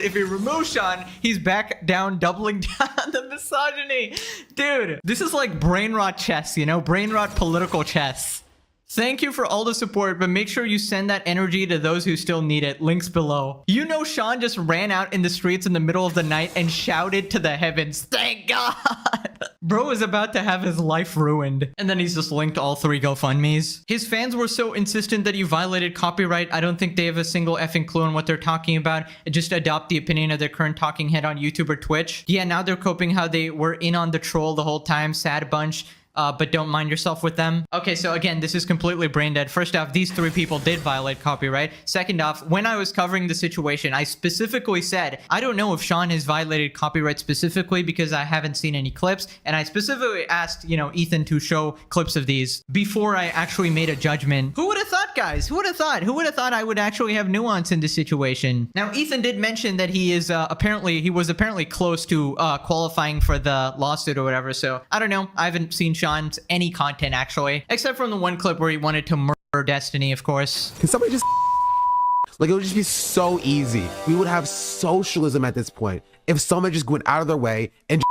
If he removes Sean, he's back down, doubling down on the misogyny. Dude, this is like brain rot chess, you know? Brain rot political chess. Thank you for all the support, but make sure you send that energy to those who still need it. Links below. You know Sean just ran out in the streets in the middle of the night and shouted to the heavens, "Thank God!" Bro is about to have his life ruined. And then he's just linked all 3 GoFundMes. His fans were so insistent that you violated copyright. I don't think they have a single effing clue on what they're talking about. Just adopt the opinion of their current talking head on YouTube or Twitch. Yeah, now they're coping how they were in on the troll the whole time. Sad bunch. But don't mind yourself with them. Okay, so again, this is completely brain dead. First off, these 3 people did violate copyright. Second off, when I was covering the situation, I specifically said, I don't know if Sean has violated copyright specifically because I haven't seen any clips. And I specifically asked, you know, Ethan to show clips of these before I actually made a judgment. Who would have thought, guys? Who would have thought? Who would have thought I would actually have nuance in this situation? Now, Ethan did mention that he is was apparently close to qualifying for the lawsuit or whatever. So I don't know. I haven't seen Sean's any content actually, except from the one clip where he wanted to murder Destiny, of course. Can somebody just like, it would just be so easy. We would have socialism at this point if someone just went out of their way and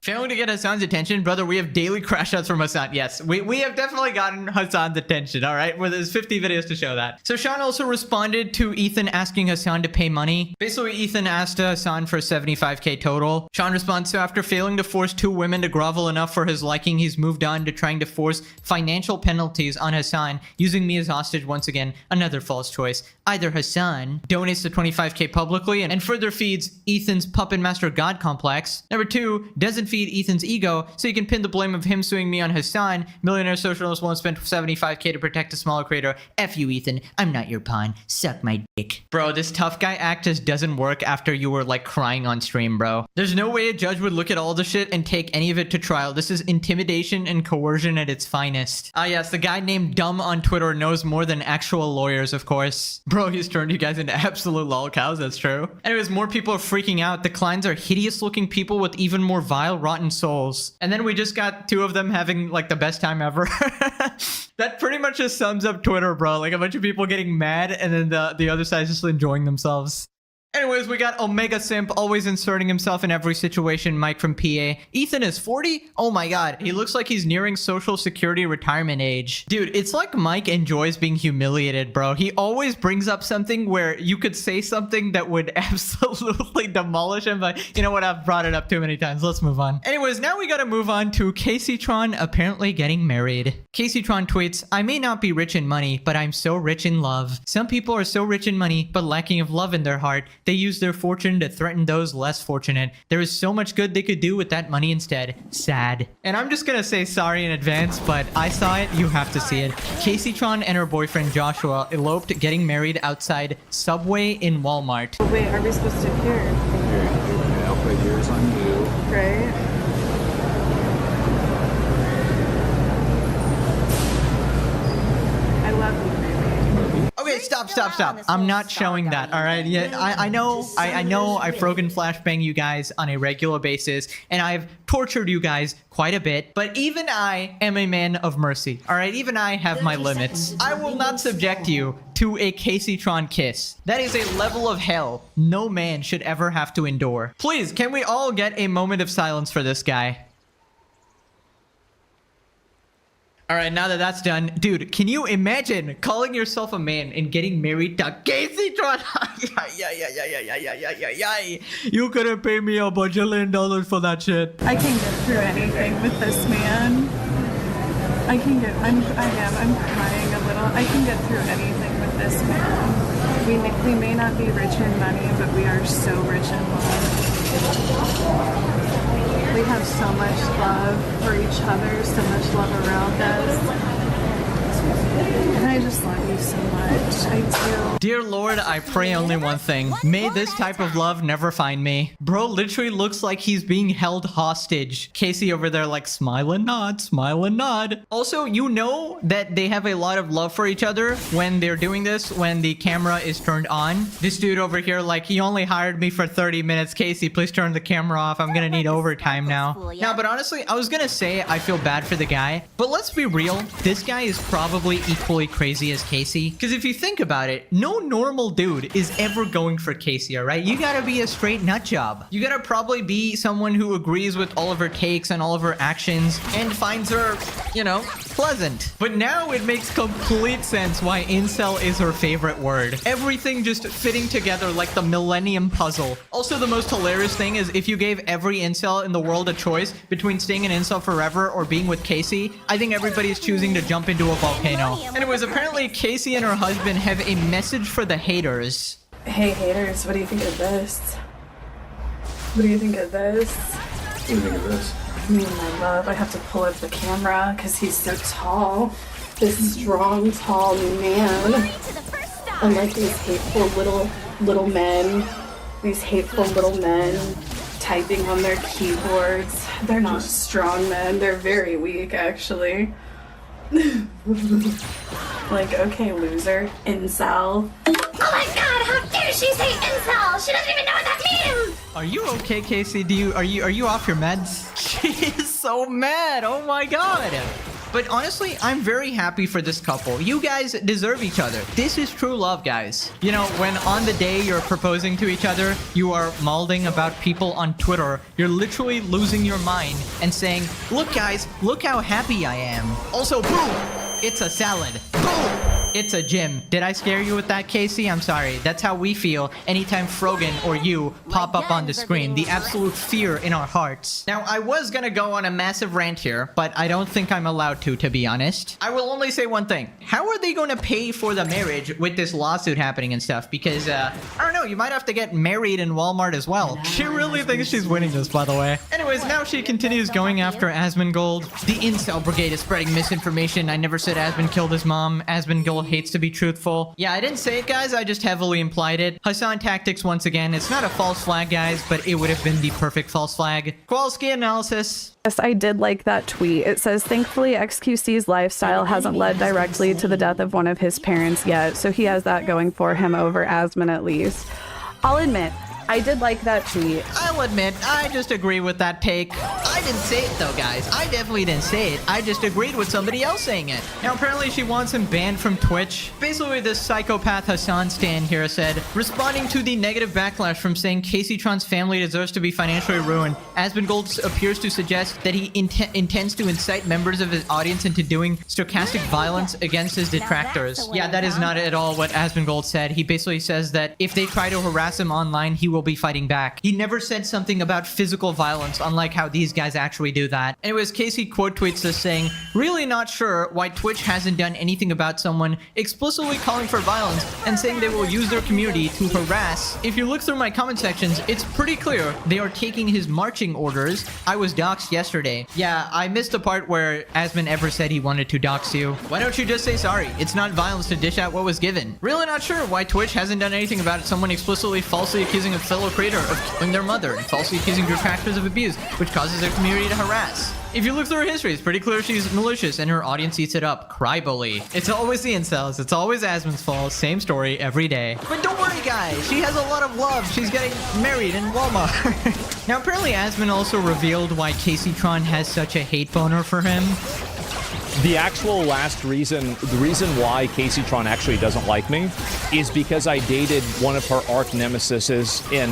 Failing to get Hassan's attention, brother, we have daily crash outs from Hassan. Yes, we have definitely gotten Hassan's attention, all right? Well, there's 50 videos to show that. So Sean also responded to Ethan asking Hassan to pay money. Basically, Ethan asked Hassan for 75K total. Sean responds, so after failing to force 2 women to grovel enough for his liking, he's moved on to trying to force financial penalties on Hassan, using me as hostage once again. Another false choice. Either Hassan donates the 25K publicly and further feeds Ethan's puppet master god complex. Number 2, doesn't feed Ethan's ego, so you can pin the blame of him suing me on Hassan. Millionaire socialists won't spend 75K to protect a smaller creator. F you, Ethan. I'm not your pawn. Suck my dick. Bro, this tough guy act just doesn't work after you were like crying on stream, bro. There's no way a judge would look at all the shit and take any of it to trial. This is intimidation and coercion at its finest. Ah, yes, the guy named Dumb on Twitter knows more than actual lawyers, of course. Bro, he's turned you guys into absolute lol cows, that's true. Anyways, more people are freaking out. The Kleins are hideous looking people with even more vile, rotten souls. And then we just got 2 of them having like the best time ever. That pretty much just sums up Twitter, bro. Like a bunch of people getting mad and then the other side's just enjoying themselves. Anyways, we got Omega Simp always inserting himself in every situation. Mike from PA. Ethan is 40? Oh my god. He looks like he's nearing social security retirement age. Dude, it's like Mike enjoys being humiliated, bro. He always brings up something where you could say something that would absolutely demolish him, but you know what? I've brought it up too many times. Let's move on. Anyways, now we gotta move on to Caseytron apparently getting married. Caseytron tweets, I may not be rich in money, but I'm so rich in love. Some people are so rich in money, but lacking of love in their heart. They use their fortune to threaten those less fortunate. There is so much good they could do with that money instead. Sad. And I'm just gonna say sorry in advance, but I saw it. You have to see it. Caseytron and her boyfriend Joshua eloped, getting married outside Subway in Walmart. Oh, wait, are we supposed to hear? Here, I'll put yours on you. Right? I love you, baby. Okay, stop. I'm not showing that, all right? Yeah, I know I've Frogan flashbang you guys on a regular basis, and I've tortured you guys quite a bit, but even I am a man of mercy, all right? Even I have my limits. I will not subject you to a Caseytron kiss. That is a level of hell no man should ever have to endure. Please, can we all get a moment of silence for this guy? All right, now that that's done, dude, can you imagine calling yourself a man and getting married to Caseytron? Yeah. You couldn't pay me $1 bajillion for that shit. I can get through anything with this man. I'm crying a little. I can get through anything with this man. We may not be rich in money, but we are so rich in love. We have so much love for each other, so much love around us. And I just love you so much. I do. Dear Lord, I pray only one thing. May this type of love never find me. Bro literally looks like he's being held hostage. Casey over there like smile and nod, smile and nod. Also, you know that they have a lot of love for each other when they're doing this, when the camera is turned on. This dude over here like, he only hired me for 30 minutes. Casey, please turn the camera off. I'm gonna need overtime now. Now, but honestly, I was gonna say I feel bad for the guy, but let's be real. This guy is probably probably equally crazy as Casey. Because if you think about it, no normal dude is ever going for Casey, all right? You gotta be a straight nut job. You gotta probably be someone who agrees with all of her takes and all of her actions and finds her, you know, pleasant. But now it makes complete sense why incel is her favorite word. Everything just fitting together like the Millennium Puzzle. Also, the most hilarious thing is if you gave every incel in the world a choice between staying an incel forever or being with Casey, I think everybody's choosing to jump into a volcano. Anyways, apparently Casey and her husband have a message for the haters. Hey haters, what do you think of this? What do you think of this? What do you think of this? Me and my love, I have to pull up the camera because he's so tall. This strong, tall man. Unlike these hateful little men. These hateful little men typing on their keyboards. They're not strong men, they're very weak actually. Like, okay, loser, incel. Oh my god, how dare she say incel? She doesn't even know what that means! Are you okay, Casey? Are you off your meds? She is so mad. Oh my god. But honestly, I'm very happy for this couple. You guys deserve each other. This is true love, guys. You know, when on the day you're proposing to each other, you are malding about people on Twitter, you're literally losing your mind and saying, look guys, look how happy I am. Also, boom, it's a salad. Boom. It's a gym. Did I scare you with that, Casey? I'm sorry. That's how we feel anytime Frogan or you pop up on the screen. The absolute fear in our hearts. Now, I was gonna go on a massive rant here, but I don't think I'm allowed to be honest. I will only say one thing. How are they gonna pay for the marriage with this lawsuit happening and stuff? Because, I don't know, you might have to get married in Walmart as well. She really thinks she's winning this, by the way. Anyways, now she continues going after Asmongold. The incel brigade is spreading misinformation. I never said Asmon killed his mom. Asmongold hates to be truthful. Yeah, I didn't say it, guys. I just heavily implied it. Hassan tactics once again. It's not a false flag, guys, but it would have been the perfect false flag. Kowalski analysis. Yes, I did like that tweet. It says, thankfully, XQC's lifestyle hasn't led directly to the death of one of his parents yet, so he has that going for him over Asmon at least. I'll admit, I did like that tweet. I'll admit, I just agree with that take. I didn't say it though, guys. I definitely didn't say it. I just agreed with somebody else saying it. Now, apparently she wants him banned from Twitch. Basically, this psychopath Hassan stan here said, responding to the negative backlash from saying Casey Tron's family deserves to be financially ruined, Asmongold appears to suggest that he intends to incite members of his audience into doing stochastic violence against his detractors. Yeah, that is not at all what Asmongold said. He basically says that if they try to harass him online, he will be fighting back. He never said something about physical violence, unlike how these guys actually do that. Anyways, Casey quote tweets this saying, really not sure why Twitch hasn't done anything about someone explicitly calling for violence and saying they will use their community to harass. If you look through my comment sections, it's pretty clear they are taking his marching orders. I was doxxed yesterday. Yeah, I missed the part where Asmon ever said he wanted to dox you. Why don't you just say sorry? It's not violence to dish out what was given. Really not sure why Twitch hasn't done anything about it. Someone explicitly falsely accusing a fellow creator of killing their mother and falsely accusing detractors of abuse, which causes their community to harass. If you look through her history, it's pretty clear she's malicious and her audience eats it up. Cry bully. It's always the incels. It's always Asmon's fault. Same story every day. But don't worry, guys. She has a lot of love. She's getting married in Walmart. Now, apparently Asmon also revealed why Casey Tron has such a hate boner for him. The actual last reason, the reason why Casey Tron actually doesn't like me is because I dated one of her arch nemesises in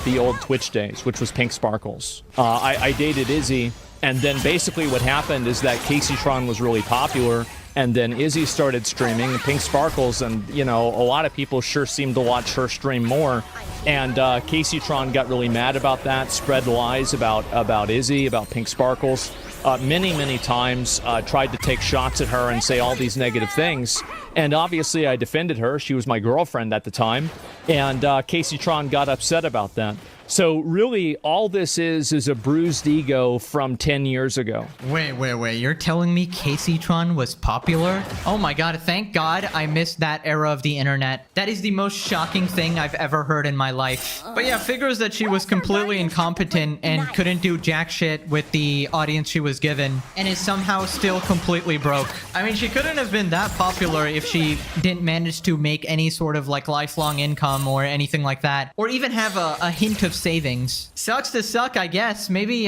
the old Twitch days, which was Pink Sparkles. I dated Izzy, and then basically what happened is that Casey Tron was really popular, and then Izzy started streaming Pink Sparkles, and, you know, a lot of people sure seemed to watch her stream more. And Casey Tron got really mad about that, spread lies about Izzy, about Pink Sparkles. Many times tried to take shots at her and say all these negative things. And obviously I defended her. She was my girlfriend at the time. And Casey Tron got upset about that. So really, all this is a bruised ego from 10 years ago. Wait. You're telling me Casey Tron was popular? Oh my god, thank god I missed that era of the internet. That is the most shocking thing I've ever heard in my life. But yeah, figures that she was completely incompetent and couldn't do jack shit with the audience she was given, and is somehow still completely broke. I mean, she couldn't have been that popular if she didn't manage to make any sort of like lifelong income or anything like that, or even have a hint of savings. Sucks to suck, I guess. Maybe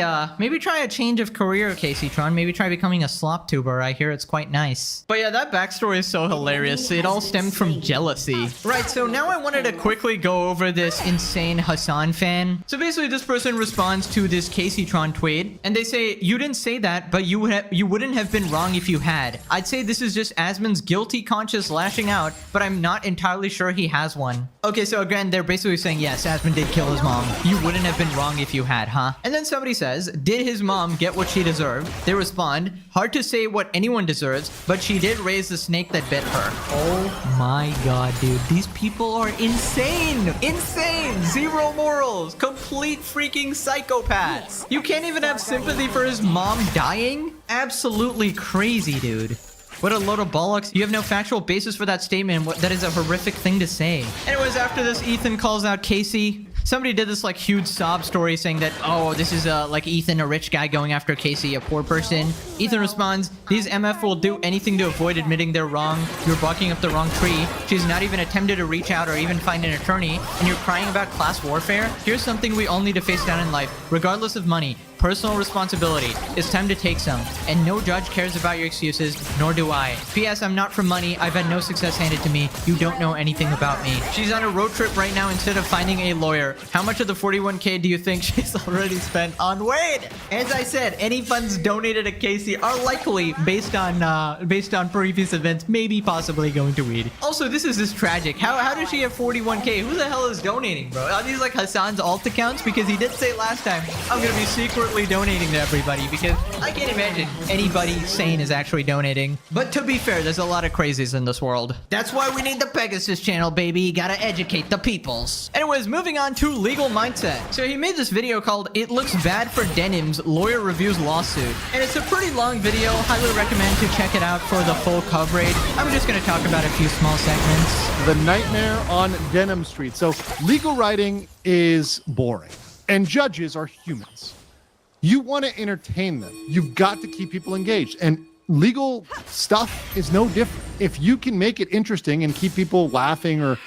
try a change of career, Casey Tron. Maybe try becoming a slop tuber. I hear it's quite nice. But yeah, that backstory is so hilarious. It all stemmed from jealousy. Right, so now I wanted to quickly go over this insane Hassan fan. So basically, this person responds to this Casey Tron tweet, and they say, "You didn't say that, but you wouldn't have been wrong if you had. I'd say this is just Asmon's guilty conscience lashing out, but I'm not entirely sure he has one." Okay, so again, they're basically saying, yes, Asmon did kill his mom. You wouldn't have been wrong if you had, huh? And then somebody says, "Did his mom get what she deserved?" They respond, "Hard to say what anyone deserves, but she did raise the snake that bit her." Oh my god, dude. These people are insane. Insane. Zero morals. Complete freaking psychopaths. You can't even have sympathy for his mom dying? Absolutely crazy, dude. What a load of bollocks. You have no factual basis for that statement. That is a horrific thing to say. Anyways, after this, Ethan calls out Casey. Somebody did this like huge sob story saying that, oh, this is like Ethan, a rich guy going after Casey, a poor person. Ethan responds, "These MF will do anything to avoid admitting they're wrong. You're barking up the wrong tree. She's not even attempted to reach out or even find an attorney, and you're crying about class warfare? Here's something we all need to face down in life, regardless of money. Personal responsibility. It's time to take some. And no judge cares about your excuses, nor do I. P.S. I'm not from money. I've had no success handed to me. You don't know anything about me." She's on a road trip right now instead of finding a lawyer. How much of the 41K do you think she's already spent on Wade? As I said, any funds donated to Casey are likely based on previous events, maybe possibly going to Weed. Also, this is just tragic. How does she have 41K? Who the hell is donating, bro? Are these like Hassan's alt accounts? Because he did say last time, "I'm gonna be secretly donating to everybody," because I can't imagine anybody sane is actually donating. But to be fair, there's a lot of crazies in this world. That's why we need the Pegasus channel, baby. You gotta educate the peoples. Anyways, moving on to legal mindset. So he made this video called "It Looks Bad for Denims, Lawyer Reviews Lawsuit." And it's a pretty long video. Highly recommend to check it out for the full coverage. I'm just gonna talk about a few small segments. The nightmare on Denim Street. So legal writing is boring, and judges are humans. You want to entertain them. You've got to keep people engaged. And legal stuff is no different. If you can make it interesting and keep people laughing or,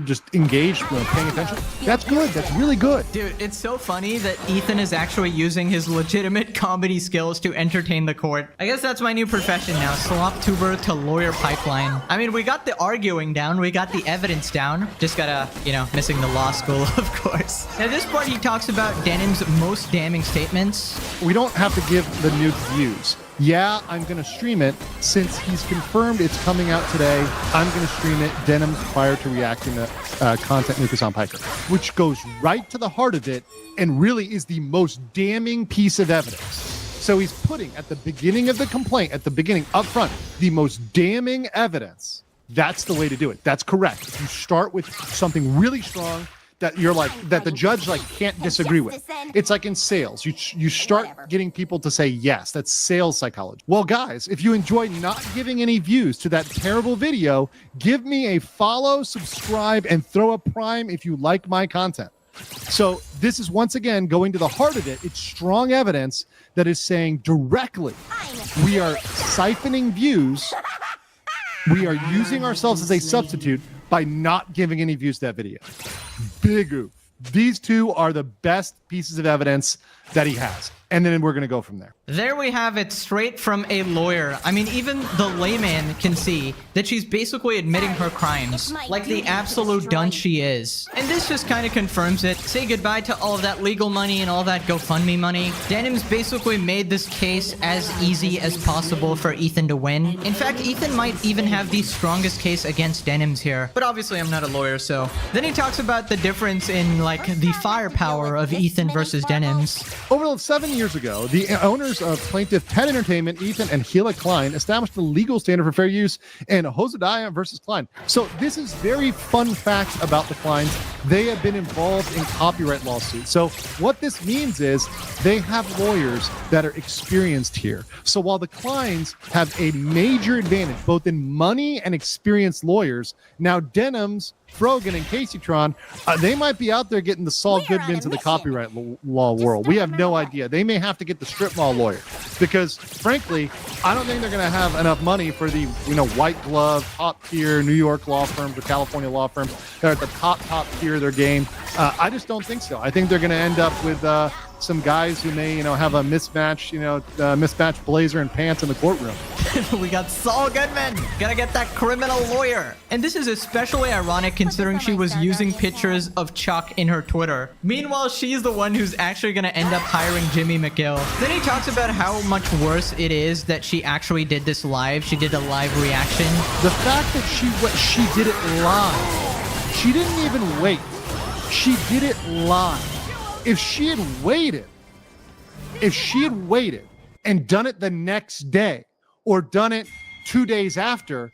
just engaged, paying attention, that's good. That's really good. Dude, it's so funny that Ethan is actually using his legitimate comedy skills to entertain the court. I guess that's my new profession now, slop tuber to lawyer pipeline. I mean, we got the arguing down, we got the evidence down. Just gotta, missing the law school, of course. Now, this part, he talks about Denim's most damning statements. We don't have to give the nuke views. Yeah, I'm going to stream it. Since he's confirmed it's coming out today, I'm going to stream it Denims prior to reacting to content Nuke on Piker, which goes right to the heart of it and really is the most damning piece of evidence. So he's putting at the beginning of the complaint, at the beginning up front, the most damning evidence. That's the way to do it. That's correct. If you start with something really strong that you're that the judge can't disagree with. It's like in sales. You start getting people to say yes. That's sales psychology. Well, guys, if you enjoy not giving any views to that terrible video, give me a follow, subscribe, and throw a prime if you like my content. So this is once again going to the heart of it. It's strong evidence that is saying directly, we are siphoning views. We are using ourselves as a substitute by not giving any views to that video. Big oof. These two are the best pieces of evidence that he has. And then we're going to go from there. There we have it, straight from a lawyer. I mean, even the layman can see that she's basically admitting her crimes, like the absolute dunce she is. And this just kind of confirms it. Say goodbye to all of that legal money and all that GoFundMe money. Denim's basically made this case as easy as possible for Ethan to win. In fact, Ethan might even have the strongest case against Denims here. But obviously, I'm not a lawyer, so. Then he talks about the difference in, the firepower of Ethan versus Denims. Over 7 years ago, the owners of Plaintiff 10 Entertainment, Ethan and Gila Klein, established the legal standard for fair use in Hosadiah versus Klein. So this is very fun fact about the Kleins. They have been involved in copyright lawsuits. So what this means is they have lawyers that are experienced here. So while the Kleins have a major advantage, both in money and experienced lawyers, now Denims, Frogan, and Caseytron, they might be out there getting the Saul Goodmans of the copyright law world. We have no idea. They may have to get the strip mall lawyer because, frankly, I don't think they're going to have enough money for the white glove, top tier New York law firms or California law firms that are at the top tier of their game I just don't think so. I think they're going to end up with some guys who may, have a mismatched blazer and pants in the courtroom. We got Saul Goodman. Gotta get that criminal lawyer. And this is especially ironic considering she was using pictures of Chuck in her Twitter. Meanwhile, she's the one who's actually gonna end up hiring Jimmy McGill. Then he talks about how much worse it is that she actually did this live. She did a live reaction. The fact that she did it live. She didn't even wait. She did it live. If she had waited and done it the next day or done it 2 days after,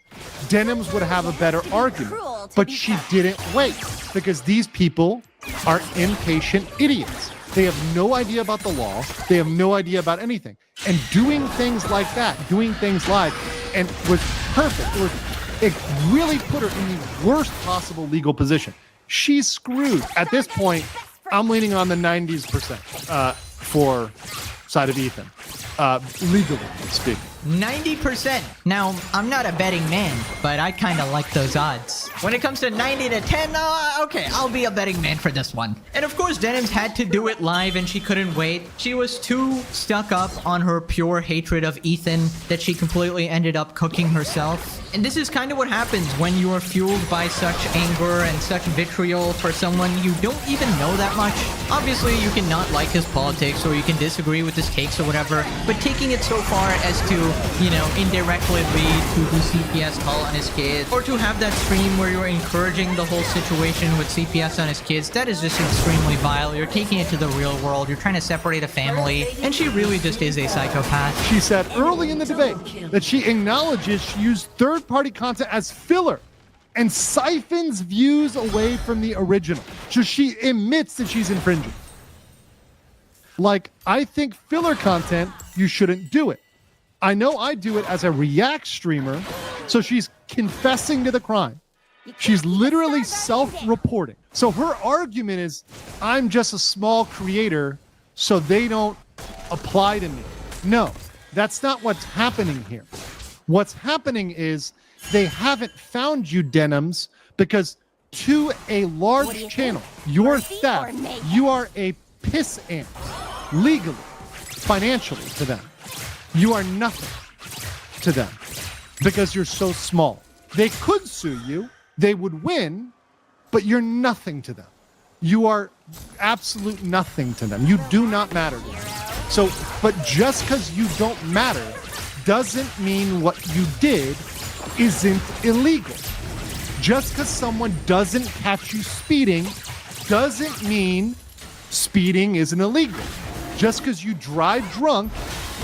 Denims would have a better argument. But she didn't wait because these people are impatient idiots. They have no idea about the law. They have no idea about anything. And doing things like that, doing things live, and was perfect. It really put her in the worst possible legal position. She's screwed. At this point, I'm leaning on the 90% for side of Ethan, legally speaking. 90%. Now, I'm not a betting man, but I kind of like those odds. When it comes to 90 to 10, okay, I'll be a betting man for this one. And of course, Denims had to do it live and she couldn't wait. She was too stuck up on her pure hatred of Ethan that she completely ended up cooking herself. And this is kind of what happens when you are fueled by such anger and such vitriol for someone you don't even know that much. Obviously, you can not like his politics or you can disagree with his takes or whatever, but taking it so far as to, indirectly lead to the CPS call on his kids, or to have that stream where you're encouraging the whole situation with CPS on his kids, that is just extremely vile. You're taking it to the real world. You're trying to separate a family, and she really just is a psychopath. She said early in the debate that she acknowledges she used third-party content as filler and siphons views away from the original. So she admits that she's infringing. Like, I think filler content, you shouldn't do it. I know I do it as a React streamer, so she's confessing to the crime. She's literally self-reporting. So her argument is, I'm just a small creator, so they don't apply to me. No, that's not what's happening here. What's happening is they haven't found you, Denims, because to a large channel, you're theft. You are a piss ant, legally, financially to them. You are nothing to them because you're so small. They could sue you. They would win, but you're nothing to them. You are absolute nothing to them. You do not matter to them. So, but just because you don't matter doesn't mean what you did isn't illegal. Just because someone doesn't catch you speeding doesn't mean speeding isn't illegal. Just because you drive drunk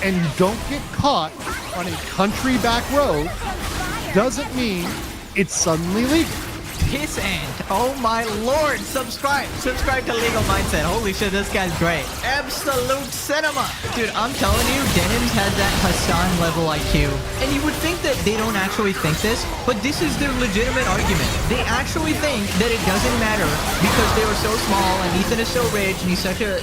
and you don't get caught on a country back road doesn't mean it's suddenly legal. Piss ant. Oh my lord. Subscribe to Legal Mindset. Holy shit, this guy's great. Absolute cinema. Dude, I'm telling you, Denims has that Hassan level IQ. And you would think that they don't actually think this, but this is their legitimate argument. They actually think that it doesn't matter because they were so small and Ethan is so rich and he's such a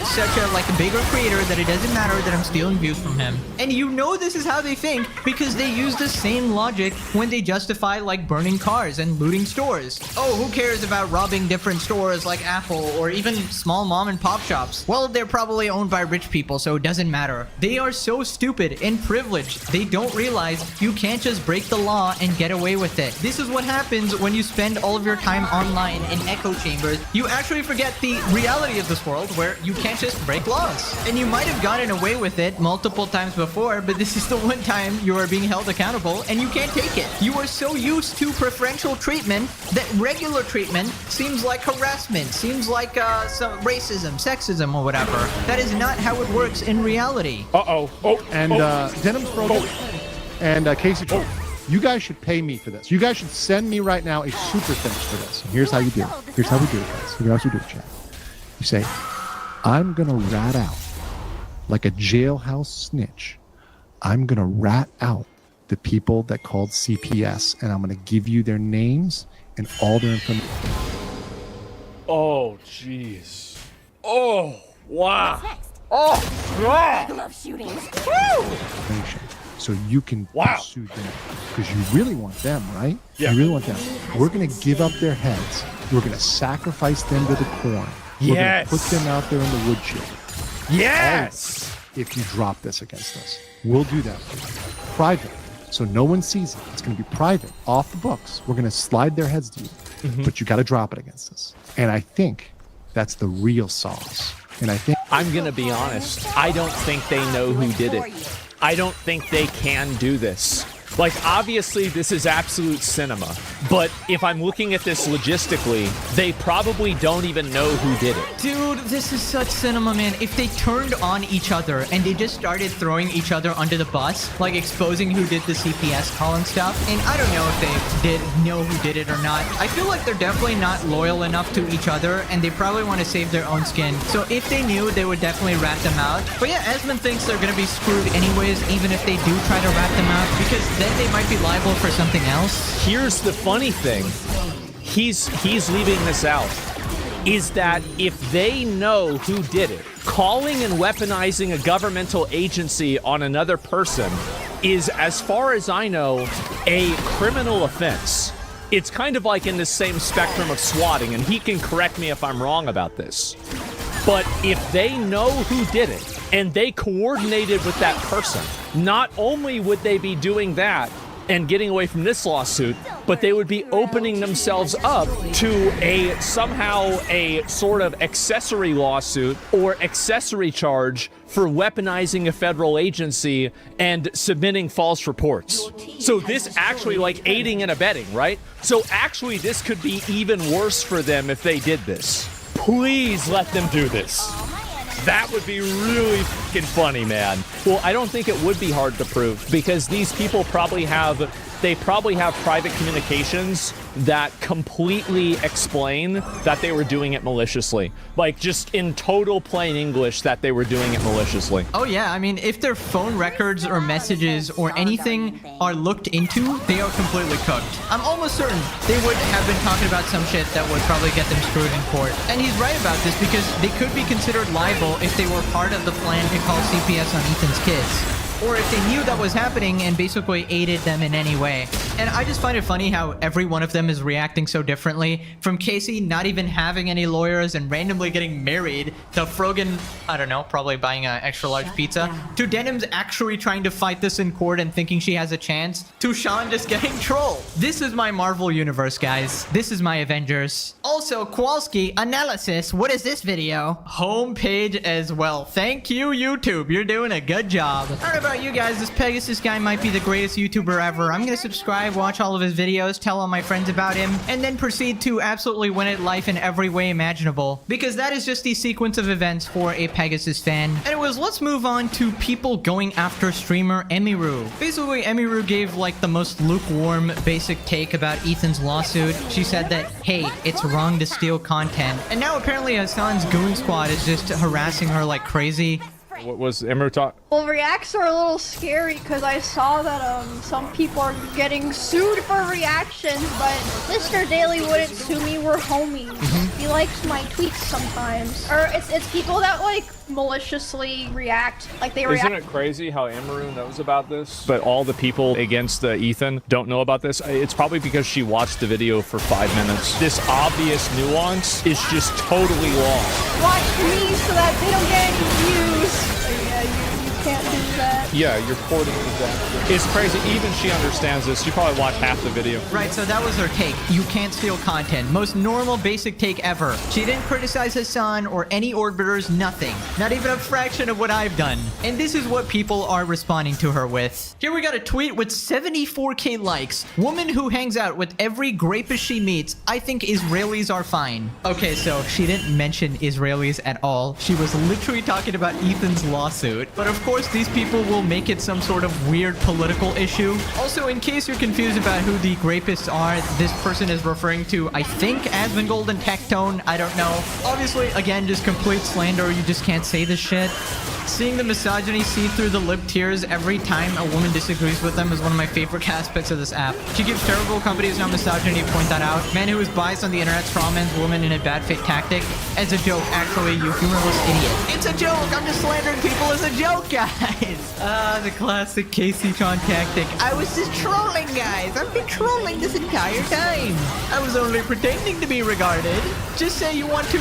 like a bigger creator that it doesn't matter that I'm stealing views from him. And you know this is how they think because they use the same logic when they justify like burning cars and looting stores. Oh, who cares about robbing different stores like Apple or even small mom and pop shops? Well, they're probably owned by rich people, so it doesn't matter. They are so stupid and privileged. They don't realize you can't just break the law and get away with it. This is what happens when you spend all of your time online in echo chambers. You actually forget the reality of this world where you can't just break laws. And you might have gotten away with it multiple times before, but this is the one time you are being held accountable and you can't take it. You are so used to preferential treatment that regular treatment seems like harassment, seems like some racism, sexism, or whatever. That is not how it works in reality. And Denims broke. And Casey, you guys should pay me for this. You guys should send me right now a super thanks for this. And here's how you do it. Here's how we do it, guys. Here's how you do it, chat. You say, I'm gonna rat out like a jailhouse snitch. I'm gonna rat out the people that called CPS, and I'm gonna give you their names and all their information. Oh, jeez. Oh, wow. Oh, God. I love shooting. So you can pursue them because you really want them, right? Yeah. You really want them. We're going to give up their heads. We're going to sacrifice them to the corn. We're Yes. gonna put them out there in the wood chip. Yes. If you drop this against us, we'll do that for you. Private. So no one sees it. It's going to be private, off the books. We're going to slide their heads to you, but you got to drop it against us. And I think that's the real sauce. And I think I'm going to be honest. I don't think they know who did it. I don't think they can do this. Like, obviously, this is absolute cinema. But if I'm looking at this logistically, they probably don't even know who did it. Dude, this is such cinema, man. If they turned on each other and they just started throwing each other under the bus, like exposing who did the CPS call and stuff, and I don't know if they did know who did it or not. I feel like they're definitely not loyal enough to each other, and they probably want to save their own skin. So if they knew, they would definitely rat them out. But yeah, Esmond thinks they're gonna be screwed anyways, even if they do try to rat them out, because then they might be liable for something else. Here's the funny thing. He's leaving this out. Is that if they know who did it, calling and weaponizing a governmental agency on another person is, as far as I know, a criminal offense. It's kind of like in the same spectrum of swatting, and he can correct me if I'm wrong about this. But if they know who did it, and they coordinated with that person, not only would they be doing that and getting away from this lawsuit, but they would be opening themselves up to a somehow a sort of accessory lawsuit or accessory charge for weaponizing a federal agency and submitting false reports. So this actually, like, aiding and abetting, right? So actually this could be even worse for them if they did this. Please let them do this. That would be really fucking funny, man. Well, I don't think it would be hard to prove because these people probably have private communications that completely explain that they were doing it maliciously. Like, just in total plain English, that they were doing it maliciously. Oh yeah, I mean, if their phone records or messages or anything are looked into, they are completely cooked. I'm almost certain they would have been talking about some shit that would probably get them screwed in court. And he's right about this because they could be considered liable if they were part of the plan to call CPS on Ethan's kids. Or if they knew that was happening and basically aided them in any way. And I just find it funny how every one of them is reacting so differently. From Casey not even having any lawyers and randomly getting married, to Frogan, I don't know, probably buying an extra large pizza, to Denim's actually trying to fight this in court and thinking she has a chance, to Sean just getting trolled. This is my Marvel universe, guys. This is my Avengers. Also, Kowalski, analysis, what is this video? Homepage as well. Thank you, YouTube. You're doing a good job. I don't know about you guys, this Pegasus guy might be the greatest YouTuber ever. I'm gonna subscribe, watch all of his videos, tell all my friends about him, and then proceed to absolutely win at life in every way imaginable. Because that is just the sequence of events for a Pegasus fan. Anyways, let's move on to people going after streamer Emiru. Basically, Emiru gave like the most lukewarm, basic take about Ethan's lawsuit. She said that, hey, it's wrong to steal content. And now apparently Hassan's goon squad is just harassing her like crazy. What was Emer talk? Well, reacts are a little scary because I saw that some people are getting sued for reactions, but Mr. Daily wouldn't sue me. We're homies. He likes my tweets sometimes. Or it's people that like maliciously react, like they react. Isn't it crazy how Amaru knows about this, but all the people against Ethan don't know about this? It's probably because she watched the video for 5 minutes. This obvious nuance is just totally lost. Watch me so that they don't get any views. Yeah, you can't do that. Yeah, you're courting disaster. It's crazy. Even she understands this. She probably watched half the video. Right, so that was her take. You can't steal content. Most normal, basic take ever. She didn't criticize Hassan or any orbiters, nothing. Not even a fraction of what I've done. And this is what people are responding to her with. Here we got a tweet with 74k likes. Woman who hangs out with every grapist she meets. I think Israelis are fine. Okay, so she didn't mention Israelis at all. She was literally talking about Ethan's lawsuit. But of course, these people will make it some sort of weird political issue. Also, in case you're confused about who the grapists are, this person is referring to, I think, Asmongold and Tectone. I don't know. Obviously, again, just complete slander. You just can't say this shit. Seeing the misogyny see through the lip tears every time a woman disagrees with them is one of my favorite aspects of this app. She gives terrible companies no misogyny to point that out. Man who is biased on the internet strawmans woman in a bad faith tactic. As a joke, actually, you humorless idiot. It's a joke! I'm just slandering people as a joke, guys! The classic Casey-Tron tactic. I was just trolling, guys. I've been trolling this entire time. I was only pretending to be regarded. Just say you want to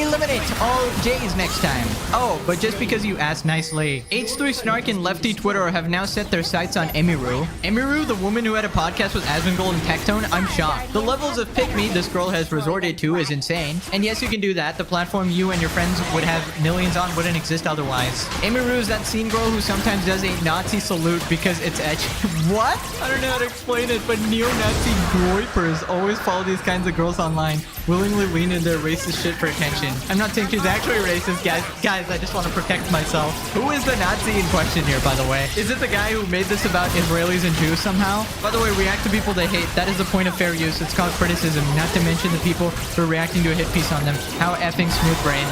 eliminate all J's next time. Oh, but just because you asked nicely. H3 Snark and Lefty Twitter have now set their sights on Emiru. Emiru, the woman who had a podcast with Asmongold and Tectone, I'm shocked. The levels of pick-me this girl has resorted to is insane. And yes, you can do that. The platform you and your friends would have millions on wouldn't exist otherwise. Emiru is that scene girl who sometimes does a Nazi salute because it's edgy. What? I don't know how to explain it, but neo-Nazi groypers always follow these kinds of girls online, willingly lean in their racist shit for attention. I'm not saying she's actually racist, guys. Guys, I just want to protect myself. Who is the Nazi in question here, by the way? Is it the guy who made this about Israelis and Jews somehow? By the way, react to people they hate. That is the point of fair use. It's called criticism, not to mention the people who are reacting to a hit piece on them. How effing smooth-brained.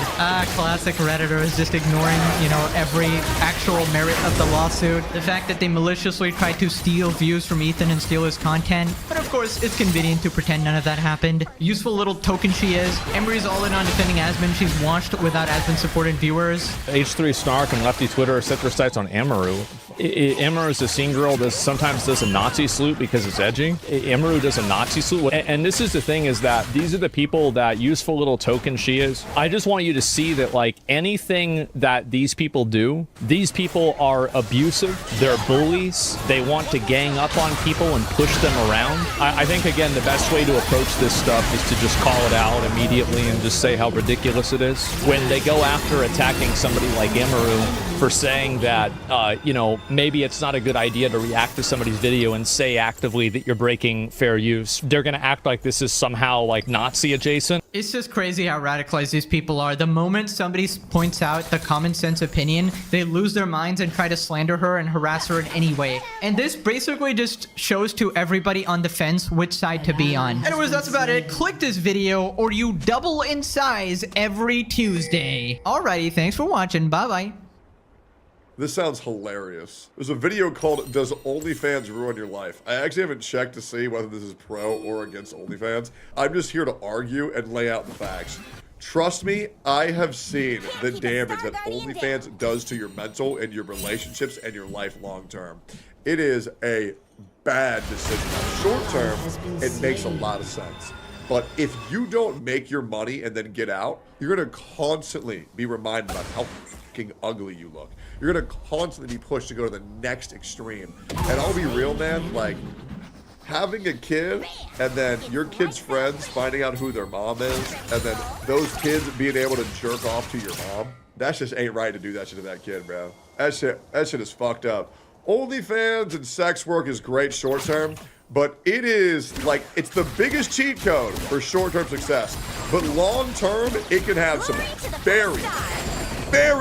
Classic Redditors just ignoring, you know, every actual merit of the lawsuit. The fact that they maliciously tried to steal views from Ethan and steal his content. But of course, it's convenient to pretend none of that happened. Useful little token she is. Emery's all in on defending Asmon. She's watched without Asmon supported viewers. H3 Snark and Lefty Twitter set their sights on Emiru. Emiru is a scene girl that sometimes does a Nazi salute because it's edgy. Emiru does a Nazi salute. And this is the thing, is that these are the people that useful little token she is. I just want you to see that, like, anything that these people do, these people are abusive. They're bullies. They want to gang up on people and push them around. I think, again, the best way to approach this stuff is to just call it out immediately and just say how ridiculous it is. When they go after attacking somebody like Emiru for saying that, you know, maybe it's not a good idea to react to somebody's video and say actively that you're breaking fair use, they're going to act like this is somehow like Nazi adjacent. It's just crazy how radicalized these people are. The moment somebody points out the common sense opinion, they lose their minds and try to slander her and harass her in any way. And this basically just shows to everybody on the fence which side to be on. Anyways, that's about it. Click this video or you double in size every Tuesday. Alrighty, thanks for watching. Bye-bye. This sounds hilarious. There's a video called Does OnlyFans Ruin Your Life? I actually haven't checked to see whether this is pro or against OnlyFans. I'm just here to argue and lay out the facts. Trust me, I have seen the damage that OnlyFans does to your mental and your relationships and your life long term. It is a bad decision. Short term, it makes a lot of sense. But if you don't make your money and then get out, you're going to constantly be reminded about how fucking ugly you look. You're going to constantly be pushed to go to the next extreme. And I'll be real, man, like, having a kid and then your kid's friends finding out who their mom is and then those kids being able to jerk off to your mom, that just ain't right to do that shit to that kid, bro. That shit is fucked up. OnlyFans and sex work is great short term, but it is like, it's the biggest cheat code for short-term success. But long-term, it can have some very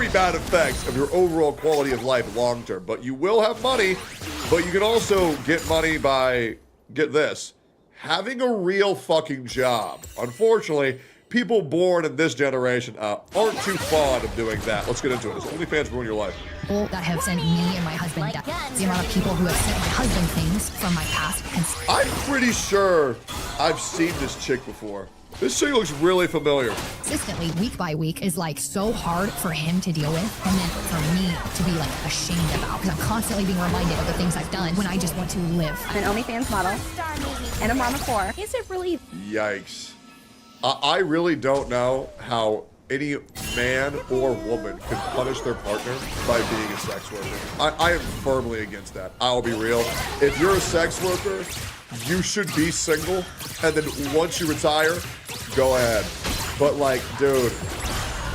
bad effects of your overall quality of life long-term. But you will have money, but you can also get money by, get this, having a real fucking job. Unfortunately, people born in this generation aren't too fond of doing that. Let's get into it. Does OnlyFans ruin your life? People that have sent me and my husband death. The amount of people who have sent my husband things from my past. I'm pretty sure I've seen this chick before. This chick looks really familiar. Consistently, week by week, is like so hard for him to deal with, and then for me to be like ashamed about, because I'm constantly being reminded of the things I've done when I just want to live. I'm an OnlyFans model, and a mom of 4. Is it really? Yikes. I really don't know how any man or woman can punish their partner by being a sex worker. I am firmly against that. I'll be real. If you're a sex worker, you should be single, and then once you retire, go ahead. But like, dude,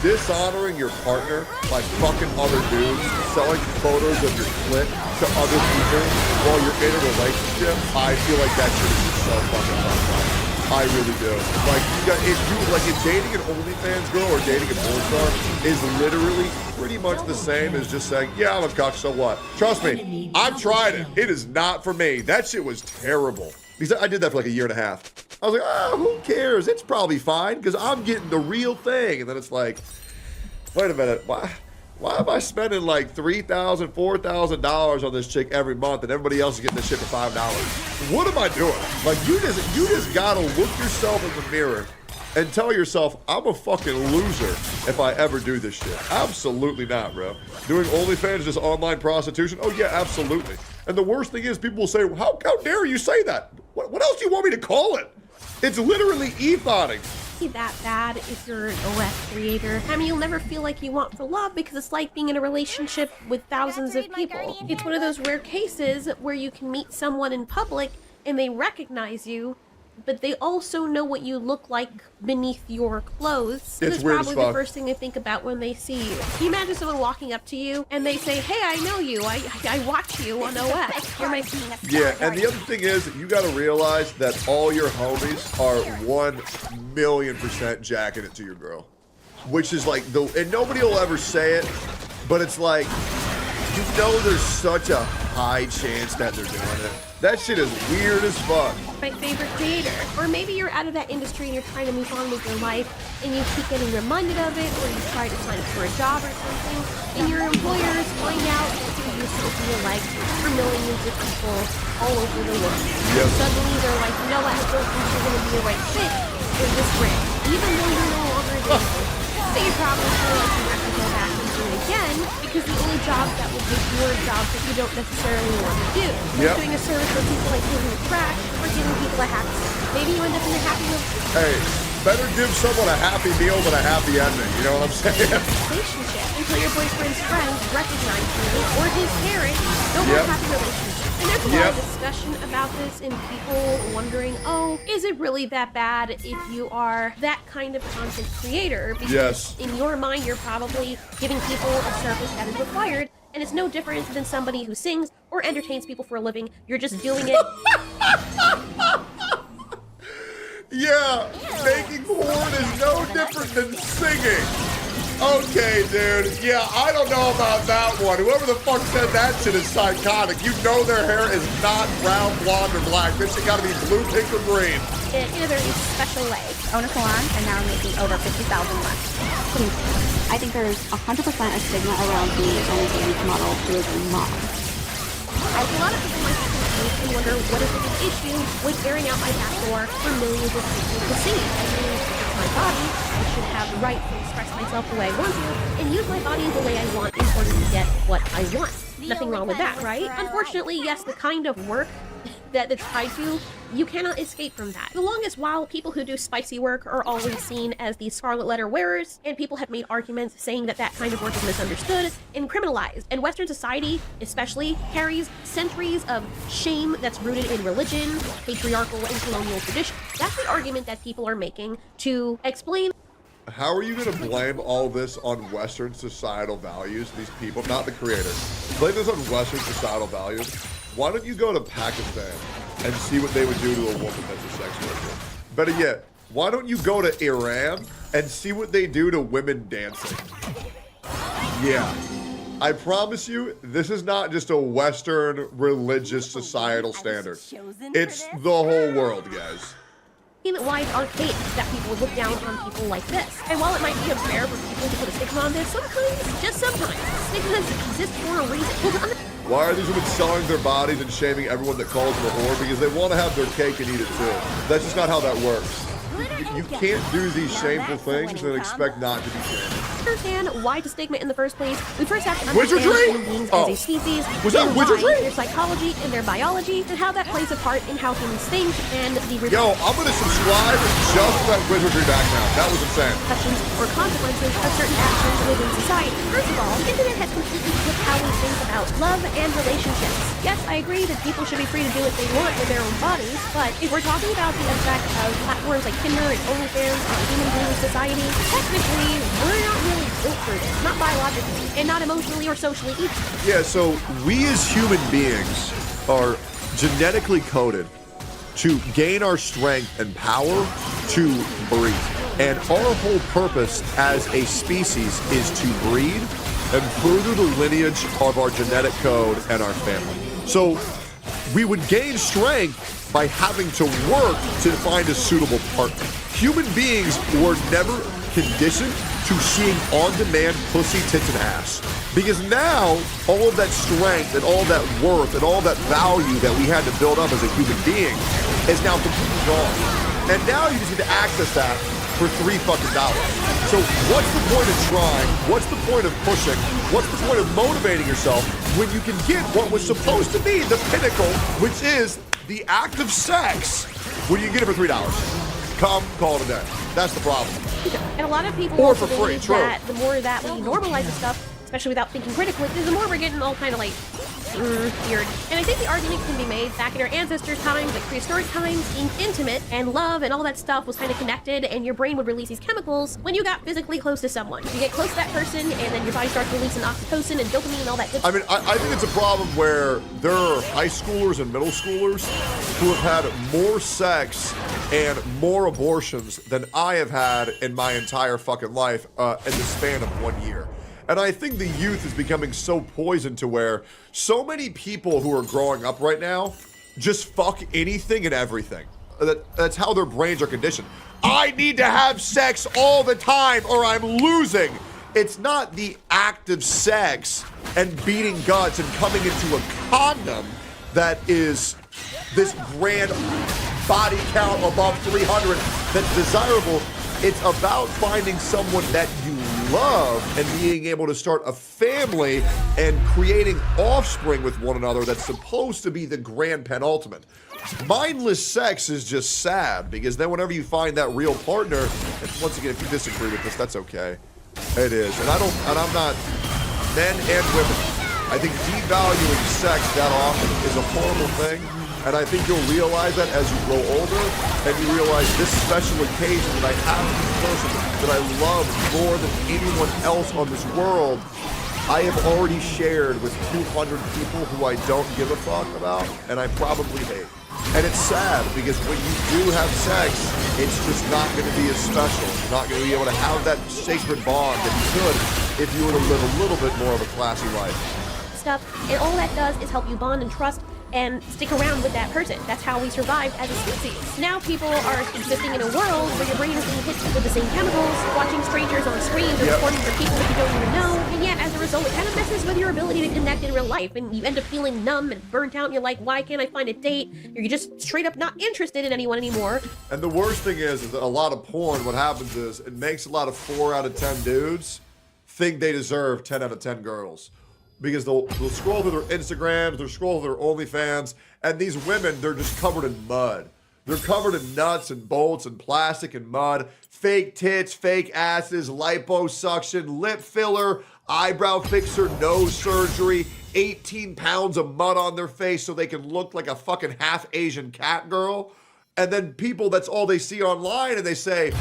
dishonoring your partner by fucking other dudes, selling photos of your clit to other people while you're in a relationship, I feel like that shit is just so fucking fucked up. I really do. Like, if dating an OnlyFans girl or dating a porn star is literally pretty much the same as just saying, yeah, I'm a cuck, so what? Trust me, I've tried it. It is not for me. That shit was terrible. Because I did that for like a year and a half. I was like, oh, who cares? It's probably fine because I'm getting the real thing. And then it's like, wait a minute, why am I spending like $3,000, $4,000 on this chick every month and everybody else is getting this shit for $5? What am I doing? Like, you just gotta look yourself in the mirror and tell yourself, I'm a fucking loser if I ever do this shit. Absolutely not, bro. Doing OnlyFans, just online prostitution? Oh yeah, absolutely. And the worst thing is people will say, how dare you say that? What else do you want me to call it? It's literally ethonic. be that bad if you're an OF creator. I mean, you'll never feel like you want for love because it's like being in a relationship with thousands of people. It's one of those rare cases where you can meet someone in public and they recognize you, but they also know what you look like beneath your clothes. It's That's weird as probably the fuck. first thing they think about when they see you. Can you imagine someone walking up to you and they say, hey, I know you. I watch you on OS. You're my Yeah, and the other thing is, you got to realize that all your homies are 1,000,000% jacking it to your girl. Which is like, and nobody will ever say it, but it's like, you know there's such a high chance that they're doing it. That shit is weird as fuck. my favorite creator. Or maybe you're out of that industry and you're trying to move on with your life and you keep getting reminded of it, or you try to sign up for a job or something, and your employers find out that you used to be a like for millions of people all over the world. Yep. Suddenly they're like, you know what, I don't think you're going to be a right fit for this brand. Even though you're no longer available, they probably feel like you have to go back and do it again, because the only jobs that will give you are jobs that you don't necessarily want to do. Like doing a service for people like giving a track or giving people a happy meal. Maybe you end up in a happy meal. Hey, better give someone a happy meal than a happy ending, you know what I'm saying? Relationship until your boyfriend's friends recognize you or his parents. No more happy relationship. And there's a lot of discussion about this and people wondering, oh, is it really that bad if you are that kind of content creator? Because in your mind, you're probably giving people a service that is required, and it's no different than somebody who sings or entertains people for a living. You're just doing it. Yeah, making porn is no different than singing. Okay, dude. Yeah, I don't know about that one. Whoever the fuck said that shit is psychotic. You know their hair is not brown, blonde, or black. This shit gotta be blue, pink, or green. In a very special way. Own a salon and now making over 50,000 less. I think there's 100% a stigma around being an OnlyFans model who is a mom. A lot of people might be confused and wonder what is the big issue with airing out my backdoor for millions of people to see. I mean, it's my body. I should have the right to express myself the way I want to and use my body the way I want in order to get what I want. Nothing wrong with that, right? Unfortunately, yes, the kind of work that it's tied to, you cannot escape from that. The longest while, people who do spicy work are always seen as the scarlet letter wearers, and people have made arguments saying that that kind of work is misunderstood and criminalized. And Western society, especially, carries centuries of shame that's rooted in religion, patriarchal and colonial tradition. That's the argument that people are making to explain. How are you going to blame all this on Western societal values, these people, not the creators? Blame this on Western societal values? Why don't you go to Pakistan and see what they would do to a woman that's a sex worker? Better yet, why don't you go to Iran and see what they do to women dancing? Yeah. I promise you, this is not just a Western religious societal standard. It's the whole world, guys. Why it's archaic that people would look down on people like this. And while it might be unfair for people to put a stigma on this, sometimes, just sometimes, stigmas exist for a reason. Why are these women selling their bodies and shaming everyone that calls them a whore? Because they want to have their cake and eat it too. That's just not how that works. You can't do these shameful things and expect not to be shamed. Understand why the stigma in the first place. We first have to understand human beings as a species, Was that wizardry? their psychology and their biology, and how that plays a part in how humans think and the Yo, I'm gonna subscribe just for that wizardry background. That was insane. repercussions or consequences of certain actions within society. First of all, the internet has completely flipped how we think about love and relationships. Yes, I agree that people should be free to do what they want with their own bodies, but if we're talking about the effect of platforms like Tinder and OnlyFans on human beings society, technically, we're not really built for this. Not biologically, and not emotionally or socially either. Yeah, so we as human beings are genetically coded to gain our strength and power to breed. And our whole purpose as a species is to breed and further the lineage of our genetic code and our family. So we would gain strength by having to work to find a suitable partner. Human beings were never conditioned to seeing on-demand pussy, tits, and ass. Because now, all of that strength and all that worth and all that value that we had to build up as a human being is now completely gone. And now you just need to access that for $3 fucking. So what's the point of trying? What's the point of pushing? What's the point of motivating yourself when you can get what was supposed to be the pinnacle, which is the act of sex, when you get it for $3? come, call it a day. That's the problem. And a lot of people Or also for free, believe true. that the more that we normalize this stuff, especially without thinking critically, the more we're getting all kind of like weird. And I think the argument can be made back in our ancestors' times, like prehistoric times, being intimate and love and all that stuff was kind of connected, and your brain would release these chemicals when you got physically close to someone. You get close to that person, and then your body starts releasing oxytocin and dopamine and all that good I mean, I think it's a problem where there are high schoolers and middle schoolers who have had more sex and more abortions than I have had in my entire fucking life in the span of 1 year. And I think the youth is becoming so poisoned to where so many people who are growing up right now just fuck anything and everything. That's how their brains are conditioned. I need to have sex all the time or I'm losing. It's not the act of sex and beating guts and coming into a condom that is this grand body count above 300 that's desirable. It's about finding someone that you love and being able to start a family and creating offspring with one another that's supposed to be the grand penultimate. Mindless sex is just sad because then whenever you find that real partner, and once again, if you disagree with this, that's okay. It is. And I'm not, men and women, I think devaluing sex that often is a horrible thing. And I think you'll realize that as you grow older and you realize this special occasion that I have with this person that I love more than anyone else on this world, I have already shared with 200 people who I don't give a fuck about and I probably hate. And it's sad because when you do have sex, it's just not going to be as special. You're not going to be able to have that sacred bond that you could if you were to live a little bit more of a classy life. stuff, and all that does is help you bond and trust and stick around with that person. That's how we survived as a species. Now people are existing in a world where your brain is being hit with the same chemicals, watching strangers on screens, or recording for people that you don't even know, and yet as a result it kind of messes with your ability to connect in real life, and you end up feeling numb and burnt out, and you're like, why can't I find a date? Or you're just straight up not interested in anyone anymore. And the worst thing is that a lot of porn, what happens is it makes a lot of 4 out of 10 dudes think they deserve 10 out of 10 girls. Because they'll scroll through their Instagrams, they'll scroll through their OnlyFans, and these women, they're just covered in mud. They're covered in nuts and bolts and plastic and mud, fake tits, fake asses, liposuction, lip filler, eyebrow fixer, nose surgery, 18 pounds of mud on their face so they can look like a fucking half Asian cat girl. And then people, that's all they see online, and they say,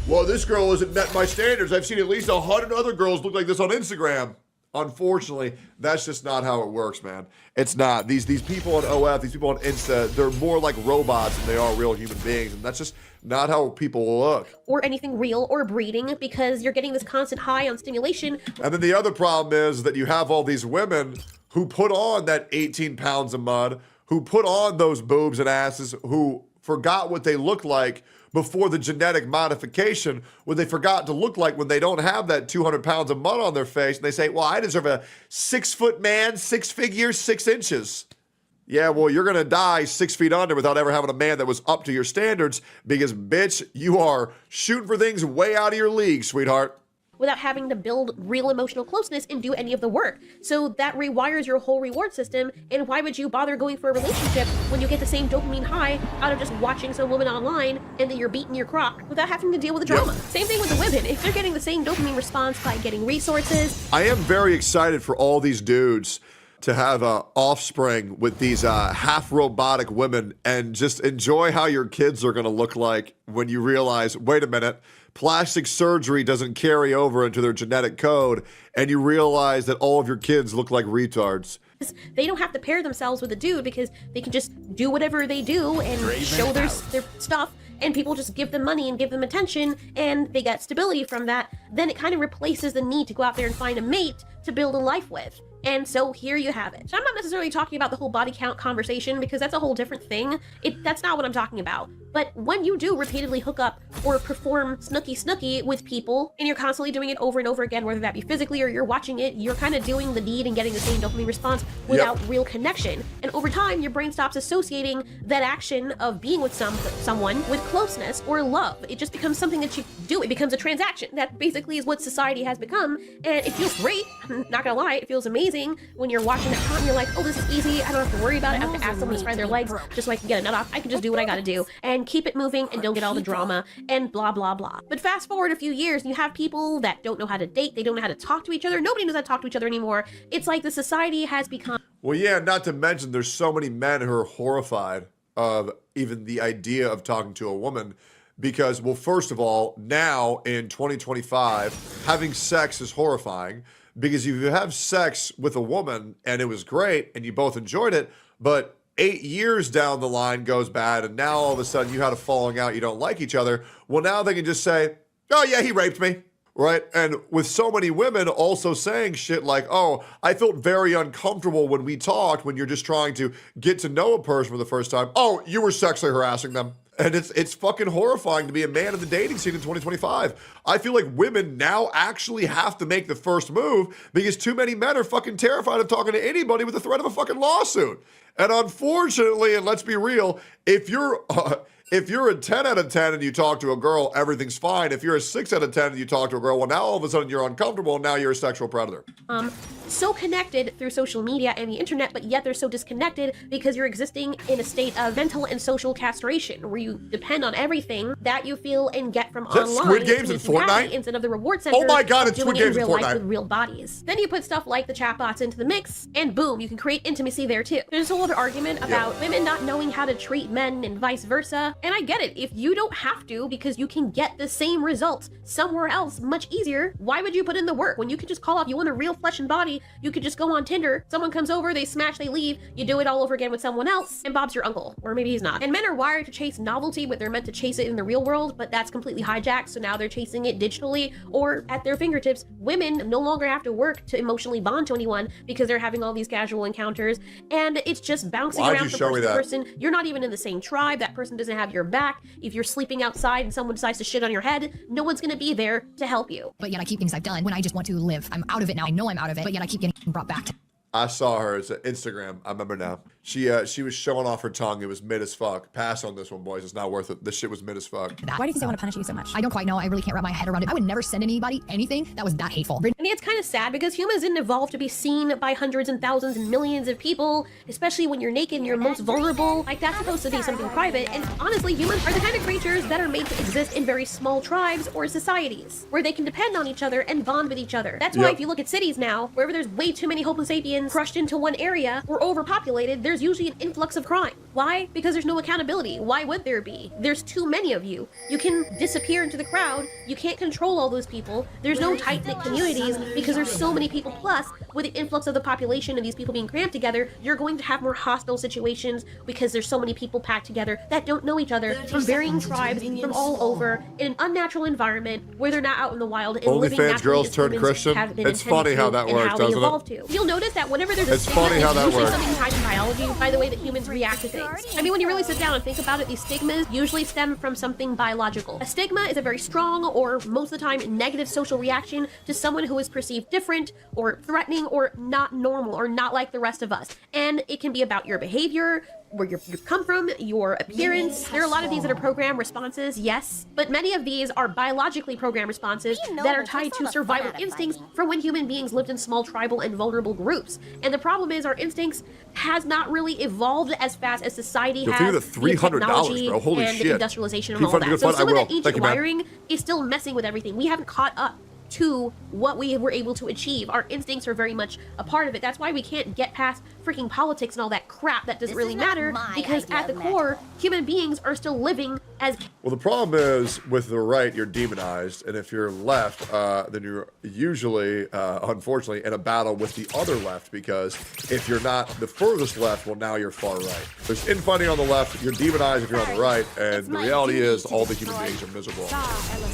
well, this girl hasn't met my standards. I've seen at least 100 other girls look like this on Instagram. Unfortunately, that's just not how it works, man. It's not. These people on OF, these people on Insta, they're more like robots than they are real human beings, and that's just not how people look. Or anything real or breeding, because you're getting this constant high on stimulation. And then the other problem is that you have all these women who put on that 18 pounds of mud, who put on those boobs and asses, who forgot what they look like before the genetic modification, what they forgot to look like when they don't have that 200 pounds of mud on their face. And they say, well, I deserve a 6-foot man, 6 figures, 6 inches. Yeah, well, you're going to die 6 feet under without ever having a man that was up to your standards because, bitch, you are shooting for things way out of your league, sweetheart. Without having to build real emotional closeness and do any of the work. So that rewires your whole reward system, and why would you bother going for a relationship when you get the same dopamine high out of just watching some woman online and then you're beating your crock without having to deal with the drama? Yep. Same thing with the women. If they're getting the same dopamine response by getting resources. I am very excited for all these dudes to have offspring with these half robotic women and just enjoy how your kids are going to look like when you realize, wait a minute, plastic surgery doesn't carry over into their genetic code, and you realize that all of your kids look like retards. They don't have to pair themselves with a dude because they can just do whatever they do and show their stuff, and people just give them money and give them attention, and they get stability from that. Then it kind of replaces the need to go out there and find a mate to build a life with. And so here you have it. So I'm not necessarily talking about the whole body count conversation because that's a whole different thing. That's not what I'm talking about. But when you do repeatedly hook up or perform snooky with people, and you're constantly doing it over and over again, whether that be physically or you're watching it, you're kind of doing the deed and getting the same dopamine response without real connection. And over time, your brain stops associating that action of being with someone with closeness or love. It just becomes something that you do. It becomes a transaction. That basically is what society has become. And it feels great. I'm not gonna lie, it feels amazing when you're watching that content. You're like, oh, this is easy. I don't have to worry about it. I have to ask someone to spread their legs just so I can get a nut off. I can just do what I gotta do. And and keep it moving and don't get all the drama and blah, blah, blah. But fast forward a few years and you have people that don't know how to date. They don't know how to talk to each other. Nobody knows how to talk to each other anymore. It's like the society has become... Well, yeah, not to mention there's so many men who are horrified of even the idea of talking to a woman because, well, first of all, now in 2025, having sex is horrifying because if you have sex with a woman and it was great and you both enjoyed it, but 8 years down the line goes bad and now all of a sudden you had a falling out, you don't like each other, well, now they can just say, oh, yeah, he raped me. Right? And with so many women also saying shit like, oh, I felt very uncomfortable when we talked when you're just trying to get to know a person for the first time. Oh, you were sexually harassing them. And it's fucking horrifying to be a man in the dating scene in 2025. I feel like women now actually have to make the first move because too many men are fucking terrified of talking to anybody with the threat of a fucking lawsuit. And unfortunately, and let's be real, if you're a 10 out of 10 and you talk to a girl, everything's fine. If you're a 6 out of 10 and you talk to a girl, well, now all of a sudden you're uncomfortable and now you're a sexual predator. So connected through social media and the internet, but yet they're so disconnected because you're existing in a state of mental and social castration where you depend on everything that you feel and get from online. Squid Games and Fortnite? Instead of the reward center. Oh my God, it's doing Squid Games in and real life Fortnite. with real bodies. Then you put stuff like the chatbots into the mix, and boom, you can create intimacy there too. There's a whole other argument about women not knowing how to treat men and vice versa. And I get it. If you don't have to because you can get the same results somewhere else much easier, why would you put in the work? When you could just call off, you want a real flesh and body, you could just go on Tinder, someone comes over, they smash, they leave, you do it all over again with someone else, and Bob's your uncle. Or maybe he's not. And men are wired to chase novelty, but they're meant to chase it in the real world, but that's completely hijacked, so now they're chasing it digitally or at their fingertips. Women no longer have to work to emotionally bond to anyone because they're having all these casual encounters, and it's just bouncing around from person to person. You're not even in the same tribe. That person doesn't have your back. If you're sleeping outside and someone decides to shit on your head, no one's gonna be there to help you. But yet I keep things I've done when I just want to live. I'm out of it now. I know I'm out of it, but yet I keep getting brought back to I saw her. It's Instagram. I remember now. She was showing off her tongue. It was mid as fuck. Pass on this one, boys. It's not worth it. This shit was mid as fuck. that. Why do you think they want to punish you so much? I don't quite know. I really can't wrap my head around it. I would never send anybody anything that was that hateful. And it's kind of sad because humans didn't evolve to be seen by hundreds and thousands and millions of people, especially when you're naked and you're most vulnerable. Like, that's supposed to be something private. And honestly, humans are the kind of creatures that are made to exist in very small tribes or societies where they can depend on each other and bond with each other. That's why if you look at cities now, wherever there's way too many Homo sapiens crushed into one area or overpopulated, there's usually an influx of crime. Why? Because there's no accountability. Why would there be? There's too many of you. You can disappear into the crowd. You can't control all those people. There's no tight-knit communities because there's so many people. Plus, with the influx of the population and these people being crammed together, you're going to have more hostile situations because there's so many people packed together that don't know each other from varying tribes from all over in an unnatural environment where they're not out in the wild and living OnlyFans naturally girls as turn humans Christian. have been It's intended funny how to that and works, how they doesn't it? evolved to. You'll notice that whenever there's a It's stigma, funny how that usually works. something tied to biology by the way that humans react to things. I mean, when you really sit down and think about it, these stigmas usually stem from something biological. A stigma is a very strong or most of the time negative social reaction to someone who is perceived different or threatening or not normal or not like the rest of us. And it can be about your behavior, where you've come from, your appearance. There are a lot of these that are programmed responses, yes, but many of these are biologically programmed responses that are tied to survival instincts from when human beings lived in small tribal and vulnerable groups. And the problem is our instincts has not really evolved as fast as society Yo, has. think of the $300, technology bro. Holy and shit. industrialization and Keep all funding that. good So fun. some I of will. that ancient Thank you, man. wiring is still messing with everything. We haven't caught up to what we were able to achieve. Our instincts are very much a part of it. That's why we can't get past freaking politics and all that crap that doesn't really matter, because at the core, human beings are still living as... Well, the problem is with the right, you're demonized, and if you're left, then you're usually, unfortunately, in a battle with the other left, because if you're not the furthest left, well, now you're far right. There's infighting on the left, you're demonized if you're on the right, and the reality is all the human beings are miserable.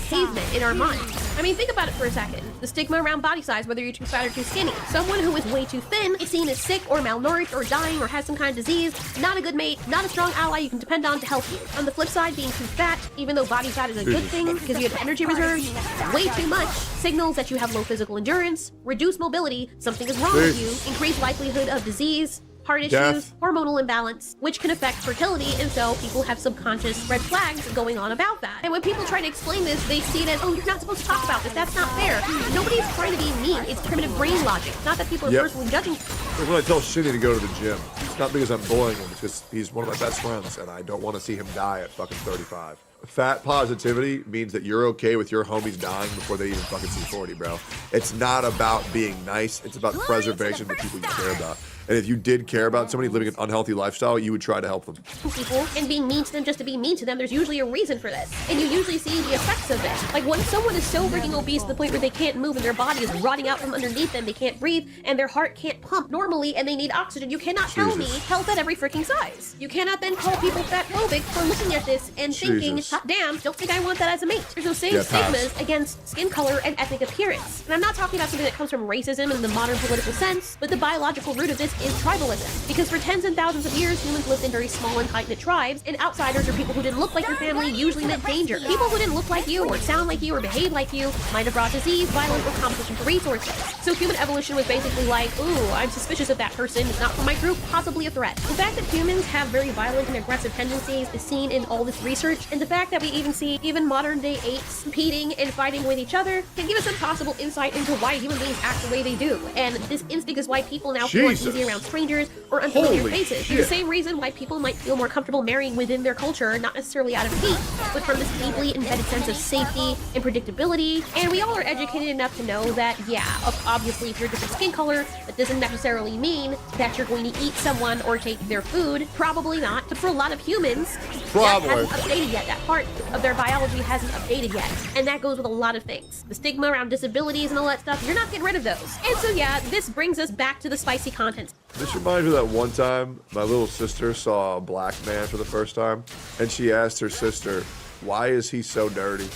Pavement in our minds. I mean, think about it for a second. The stigma around body size, whether you're too fat or too skinny. Someone who is way too thin is seen as sick or malnourished or dying or has some kind of disease, not a good mate, not a strong ally you can depend on to help you. On the flip side, being too fat, even though body fat is a good thing because you have energy reserves, way too much signals that you have low physical endurance, reduced mobility, something is wrong with you, increased likelihood of disease, heart issues, hormonal imbalance, which can affect fertility, and so people have subconscious red flags going on about that. And when people try to explain this, they see it as, oh, you're not supposed to talk about this, that's not fair. Nobody's trying to be mean, it's primitive brain logic. Not that people are personally judging. Like when I tell Shinny to go to the gym, it's not because I'm bullying him, it's because he's one of my best friends, and I don't want to see him die at fucking 35. Fat positivity means that you're okay with your homies dying before they even fucking see 40, bro. It's not about being nice. It's about preservation of the people you care about. And if you did care about somebody living an unhealthy lifestyle, you would try to help them. People and being mean to them just to be mean to them, there's usually a reason for this. And you usually see the effects of this. Like when someone is so freaking obese to the point where they can't move and their body is rotting out from underneath them, they can't breathe, and their heart can't pump normally and they need oxygen, you cannot tell me health at every freaking size. You cannot then call people fat phobic for looking at this and thinking, hot damn, don't think I want that as a mate. There's no same stigmas against skin color and ethnic appearance. And I'm not talking about something that comes from racism in the modern political sense, but the biological root of this is tribalism. Because for tens and thousands of years, humans lived in very small and tight-knit tribes, and outsiders or people who didn't look like your family usually meant danger. People who didn't look like you, or sound like you, or behave like you might have brought disease, violence, or competition for resources. So human evolution was basically like, ooh, I'm suspicious of that person, it's not from my group, possibly a threat. The fact that humans have very violent and aggressive tendencies is seen in all this research, and the fact that we even see even modern-day apes competing and fighting with each other can give us some possible insight into why human beings act the way they do. And this instinct is why people now feel uneasy around strangers or unfamiliar faces. It's the same reason why people might feel more comfortable marrying within their culture, not necessarily out of hate, but from this deeply embedded sense of safety and predictability. And we all are educated enough to know that, yeah, obviously if you're a different skin color, that doesn't necessarily mean that you're going to eat someone or take their food. Probably not. But for a lot of humans, that hasn't updated yet. That part of their biology hasn't updated yet. And that goes with a lot of things. The stigma around disabilities and all that stuff, you're not getting rid of those. And so yeah, this brings us back to the spicy content. This reminds me of that one time my little sister saw a black man for the first time, and she asked her sister, why is he so dirty?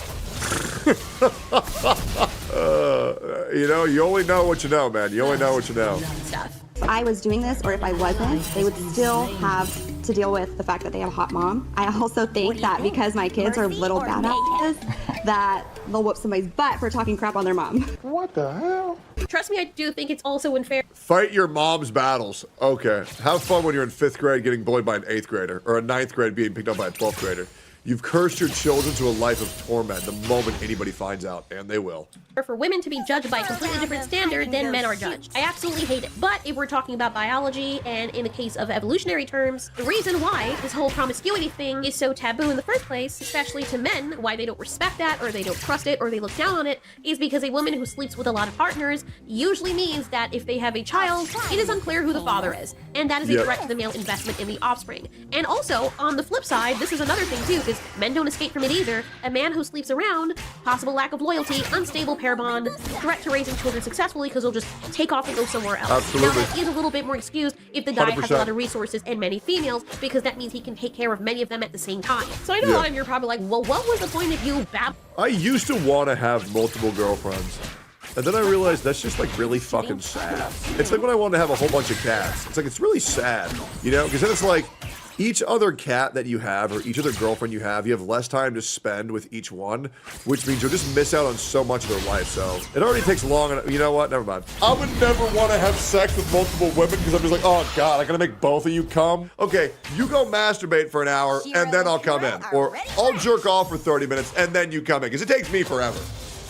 You know, you only know what you know, man. You only know what you know. If I was doing this, or if I wasn't, they would still have to deal with the fact that they have a hot mom. I also think that because my kids are little badasses, that they'll whoop somebody's butt for talking crap on their mom. What the hell? Trust me, I do think it's also unfair. Fight your mom's battles. Okay. Have fun when you're in 5th grade getting bullied by an 8th grader, or a 9th grade being picked up by a 12th grader. You've cursed your children to a life of torment the moment anybody finds out, and they will. For women to be judged by a completely different standard than men are judged. I absolutely hate it. But if we're talking about biology, and in the case of evolutionary terms, the reason why this whole promiscuity thing is so taboo in the first place, especially to men, why they don't respect that, or they don't trust it, or they look down on it, is because a woman who sleeps with a lot of partners usually means that if they have a child, it is unclear who the father is. And that is a threat to the male investment in the offspring. And also, on the flip side, this is another thing too, because men don't escape from it either. A man who sleeps around, possible lack of loyalty, unstable pair bond, threat to raising children successfully because they'll just take off and go somewhere else. Absolutely. Now that is a little bit more excused if the guy 100%. has a lot of resources and many females, because that means he can take care of many of them at the same time. So I know a lot of you are probably like, well, what was the point of you I used to want to have multiple girlfriends. And then I realized that's just like really fucking sad. It's like when I wanted to have a whole bunch of cats. It's like, it's really sad, you know? Because then it's like, each other cat that you have, or each other girlfriend you have less time to spend with each one, which means you'll just miss out on so much of their life. So it already takes long, and you know what? Never mind. I would never want to have sex with multiple women because I'm just like, oh God, I gotta make both of you come. Okay, you go masturbate for an hour, and then I'll come in. Or I'll jerk off for 30 minutes, and then you come in, because it takes me forever.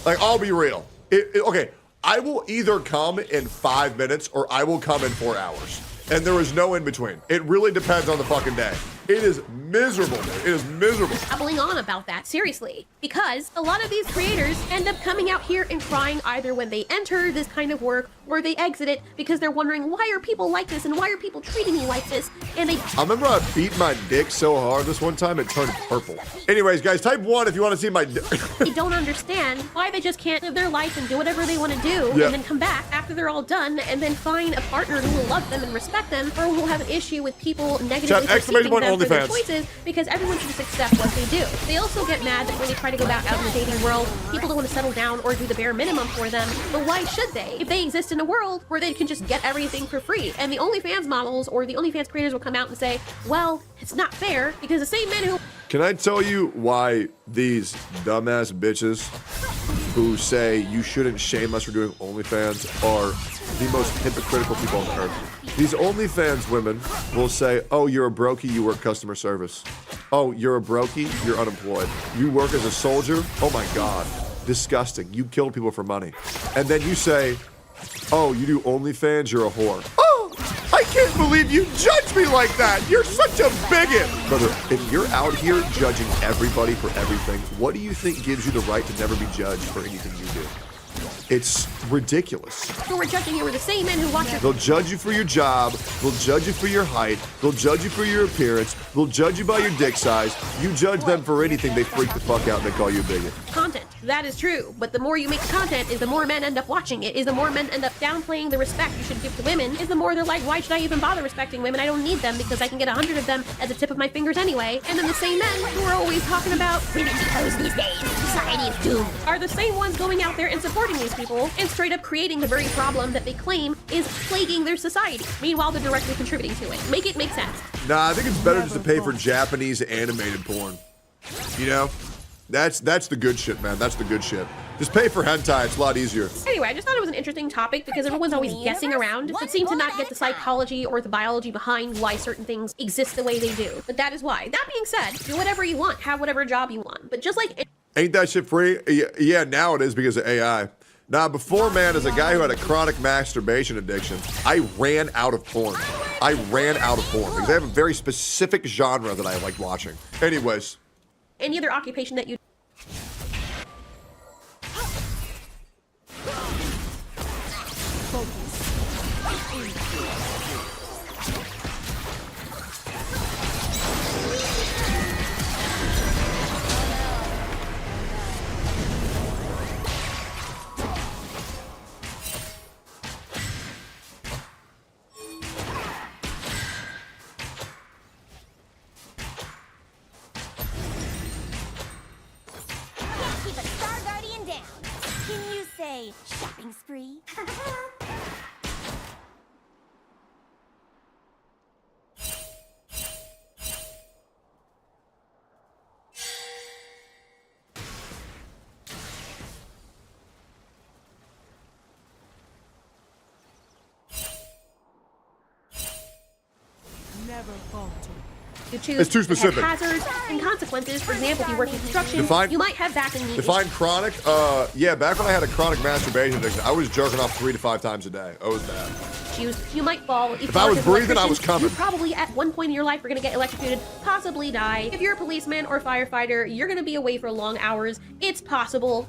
Like, I'll be real. Okay, I will either come in 5 minutes, or I will come in 4 hours. And there is no in between. It really depends on the fucking day. It is miserable, dude. It is miserable. babbling on about that, seriously. Because a lot of these creators end up coming out here and crying either when they enter this kind of work or they exit it because they're wondering, why are people like this and why are people treating me like this? And they... I remember I beat my dick so hard this one time it turned purple. Anyways, guys, type 1 if you want to see my dick. They don't understand why they just can't live their life and do whatever they want to do and then come back after they're all done and then find a partner who will love them and respect them, or who will have an issue with people negatively perceiving them for their choices, because everyone should just accept what they do. They also get mad that when they try to go back out in the dating world, people don't want to settle down or do the bare minimum for them. But why should they? If they exist in a world where they can just get everything for free. And the OnlyFans models or the OnlyFans creators will come out and say, well, it's not fair, because the same men who... Can I tell you why these dumbass bitches who say you shouldn't shame us for doing OnlyFans are the most hypocritical people on earth? These OnlyFans women will say, oh, you're a brokey, you work customer service. Oh, you're a brokey, you're unemployed. You work as a soldier? Oh my God, disgusting. You killed people for money. And then you say, oh, you do OnlyFans, you're a whore. Oh, I can't believe you judge me like that. You're such a bigot. Brother, if you're out here judging everybody for everything, what do you think gives you the right to never be judged for anything you do? It's ridiculous. Who we're judging here were the same men who watch your... They'll judge you for your job. They'll judge you for your height. They'll judge you for your appearance. They'll judge you by your dick size. You judge them for anything, they freak the fuck out and they call you a bigot. Content. That is true. But the more you make content is the more men end up watching it, is the more men end up downplaying the respect you should give to women, is the more they're like, why should I even bother respecting women? I don't need them because I can get 100 of them at the tip of my fingers anyway. And then the same men who are always talking about women because these days society is doomed are the same ones going out there and supporting these people and straight up creating the very problem that they claim is plaguing their society. Meanwhile, they're directly contributing to it. Make it make sense. Nah, I think it's better just to pay for Japanese animated porn. You know? That's the good shit, man. That's the good shit. Just pay for hentai. It's a lot easier. Anyway, I just thought it was an interesting topic because everyone's always guessing around, but seem to not get the psychology or the biology behind why certain things exist the way they do. But that is why. That being said, do whatever you want. Have whatever job you want. But just like... Ain't that shit free? Yeah, now it is because of AI. Now, before, man, as a guy who had a chronic masturbation addiction, I ran out of porn. I ran out of porn because I have a very specific genre that I like watching. Anyways. Any other occupation that you... Shopping spree. Never falter. You choose it's too specific. Hazards and consequences. For example, if you work in construction, you might have back and knee. Define chronic? Yeah, back when I had a chronic masturbation addiction, I was jerking off 3 to 5 times a day. Oh, it was bad. You might fall. If I was breathing, I was coming. You probably at one point in your life are going to get electrocuted, possibly die. If you're a policeman or firefighter, you're going to be away for long hours. It's possible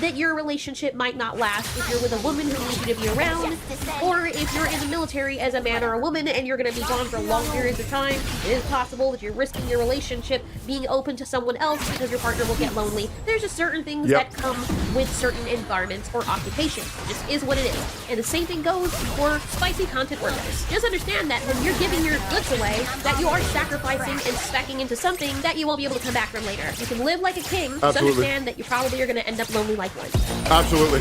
that your relationship might not last if you're with a woman who needs you to be around, or if you're in the military as a man or a woman and you're going to be gone for long periods of time. It is possible that you're risking your relationship being open to someone else because your partner will get lonely. There's just certain things that come with certain environments or occupations. It just is what it is. And the same thing goes for spicy content workers. Just understand that when you're giving your goods away, that you are sacrificing and stacking into something that you won't be able to come back from later. You can live like a king, just understand that you probably are going to end up lonely like one. Absolutely.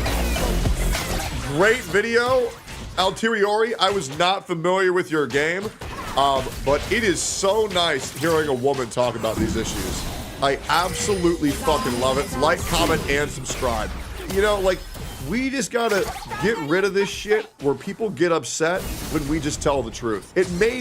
Great video. Ulteriori, I was not familiar with your game, but it is so nice hearing a woman talk about these issues. I absolutely fucking love it. Like, comment, and subscribe. You know, like, we just gotta get rid of this shit where people get upset when we just tell the truth. It may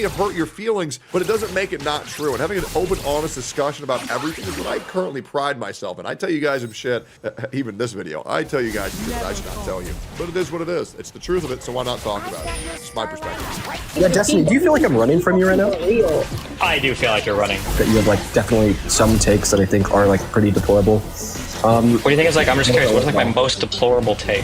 hurt your feelings, but it doesn't make it not true. And having an open, honest discussion about everything is what I currently pride myself in. I tell you guys some shit, even this video, I tell you guys shit that I should not tell you. But it is what it is. It's the truth of it, so why not talk about it? It's my perspective. Yeah, Destiny, do you feel like I'm running from you right now? I do feel like you're running. That you have like definitely some takes that I think are like pretty deplorable. What do you think is like, I'm just curious, what's like my most deplorable take?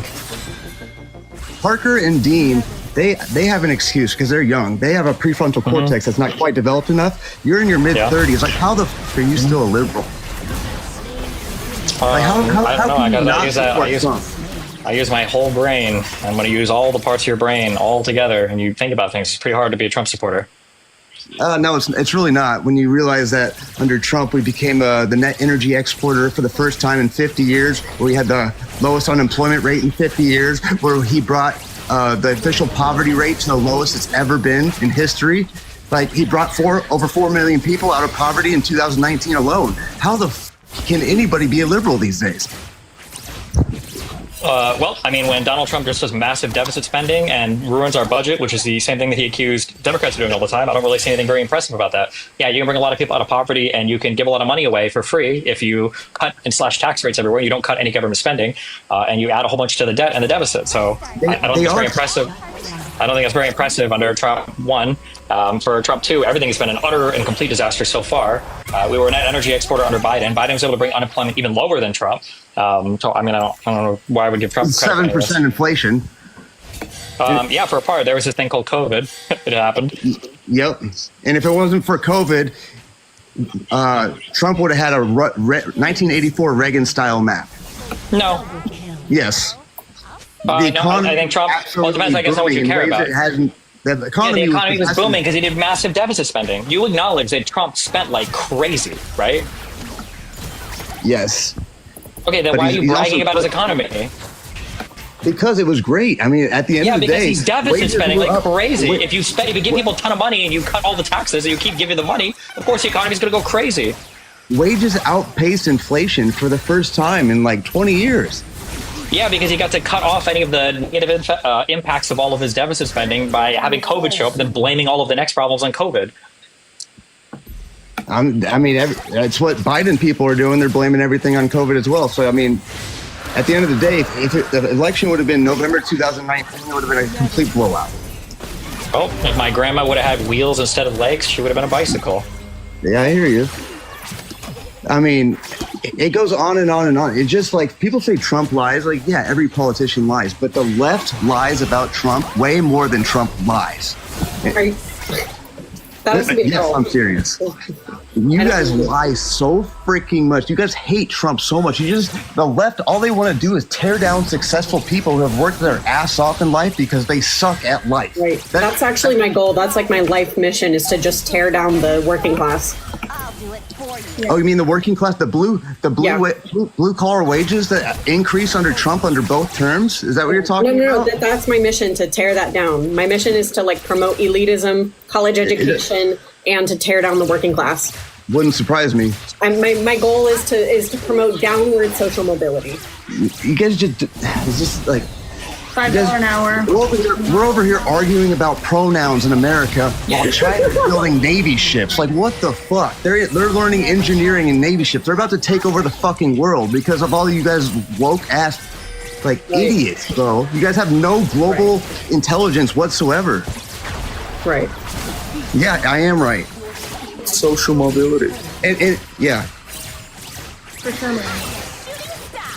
Parker and Dean, they have an excuse because they're young. They have a prefrontal cortex that's not quite developed enough. You're in your mid-30s. Like, how the f are you still a liberal? Like, I don't know. I use my whole brain. I'm going to use all the parts of your brain all together, and you think about things. It's pretty hard to be a Trump supporter. No, it's really not. When you realize that under Trump, we became the net energy exporter for the first time in 50 years, where we had the lowest unemployment rate in 50 years, where he brought the official poverty rate to the lowest it's ever been in history. Like, he brought over 4 million people out of poverty in 2019 alone. How the f can anybody be a liberal these days? Well, I mean, when Donald Trump just does massive deficit spending and ruins our budget, which is the same thing that he accused Democrats of doing all the time, I don't really see anything very impressive about that. Yeah, you can bring a lot of people out of poverty and you can give a lot of money away for free if you cut and slash tax rates everywhere. You don't cut any government spending, and you add a whole bunch to the debt and the deficit. So I don't think it's very impressive. I don't think it's very impressive under Trump 1. For Trump 2, everything has been an utter and complete disaster so far. We were a net energy exporter under Biden. Biden was able to bring unemployment even lower than Trump. So, I mean, I don't know why I would give Trump credit. 7% inflation. Yeah, for a part, there was this thing called COVID. It happened. Yep. And if it wasn't for COVID, Trump would have had a 1984 Reagan-style map. No. Yes. No, I think Trump. Well, it depends, I guess, on what you care about. The economy, the economy was booming because he did massive deficit spending. You acknowledge that Trump spent like crazy, right? Yes. Okay, then But why are you he's bragging also about his economy? Because it was great. I mean, at the end of the day, because he's deficit wages spending were like up. crazy. If you give people a ton of money and you cut all the taxes and you keep giving the money, of course the economy's going to go crazy. Wages outpaced inflation for the first time in like 20 years. Yeah, because he got to cut off any of the negative impacts of all of his deficit spending by having COVID show up and then blaming all of the next problems on COVID. I mean, that's what Biden people are doing. They're blaming everything on COVID as well. So, I mean, at the end of the day, if the election would have been November 2019, it would have been a complete blowout. Oh, if my grandma would have had wheels instead of legs, she would have been a bicycle. Yeah, I hear you. I mean, it goes on and on and on. It's just like people say Trump lies. Like, yeah, every politician lies, but the left lies about Trump way more than Trump lies. Yes, I'm serious. You guys lie so freaking much. You guys hate Trump so much. The left, all they want to do is tear down successful people who have worked their ass off in life because they suck at life. Right. That's actually my goal. That's like my life mission, is to just tear down the working class. Oh, you mean the working class, the blue collar wages that increase under Trump under both terms? Is that what you're talking about? No, that's my mission, to tear that down. My mission is to like promote elitism, college education, and to tear down the working class. Wouldn't surprise me. My goal is to promote downward social mobility. You guys it's just like $5 an hour. We're over here arguing about pronouns in America while China's building Navy ships. Like, what the fuck? They're learning engineering in Navy ships. They're about to take over the fucking world because of all you guys woke ass idiots, bro. You guys have no global intelligence whatsoever. Right. Yeah, I am right. Social mobility. And yeah. For sure, man.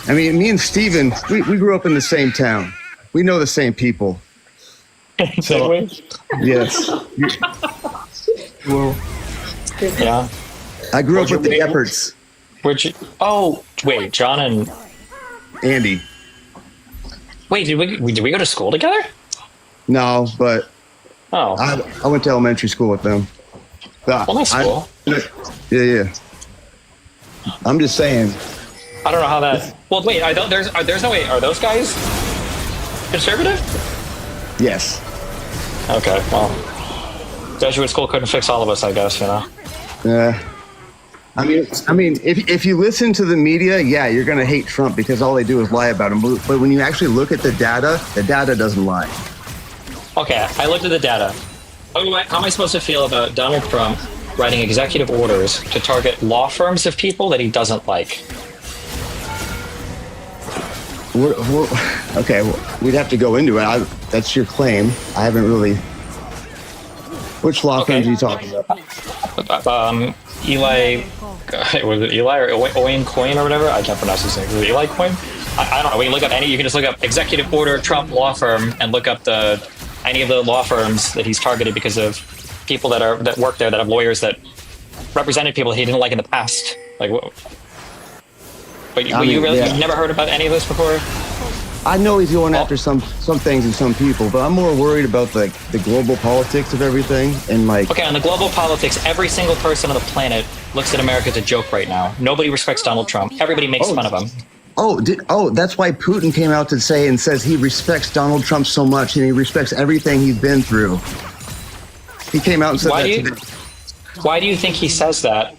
I mean, me and Steven, we grew up in the same town. We know the same people. So, yes. Well, yeah. I grew up with the Epperts. Where'd you? Oh, wait, John and Andy. Wait, did we go to school together? No, but I went to elementary school with them. Well, that's cool. Yeah. I'm just saying. I don't know how that. Well, wait. There's no way. Are those guys conservative? Yes. Okay. Well, Jesuit school couldn't fix all of us, I guess. You know. Yeah. I mean, if you listen to the media, yeah, you're gonna hate Trump because all they do is lie about him. But when you actually look at the data doesn't lie. Okay, I looked at the data. How am I supposed to feel about Donald Trump writing executive orders to target law firms of people that he doesn't like? Okay, we'd have to go into it. That's your claim. I haven't really. Which law firms are you talking about? Eli, was it Eli or Owen Coyne or whatever? I can't pronounce his name. Was it Eli Coyne? I don't know. We can look up any. You can just look up executive order Trump law firm and look up any of the law firms that he's targeted because of people that work there that have lawyers that represented people he didn't like in the past. Like what? But you've never heard about any of this before? I know he's going after some things and some people, but I'm more worried about the global politics of everything and like. Okay, on the global politics, every single person on the planet looks at America as a joke right now. Nobody respects Donald Trump. Everybody makes fun of him. That's why Putin came out to say and says he respects Donald Trump so much and he respects everything he's been through. He came out and said that today. Why do you think he says that?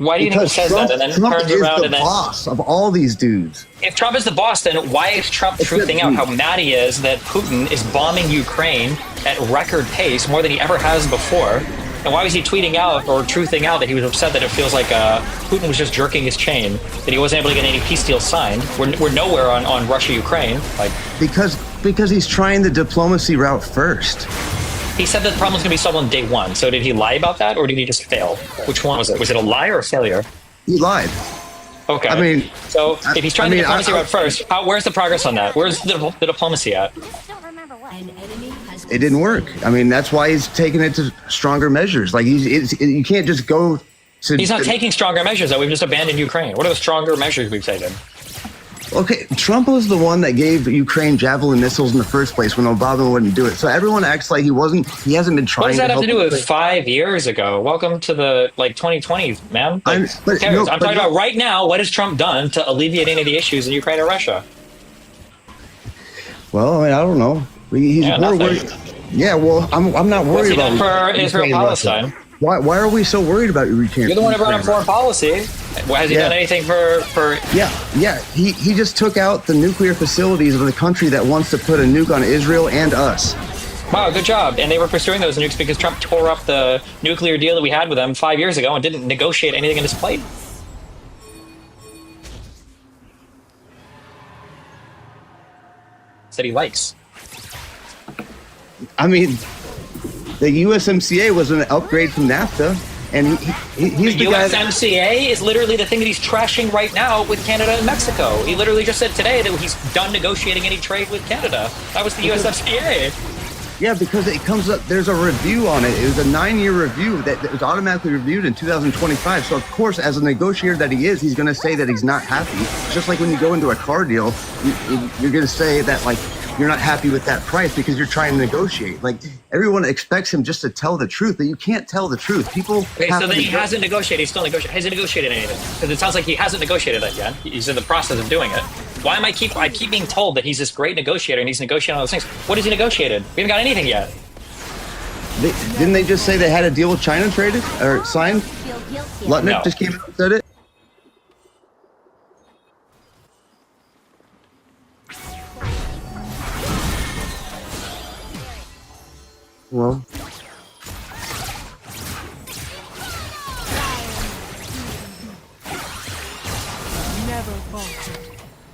Why do you think he Because says Trump, that and then Trump turns is around the and then... boss of all these dudes. If Trump is the boss, then why is Trump truthing out how mad he is that Putin is bombing Ukraine at record pace more than he ever has before? And why was he tweeting out or truthing out that he was upset that it feels like Putin was just jerking his chain, that he wasn't able to get any peace deals signed? We're nowhere on Russia-Ukraine. Like Because he's trying the diplomacy route first. he said that the problem was going to be solved on day one. So did he lie about that, or did he just fail? Which one was it? Was it a lie or a failure? He lied. Okay. I mean, so if he's trying the diplomacy route first, where's the progress on that? Where's the diplomacy at? It didn't work. I mean, that's why he's taking it to stronger measures. Like you can't just go to. He's not taking stronger measures, though. We've just abandoned Ukraine. What are the stronger measures we've taken? Okay, Trump was the one that gave Ukraine Javelin missiles in the first place when Obama wouldn't do it. So everyone acts like he hasn't been trying. What does that to have to do help with 5 years ago? Welcome to the 2020s, man. Like, who but cares? no, I'm but talking no. about right now. What has Trump done to alleviate any of the issues in Ukraine or Russia? Well, I mean, I don't know. He's Yeah, more nothing. worried. Yeah, well, I'm not What's worried he done about for Israel Ukraine and Russia. Palestine? Why are we so worried about Ukraine? You're the one who brought up foreign policy. Has he done anything for? Yeah. He just took out the nuclear facilities of the country that wants to put a nuke on Israel and us. Wow, good job. And they were pursuing those nukes because Trump tore up the nuclear deal that we had with them 5 years ago and didn't negotiate anything in his plate. That he likes. I mean, the USMCA was an upgrade from NAFTA, and he's the guy. USMCA is literally the thing that he's trashing right now with Canada and Mexico. He literally just said today that he's done negotiating any trade with Canada. That was the USMCA. Yeah, because it comes up. There's a review on it. It was a 9-year review that was automatically reviewed in 2025. So of course, as a negotiator that he is, he's going to say that he's not happy. Just like when you go into a car deal, you're going to say that like you're not happy with that price because you're trying to negotiate. Like everyone expects him just to tell the truth, but you can't tell the truth. People. Okay, so then he hasn't negotiated. He's still negotiating. Has he negotiated anything? Because it sounds like he hasn't negotiated that yet. He's in the process of doing it. Why am I keep being told that he's this great negotiator and he's negotiating all those things? What has he negotiated? We haven't got anything yet. Didn't they just say they had a deal with China traded or signed? Lutnick just came out and said it. Well,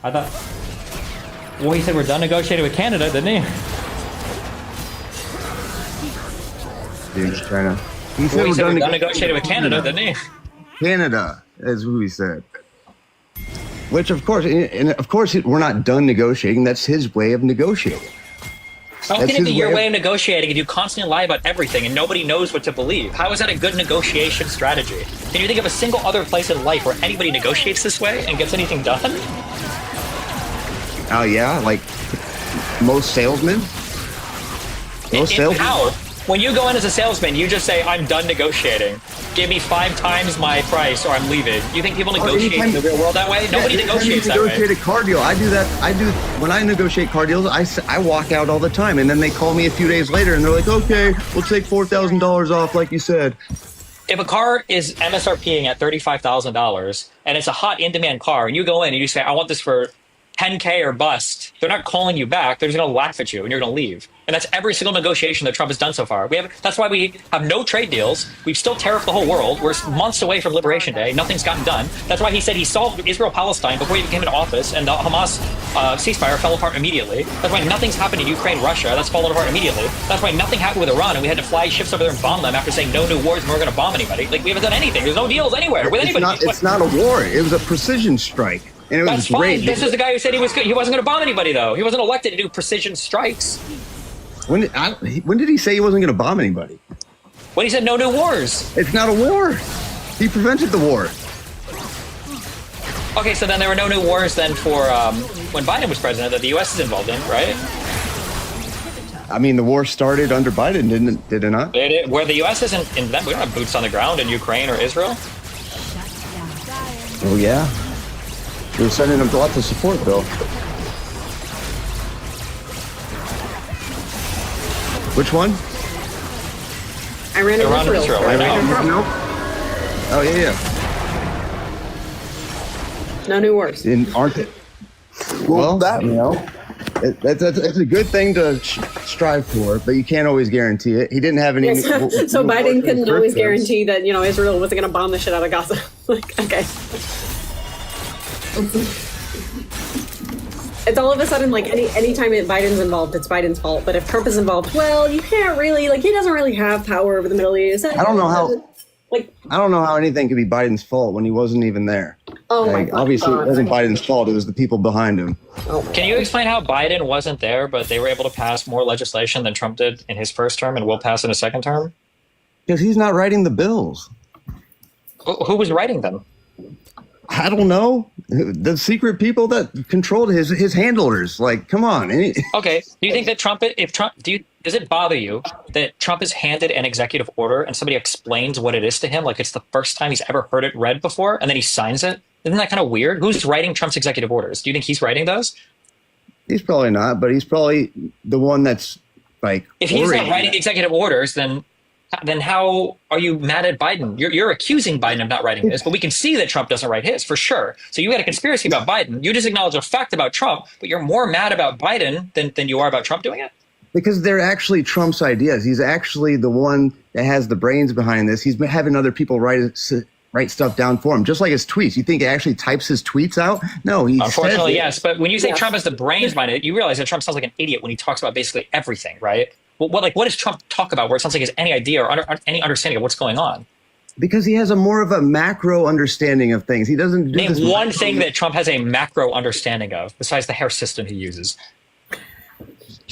I thought. Well, he said we're done negotiating with Canada, didn't he? he's trying to. He said we're done negotiating with Canada, didn't he? Canada is who he said. Which, of course, and of course, we're not done negotiating. That's his way of negotiating. How can it be your way of negotiating if you constantly lie about everything and nobody knows what to believe? How is that a good negotiation strategy? Can you think of a single other place in life where anybody negotiates this way and gets anything done? Oh yeah, like most salesmen. How? When you go in as a salesman, you just say, "I'm done negotiating. Give me 5 times my price, or I'm leaving." You think people negotiate in the real world that way? Nobody negotiates that way. Negotiate a car deal. I do that. When I negotiate car deals. I walk out all the time, and then they call me a few days later, and they're like, "Okay, we'll take $4,000 off, like you said." If a car is MSRPing at $35,000 and it's a hot in-demand car, and you go in and you say, "I want this for $10K or bust," they're not calling you back. They're just going to laugh at you and you're going to leave. And that's every single negotiation that Trump has done so far. That's why we have no trade deals. We've still tariffed the whole world. We're months away from Liberation Day. Nothing's gotten done. That's why he said he solved Israel-Palestine before he came into office, and the Hamas ceasefire fell apart immediately. That's why nothing's happened in Ukraine, Russia. That's fallen apart immediately. That's why nothing happened with Iran, and we had to fly ships over there and bomb them after saying no new wars and we're going to bomb anybody. Like, we haven't done anything. There's no deals anywhere with anybody. It's not a war. It was a precision strike. And it was That's great. fine. This is the guy who said he wasn't going to bomb anybody, though. He wasn't elected to do precision strikes. When did he say he wasn't going to bomb anybody? When he said no new wars. It's not a war. He prevented the war. Okay, so then there were no new wars then for when Biden was president that the U.S. is involved in, right? I mean, the war started under Biden, did it not? Where the U.S. isn't in them, we don't have boots on the ground in Ukraine or Israel. Oh yeah. We're sending them lots of support, Bill. Which one? Iran and Israel. Iran and Israel. Oh yeah. No new wars. Aren't it? Well, that you know, it's a good thing to strive for, but you can't always guarantee it. He didn't have any. So Biden couldn't always guarantee that Israel wasn't going to bomb the shit out of Gaza. Like, okay. It's all of a sudden like anytime Biden's involved, it's Biden's fault. But if Trump is involved, well, you can't really he doesn't really have power over the Middle East. I don't know how anything could be Biden's fault when he wasn't even there. Oh my God. Obviously, it wasn't Biden's fault. It was the people behind him. Can you explain how Biden wasn't there, but they were able to pass more legislation than Trump did in his first term and will pass in his second term? Because he's not writing the bills. Who was writing them? I don't know. The secret people that controlled his handlers. Like, come on. Okay. Do you think that does it bother you that Trump is handed an executive order and somebody explains what it is to him? Like it's the first time he's ever heard it read before and then he signs it? Isn't that kind of weird? Who's writing Trump's executive orders? Do you think he's writing those? He's probably not, but he's probably the one that's like. If he's not writing the executive orders, then how are you mad at Biden? You're accusing Biden of not writing this, but we can see that Trump doesn't write his for sure. So you had a conspiracy about Biden. You just acknowledge a fact about Trump, but you're more mad about Biden than you are about Trump doing it? Because they're actually Trump's ideas. He's actually the one that has the brains behind this. He's been having other people write stuff down for him, just like his tweets. You think he actually types his tweets out? No, he unfortunately, yes. But when you say Trump has the brains behind it, you realize that Trump sounds like an idiot when he talks about basically everything, right? What does Trump talk about where it sounds like he has any idea or any understanding of what's going on? Because he has a more of a macro understanding of things. He doesn't do Name this one thing that Trump has a macro understanding of besides the hair system he uses.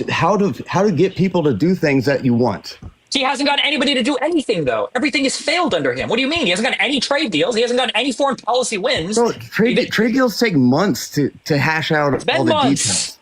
How to get people to do things that you want. He hasn't gotten anybody to do anything, though. Everything has failed under him. What do you mean? He hasn't gotten any trade deals. He hasn't gotten any foreign policy wins. Bro, trade deals take months to hash out all the details.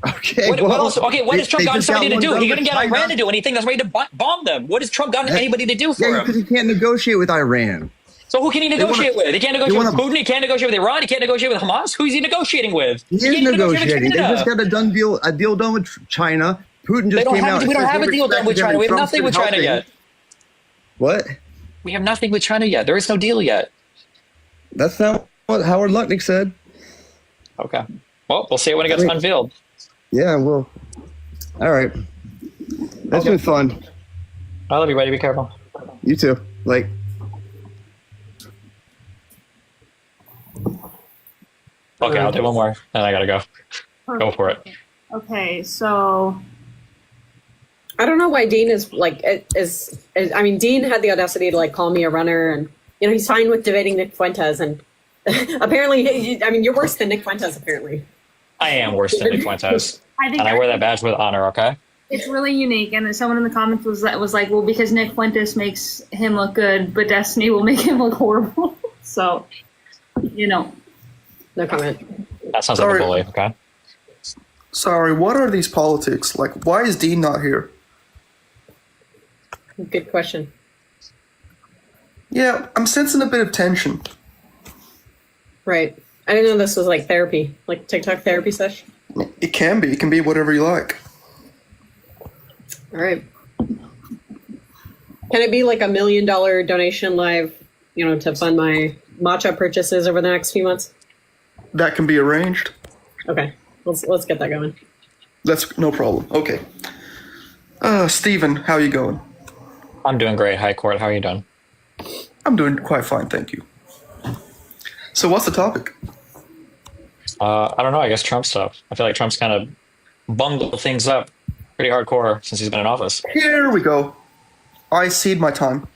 Okay. What has Trump gotten somebody to do? He couldn't get Iran to do anything. That's ready to bomb them. What has Trump gotten anybody to do for him? Because he can't negotiate with Iran. So who can he negotiate with? He can't negotiate with Putin. He can't negotiate with Iran. He can't negotiate with Hamas. Who is he negotiating with? He is negotiating. They just got a deal done with China. Putin just came out. We don't have a deal done with China. We have nothing with China yet. What? We have nothing with China yet. There is no deal yet. That's not what Howard Lutnick said. Okay. Well, we'll see it when it gets unveiled. Yeah, well, all right. That's been fun. I love you, buddy. Be careful. You too. Like. Okay, I'll do one more, and I gotta go. Go for it. Okay, so I don't know why Dean is like I mean, Dean had the audacity to like call me a runner, and he's fine with debating Nick Fuentes, and apparently, I mean, you're worse than Nick Fuentes. Apparently, I am worse than Nick Fuentes, and I wear that badge with honor. Okay. it's really unique. And someone in the comments was like, well, because Nick Fuentes makes him look good, but Destiny will make him look horrible. So, no comment. That sounds like a bully. Okay. Sorry, what are these politics? Like, why is Dean not here? Good question. Yeah, I'm sensing a bit of tension. Right. I didn't know this was like therapy, like TikTok therapy session. It can be. It can be whatever you like. All right. Can it be like $1 million donation live, to fund my matcha purchases over the next few months? That can be arranged. Okay. Let's get that going. That's no problem. Okay. Steven, how are you going? I'm doing great. Hi, Court. How are you doing? I'm doing quite fine, thank you. So what's the topic? I don't know. I guess Trump stuff. I feel like Trump's kind of bungled things up pretty hardcore since he's been in office. Here we go. I cede my time.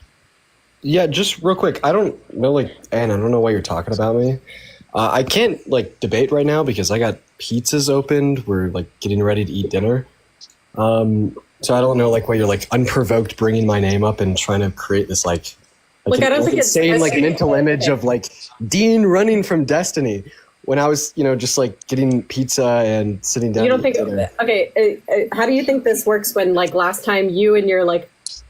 Yeah, just real quick. I don't know, Anne, I don't know why you're talking about me. I can't, debate right now because I got pizzas opened. We're, getting ready to eat dinner. So I don't know, why you're, unprovoked bringing my name up and trying to create this, I don't think it's insane, mental image of, Dean running from Destiny when I was, just, getting pizza and sitting down. You don't think, okay, how do you think this works when, last time you and your,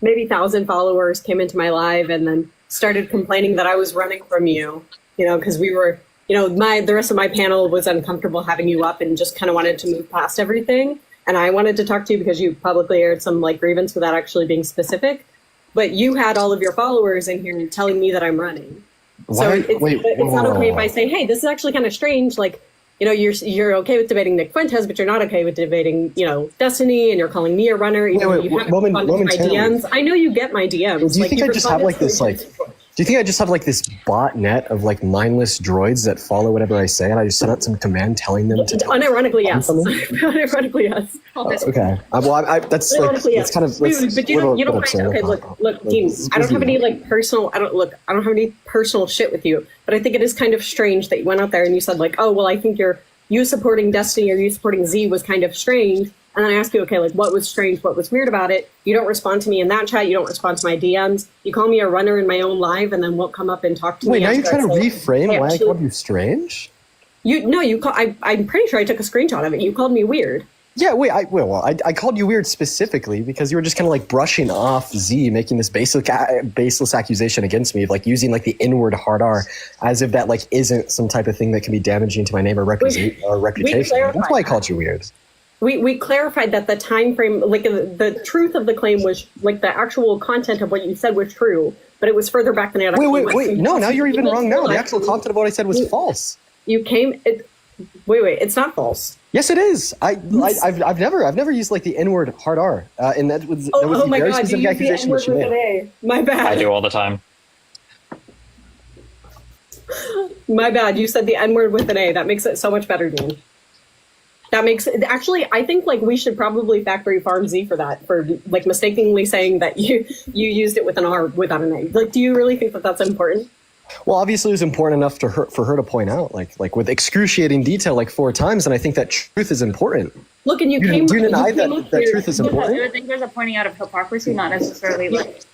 maybe 1,000 followers came into my live and then started complaining that I was running from you, because we were... the rest of my panel was uncomfortable having you up and just kind of wanted to move past everything. And I wanted to talk to you because you publicly aired some grievance without actually being specific. But you had all of your followers in here telling me that I'm running. Why? So it's, Wait, it's not okay if I say, hey, this is actually kind of strange. Like, you know, you're okay with debating Nick Fuentes, but you're not okay with debating, you know, Destiny, and you're calling me a runner. Even though you haven't responded to my DMs. I know you get my DMs. Do you think I just have like this like? Do you think I just have like this bot net of like mindless droids that follow whatever I say, and I just send out some command telling them to? Unironically, yes. Unironically, yes. Okay. Well, that's like it's kind of. But you don't find, okay, look, Dean. I don't have any like personal. I don't have any personal shit with you. But I think it is kind of strange that you went out there and you said like, oh well, I think you supporting Destiny or you supporting Z was kind of strange. And then I ask you, okay, like what was strange, what was weird about it? You don't respond to me in that chat. You don't respond to my DMs. You call me a runner in my own live, and then won't come up and talk to me. Wait, now you're trying to reframe why I called you strange? I'm pretty sure I took a screenshot of it. You called me weird. Yeah, wait, I called you weird specifically because you were just kind of like brushing off Z, making this baseless accusation against me of like using like the inward hard R as if that like isn't some type of thing that can be damaging to my name or reputation. That's why I called you weird. We clarified that the time frame, like the truth of the claim was like the actual content of what you said was true, but it was further back than it actually was. Wait, no, now you're even wrong now. The actual content of what I said was false. Wait, it's not false. Yes, it is. I've never used like the N-word hard R, and that was a my very God, specific accusation that she made. My bad. I do all the time. My bad. You said the N-word with an A. That makes it so much better, Dean. That makes it, actually, I think like we should probably factory farm Z for that, for like mistakenly saying that you used it with an R without an A. Like, do you really think that that's important? Well, obviously it was important enough for her to point out, like with excruciating detail, like 4 times, and I think that truth is important. Look, and do you deny that truth is important? I think there's a pointing out of hypocrisy, not necessarily like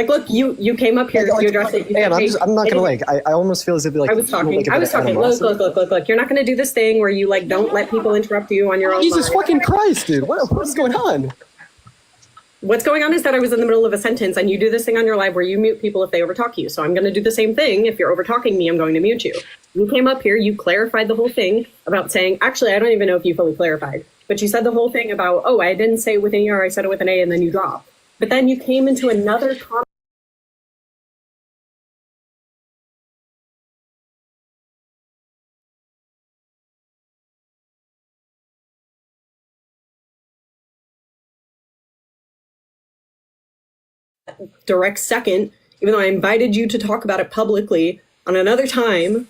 look, you came up here, you addressed it. And I'm not gonna like. I almost feel as if like I was talking. Look. You're not gonna do this thing where you like don't let people interrupt you on your own. Jesus fucking Christ, dude! What's going on? What's going on is that I was in the middle of a sentence, and you do this thing on your live where you mute people if they overtalk you. So I'm going to do the same thing. If you're overtalking me, I'm going to mute you. You came up here, you clarified the whole thing about saying, actually, I don't even know if you fully clarified, but you said the whole thing about, oh, I didn't say it with an E, or I said it with an A, and then you dropped. But then you came into another comment. Direct second, even though I invited you to talk about it publicly on another time.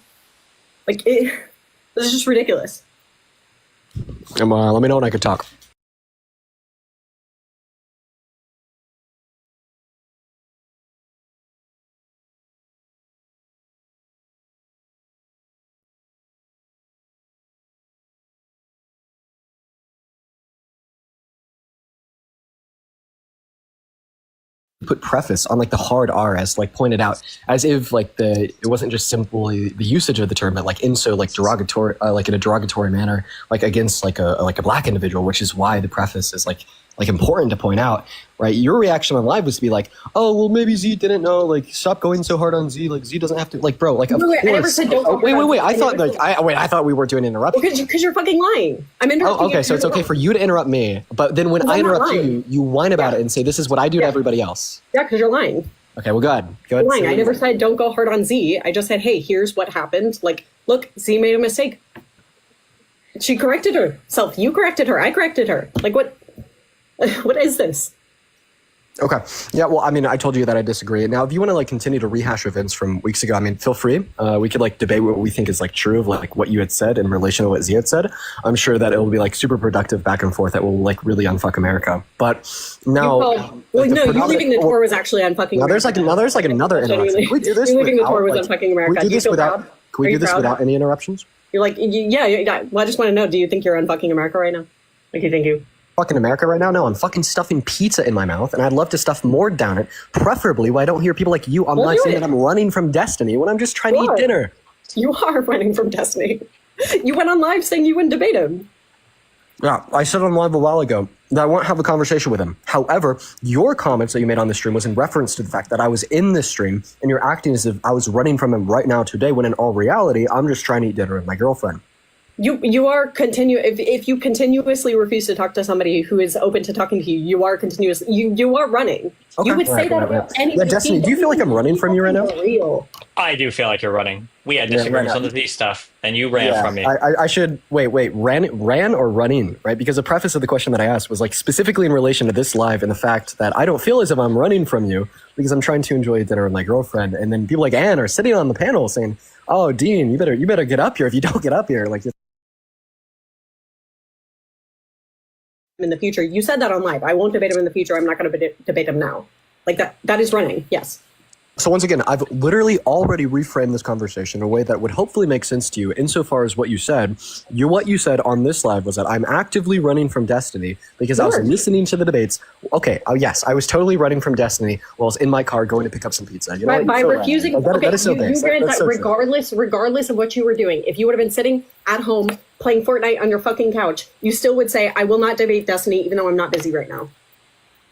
Like, this is just ridiculous. Let me know when I could talk. Put preface on like the hard R as like pointed out as if like it wasn't just simply the usage of the term, but like in so like derogatory like in a derogatory manner like against like a black individual, which is why the preface is like important to point out, right? Your reaction on live was to be like, oh well, maybe Z didn't know, like stop going so hard on Z, like Z doesn't have to, like bro, like of course. I never said don't wait I thought like I thought we were doing interruptions because you're fucking lying. I'm interrupting. Okay, so it's okay for you to interrupt me, but then when I interrupt you whine about it and say this is what I do to everybody else. Yeah, because you're lying. Okay, well, go ahead. You're lying. I never said don't go hard on Z. I just said, hey, here's what happened. Like, look, Z made a mistake. She corrected herself. You corrected her. I corrected her. Like, what is this? Okay. Yeah, well, I mean, I told you that I disagree. Now, if you want to like continue to rehash events from weeks ago, I mean, feel free. We could like debate what we think is like true of like what you had said in relation to what Z had said. I'm sure that it will be like super productive back and forth that will like really unfuck America. But now, you leaving the tour was actually unfucking America. There's like another interruption. Can we do this? You leaving the tour was unfucking America. Can we do this without any interruptions? You're like, yeah. Well, I just want to know, do you think you're unfucking America right now? Like, you think you fucking America right now? No, I'm fucking stuffing pizza in my mouth, and I'd love to stuff more down it, preferably where I don't hear people like you online saying that I'm running from Destiny when I'm just trying to eat dinner. You are running from Destiny. You went on live saying you wouldn't debate him. Yeah, I said on live a while ago that I won't have a conversation with him. However, your comments that you made on the stream was in reference to the fact that I was in this stream, and you're acting as if I was running from him right now today, when in all reality, I'm just trying to eat dinner with my girlfriend. You are if you continuously refuse to talk to somebody who is open to talking to you, you are you are running. Okay. You would say that about any. Yeah, Destiny, do you feel like I'm running from you right now? Real. I do feel like you're running. We had disagreements on the stuff, and you ran from me. I should wait. Ran or running, right? Because the preface of the question that I asked was like specifically in relation to this live and the fact that I don't feel as if I'm running from you because I'm trying to enjoy dinner with my girlfriend, and then people like Anne are sitting on the panel saying, "Oh, Dean, you better get up here. If you don't get up here, like." In the future, you said that on live. I won't debate him in the future. I'm not going to debate him now. Like that is running. Yes. So once again, I've literally already reframed this conversation in a way that would hopefully make sense to you insofar as what you said. What you said on this live was that I'm actively running from Destiny because I was listening to the debates. Okay, yes, I was totally running from Destiny while I was in my car going to pick up some pizza. You know, by refusing, that is so you read that regardless of what you were doing. If you would have been sitting at home playing Fortnite on your fucking couch, you still would say, I will not debate Destiny even though I'm not busy right now.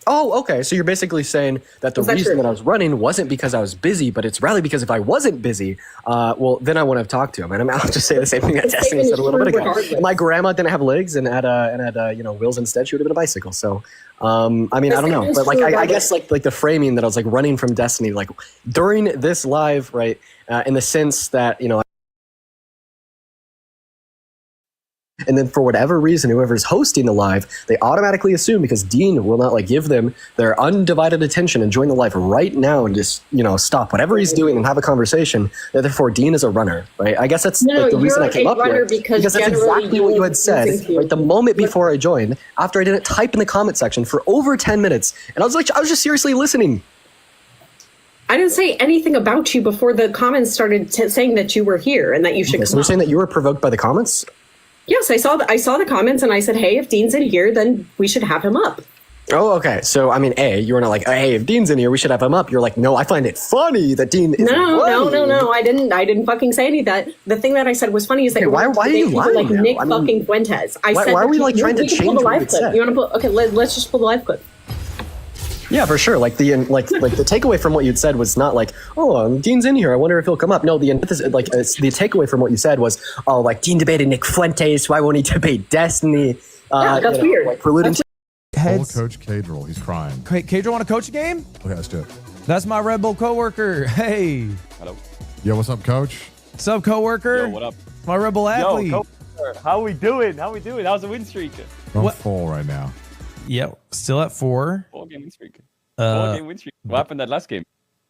Oh, okay. So you're basically saying that the reason that I was running wasn't because I was busy, but it's really because if I wasn't busy, well, then I wouldn't have talked to him. And I'll just say the same thing that Destiny said a little bit ago. My grandma didn't have legs and had wheels instead. She would have been a bicycle. So, I mean, I don't know, but like I guess like the framing that I was like running from Destiny, like during this live, right, in the sense that and then for whatever reason, whoever's hosting the live, they automatically assume because Dean will not like give them their undivided attention and join the live right now and just, stop whatever he's doing and have a conversation. That therefore Dean is a runner, right? I guess that's like the reason I came up with because that's exactly what you had said right the moment before I joined, after I didn't type in the comment section for over 10 minutes. And I was just seriously listening. I didn't say anything about you before the comments started saying that you were here and that you should come So you're saying that you were provoked by the comments? Yes, I saw the comments and I said, hey, if Dean's in here, then we should have him up. Oh, okay. So, I mean, you were not like, hey, if Dean's in here, we should have him up. You're like, no, I find it funny that Dean is No. I didn't fucking say any of that. The thing that I said was funny is that why are you lying like Nick fucking Fuentes. Why are we like trying to change what you said? You want to pull? Okay, let's just pull the live clip. Yeah, for sure. Like the takeaway from what you'd said was not like, oh, Dean's in here. I wonder if he'll come up. No, the takeaway from what you said was, oh, like Dean debated Nick Fuentes. Why won't he debate Destiny? That's weird. Like preluding. Call Coach Cadrell. He's crying. Cadrell want to coach a game? Okay, let's do it. That's my Red Bull coworker. Hey. Hello. Yo, what's up, Coach? What's up, coworker? Yo, what up? My Red Bull athlete. Yo, coworker. How we doing? How's the win streak? I'm 4 right now. Yep, still at 4. 4-game win streak. 4-game win streak. What happened that last game?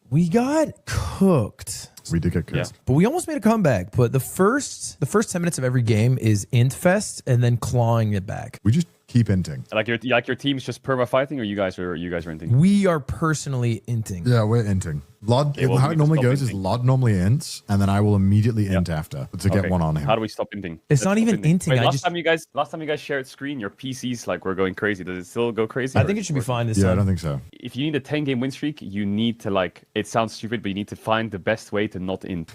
We got cooked. We did get cooked. Yeah. But we almost made a comeback. But the first 10 minutes of every game is int fest and then clawing it back. We just keep inting. Like your team's just perma fighting, or you guys are inting? We are personally inting. Yeah, we're inting. Lod, how it normally goes is Lod normally ints, and then I will immediately int after to get one on him. How do we stop inting? It's not even inting. Wait, last time you guys shared screen, your PCs like were going crazy. Does it still go crazy? I think it should be fine this time. Yeah, I don't think so. If you need a 10-game win streak, you need to it sounds stupid, but you need to find the best way to not int.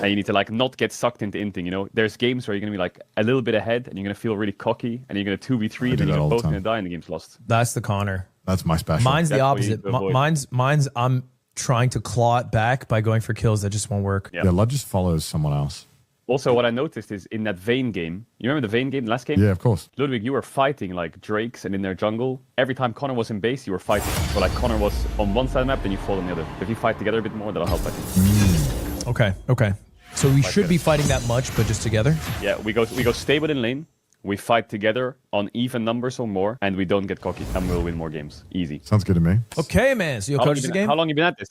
And you need to not get sucked into inting. There's games where you're gonna be a little bit ahead, and you're gonna feel really cocky, and you're gonna 2v3, and then you're both gonna die, and the game's lost. That's the Connor. That's my special. Mine's the opposite. Mine's I'm trying to claw it back by going for kills that just won't work. Yeah, Lod just follows someone else. Also, what I noticed is in that Vayne game, you remember the Vayne game, last game? Yeah, of course. Ludwig, you were fighting Drakes and in their jungle. Every time Connor was in base, you were fighting. So Connor was on one side of the map, then you fall on the other. If you fight together a bit more, that'll help, I think. Okay. So we should be fighting that much, but just together? Yeah, we go stable in lane. We fight together on even numbers or more, and we don't get cocky, and we'll win more games. Easy. Sounds good to me. Okay, man. So you'll coach the game? How long you been at this?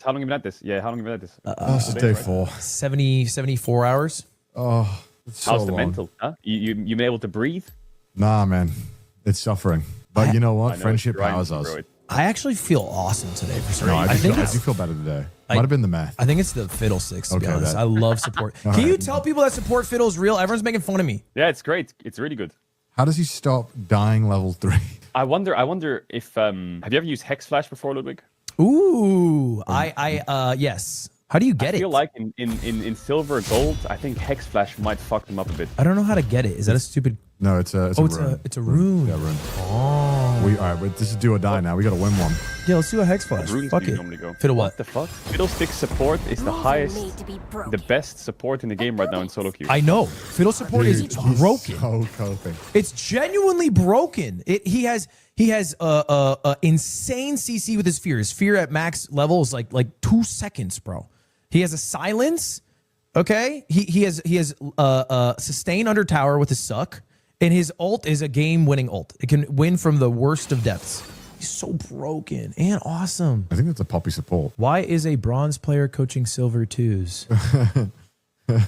Yeah, how long you been at this? This is day 4. 74 hours. Oh, it's so How's the long. mental? Huh? You been able to breathe? Nah, man. It's suffering. But you know what? I know, Friendship powers us. I actually feel awesome today for some No, reason. I do feel better today. Might have been the math. I think it's the fiddlesticks, to be honest. that- I love support. All Can you right. tell people that support fiddle is real? Everyone's making fun of me. Yeah, it's great. It's really good. How does he stop dying level 3? I wonder if have you ever used Hex Flash before, Ludwig? Ooh, yes. How do you get it? I feel like in silver gold, I think Hex Flash might fuck them up a bit. I don't know how to get it. Is that a stupid? No, it's a rune. rune. It's a rune. Yeah, rune. Oh. All right, but this is do or die now. We got to win one. Yeah, let's do a Hex Flash. Runes Fuck do you it. normally go? Fiddle what? The fuck? Fiddlestick support is the highest, the best support in the game right now in solo queue. I know. Fiddle support Dude, is he's broken. So coping. It's genuinely broken. He has insane CC with his fear. His fear at max level is like 2 seconds, bro. He has a silence. Okay, he has sustain under tower with his suck, and his ult is a game-winning ult. It can win from the worst of depths. He's so broken and awesome. I think that's a Poppy support. Why is a bronze player coaching silver twos?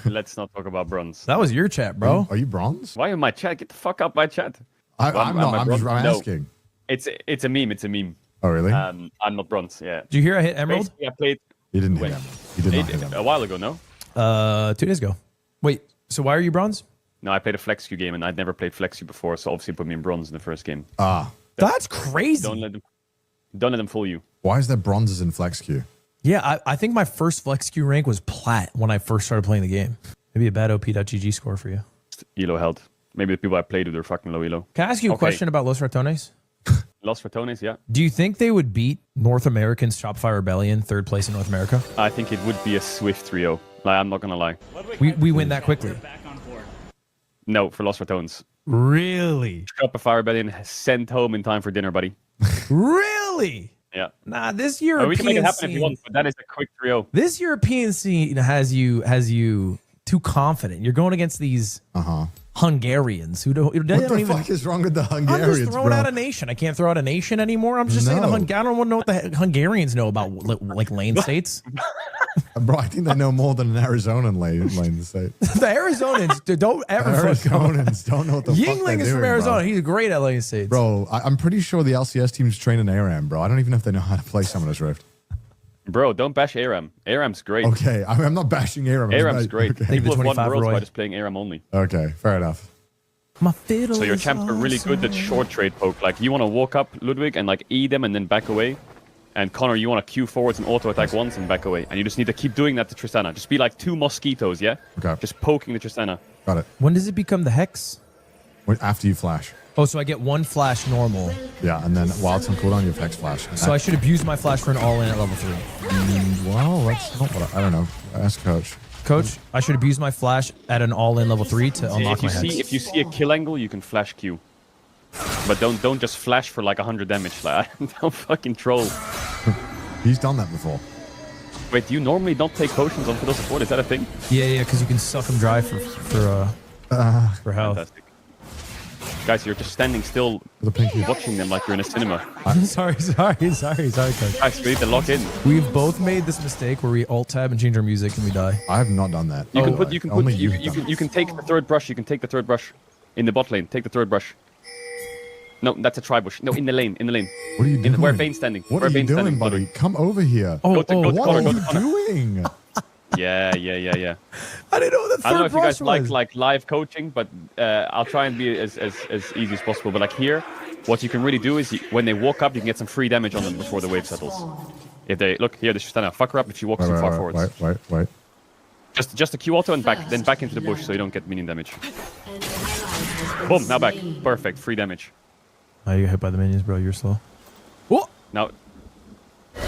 Let's not talk about bronze. That was your chat, bro. Are you bronze? Why in my chat? Get the fuck up my chat. I'm not. I'm just asking. It's a meme. It's a meme. Oh, really? I'm not bronze. Yeah. Did you hear I hit Emerald? Basically, I played. You didn't hit him. You did not hit him. A while ago, no? 2 days ago. Wait, so why are you bronze? No, I played a flex queue game and I'd never played flex queue before, so obviously put me in bronze in the first game. Ah. That's crazy. Don't let them fool you. Why is there bronzes in flex queue? Yeah, I think my first flex queue rank was plat when I first started playing the game. Maybe a bad op.gg score for you. Elo held. Maybe the people I played with are fucking low elo. Can I ask you a question about Los Ratones? Los Ratones, yeah. Do you think they would beat North American's Shopify Rebellion, 3rd place in North America? I think it would be a swift 3-0. Like, I'm not gonna lie. We win that quickly. No, for Los Ratones. Really? Shopify Rebellion has sent home in time for dinner, buddy. Really? Yeah. Nah, this European we can make it happen scene, if you want, but that is a quick 3-0. This European scene has you too confident. You're going against these Hungarians who don't What the even. fuck is wrong with the I'm Hungarians, just throwing bro? out a nation. I can't throw out a nation anymore. I'm just saying I don't want to know what the Hungarians know about like lane states. Bro, I think they know more than an Arizonan lane state. The Arizonans don't ever. Arizonans don't know what the fuck they're Yingling is doing, from Arizona. bro. He's great at lane states. Bro, I'm pretty sure the LCS teams train in ARAM, bro. I don't even know if they know how to play Summoner's Rift. Bro, don't bash ARAM. ARAM's great. Okay, I'm not bashing ARAM. ARAM's great. Okay. People have won worlds by just playing ARAM only. Okay, fair enough. My fiddle So your champs are really good at short trade poke. Like you want to walk up Ludwig and like E them and then back away. And Connor, you want to Q forwards and auto attack once and back away. And you just need to keep doing that to Tristana. Just be like 2 mosquitoes, yeah? Okay. Just poking the Tristana. Got it. When does it become the Hex? After you flash. Oh, so I get 1 flash normal. Yeah, and then while it's on cooldown, you have Hex flash. So I should abuse my flash for an all-in at level 3. Well, that's not what I don't know. Ask Coach. Coach, I should abuse my flash at an all-in level 3 to unlock my Hex. If you see a kill angle, you can flash Q. But don't just flash for like 100 damage. Like, don't fucking troll. He's done that before. Wait, do you normally not take potions on fiddle support? Is that a thing? Yeah, because you can suck them dry for health. Fantastic. Guys, you're just standing still, watching them like you're in a cinema. sorry, Coach. Guys, we need to lock in. We've both made this mistake where we alt tab and change our music and we die. I have not done that. You can take the third brush. You can take the third brush in the bot lane. Take the third brush. No, that's a tri-bush. No, in the lane. What are you doing? Where Bane's standing. What are you doing, buddy? Come over here. What are you doing? Yeah. I didn't know what that I don't know third if you guys brush was. like live coaching, but I'll try and be as easy as possible. But like here, what you can really do is when they walk up, you can get some free damage on them before the wave settles. If they look here, this is Tristana. Fuck her up if she walks too far forwards. Wait. Just a Q auto and then back into the bush so you don't get minion damage. Boom, now back. Perfect, free damage. Oh, you got hit by the minions, bro. You're slow. Now,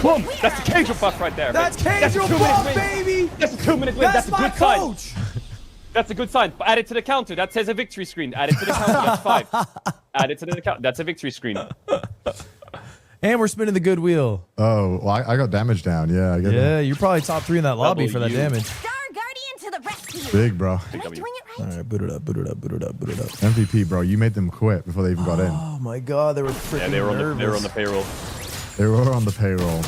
boom! That's the Caedrel buff right there. That's Caedrel buff, baby! That's a 2-minute win. That's a good coach. sign. That's a good sign. Add it to the counter. That says a victory screen. Add it to the counter. That's 5. Add it to the counter. That's a victory screen. And we're spinning the good wheel. Oh, well, I got damage down. Yeah, I get Yeah, you're probably top 3 in that lobby for that damage. Big, bro. All right, boot it up. MVP, bro. You made them quit before they even got in. Oh my god, they were freaking Yeah, they were nervous. on the payroll. They were on the payroll.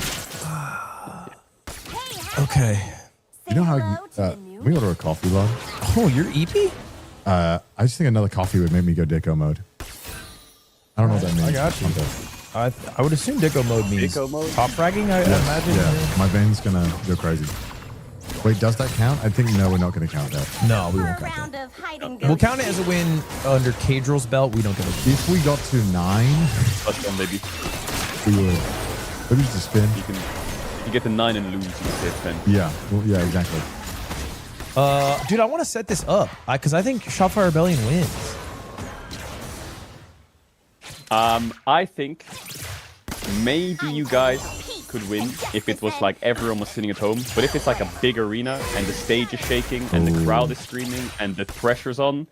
Okay. You know how we order a coffee, log? Oh, you're EP? I just think another coffee would make me go Dicko mode. I don't know what that means. I got you. I would assume Dicko mode means Dicko mode? top fragging, I imagine. Yeah, my vein's gonna go crazy. Wait, does that count? I think no, we're not gonna count that. No, we won't count that. We'll count it as a win under Caedrel's belt. We don't get a win. If we got to 9, Touchdown, baby. we would. Maybe just a spin. You get the 9 and lose. You can say 10. Yeah, well, yeah, exactly. Dude, I want to set this up because I think Shopify Rebellion wins. I think maybe you guys could win if it was like everyone was sitting at home. But if it's like a big arena and the stage is shaking and the crowd is screaming and the pressure's on,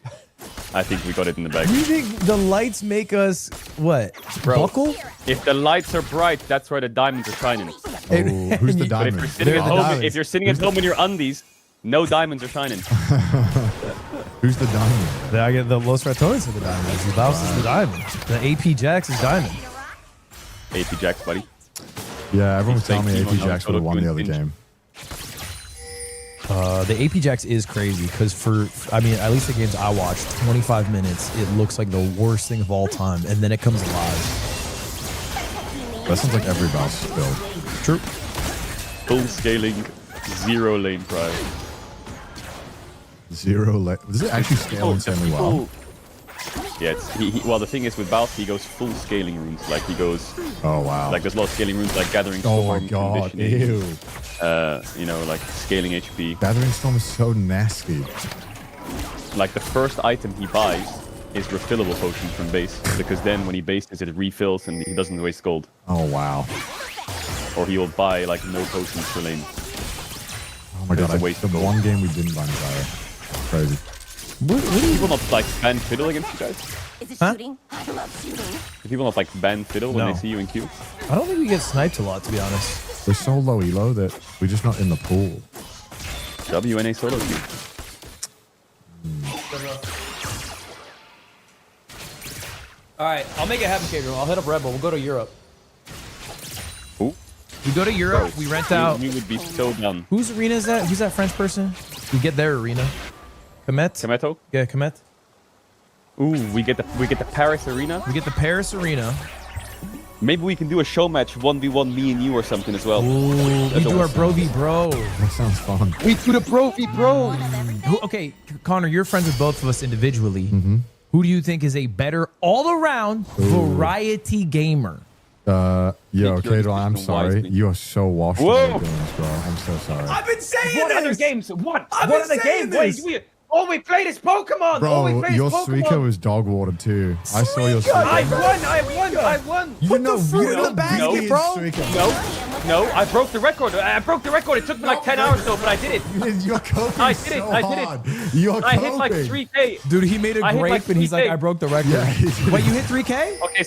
I think we got it in the bag. You think the lights make us what? Bro, Buckle? if the lights are bright, that's where the diamonds are shining. Who's the But diamond? if you're sitting at home in your undies, no diamonds are shining. Who's the diamond? I get the Los Ratones are the diamonds. The Baus is the diamond. The AP Jax is diamond. AP Jax, buddy. Yeah, everyone was He's telling me saying AP Jax would have won the other Pinch. game. The AP Jax is crazy because at least the games I watched, 25 minutes, it looks like the worst thing of all time, and then it comes alive. That sounds like every Baus build. True. Full scaling, 0 lane prior. 0 lane. Does it actually scale insanely well? Yeah, well, the thing is with Baus, he goes full scaling runes. Like he goes. Oh wow. Like there's a lot of scaling runes, like Gathering Oh Storm, my god, Conditioning, ew. you know, like scaling HP. Gathering Storm is so nasty. Like the first item he buys is refillable potions from base, because then when he bases it refills and he doesn't waste gold. Oh wow. Or he will buy like no potions per lane. Oh my god, the one game we didn't buy Zyra. Crazy. Do people not like ban fiddle against you guys? Is it Huh? shooting? I love shooting. Do people not like ban fiddle when No. they see you in queue? I don't think we get sniped a lot, to be honest. We're so low elo that we're just not in the pool. WNA solo queue. All right, I'll make it happen, Gabriel. I'll hit up Red Bull. We'll go to Europe. Ooh. We go to Europe. We rent out. We would be so done. Whose arena is that? Who's that French person? We get their arena. Komet? Kometo? Yeah, Komet. Ooh, we get the Paris arena. We get the Paris arena. Maybe we can do a show match 1v1 me and you or something as well. Ooh, we do our bro v bro. That sounds fun. We do the bro v bro. Okay, Connor, you're friends with both of us individually. Mm-hmm. Who do you think is a better all-around variety gamer? Yo, Nick, you're Cadel, I'm just sorry. wise, man. You are so washed Whoa! up doing this, bro. I'm so sorry. I've been saying What this. other games? What? I've What been other saying games? this. All we played is Pokemon. All we Bro, played your is Pokemon. Suika was dog water too. I saw your Suika. I won. You Put know, the fruit you in know the basket, Beasley bro. and Suika. No, I broke the record. It took me like 10 hours though, but I did it. You're coping I did it. so I did it. hard. You're I hit like coping. 3K. Dude, he made a I hit grape like and he's like, 3K. I broke the record. Yeah, he did. Wait, you hit 3K? Okay,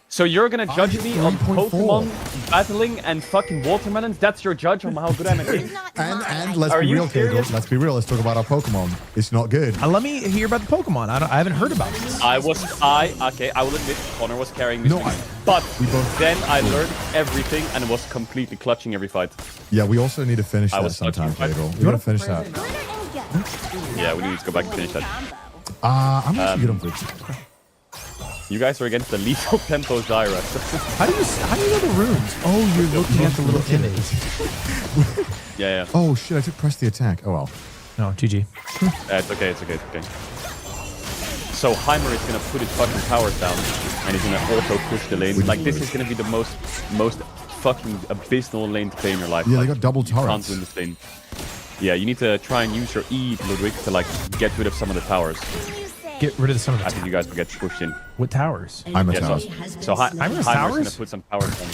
so you're gonna judge me on 3.4. Pokemon battling and fucking watermelons? That's your judge on how good I'm at games? And let's Are be you real, Cadel. serious? Let's be real. Let's talk about our Pokemon. It's not good. Let me hear about the Pokemon. I haven't heard about this. I will admit Connor was carrying me. No, but we both- then I learned everything and was completely clutching every fight. Yeah, we also need to finish I that was sometime, touching- Cadel. We gotta finish that. Yeah, we need to go back and finish that. I'm actually good on Blitz. You guys are against the lethal tempo Zyra. How do you know the runes? Oh, you're looking at the little image. yeah. Oh shit! I took press the attack. Oh well. No, GG. It's okay. So Heimer is gonna put his fucking towers down, and he's gonna also push the lane. Like this is gonna be the most fucking abysmal lane to play in your life. Yeah, like, they got double you can't turrets. win this lane. Yeah, you need to try and use your E, Ludwig, to like get rid of some of the towers. Get rid of some of the I think you guys will get pushed in. What towers? I'm a Yeah, tower. so Heimer's Heimer's towers? gonna put some towers on.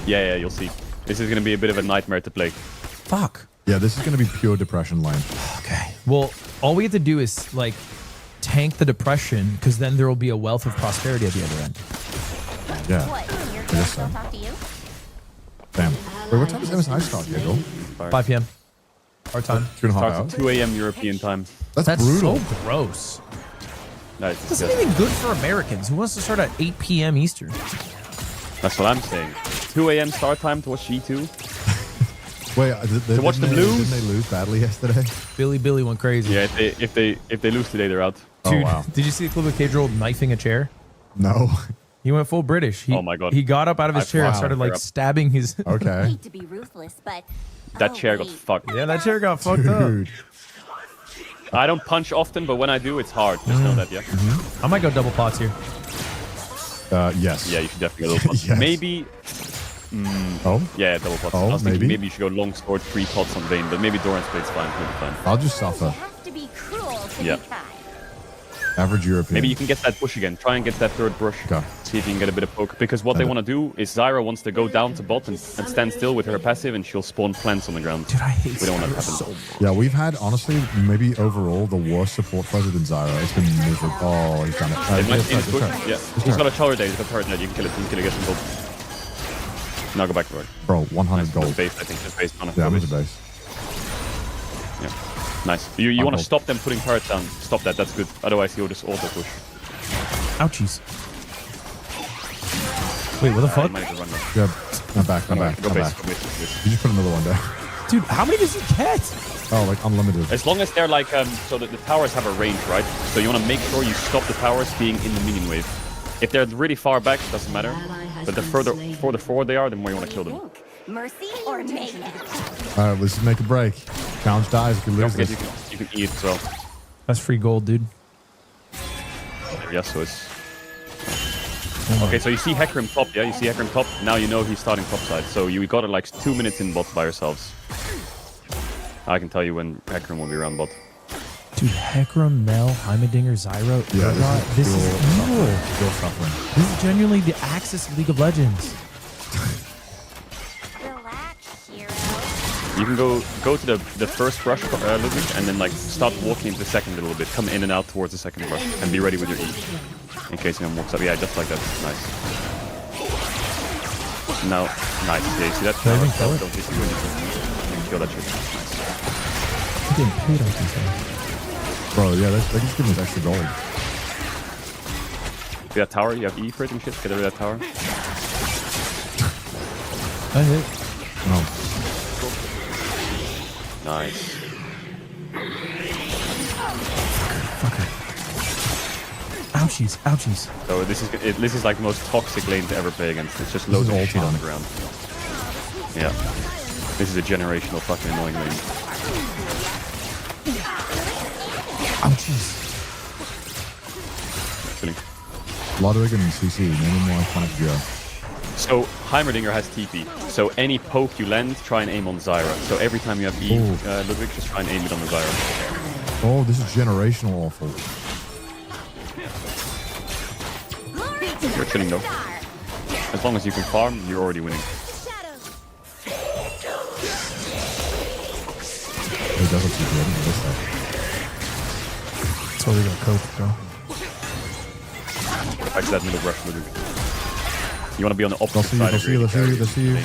Yeah, you'll see. This is gonna be a bit of a nightmare to play. Fuck. Yeah, this is gonna be pure depression lane. Okay. Well, all we have to do is like tank the depression, because then there will be a wealth of prosperity at the other end. Yeah. What? Your I guess so. girl talk to you? Damn. Wait, what time does MSI start, Cadel? 5 p.m. Our time. 2.5 Starts hours. at 2 a.m. European time. That's brutal. so gross. No, it's This isn't disgusting. even good for Americans. Who wants to start at 8 p.m. Eastern? That's what I'm saying. 2 a.m. start time to watch G2. Wait, To watch the Blues? Didn't they lose badly yesterday? Billy went crazy. Yeah, if they lose today, they're out. Dude, Oh, wow. did you see the clip of Cadril knifing a chair? No. He went full British. Oh my God. He got up out of his chair and wow. started like stabbing his. Okay. Hate to be ruthless, but That chair got fucked. Yeah, that chair got fucked up. Dude. I don't punch often, but when I do, it's hard. Just know that, yeah? I might go double pots here. Yes. Yeah, you should definitely go double pots. Yes. Maybe... Oh? Yeah, double pots. Oh, I was thinking maybe? you should go long sword, 3 pots on Vayne, but maybe Doran's plate's fine. Maybe fine. I'll just suffer. have to be cruel to Yeah. be kind. Average European. Maybe you can get that bush again. Try and get that third brush. Okay. See if you can get a bit of poke. Because what they want to do is Zyra wants to go down to bot and stand still with her passive, and she'll spawn plants on the ground. Dude, I hate We don't want that to Zyra happen. so Yeah, we've had, honestly, maybe overall the worst support fuzzer than Zyra. It's been miserable. Oh, he's done it. It might be It's push. hurt. Yeah. It's He's hurt. got a tower there. He's got a turret there. You can kill it. You can kill it. Get some gold. Now go back to it. Bro, 100 Nice. gold. Just base, I think. Just base on it. Yeah, Go I'm base. into base. Yeah. Nice. You want to gold. stop them putting turrets down. Stop that. That's good. Otherwise, he'll just auto push. Ouchies. Wait, what the fuck? Might have to run now. Yeah, I'm back. I'm back. Go I'm base. back. Go base. Go base. You just put another one down. Dude, how many does he get? Oh, like unlimited. As long as they're like, so that the towers have a range, right? So you want to make sure you stop the towers being in the minion wave. If they're really far back, it doesn't matter. But the further forward they are, the more you want to kill them. Mercy or mayhem? All right, let's just make a break. Challenge dies if we Don't lose forget this. you can eat as well. That's free gold, dude. Yeah, so it's... Okay, so you see Hecarim top, yeah? You see Hecarim top. Now you know he's starting top side. So you got it like 2 minutes in bot by yourselves. I can tell you when Hecarim will be around bot. Dude, Hecarim, Mel, Heimerdinger, Zyro. Yeah, this is evil. You're suffering. This is genuinely the Axis of League of Legends. You can go to the first brush, Ludwig, and then like start walking into the second a little bit. Come in and out towards the second brush, and be ready with your E. In case anyone walks up. Yeah, just like that. Nice. Now, nice. Yeah, you see that? Can I even kill it? Don't hit you anything. You can kill that shit. Nice. I'm getting paid off these guys. Bro, yeah, they just give us extra gold. You have tower, you have E for it and shit. Get rid of that tower. I hit. No. Nice. Ouchies, ouchies. So this is like the most toxic lane to ever play against. It's just loads of shit on the ground. Yeah. This is a generational fucking annoying lane. Ouchies. Killing. Ludwig and CC, name more iconic duo. So Heimerdinger has TP. So any poke you land, try and aim on Zyra. So every time you have E, Ludwig, just try and aim it on the Zyra. Oh, this is generational awful. You're chilling though. As long as you can farm, you're already winning. It does look too good. I didn't notice that. That's why we got cope, bro. Back to that middle brush, Ludwig. You want to be on the opposite They'll side. see you, they'll see you, they'll see you.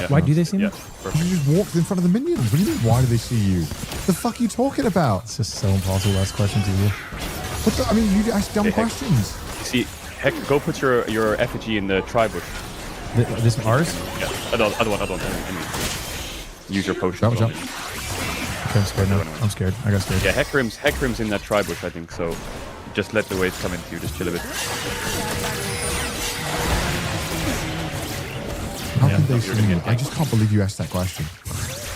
Why do they see me? Yeah, You perfect. just walked in front of the minions. What do you mean, why do they see you? The fuck are you talking about? It's just so impossible to ask questions to you. What the, I mean, you ask dumb Hey, Heck. questions. See, heck, go put your effigy in the tri-bush. This ours? Yeah, other one. Use your potion. Jump. Okay, I'm scared now. I'm scared. I got scared. Yeah, Hecarim's in that tri-bush, I think, so just let the waves come into you, just chill a bit. How can they see you? I just can't believe you asked that question.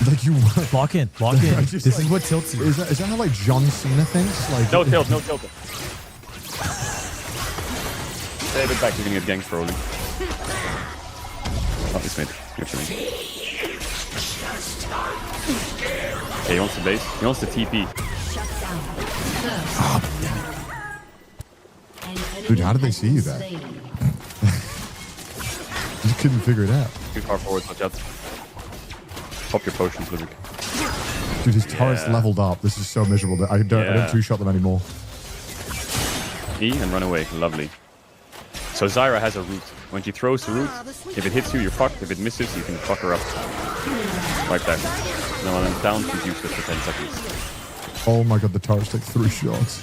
Like you Lock in. I just, This is what tilts you. Is that how like John Cena thinks? Like No tilt. Stay a bit back, you're gonna get ganked probably. Oh, it's mid. You're chilling. Okay, he wants the base. He wants the TP. Dude, how did they see you there? Just couldn't figure it out. Too far forward, watch out. Pop your potions, Ludwig. Dude, his turret's leveled up. This is so miserable that I don't two-shot them anymore. E and run away. Lovely. So Zyra has a root. When she throws the root, if it hits you, you're fucked. If it misses, you can fuck her up. Like that. Now when I'm down, she's useless for 10 seconds. Oh my god, the turrets take 3 shots.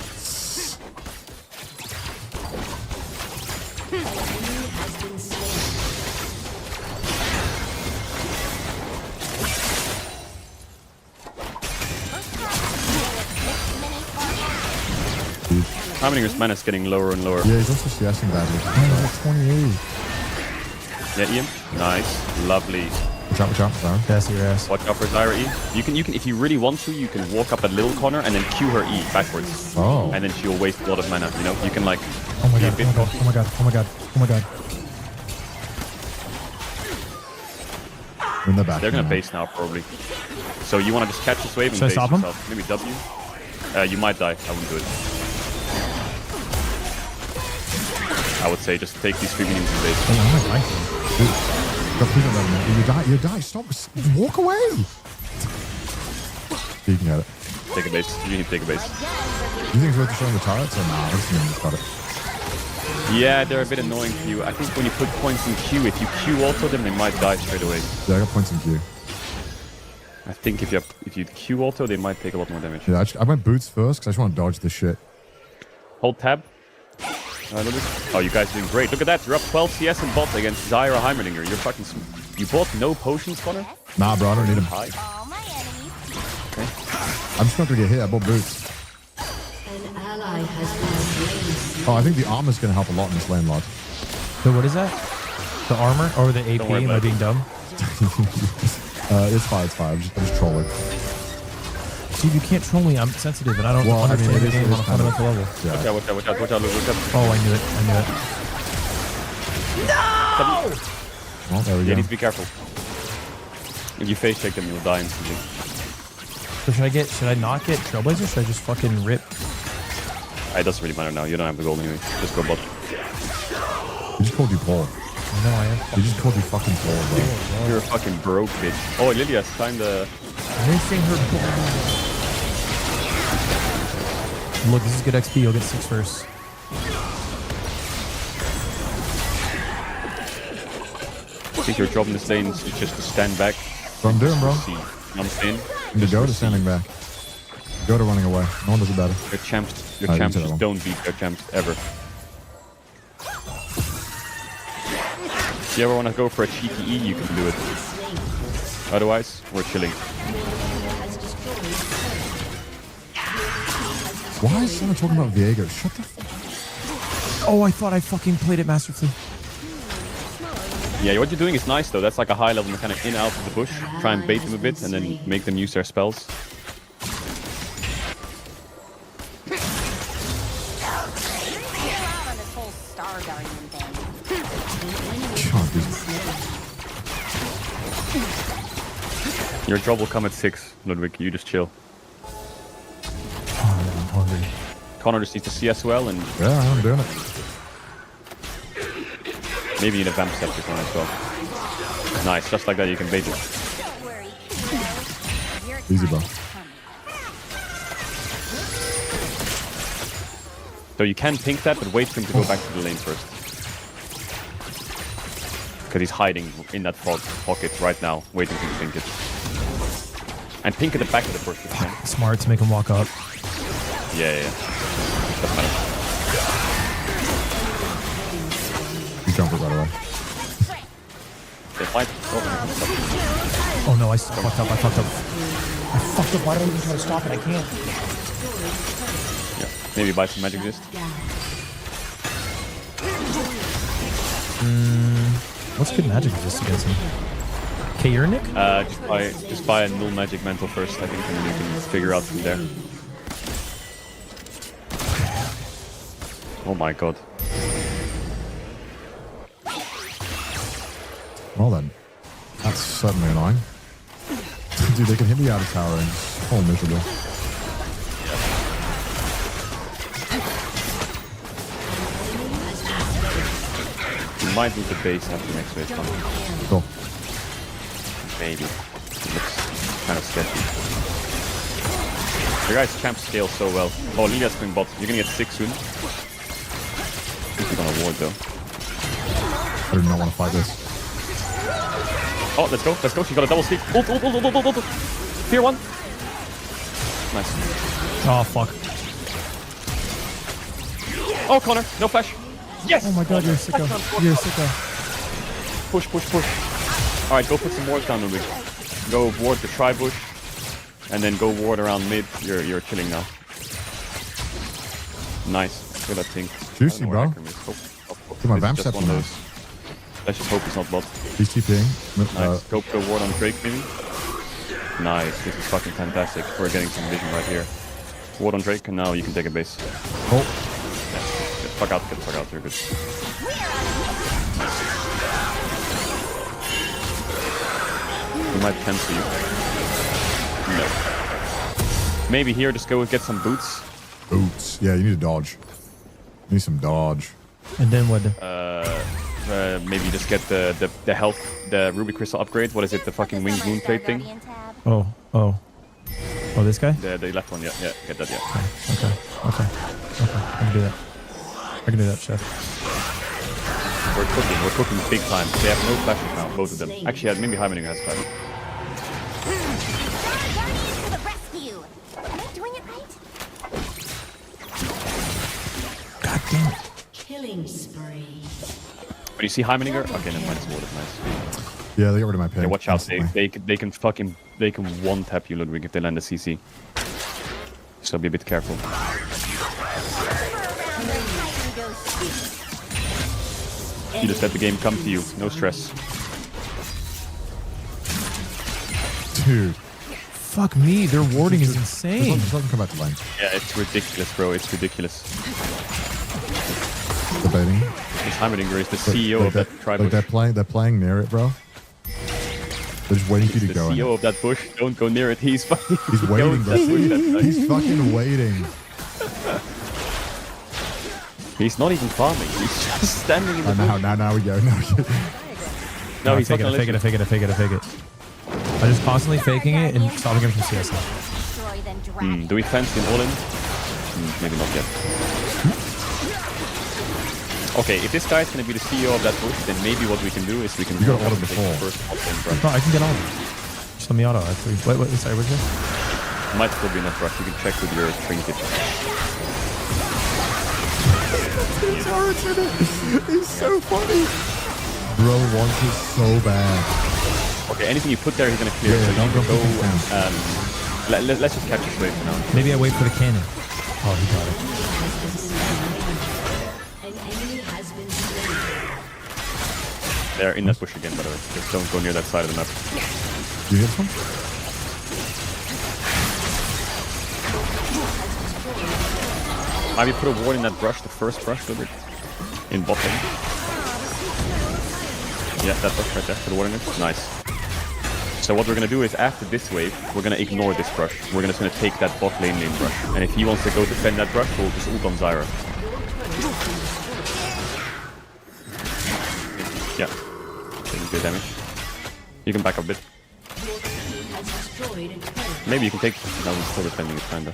Heimerdinger mana's getting lower and lower. Yeah, he's also CSing badly. Oh, 28. Yeah, Ian. Nice. Lovely. Watch out, Zyra. That's your ass. Watch out for Zyra E. You can, if you really want to, you can walk up a little corner and then Q her E backwards. Oh. And then she'll waste a lot of mana, you know? You can like... Oh my be a god, bit cocky. oh my god, oh my god, oh my god. In the back. They're gonna base now, probably. So you want to just catch this wave and Should I base stop him? yourself. Maybe W. You might die. I wouldn't do it. I would say just take these 3 minions in base. Oh my god. Got peanut butter, man. You die. Stop. Walk away. You can get it. Take a base. You need to take a base. You think it's worth showing the turrets or nah? This minions got it. Yeah, they're a bit annoying for you. I think when you put points in Q, if you Q auto them, they might die straight away. Yeah, I got points in Q. I think if you Q auto, they might take a lot more damage. Yeah, I went boots first because I just want to dodge this shit. Hold tab. Oh, you guys are doing great. Look at that. You're up 12 CS in bot against Zyra Heimerdinger. You're fucking... You bought no potions, Connor? Nah, bro, I don't need them. High. Okay. I'm just not going to get hit. I bought boots. Oh, I think the armor's going to help a lot in this lane, lad. So what is that? The armor or the AP? Am I being dumb? It's fine. I'm just trolling. Dude, you can't troll me. I'm sensitive and I don't understand the game on a fundamental level. Yeah. Watch out. Oh, I knew it. No! Well, there we go. You need to be careful. If you face check them, you'll die instantly. So should I not get Trailblazer? Should I just fucking rip? It doesn't really matter now. You don't have the gold anyway. Just go bot. He just called you Paul. I know I am. He just called you fucking Paul, bro. You're a fucking broke bitch. Oh, Lydia's kinda... Missing her ball. Look, this is good XP. You'll get 6 first. I think your job in this lane is just to stand back. That's what I'm doing, bro. I'm saying. You go to standing back. Go to running away. No one does it better. Your champs. Your champs just don't beat their champs ever. If you ever want to go for a cheeky E, you can do it. Otherwise, we're chilling. Why is someone talking about Viego? Shut the f... Oh, I thought I fucking played it masterfully. Yeah, what you're doing is nice though. That's like a high level kind of in out of the bush. Try and bait them a bit and then make them use their spells. Your job will come at 6, Ludwig. You just chill. Oh, I'm hungry. Connor just needs to see us well and... Yeah, I'm doing it. Maybe in a vamp step on as well. Nice, just like that you can bait it. Easy, bro. So you can pink that, but wait for him to go back to the lane first. Because he's hiding in that fog pocket right now, waiting for you to pink it. And pink at the back of the bush if you can. Smart to make him walk up. Yeah. That's better. You jump it right away. They fight. Oh no, I fucked up. I fucked up. Why don't I even try to stop it? I can't. Yeah. Maybe buy some magic resist. What's good magic resist against him? Kaernic? Just buy a null magic mantle first, I think, and then you can figure out from there. Oh my god. Well then. That's certainly annoying. Dude, they can hit me out of tower and it's all miserable. You might need the base after next wave coming. Cool. Maybe. It looks kind of sketchy. Your guys' champ scale so well. Oh, Lydia's going bot. You're gonna get 6 soon. You're gonna ward though. I do not want to fight this. Oh, let's go. She got a double stick. Ult. Fear 1. Nice. Oh, fuck. Oh, Connor. No flash. Yes! Oh my god, you're a sicko. You're a sicko. Push. Alright, go put some wards down, Ludwig. Go ward the tri-bush. And then go ward around mid. You're chilling now. Nice. Look at that thing. Juicy, bro. Hope my vamp steps one of those. Let's just hope it's not bot. He's TPing. Nice. Go ward on Drake, maybe. Nice. This is fucking fantastic. We're getting some vision right here. Ward on Drake, and now you can take a base. Oh. Get the fuck out. You're good. He might cancel you. No. Maybe here, just go get some boots. Boots. Yeah, you need to dodge. You need some dodge. And then what? Maybe just get the health, the ruby crystal upgrade. What is it? The fucking winged moon plate thing. Oh, this guy? The left one. Yeah, get that. Yeah. Okay. I can do that. I can do that, chef. We're cooking big time. They have no flashes now, both of them. Actually, maybe Heimerdinger has flash. To the rescue. Am I doing it right? God damn it. Killing spree. When you see Heimerdinger, okay, never mind. It's water. Nice. Yeah, they got rid of my pick. Yeah, watch out. They can one tap you, Ludwig, if they land a CC. So be a bit careful. You just let the game come to you. No stress. Dude. Fuck me, their warding is insane. Just let them come back to lane. Yeah, it's ridiculous, bro. It's ridiculous. The baiting. This Heimerdinger is the CEO of that tribe. Like they're playing near it, bro. They're just waiting for you to go. The CEO of that bush. Don't go near it. He's fucking. He's waiting. He's fucking waiting. He's not even farming. He's just standing in the bush. Now we go. No, he's not gonna fake it. I'm just constantly faking it and stopping him from CS. Do we fancy an all-in? Maybe not yet. Okay, if this guy's gonna be the CEO of that bush, then maybe what we can do is we can. You got auto before. No, I can get on. Just let me auto actually. Wait, sorry, what's this? Might still be enough rush. You can check with your trinket. He's so funny. Bro wants it so bad. Okay, anything you put there, he's gonna clear. Yeah, so don't you go. let's just catch this wave for now. Maybe I wait for the cannon. Oh, he got it. They're in that bush again, by the way. Just don't go near that side of the map. You hit some? Maybe put a ward in that brush, the first brush, a little bit. In bot lane. Yeah, that brush right there. Put a ward in it. Nice. So what we're gonna do is after this wave, we're gonna ignore this brush. We're just gonna take that bot lane brush. And if he wants to go defend that brush, we'll just ult on Zyra. Yeah. Taking good damage. You can back up a bit. Maybe you can take. No, he's still defending it, kinda.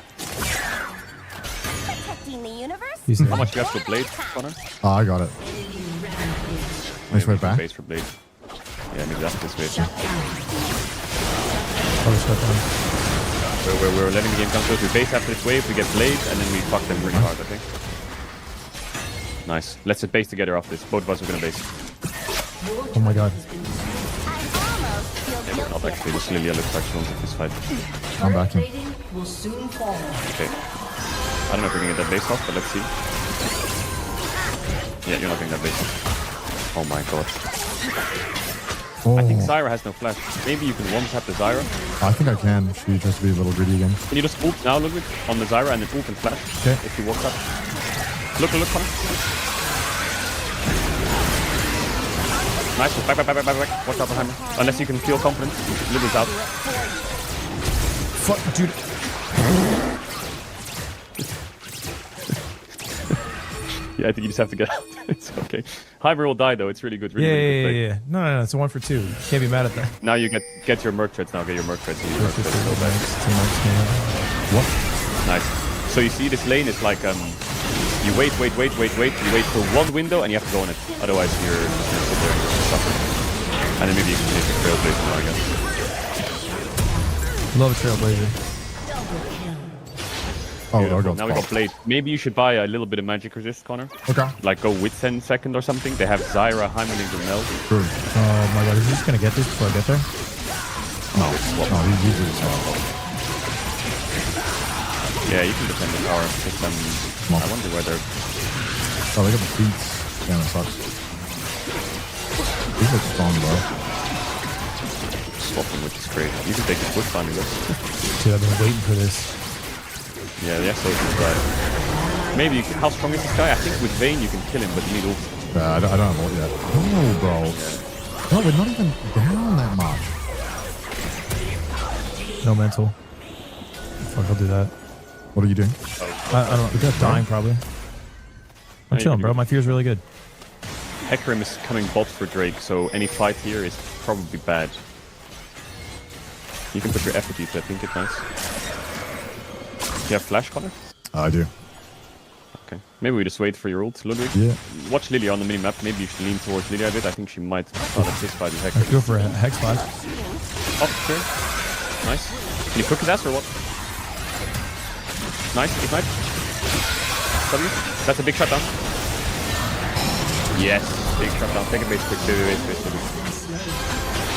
How much do you have for blade, Connor? Oh, I got it. Nice way back. Base for blade. Yeah, maybe that's this way. We're letting the game come close. We base after this wave, we get blade, and then we fuck them really hard, I think. Nice. Let's just base together after this. Both of us are gonna base. Oh my god. Yeah, we're not actually. This Lilia looks like she wants this fight. I'm backing. Okay. I don't know if we're gonna get that base off, but let's see. Yeah, you're not getting that base off. Oh my god. Oh. I think Zyra has no flash. Maybe you can one-tap the Zyra. I think I can. She just be a little greedy again. Can you just ult now, Ludwig, on the Zyra and then ult and flash? Okay. If he walks up. Look, Connor. Nice. Back. Watch out behind me. Unless you can feel confident. Ludwig's out. Fuck, dude. Yeah, I think you just have to get out. It's okay. Hyber will die though. It's really good. Really, really good play. Yeah. No. It's a 1 for 2. You can't be mad at that. Now you get your merc threads. Now get your merc threads. What? Nice. So you see, this lane is like you wait. You wait for one window and you have to go on it. Otherwise, you're just gonna sit there and just suffer. And then maybe you can finish your trailblazer now, I guess. Love a trailblazer. Oh, now we got blade. Maybe you should buy a little bit of magic resist, Connor. Okay. Like go with 10 second or something. They have Zyra, Heimerdinger, Mel. True. Oh my god, is he just gonna get this before I get there? No, he's really smart. Yeah, you can defend the tower. Just, I wonder where they're. Oh, they got the beats. Damn, that sucks. These look strong, bro. Swapping, which is great. You can take the push finally, though. Dude, I've been waiting for this. Yeah, so is this guy. Maybe how strong is this guy? I think with Vayne you can kill him, but you need ult. I don't have ult yet. Oh, bro. Yeah. No, we're not even down that much. No mental. Fuck, I'll do that. What are you doing? I don't know. Dying probably. I'm chilling, bro. My fear's really good. Hecarim is coming bot for Drake, so any fight here is probably bad. You can put your effort into it, I think it's nice. Do you have flash, Connor? I do. Okay. Maybe we just wait for your ult, Ludwig. Yeah. Watch Lilia on the minimap. Maybe you should lean towards Lilia a bit. I think she might start a fist fight with Hecarim. Let's go for a hex fight. Oh, sure. Nice. Can you cook his ass or what? Nice. Ignite. W. That's a big shutdown. Yes. Big shutdown. Take a base quick. Base.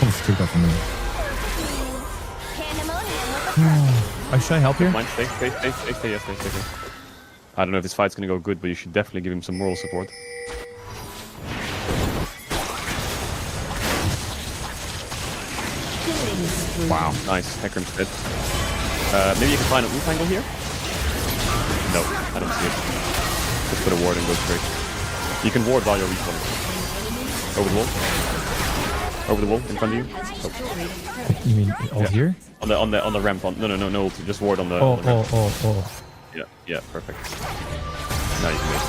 Almost took that from me. Should I help here? Mine, stay. Yes, stay. I don't know if this fight's gonna go good, but you should definitely give him some moral support. Wow, nice. Hecarim's dead. Maybe you can find an ult angle here? No, I don't see it. Just put a ward and go straight. You can ward while you're respawning. Over the wall. Over the wall, in front of you. Oh. You mean ult here? On the ramp. No ult. Just ward on the. Oh. Yeah, perfect. Now you can wait.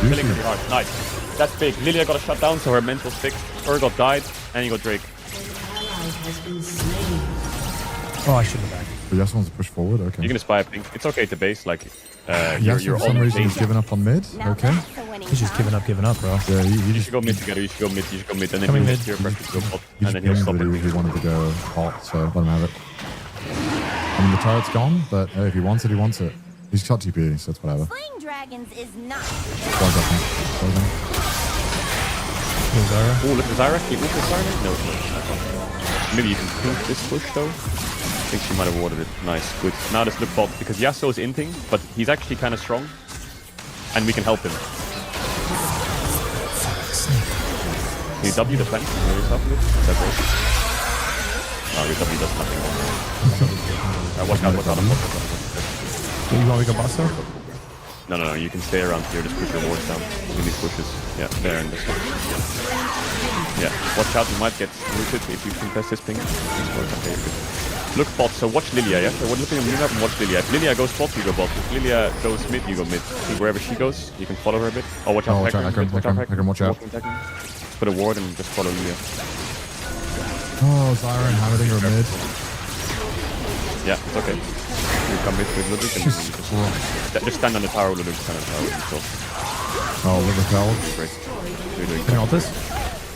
Killing pretty hard. Nice. That's big. Lilia got a shutdown, so her mental's fixed. Urgot died, and you got Drake. Oh, I should have back. But Yasuo wants to push forward. Okay. You can spy a ping. It's okay to base. Like, Yasuo you're for some on reason base. has given up on mid. Okay. He's just giving up, bro. Yeah, You should go mid together. You should go mid. And then Coming he'll mid. hit your pressure to go bot, He and just then he'll pinged, stop but it. he wanted to go hot, so let him have it. I mean, the turret's gone, but if he wants it, he wants it. He's got TP, so it's whatever. Slaying dragons is not. Why doesn't? Oh, look at Zyra. Can you move the Zyra? No. Maybe you can push this push, though. I think she might have warded it. Nice, good. Now let's look bot, because Yasuo is inting, but he's actually kind of strong. And we can help him. Can you W the flank? Can you yourself a bit? Is that great? No, your W does nothing. Watch out. You want me to go boss though? No, you can stay around here, just push your wards down. In these pushes. Yeah, there and this one. Yeah, watch out, you might get rooted if you contest this ping. Okay, good. Look bot, so watch Lilia, yeah? So look at the minimap and watch Lilia. If Lilia goes bot, you go bot. If Lilia goes mid, you go mid. See, wherever she goes, you can follow her a bit. Oh, watch out, Hecarim, watch out. Just put a ward and just follow Lilia. Oh, Zyra inhabiting her mid. Yeah, it's okay. You come mid with Ludwig and just stand on the tower, Ludwig, stand on the tower. Oh, Ludwig fell. Great. Can I ult this?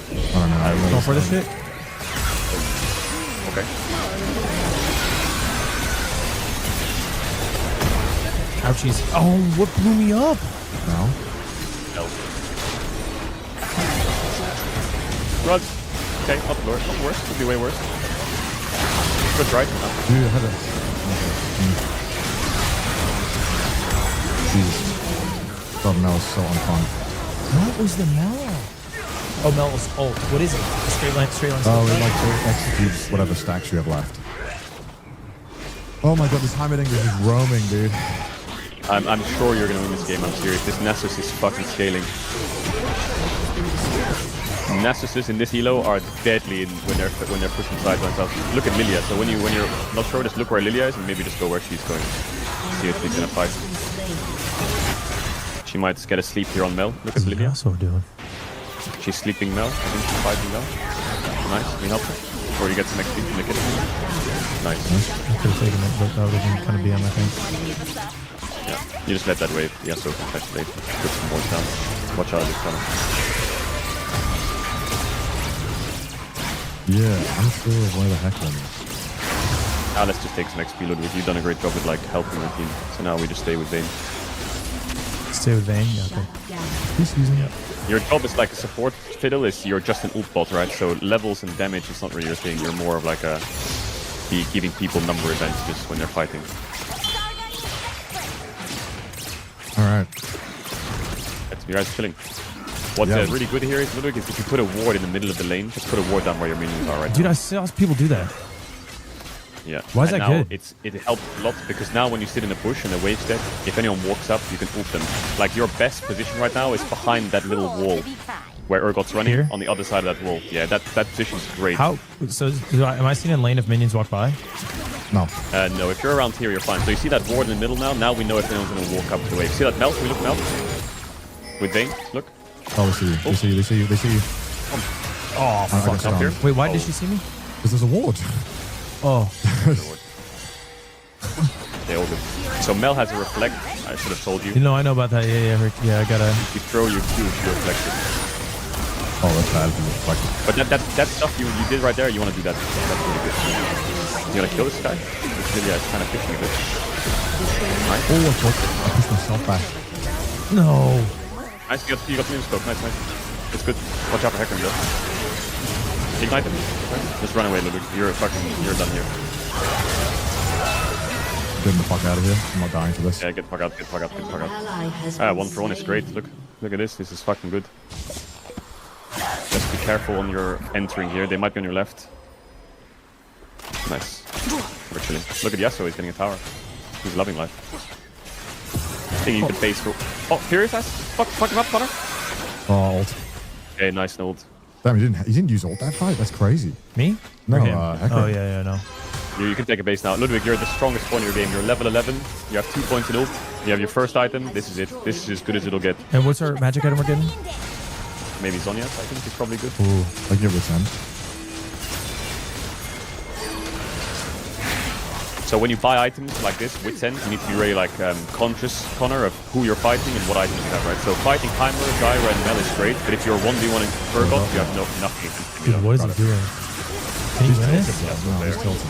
I don't know. Going for this shit? Okay. Ouchies. Oh, what blew me up? No. Run. Okay, not worse. Could be way worse. Good try. Dude, I had it. Jesus. God, Mel is so on fun. What was the Mel? Oh, Mel's ult. What is it? A straight line. Oh, it like executes whatever stacks you have left. Oh my god, this Heimerdinger is just roaming, dude. I'm sure you're gonna win this game, I'm serious. This Nessus is fucking scaling. Nessuses in this elo are deadly when they're pushing sides on themselves. Look at Lilia, so when you're not sure, just look where Lilia is and maybe just go where she's going. See if she's gonna fight. She might get a sleep here on Mel. Look at Lilia. What's Yasuo doing? She's sleeping Mel. I think she's fighting Mel. Nice, can you help her? Or you get some XP from the kid. Nice. I could have taken it, but that would have been kind of BM, I think. Yeah, you just let that wave. Yasuo can catch late. Put some more down. Watch out, it's coming. Yeah, I'm sure of where the Hecarim is. Now let's just take some XP, Ludwig. You've done a great job with like helping your team. So now we just stay with Vayne. Stay with Vayne? Yeah, okay. He's using it. Your job is like a support fiddle, is you're just an ult bot, right? So levels and damage is not really your thing. You're more of like a giving people number advantages when they're fighting. Alright. You guys chilling. What's really good here is, Ludwig, is if you put a ward in the middle of the lane, just put a ward down where your minions are, right? Dude, I saw people do that. Yeah. Why is and that now good? It helps a lot because now when you sit in a bush and the wave's dead, if anyone walks up, you can ult them. Like your best position right now is behind that little wall where Urgot's running Here? on the other side of that wall. Yeah, that position's great. How? So am I sitting in lane if minions walk by? No. No, if you're around here, you're fine. So you see that ward in the middle now? Now we know if anyone's going to walk up the wave. See that melt? Can we look melt? With Vayne, look. Oh, they see you. They see you. They see you. They see you. Oh, I fuck. got stunned. Wait, why did she see me? Because there's a ward. Oh. They all good. So Mel has a reflect. I should have told you. You know, I know about that. Yeah, I gotta. You throw your Q, you reflect it. Oh, that's bad. But that stuff you did right there, you want to do that. That's really good. You want to kill this guy? Yeah, it's kind of fishing a bit. Nice. Oh, I pushed myself back. No. Nice, you got some scope. Nice. It's good. Watch out for Hecarim though. Ignite him. Just run away, Ludwig. You're done here. Get the fuck out of here. I'm not dying for this. Yeah, get the fuck out. 1 for 1 is great. Look at this. This is fucking good. Just be careful on your entering here. They might be on your left. Nice. We're chilling. Look at Yasuo. He's getting a tower. He's loving life. I think you could base for... Oh, Furious ass. Fuck him up, Connor. Oh, ult. Okay, nice ult. Damn, he didn't use ult that fight? That's crazy. Me? No, Hecarim. Oh, yeah, no. You can take a base now. Ludwig, you're the strongest point in your game. You're level 11. You have 2 points in ult. You have your first item. This is it. This is as good as it'll get. And what's our magic item we're getting? Maybe Zhonya's, I think, is probably good. Ooh, I can get with them. So when you buy items like this, Wit's End, you need to be really like conscious, Connor, of who you're fighting and what items you have, right? So fighting Heimer, Gyra, and Mel is great, but if you're 1v1 in Urgot, you have nothing. Dude, what is he doing? Can he win this? No, he's tilted.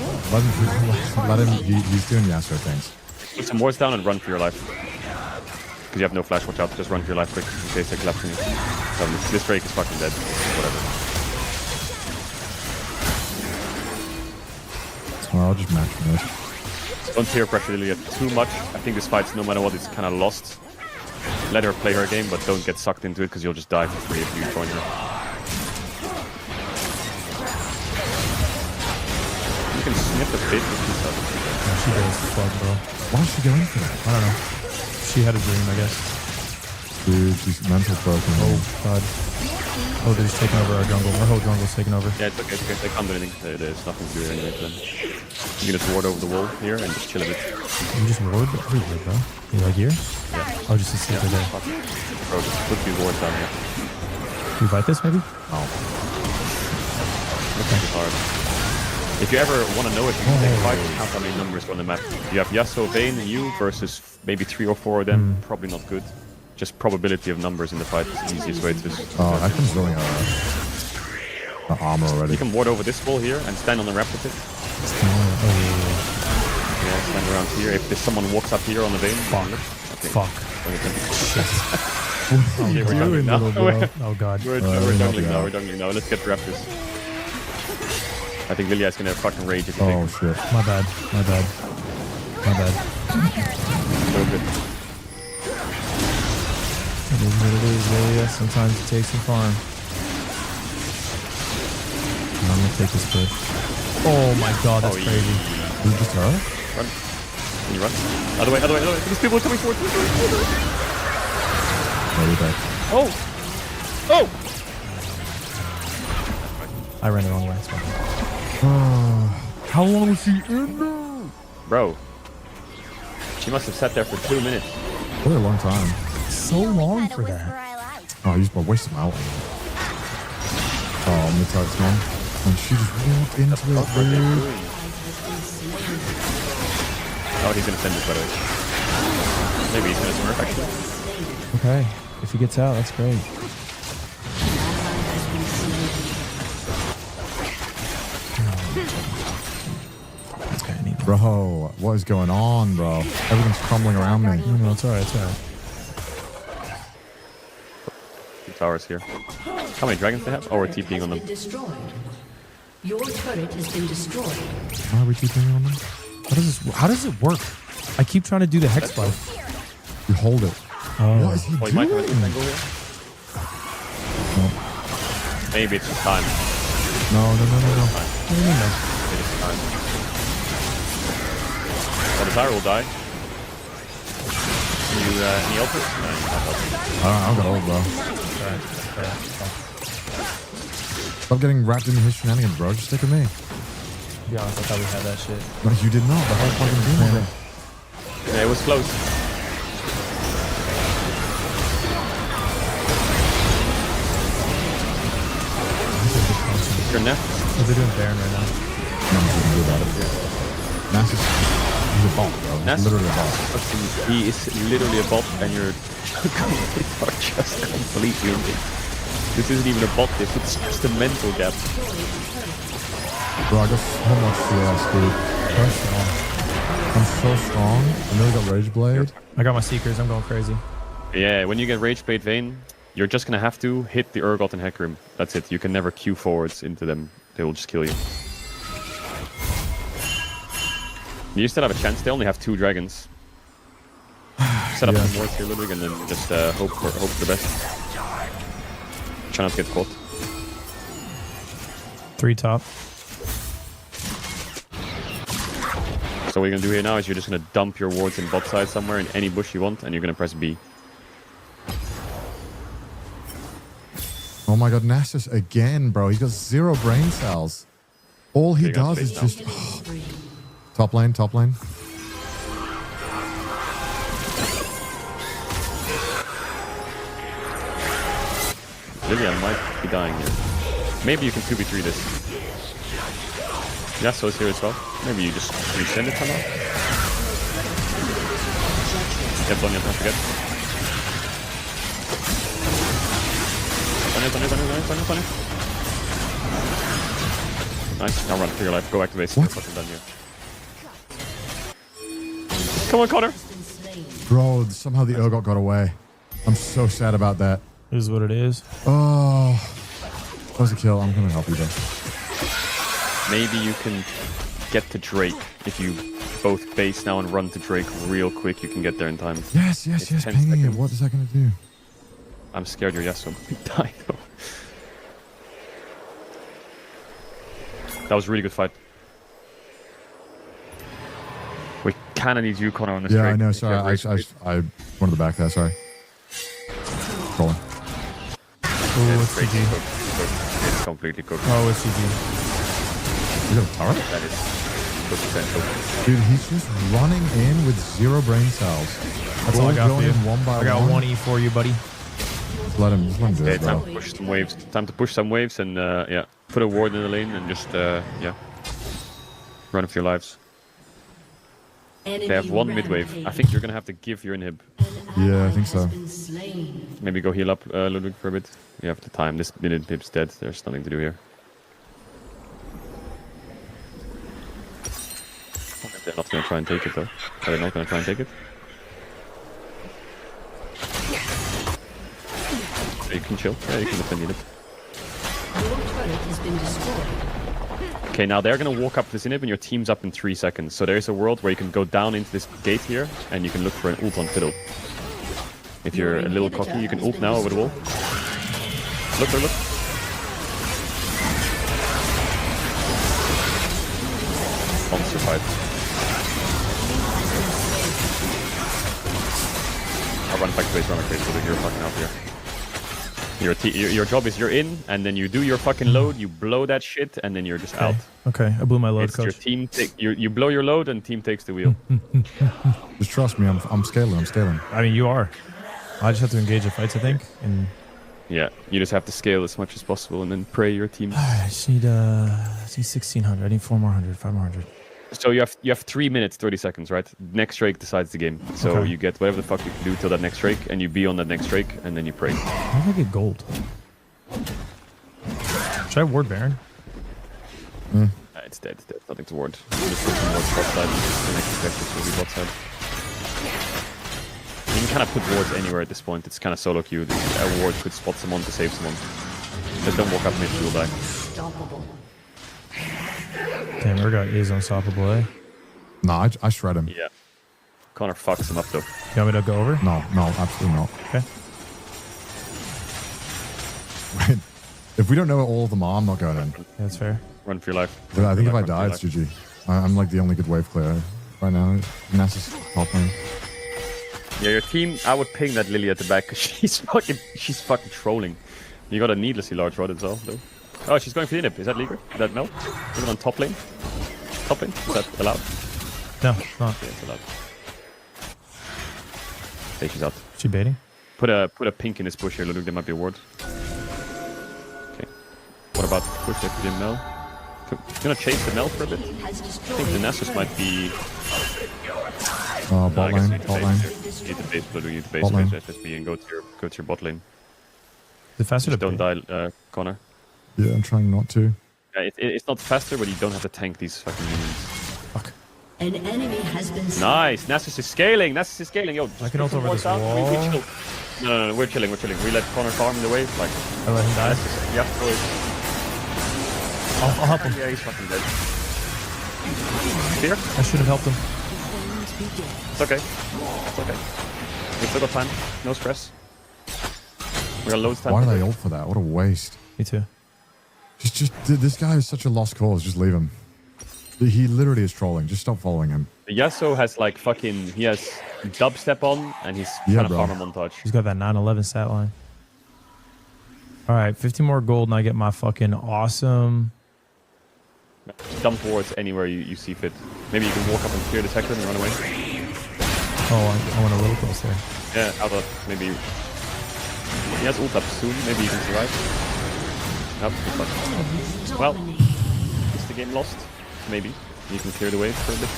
Let him, he's doing Yasuo things. Put some wards down and run for your life. Because you have no flash, watch out. Just run for your life quick in case they collapse on you. So this Drake is fucking dead. Whatever. Well, I'll just match finish. Don't peer pressure Lilia too much. I think this fight's, no matter what, it's kind of lost. Let her play her game, but don't get sucked into it because you'll just die for free if you join her. You can snip a bit with this stuff. She does fuck, bro. Why is she going for that? I don't know. She had a dream, I guess. Dude, she's mental broken. Oh, God. Oh, they're just taking over our jungle. Our whole jungle's taking over. Yeah, it's okay. They can't do anything. There's nothing to do anyway to them. You can just ward over the wall here and just chill a bit. You just ward? Everywhere, bro. You like here? Yeah. Oh, just to sit there. Bro, just put the wards down here. Can we fight this, maybe? Oh. Looks hard. If you ever want to know if you can take a fight, count how many numbers on the map. You have Yasuo, Vayne, and you versus maybe 3 or 4 of them. Probably not good. Just probability of numbers in the fight is the easiest way to... Oh, I can building a armor already. You can ward over this wall here and stand on the ramp with it. Yeah, stand around here. If there's someone walks up here on the Vayne... Fuck. Okay, we're jungling now. Oh, God. We're jungling now. We're jungling now. Let's get Raptors. I think Lilia's gonna fucking rage if you take. Oh shit. My bad. So good. It is what it is, Lilia. Sometimes it takes some farm. I'm gonna take this push. Oh my God, that's crazy. Did you just throw it? Run. Can you run? Other way. These people are coming forward. Oh! I ran the wrong way. It's fine. How long was she in there? Bro. She must have sat there for 2 minutes. What a long time. So long for that. Oh, he's wasting my ult. Oh, mid-target's gone. And she just walked into it, dude. Oh, he's gonna send this, by the way. Maybe he's gonna smurf, actually. Okay. If he gets out, that's great. Bro, what is going on, bro? Everything's crumbling around me. No, it's alright, it's alright. 2 towers here. How many dragons they have? Oh, we're TPing on them. Your turret has been destroyed. Why are we TPing on them? How does it work? I keep trying to do the hex spell. You hold it. Oh. What is he doing? Might have a angle here. Maybe it's just time. No. Maybe it's time. Oh, the tower will die. You, any ult? No, you can't ult. I'll go ult, bro. Stop getting wrapped into his shenanigans, bro. Just stick with me. To be honest, I thought we had that shit. No, you did not. The whole fucking game, bro. Yeah, it was close. your Nef. What are they doing Baron right now? Nothing you can do about it. Nasus, he's a bot, bro. He's literally a bot. He is literally a bot, and you're just completely injured. This isn't even a bot diff, it's just a mental gap. Bro, I got so much CS, dude. So strong. I'm so strong. I nearly got Rage Blade. I got my Seekers. I'm going crazy. Yeah, when you get Rage Blade Vayne, you're just gonna have to hit the Urgot and Hecarim. That's it. You can never Q forwards into them. They will just kill you. You still have a chance. They only have 2 dragons. Set up some wards here, Ludwig, and then just hope for the best. Try not to get caught. 3 top. So what you're gonna do here now is you're just gonna dump your wards in bot side somewhere in any bush you want, and you're gonna press B. Oh my god, Nasus again, bro. He's got 0 brain cells. All he does is just... Top lane, top lane. Lilian might be dying here. Maybe you can 2v3 this. Yasuo's here as well. Maybe you just resend it somehow. Get Sonya, don't forget. Sonya. Nice, now run for your life. Go back to base. You're fucking done here. Come on, Connor. Bro, somehow the Urgot got away. I'm so sad about that. It is what it is. Oh, that was a kill. I'm gonna help you though. Maybe you can get to Drake. If you both base now and run to Drake real quick, you can get there in time. Yes, pinging it. What is that gonna do? I'm scared your Yasuo might die though. That was a really good fight. We kind of need you, Connor, on this. Yeah, I know. Sorry, I wanted to back there. Sorry. Rolling. Oh, it's CG. It's completely cooked. Oh, it's CG. You got a turret? That is potential. Dude, he's just running in with 0 brain cells. That's all I got for you. One by I got 1E for you, buddy. Just let him do it, bro. Time to push some waves. Time to push some waves and yeah, put a ward in the lane and just yeah, run for your lives. They have 1 mid wave. I think you're gonna have to give your inhib. Yeah, I think so. Maybe go heal up Ludwig for a bit. You have the time. This mid inhib's dead. There's nothing to do here. They're not gonna try and take it though. Are they not gonna try and take it? You can chill. Yeah, you can defend it. Okay, now they're gonna walk up this inhib and your team's up in 3 seconds. So there's a world where you can go down into this gate here and you can look for an ult on Fiddle. If you're a little cocky, you can ult now over the wall. Look. Monster fight. I'll run back to base, so that you're fucking out here. Your job is you're in, and then you do your fucking load, you blow that shit, and then you're just out. Okay, I blew my load, it's coach. Your team you blow your load, and team takes the wheel. Just trust me, I'm scaling. I mean, you are. I just have to engage the fights, I think. And yeah, you just have to scale as much as possible, and then pray your team. I just need 1600. I need 4 more hundred, 5 more hundred. So you have 3 minutes 30 seconds, right? Next Drake decides the game. So Okay. you get whatever the fuck you can do till that next Drake, and you be on that next Drake, and then you pray. How do I get gold? Should I ward Baron? It's dead. Nothing to ward. Just put some wards bot side. The next objective will be bot side. You can kind of put wards anywhere at this point. It's kind of solo queue. A ward could spot someone to save someone. Just don't walk up mid, you will die. Damn, Urgot is unstoppable, eh? No, I shred him. Yeah. Connor fucks him up though. You want me to go over? No, absolutely not. Okay. Wait, if we don't know where all of them are, I'm not going in. Yeah, that's fair. Run for your life. But I think if I Run for die, your it's life. GG. I'm like the only good wave clear right now. Nasus top lane. Yeah, your team, I would ping that Lily at the back because she's fucking trolling. You got a needlessly large rod as well, though. Oh, she's going for the inhib. Is that legal? Is that no? Is it on top lane? Top lane? Is that allowed? No, it's not. Yeah, it's allowed. Okay, she's out. She baiting? Put a pink in this bush here, Ludwig. There might be a ward. Okay. What about to push that to the Mel. Gonna chase the Mel for a bit. I think the Nessus might be... Bot lane, bot lane. You need to base blue, you need to base Bot lane. FSB and go to your bot lane. The faster Just don't die, Connor. Yeah, I'm trying not to. It's not faster, but you don't have to tank these fucking minions. Fuck. An enemy has been Nice! Nessus is scaling! Nessus is scaling! Yo, just I can ult over this down. We wall. chill. No, we're chilling, we're chilling. We let Connor farm in the wave, like... I let him die. Nessus, yeah, go ahead. I'll help him. Yeah, he's fucking dead. Fear? I should have helped him. It's okay. It's okay. We still got time. No stress. We got loads of time. Why do they ult for that? What a waste. Me too. Just this guy is such a lost cause. Just leave him. He literally is trolling. Just stop following him. Yasuo has like fucking... He has dubstep on and he's Yeah, trying to bro. farm a montage. He's got that 911 stat line. All right, 15 more gold and I get my fucking awesome... Dump wards anywhere you see fit. Maybe you can walk up and clear the sector and run away. Oh, I went a little close there. Yeah, out of maybe... He has ult up soon. Maybe you can survive. Nope, good luck. Well, is the game lost? Maybe. You can clear the wave for a bit.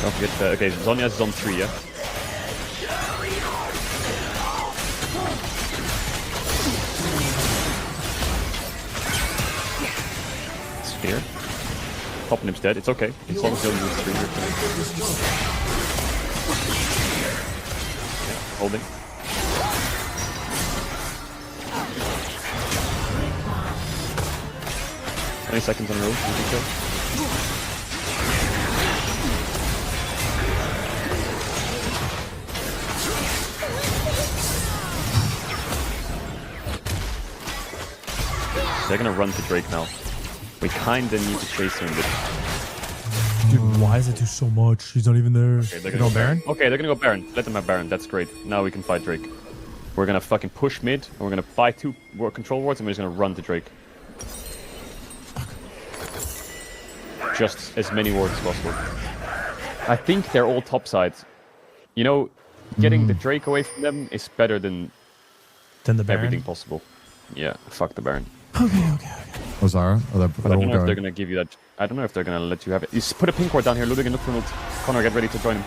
Don't forget... okay, Zhonya's is on 3, yeah? Spear. Toppinip's dead. It's okay. As long as you don't use 3, you're fine. Yeah, holding. Any seconds on a row, you can kill. They're gonna run to Drake now. We kinda need to chase him a bit. Dude, why does it do so much? He's not even there. Okay, they're You gonna go Baron? Okay, they're gonna go Baron. Let them have Baron. That's great. Now we can fight Drake. We're gonna fucking push mid, and we're gonna buy 2 control wards, and we're just gonna run to Drake. Just as many wards as possible. I think they're all top sides. You know, getting the Drake away from them is better than the Baron? everything possible. Yeah, fuck the Baron. Okay. Oh, Zara? Oh, But I don't know if they're gonna give you that. I don't know if they're gonna let you have it. You just put a pink ward down here, Ludwig, and look for an ult. Connor, get ready to join him.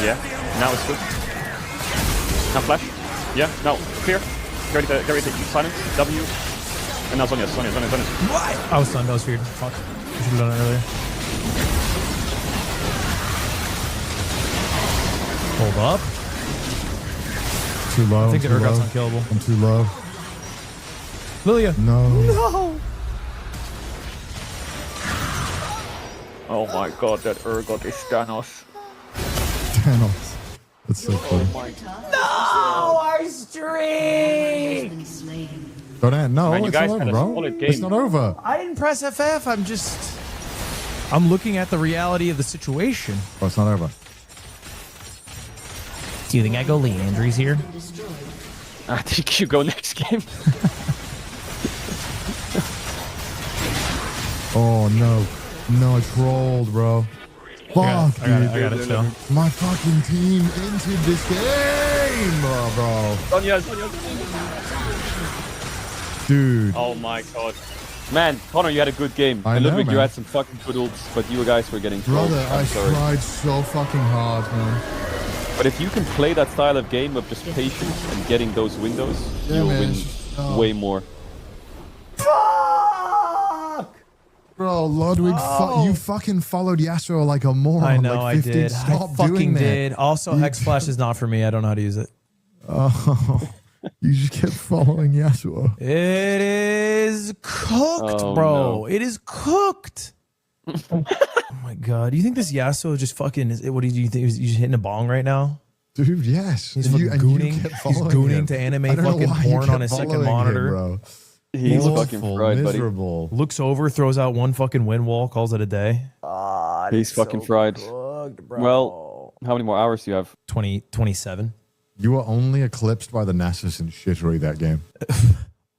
Yeah, now it's good. Now flash. Yeah, now clear. Get ready to silence. W. And now Sonya. What? I was stunned. I was feared. Fuck. I should have done it earlier. Hold up. Too low. I think the too Urgot's low. unkillable. I'm too low. Lilia. No. No. Oh my god, that Urgot is Thanos. Thanos. That's so funny. No, our streak. Don't end. No, Man, you it's guys not had over, a bro. solid It's game. not over. I didn't press FF. I'm looking at the reality of the situation. Oh, it's not over. Do you think I go Leandry's here? I think you go next game. Oh, no. No, I trolled, bro. Fuck, dude. I got it still. My fucking team entered this game, bro. Sonya. Dude. Oh my god. Man, Connor, you had a good game. I And know, Ludwig, you man. had some fucking good ults, but you guys were getting trolled. Brother, I'm I sorry. tried so fucking hard, man. But if you can play that style of game of just patience and getting those windows, Yeah, you'll man. win Oh. way more. Bro, Ludwig, you fucking followed Yasuo like a moron. I know like 15. I did. Stop I fucking doing that. did. Also, Hex Flash is not for me. I don't know how to use it. Oh, you just kept following Yasuo. It is cooked, Oh, bro. no. It is cooked. Oh my god. Do you think this Yasuo just fucking is? What do you think? He's just hitting a bong right now? Dude, yes. He's And fucking and gooning. kept He's following gooning him. to I animate don't know fucking why you porn kept on his second following him, monitor. bro. He's Awful, fucking fried, buddy. miserable. Looks over, throws out one fucking wind wall, calls it a day. He's fucking fried. Well, how many more hours do you have? 27. You were only eclipsed by the Nasus and shittery that game.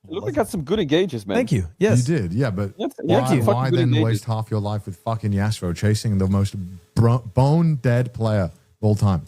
Ludwig got some good engages, man. Thank you. Yes. You did, yeah, but Yes, why, thank you. why Fucking good then engages. waste half your life with fucking Yasuo chasing the most bone dead player of all time?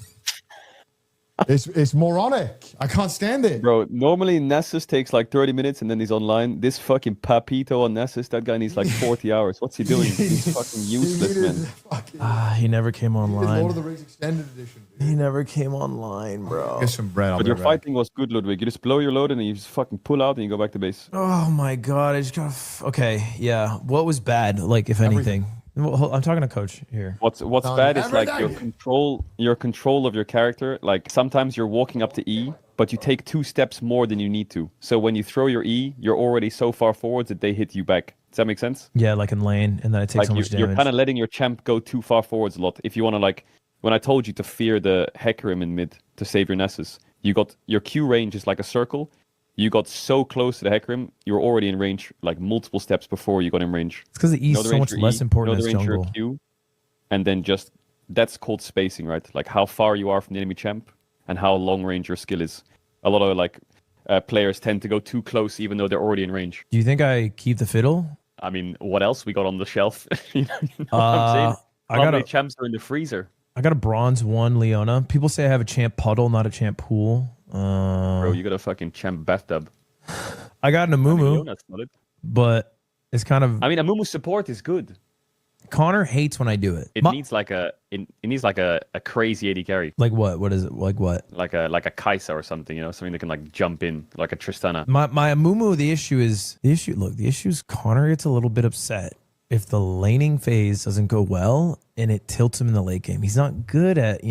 It's moronic. I can't stand it. Bro, normally Nessus takes like 30 minutes and then he's online. This fucking Papito on Nessus, that guy needs like 40 hours. What's he doing? He's fucking useless, man. He never came online. Lord of the Rings Extended Edition. Dude. He never came online, bro. Get some bread. But your fighting was good, Ludwig. You just blow your load and then you just fucking pull out and you go back to base. Oh my god, I just got okay. Yeah, what was bad? Like, if anything, well, I'm talking to coach here. What's bad is like your control of your character. Like sometimes you're walking up to E, but you take 2 steps more than you need to. So when you throw your E, you're already so far forwards that they hit you back. Does that make sense? Yeah, like in lane, and then I take like so much damage. You're kind of letting your champ go too far forwards a lot. If you want to like, when I told you to fear the Hecarim in mid to save your Nessus, you got your Q range is like a circle. You got so close to the Hecarim, you were already in range like multiple steps before you got in range. It's because the E is so much less important as jungle. Q, and then just, that's called spacing, right? Like how far you are from the enemy champ and how long range your skill is. A lot of like players tend to go too close even though they're already in range. Do you think I keep the fiddle? I mean, what else we got on the shelf? you know what I'm saying? How many champs are in the freezer? I got a bronze 1 Leona. People say I have a champ puddle, not a champ pool. Bro, you got a fucking champ bathtub. I got an Amumu, Leona's not it. but it's kind of. I mean, Amumu support is good. Connor hates when I do it. It needs like a crazy 80 carry. Like what? What is it? Like what? Like a Kaisa or something, you know, something that can like jump in, like a Tristana. My Amumu, the issue is Connor gets a little bit upset if the laning phase doesn't go well and it tilts him in the late game. He's not good at,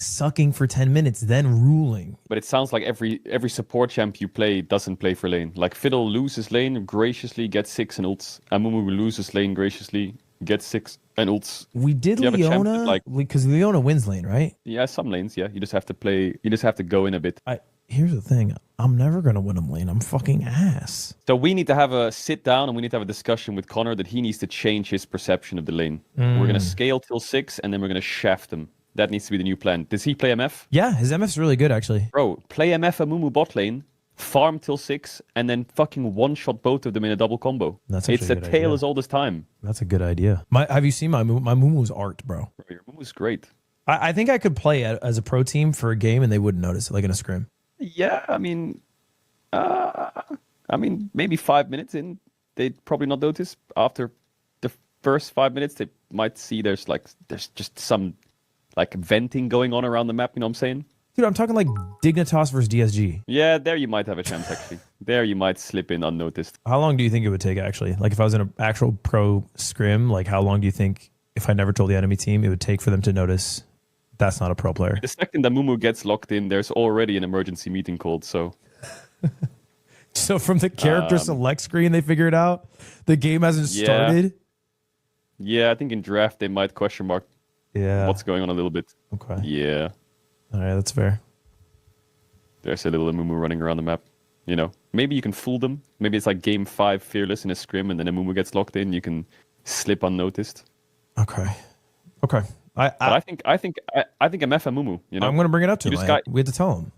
sucking for 10 minutes, then ruling. But it sounds like every support champ you play doesn't play for lane. Like Fiddle loses lane, graciously gets 6 and ults. Amumu loses lane, graciously gets 6 and ults. We did Leona, because Leona wins lane, right? Yeah, some lanes, yeah. You just have to go in a bit. Here's the thing. I'm never going to win him lane. I'm fucking ass. So we need to have a sit down and we need to have a discussion with Connor that he needs to change his perception of the lane. We're going to scale till 6 and then we're going to shaft him. That needs to be the new plan. Does he play MF? Yeah, his MF's really good, actually. Bro, play MF Amumu bot lane, farm till 6, and then fucking one-shot both of them in a double combo. It's a tale as old as time. That's a good idea. Have you seen my Mumu's art, bro? Your Mumu's great. I think I could play as a pro team for a game and they wouldn't notice it, like in a scrim. Yeah, I mean, maybe 5 minutes in, they'd probably not notice. After the first 5 minutes, they might see there's just some like venting going on around the map. You know what I'm saying? Dude, I'm talking like Dignitas versus DSG. Yeah, there you might have a chance actually. There you might slip in unnoticed. How long do you think it would take actually? Like if I was in an actual pro scrim, like how long do you think if I never told the enemy team it would take for them to notice? That's not a pro player. The second that Mumu gets locked in, there's already an emergency meeting called, so... So from the character select screen, they figure it out? The game hasn't started? Yeah, I think in draft, they might question mark what's going on a little bit. Okay. Yeah. All right, that's fair. There's a little Mumu running around the map. You know, maybe you can fool them. Maybe it's like game 5 Fearless in a scrim, and then a Mumu gets locked in. You can slip unnoticed. Okay. I think MF and Mumu, you know? I'm going to bring it up to him. We have to tell him.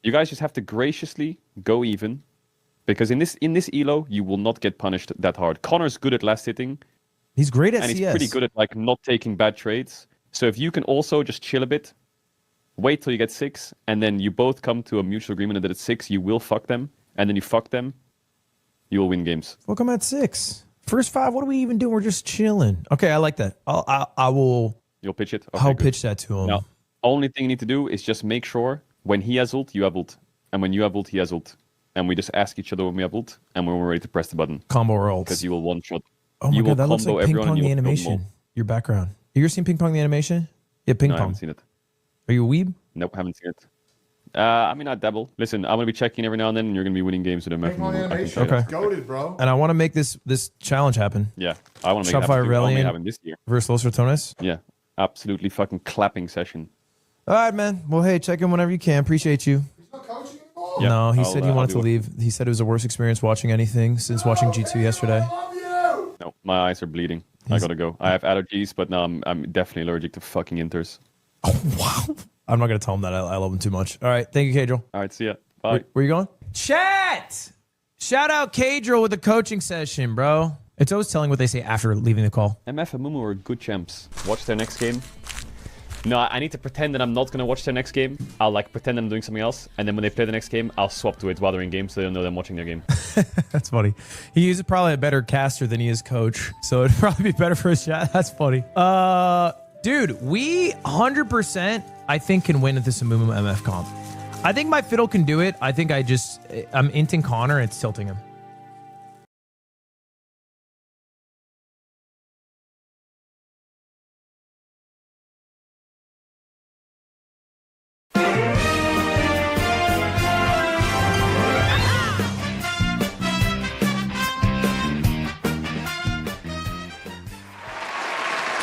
You guys just have to graciously go even, because in this elo, you will not get punished that hard. Connor's good at last hitting. He's great at and CS. He's pretty good at like not taking bad trades. So if you can also just chill a bit, wait till you get 6, and then you both come to a mutual agreement that at 6 you will fuck them, and then you fuck them, you will win games. Fuck them at 6. First 5, what do we even do? We're just chilling. Okay, I like that. I will. You'll pitch it? Okay, I'll pitch that to him. Now, only thing you need to do is just make sure when he has ult, you have ult. And when you have ult, he has ult. And we just ask each other when we have ult, and when we're ready to press the button. Combo or ult. Because you will one-shot. Oh my god, that looks like Ping Pong the animation. Your background. You ever seen Ping Pong the animation? Yeah, Ping Pong. I haven't seen it. Are you a weeb? Nope, haven't seen it. I mean, I dabble. Listen, I'm going to be checking every now and then, and you're going to be winning games with him. Okay. Goated, bro. And I want to make this challenge happen. Yeah, I want to make it happen this year. Versus Los Ratones? Yeah, absolutely fucking clapping session. All right, man. Well, hey, check in whenever you can. Appreciate you. He's not coaching anymore? Yeah, no, he said he wanted to leave. He said it was the worst experience watching anything since watching G2 yesterday. No, my eyes are bleeding. I gotta go. I have allergies, but now I'm definitely allergic to fucking Inters. Oh, wow. I'm not going to tell him that I love him too much. All right. Thank you, Kadril. All right. See ya. Bye. Where you going? Chat! Shout out Kadril with the coaching session, bro. It's always telling what they say after leaving the call. MF and Mumu are good champs. Watch their next game. No, I need to pretend that I'm not gonna watch their next game. I'll like pretend I'm doing something else, and then when they play the next game, I'll swap to it while they're in game, so they don't know that I'm watching their game. That's funny. He is probably a better caster than he is coach, so it'd probably be better for his chat. That's funny. Dude, we 100% I think can win at this Amumu MF comp. I think my fiddle can do it. I think I'm inting Connor and it's tilting him.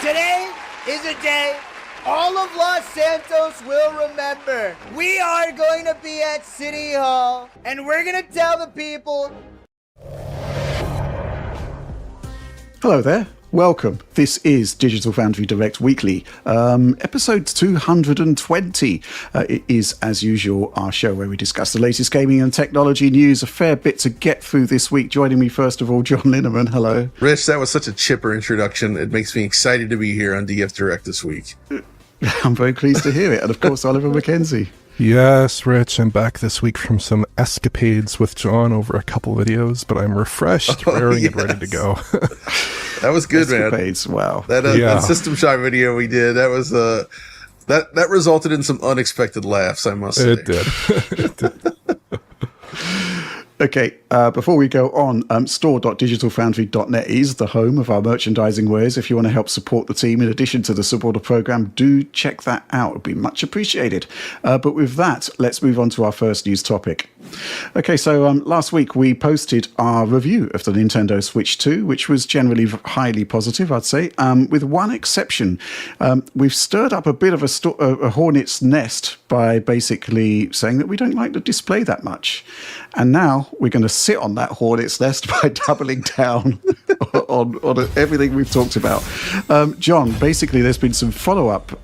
Today is a day all of Los Santos will remember. We are going to be at City Hall, and we're going to tell the people. Hello there. Welcome. This is Digital Foundry Direct Weekly, episode 220. It is, as usual, our show where we discuss the latest gaming and technology news. A fair bit to get through this week. Joining me, first of all, John Linneman. Hello. Rich, that was such a chipper introduction. It makes me excited to be here on DF Direct this week. I'm very pleased to hear it. And, of course, Oliver McKenzie. Yes, Rich, I'm back this week from some escapades with John over a couple videos, but I'm refreshed, raring, and ready to go. That was good, escapades, man. Wow. That System Shock video we did, that was that resulted in some unexpected laughs, I must say. It did. It did. Okay, before we go on, store.digitalfoundry.net is the home of our merchandising wares. If you want to help support the team in addition to the supporter program, do check that out. It would be much appreciated. But with that, let's move on to our first news topic. Okay, so last week we posted our review of the Nintendo Switch 2, which was generally highly positive, I'd say, with one exception. We've stirred up a bit of a hornet's nest by basically saying that we don't like the display that much. And now we're going to sit on that hornet's nest by doubling down on everything we've talked about. John, basically there's been some follow-up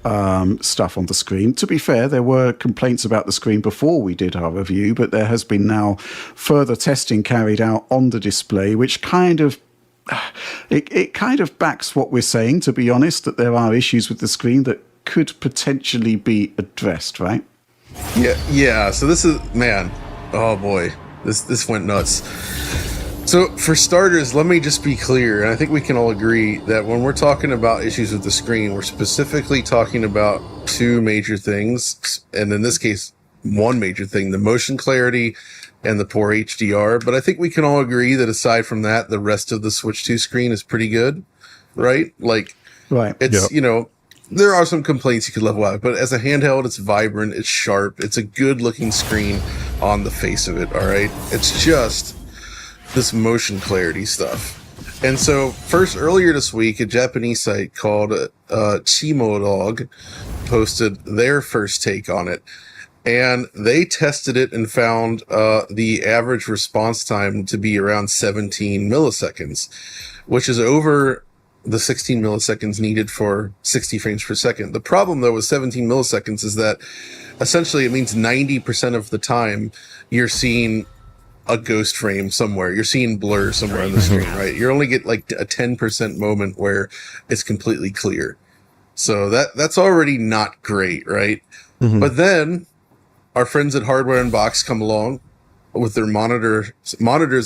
stuff on the screen. To be fair, there were complaints about the screen before we did our review, but there has been now further testing carried out on the display, which kind of it kind of backs what we're saying, to be honest, that there are issues with the screen that could potentially be addressed, right? Yeah. So this is, man, oh boy, this went nuts. So for starters, let me just be clear, and I think we can all agree that when we're talking about issues with the screen, we're specifically talking about two major things, and in this case, one major thing, the motion clarity and the poor HDR. But I think we can all agree that aside from that, the rest of the Switch 2 screen is pretty good, right? Like, right. It's, you know, there are some complaints you could level out, but as a handheld, it's vibrant, it's sharp, it's a good looking screen on the face of it, all right? It's just this motion clarity stuff. And so first, earlier this week, a Japanese site called Chimodog posted their first take on it. And they tested it and found the average response time to be around 17 milliseconds, which is over the 16 milliseconds needed for 60 frames per second. The problem, though, with 17 milliseconds is that essentially it means 90% of the time you're seeing a ghost frame somewhere. You're seeing blur somewhere on the screen, right? You only get like a 10% moment where it's completely clear. So that's already not great, right? Mm-hmm. But then our friends at Hardware Unboxed come along with their monitors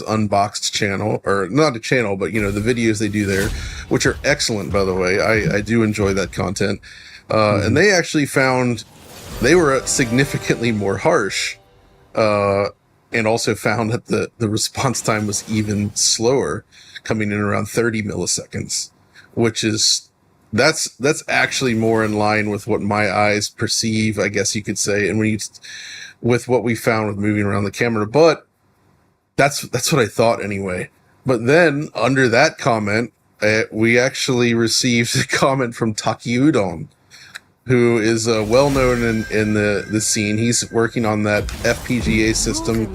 unboxed channel, or not a channel, but you know, the videos they do there, which are excellent, by the way. I do enjoy that content. And they actually found they were significantly more harsh, and also found that the response time was even slower, coming in around 30 milliseconds, which is that's actually more in line with what my eyes perceive, I guess you could say, and with what we found with moving around the camera. But that's what I thought anyway. But then under that comment, we actually received a comment from Taki Udon, who is well known in the scene. He's working on that FPGA system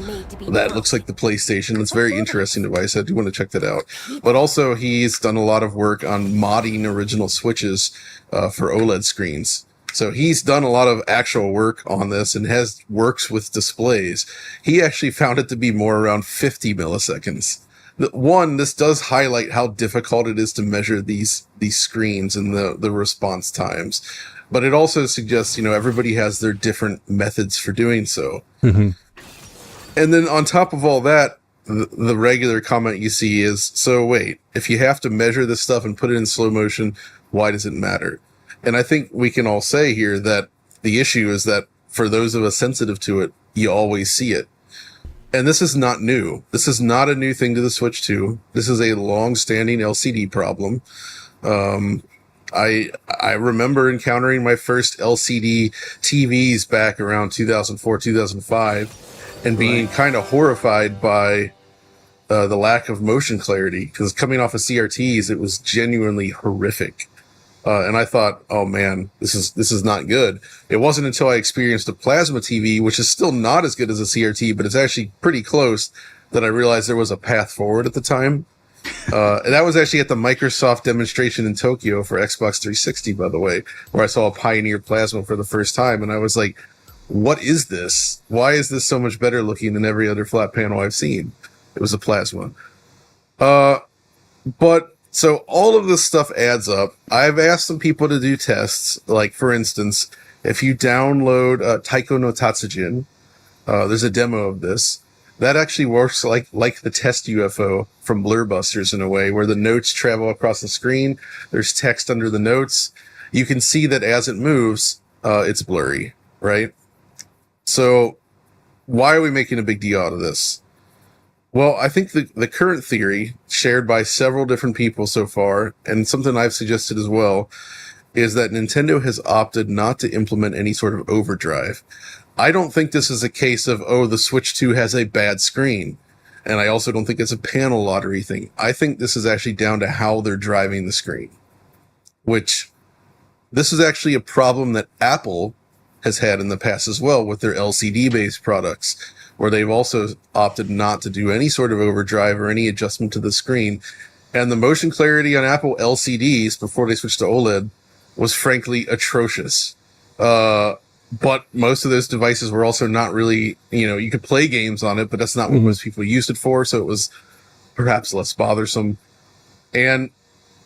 that looks like the PlayStation. It's a very interesting device. I do want to check that out. But also he's done a lot of work on modding original Switches for OLED screens. So he's done a lot of actual work on this and works with displays. He actually found it to be more around 50 milliseconds. This does highlight how difficult it is to measure these screens and the response times. but it also suggests, everybody has their different methods for doing so. Mm-hmm. And then on top of all that, the regular comment you see is, so wait, if you have to measure this stuff and put it in slow motion, why does it matter? And I think we can all say here that the issue is that for those of us sensitive to it, you always see it. And this is not new. This is not a new thing to the Switch 2. This is a long-standing LCD problem. I remember encountering my first LCD TVs back around 2004, 2005, and being kind of horrified by the lack of motion clarity, because coming off of CRTs, it was genuinely horrific. And I thought, oh man, this is not good. It wasn't until I experienced a plasma TV, which is still not as good as a CRT, but it's actually pretty close, that I realized there was a path forward at the time. And that was actually at the Microsoft demonstration in Tokyo for Xbox 360, by the way, where I saw a Pioneer Plasma for the first time. And I was like, what is this? Why is this so much better looking than every other flat panel I've seen? It was a Plasma. But so all of this stuff adds up. I've asked some people to do tests. Like, for instance, if you download Taiko no Tatsujin, there's a demo of this. That actually works like the test UFO from Blurbusters in a way, where the notes travel across the screen. There's text under the notes. You can see that as it moves, it's blurry, right? So why are we making a big deal out of this? Well, I think the current theory, shared by several different people so far, and something I've suggested as well, is that Nintendo has opted not to implement any sort of overdrive. I don't think this is a case of, oh, the Switch 2 has a bad screen. And I also don't think it's a panel lottery thing. I think this is actually down to how they're driving the screen. Which, this is actually a problem that Apple has had in the past as well with their LCD-based products, where they've also opted not to do any sort of overdrive or any adjustment to the screen. And the motion clarity on Apple LCDs before they switched to OLED was frankly atrocious. But most of those devices were also not really, you could play games on it, but that's not what most people used it for. So it was perhaps less bothersome. And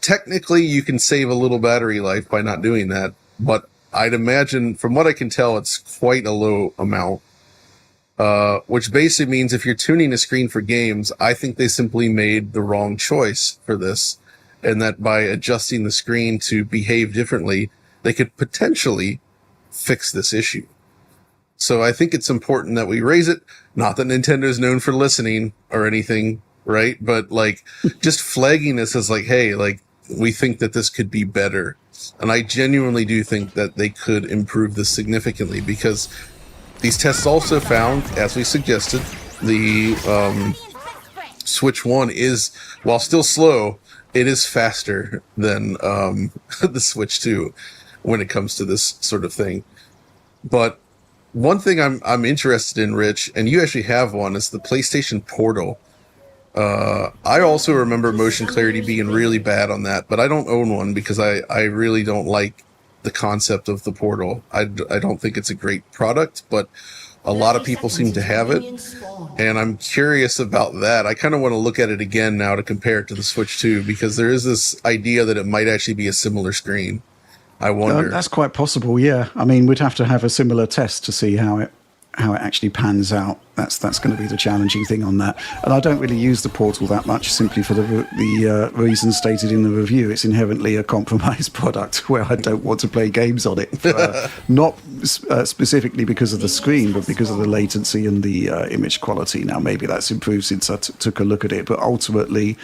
technically you can save a little battery life by not doing that. But I'd imagine, from what I can tell, it's quite a low amount. Which basically means if you're tuning a screen for games, I think they simply made the wrong choice for this. And that by adjusting the screen to behave differently, they could potentially fix this issue. So I think it's important that we raise it. Not that Nintendo is known for listening or anything, right? But just flagging this as hey, we think that this could be better. And I genuinely do think that they could improve this significantly, because these tests also found, as we suggested, the Switch 1 is, while still slow, it is faster than the Switch 2 when it comes to this sort of thing. But one thing I'm interested in, Rich, and you actually have one, is the PlayStation Portal. I also remember motion clarity being really bad on that, but I don't own one because I really don't like the concept of the Portal. I don't think it's a great product, but a lot of people seem to have it, and I'm curious about that. I kind of want to look at it again now to compare it to the Switch 2, because there is this idea that it might actually be a similar screen. I wonder. That's quite possible, yeah. I mean, we'd have to have a similar test to see how it actually pans out. That's going to be the challenging thing on that. And I don't really use the Portal that much, simply for the reasons stated in the review. It's inherently a compromised product where I don't want to play games on it. Not specifically because of the screen, but because of the latency and the image quality. Now, maybe that's improved since I took a look at it, but ultimately,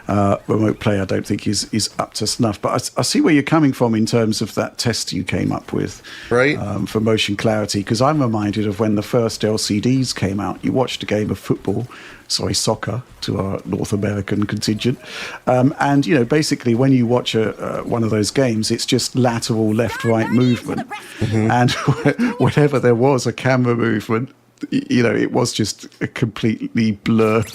remote play I don't think is up to snuff. But I see where you're coming from in terms of that test you came up with, right? For motion clarity, because I'm reminded of when the first LCDs came out. You watched a game of soccer to our North American contingent, and basically when you watch one of those games, it's just lateral left-right movement, and whenever there was a camera movement, it was just a completely blurred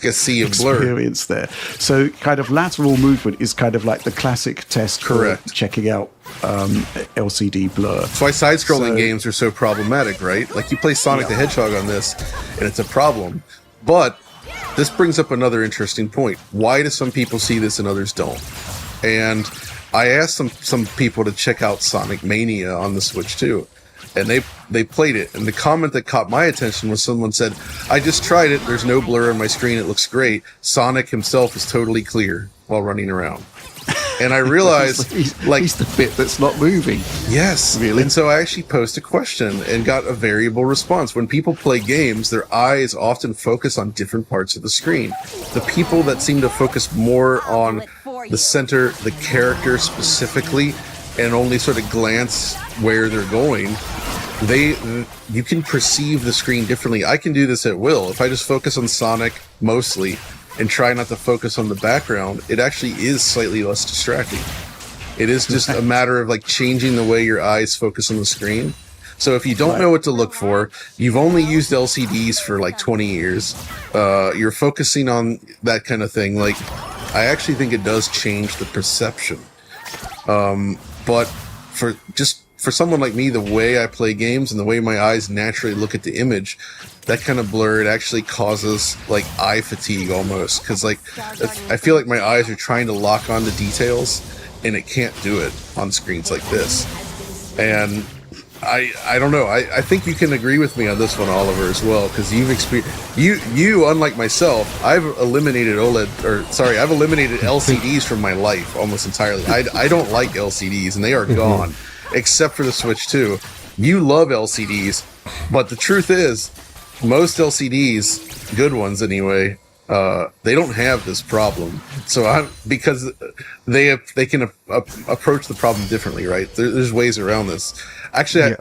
a sea of blur experience there. So kind of lateral movement is kind of like the classic test for checking out LCD blur. That's why side-scrolling games are so problematic, right? Like you play Sonic the Hedgehog on this, and it's a problem. But this brings up another interesting point. Why do some people see this and others don't? And I asked some people to check out Sonic Mania on the Switch too, and they played it. And the comment that caught my attention was someone said, "I just tried it. There's no blur on my screen. It looks great. Sonic himself is totally clear while running around." And I realized, he's the bit that's not moving. Yes, really. And so I actually posed a question and got a variable response. When people play games, their eyes often focus on different parts of the screen. The people that seem to focus more on the center, the character specifically, and only sort of glance where they're going, you can perceive the screen differently. I can do this at will. If I just focus on Sonic mostly and try not to focus on the background, it actually is slightly less distracting. It is just a matter of like changing the way your eyes focus on the screen. So if you don't know what to look for, you've only used LCDs for like 20 years, you're focusing on that kind of thing, like, I actually think it does change the perception. But for someone like me, the way I play games and the way my eyes naturally look at the image, that kind of blur, it actually causes like eye fatigue almost. Because like I feel like my eyes are trying to lock on to details, and it can't do it on screens like this. And I don't know. I think you can agree with me on this one, Oliver, as well, because you've experienced. You unlike myself, I've eliminated I've eliminated LCDs from my life almost entirely. I don't like LCDs, and they are gone, except for the Switch 2. You love LCDs, but the truth is, most LCDs, good ones anyway, they don't have this problem. So because they can approach the problem differently, right? There's ways around this. Actually,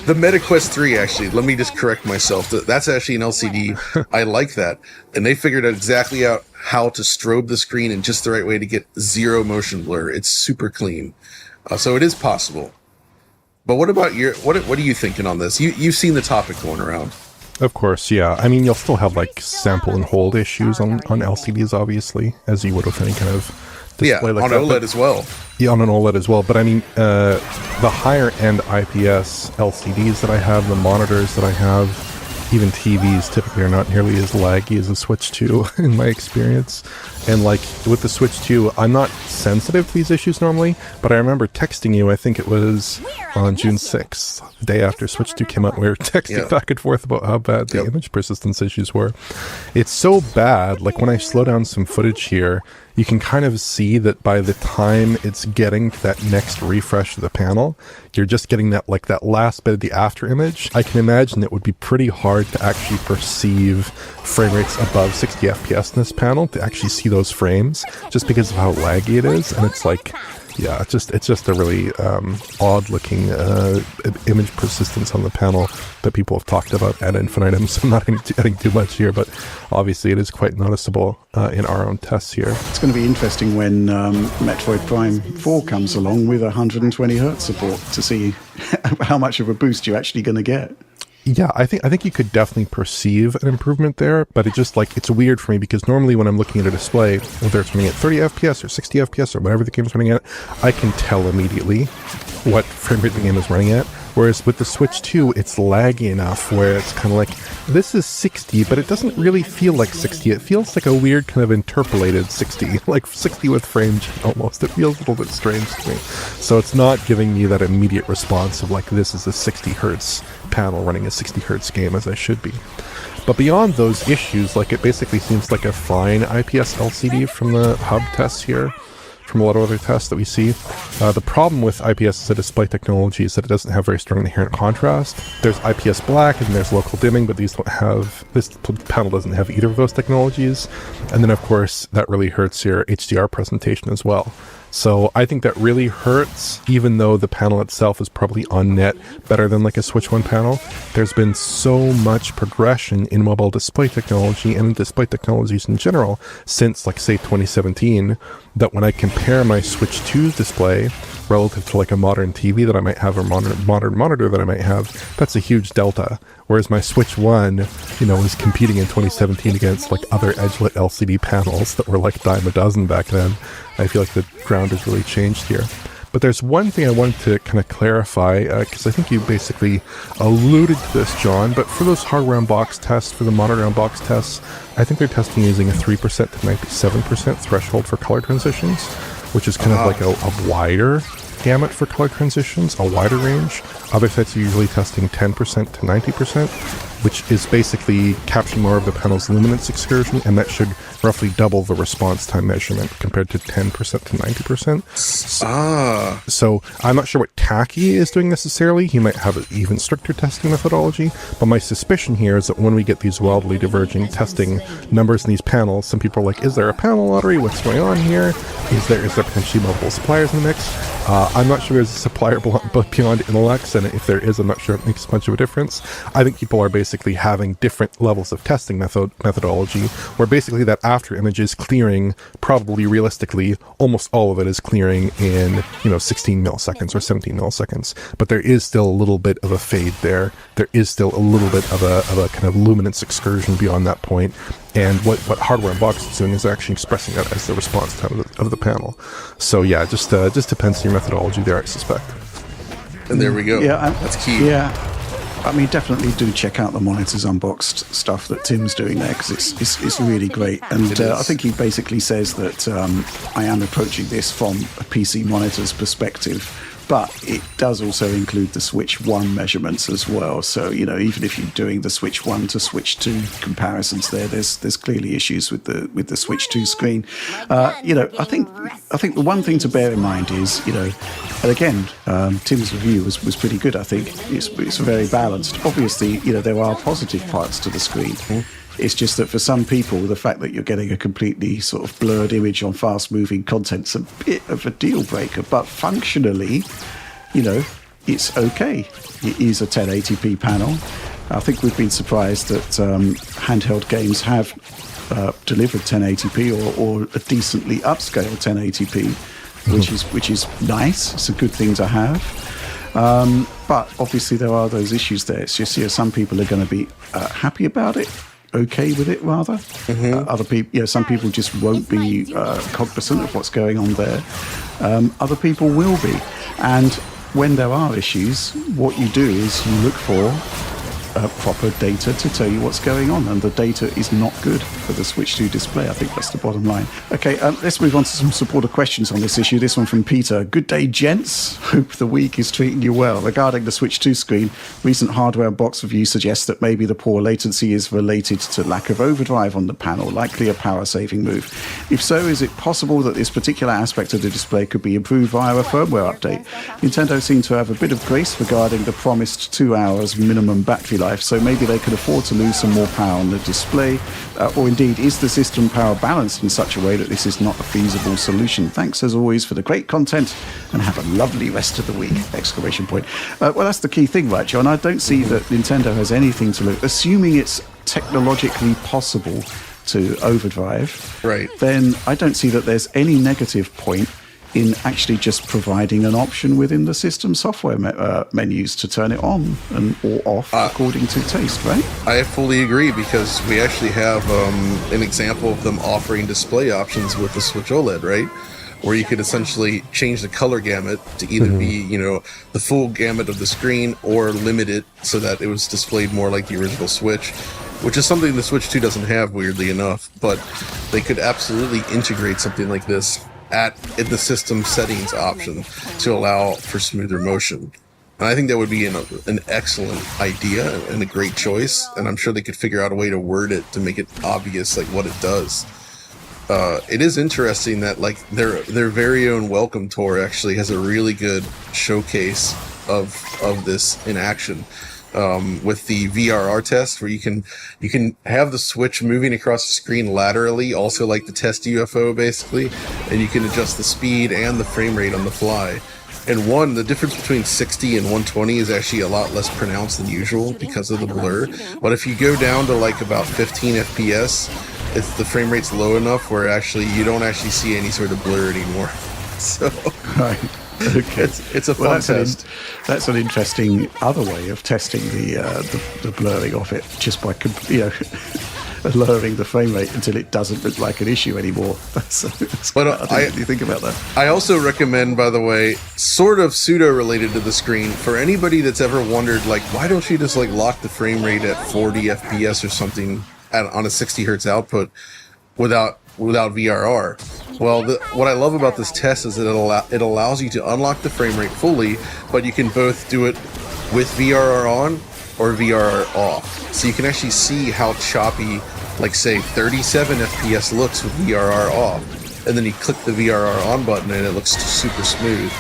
the MetaQuest 3, actually, let me just correct myself. That's actually an LCD. I like that. And they figured out exactly how to strobe the screen in just the right way to get zero motion blur. It's super clean. So it is possible. But what about what are you thinking on this? You've seen the topic going around. Of course, yeah. I mean, you'll still have like sample and hold issues on LCDs, obviously, as you would with any kind of display like on that. OLED as well. Yeah, on an OLED as well. But I mean, the higher end IPS LCDs that I have, the monitors that I have, even TVs typically are not nearly as laggy as the Switch 2 in my experience. And like with the Switch 2, I'm not sensitive to these issues normally, but I remember texting you, I think it was on June 6th, the day after Switch 2 came out, we were texting back and forth about how bad the image persistence issues were. It's so bad, like when I slow down some footage here, you can kind of see that by the time it's getting to that next refresh of the panel, you're just getting that like that last bit of the after image. I can imagine it would be pretty hard to actually perceive frame rates above 60 FPS in this panel, to actually see those frames, just because of how laggy it is. And it's like, yeah, it's just a really odd looking image persistence on the panel that people have talked about ad infinitum. So I'm not adding too much here, but obviously it is quite noticeable in our own tests here. It's going to be interesting when Metroid Prime 4 comes along with 120 Hz support to see how much of a boost you're actually going to get. Yeah, I think you could definitely perceive an improvement there, but it just like, it's weird for me because normally when I'm looking at a display, whether it's running at 30 FPS or 60 FPS or whatever the game's running at, I can tell immediately what frame rate the game is running at. Whereas with the Switch 2, it's laggy enough where it's kind of like, this is 60, but it doesn't really feel like 60. It feels like a weird kind of interpolated 60, like 60 with frame almost. It feels a little bit strange to me. So it's not giving me that immediate response of like, this is a 60 hertz panel running a 60 hertz game as I should be. But beyond those issues, like it basically seems like a fine IPS LCD from the hub tests here, from a lot of other tests that we see. The problem with IPS as a display technology is that it doesn't have very strong inherent contrast. There's IPS black and there's local dimming, but these don't have, this panel doesn't have either of those technologies. And then of course, that really hurts your HDR presentation as well. So I think that really hurts, even though the panel itself is probably on net better than like a Switch 1 panel. There's been so much progression in mobile display technology and in display technologies in general since like say 2017, that when I compare my Switch 2's display relative to like a modern TV that I might have or modern monitor that I might have, that's a huge delta. Whereas my Switch 1, you know, was competing in 2017 against like other edge-lit LCD panels that were like dime a dozen back then. I feel like the ground has really changed here. But there's one thing I wanted to kind of clarify, because I think you basically alluded to this, John, but for those hardware on box tests, for the monitor on box tests, I think they're testing using a 3% to 97% threshold for color transitions. which is kind of like a wider gamut for color transitions, a wider range. Other sites are usually testing 10% to 90%, which is basically capturing more of the panel's luminance excursion, and that should roughly double the response time measurement compared to 10% to 90%. So I'm not sure what Taki is doing necessarily. He might have an even stricter testing methodology, but my suspicion here is that when we get these wildly diverging testing numbers in these panels, some people are like, is there a panel lottery? What's going on here? Is there potentially multiple suppliers in the mix? I'm not sure there's a supplier beyond Intellex, and if there is, I'm not sure it makes much of a difference. I think people are basically having different levels of testing methodology, where basically that after image is clearing, probably realistically, almost all of it is clearing in 16 milliseconds or 17 milliseconds. But there is still a little bit of a fade there. There is still a little bit of a kind of luminance excursion beyond that point. And what Hardware Unboxed is doing is actually expressing that as the response time of the panel. So yeah, just depends on your methodology there, I suspect. And there we go. Yeah, that's key. Yeah, I mean, definitely do check out the Monitors Unboxed stuff that Tim's doing there, because it's really great. And I think he basically says that I am approaching this from a PC monitor's perspective, but it does also include the Switch 1 measurements as well. So, even if you're doing the Switch 1 to Switch 2 comparisons there's clearly issues with the Switch 2 screen. I think the one thing to bear in mind is, and again, Tim's review was pretty good, I think. It's very balanced. Obviously, there are positive parts to the screen. It's just that for some people, the fact that you're getting a completely sort of blurred image on fast-moving content's a bit of a deal breaker. But functionally, it's okay. It is a 1080p panel. I think we've been surprised that handheld games have delivered 1080p or a decently upscaled 1080p, which is nice. It's a good thing to have. But obviously there are those issues there. It's just some people are going to be happy about it. Okay with it, rather. Other people, some people just won't be cognizant of what's going on there. Other people will be. And when there are issues, what you do is you look for proper data to tell you what's going on, and the data is not good for the Switch 2 display. I think that's the bottom line. Okay, let's move on to some supporter questions on this issue. This one from Peter. Good day, gents. Hope the week is treating you well. Regarding the Switch 2 screen, recent hardware box review suggests that maybe the poor latency is related to lack of overdrive on the panel, likely a power-saving move. If so, is it possible that this particular aspect of the display could be improved via a firmware update? Nintendo seemed to have a bit of grace regarding the promised 2 hours minimum battery life, so maybe they could afford to lose some more power on the display. Or indeed, is the system power balanced in such a way that this is not a feasible solution? Thanks as always for the great content, and have a lovely rest of the week! Exclamation point. Well, that's the key thing, right, John? I don't see that Nintendo has anything to lose. Assuming it's technologically possible to overdrive, right, then I don't see that there's any negative point in actually just providing an option within the system software menus to turn it on or off according to taste, right? I fully agree, because we actually have an example of them offering display options with the Switch OLED, right? Where you could essentially change the color gamut to either be, the full gamut of the screen, or limit it so that it was displayed more like the original Switch, which is something the Switch 2 doesn't have, weirdly enough. But they could absolutely integrate something like this in the system settings option to allow for smoother motion. And I think that would be an excellent idea and a great choice, and I'm sure they could figure out a way to word it to make it obvious what it does. It is interesting that their very own welcome tour actually has a really good showcase of this in action. With the VRR test, where you can have the Switch moving across the screen laterally, also like the test UFO basically, and you can adjust the speed and the frame rate on the fly. And the difference between 60 and 120 is actually a lot less pronounced than usual because of the blur. But if you go down to about 15 FPS, the frame rate's low enough where actually you don't actually see any sort of blur anymore. So right. Okay. It's a fun test. That's an interesting other way of testing the blurring of it, just by lowering the frame rate until it doesn't look like an issue anymore. I think about that. I also recommend, by the way, sort of pseudo related to the screen, for anybody that's ever wondered, why don't you just lock the frame rate at 40 FPS or something on a 60 hertz output without VRR? Well, what I love about this test is that it allows you to unlock the frame rate fully, but you can both do it with VRR on or VRR off. So you can actually see how choppy, like say 37 FPS looks with VRR off. And then you click the VRR on button and it looks super smooth.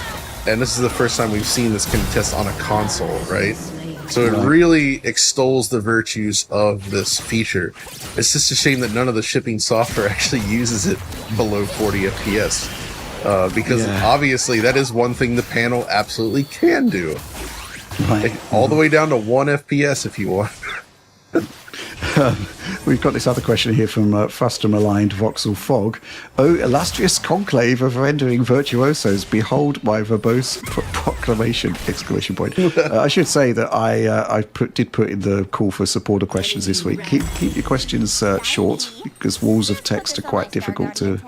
And this is the first time we've seen this kind of test on a console, right? So it really extols the virtues of this feature. It's just a shame that none of the shipping software actually uses it below 40 FPS. Because obviously that is one thing the panel absolutely can do. All the way down to 1 FPS if you want. We've got this other question here from Fuster-maligned Voxel Fog. Oh, illustrious conclave of rendering virtuosos, behold my verbose proclamation! Exclamation point. I should say that I did put in the call for supporter questions this week. Keep your questions short, because walls of text are quite difficult to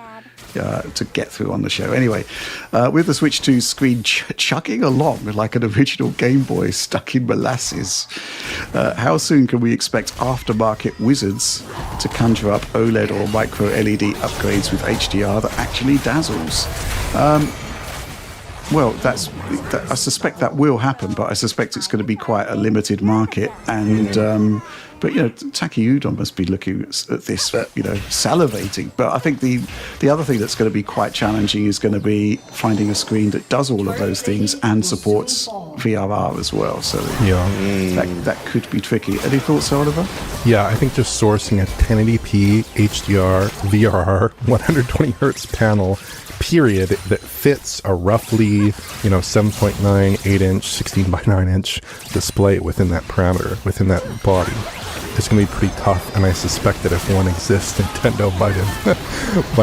get through on the show. Anyway, with the Switch 2 screen chugging along like an original Game Boy stuck in molasses, how soon can we expect aftermarket wizards to conjure up OLED or micro LED upgrades with HDR that actually dazzles? Well, I suspect that will happen, but I suspect it's going to be quite a limited market. And but Taki Udon must be looking at this, salivating. But I think the other thing that's going to be quite challenging is going to be finding a screen that does all of those things and supports VRR as well. So that could be tricky. Any thoughts, Oliver? Yeah, I think just sourcing a 1080p HDR VRR 120 hertz panel period that fits a roughly 7.9 8-inch 16 by 9 inch display within that parameter, within that body. It's going to be pretty tough, and I suspect that if one exists, Nintendo might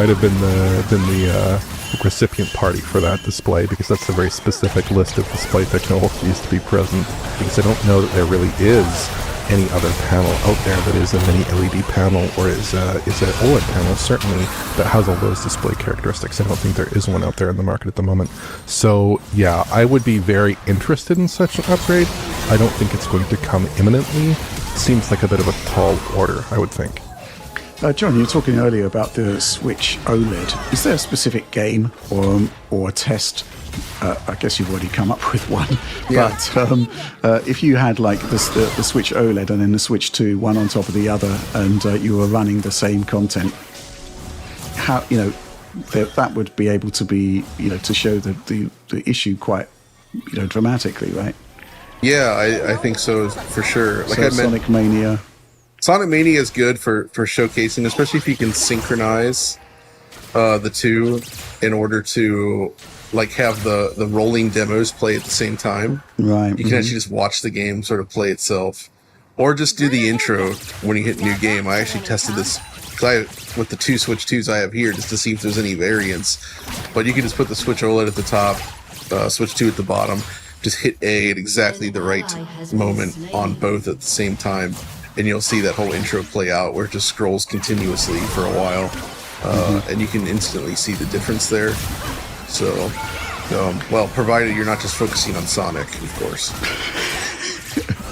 have been the recipient party for that display, because that's a very specific list of display technologies to be present, because I don't know that there really is any other panel out there that is a mini LED panel or is an OLED panel, certainly, that has all those display characteristics. I don't think there is one out there in the market at the moment. So yeah, I would be very interested in such an upgrade. I don't think it's going to come imminently. It seems like a bit of a tall order, I would think. John, you were talking earlier about the Switch OLED. Is there a specific game or a test? I guess you've already come up with one. Yeah. But if you had like the Switch OLED and then the Switch 2, one on top of the other, and you were running the same content, how that would be able to be to show the issue quite dramatically, right? Yeah, I think so for sure. Like I Sonic Mania. Sonic Mania is good for showcasing, especially if you can synchronize the two in order to have the rolling demos play at the same time. Right. You can actually just watch the game sort of play itself, or just do the intro when you hit a new game. I actually tested this with the two Switch 2s I have here just to see if there's any variance. But you can just put the Switch OLED at the top, Switch 2 at the bottom, just hit A at exactly the right moment on both at the same time, and you'll see that whole intro play out where it just scrolls continuously for a while, and you can instantly see the difference there. So, well, provided you're not just focusing on Sonic, of course.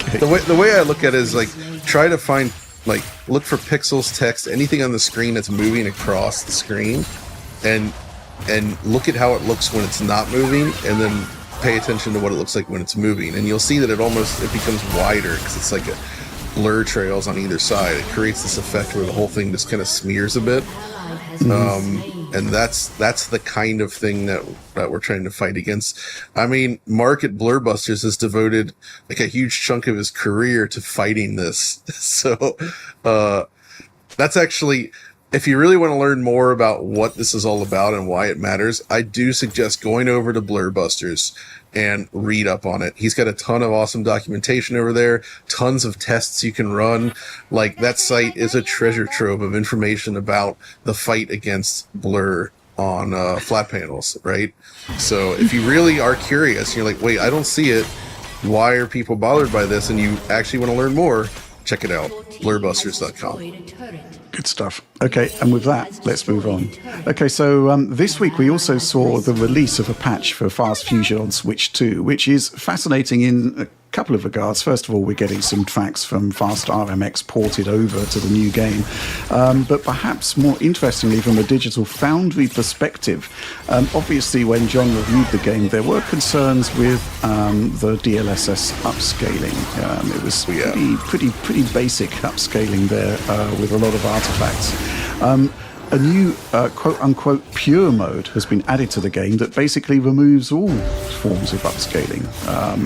Okay. The way I look at it is try to find look for pixels, text, anything on the screen that's moving across the screen, and look at how it looks when it's not moving, and then pay attention to what it looks like when it's moving, and you'll see that it becomes wider because it's like a blur trails on either side. It creates this effect where the whole thing just kind of smears a bit. And that's the kind of thing that we're trying to fight against. I mean, Mark at Blurbusters has devoted a huge chunk of his career to fighting this. So that's actually, if you really want to learn more about what this is all about and why it matters, I do suggest going over to Blurbusters and read up on it. He's got a ton of awesome documentation over there, tons of tests you can run. That site is a treasure trove of information about the fight against blur on flat panels, right? So if you really are curious, and you're like, wait, I don't see it, why are people bothered by this, and you actually want to learn more, check it out, blurbusters.com. Good stuff. Okay, and with that, let's move on. Okay, so this week we also saw the release of a patch for Fast Fusion on Switch 2, which is fascinating in a couple of regards. First of all, we're getting some tracks from Fast RMX ported over to the new game. But perhaps more interestingly, from a Digital Foundry perspective, obviously when John reviewed the game, there were concerns with the DLSS upscaling. It was pretty basic upscaling there with a lot of artifacts. A new quote-unquote pure mode has been added to the game that basically removes all forms of upscaling.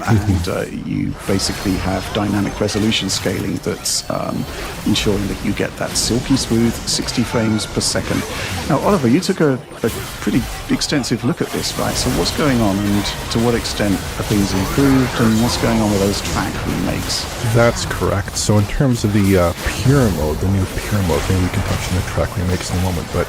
And you basically have dynamic resolution scaling that's ensuring that you get that silky smooth 60 frames per second. Now, Oliver, you took a pretty extensive look at this, right? So what's going on, and to what extent are things improved, and what's going on with those track remakes? That's correct. So in terms of the pure mode, the new pure mode, maybe we can touch on the track remakes in a moment, but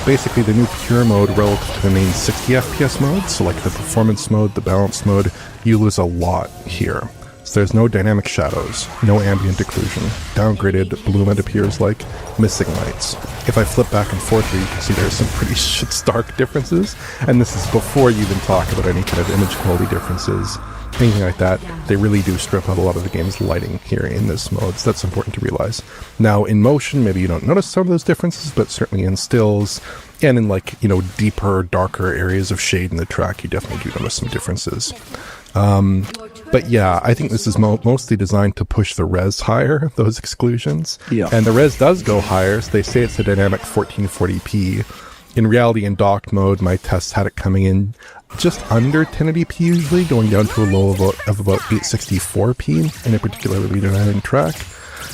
basically the new pure mode relative to the main 60 FPS mode, so like the performance mode, the balance mode, you lose a lot here. So there's no dynamic shadows, no ambient occlusion, downgraded bloom it appears like, missing lights. If I flip back and forth here, you can see there's some pretty stark differences, and this is before you even talk about any kind of image quality differences, anything like that. They really do strip out a lot of the game's lighting here in this mode, so that's important to realize. Now, in motion, maybe you don't notice some of those differences, but certainly in stills, and in deeper, darker areas of shade in the track, you definitely do notice some differences. But yeah, I think this is mostly designed to push the res higher, those exclusions. Yeah. And the res does go higher, so they say it's a dynamic 1440p. In reality, in docked mode, my tests had it coming in just under 1080p usually, going down to a low of about 864p in a particularly dynamic track.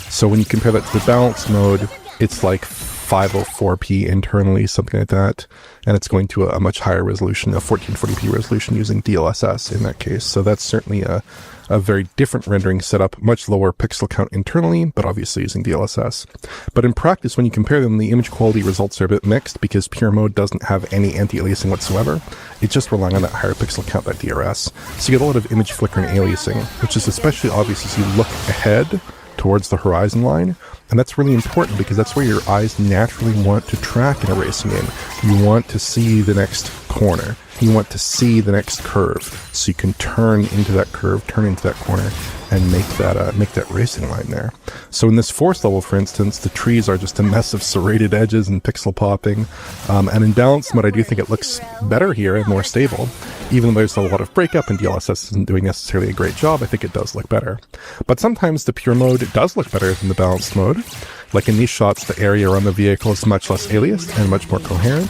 So when you compare that to the balance mode, it's like 504p internally, something like that, and it's going to a much higher resolution, a 1440p resolution using DLSS in that case. So that's certainly a very different rendering setup, much lower pixel count internally, but obviously using DLSS. But in practice, when you compare them, the image quality results are a bit mixed because pure mode doesn't have any anti-aliasing whatsoever. It's just relying on that higher pixel count, that DRS. So you get a lot of image flicker and aliasing, which is especially obvious as you look ahead towards the horizon line. And that's really important because that's where your eyes naturally want to track in a racing game. You want to see the next corner. You want to see the next curve, so you can turn into that curve, turn into that corner, and make that racing line there. So in this force level, for instance, the trees are just a mess of serrated edges and pixel popping. And in balance mode, I do think it looks better here and more stable. Even though there's a lot of breakup and DLSS isn't doing necessarily a great job, I think it does look better. But sometimes the pure mode does look better than the balanced mode. Like in these shots, the area around the vehicle is much less aliased and much more coherent.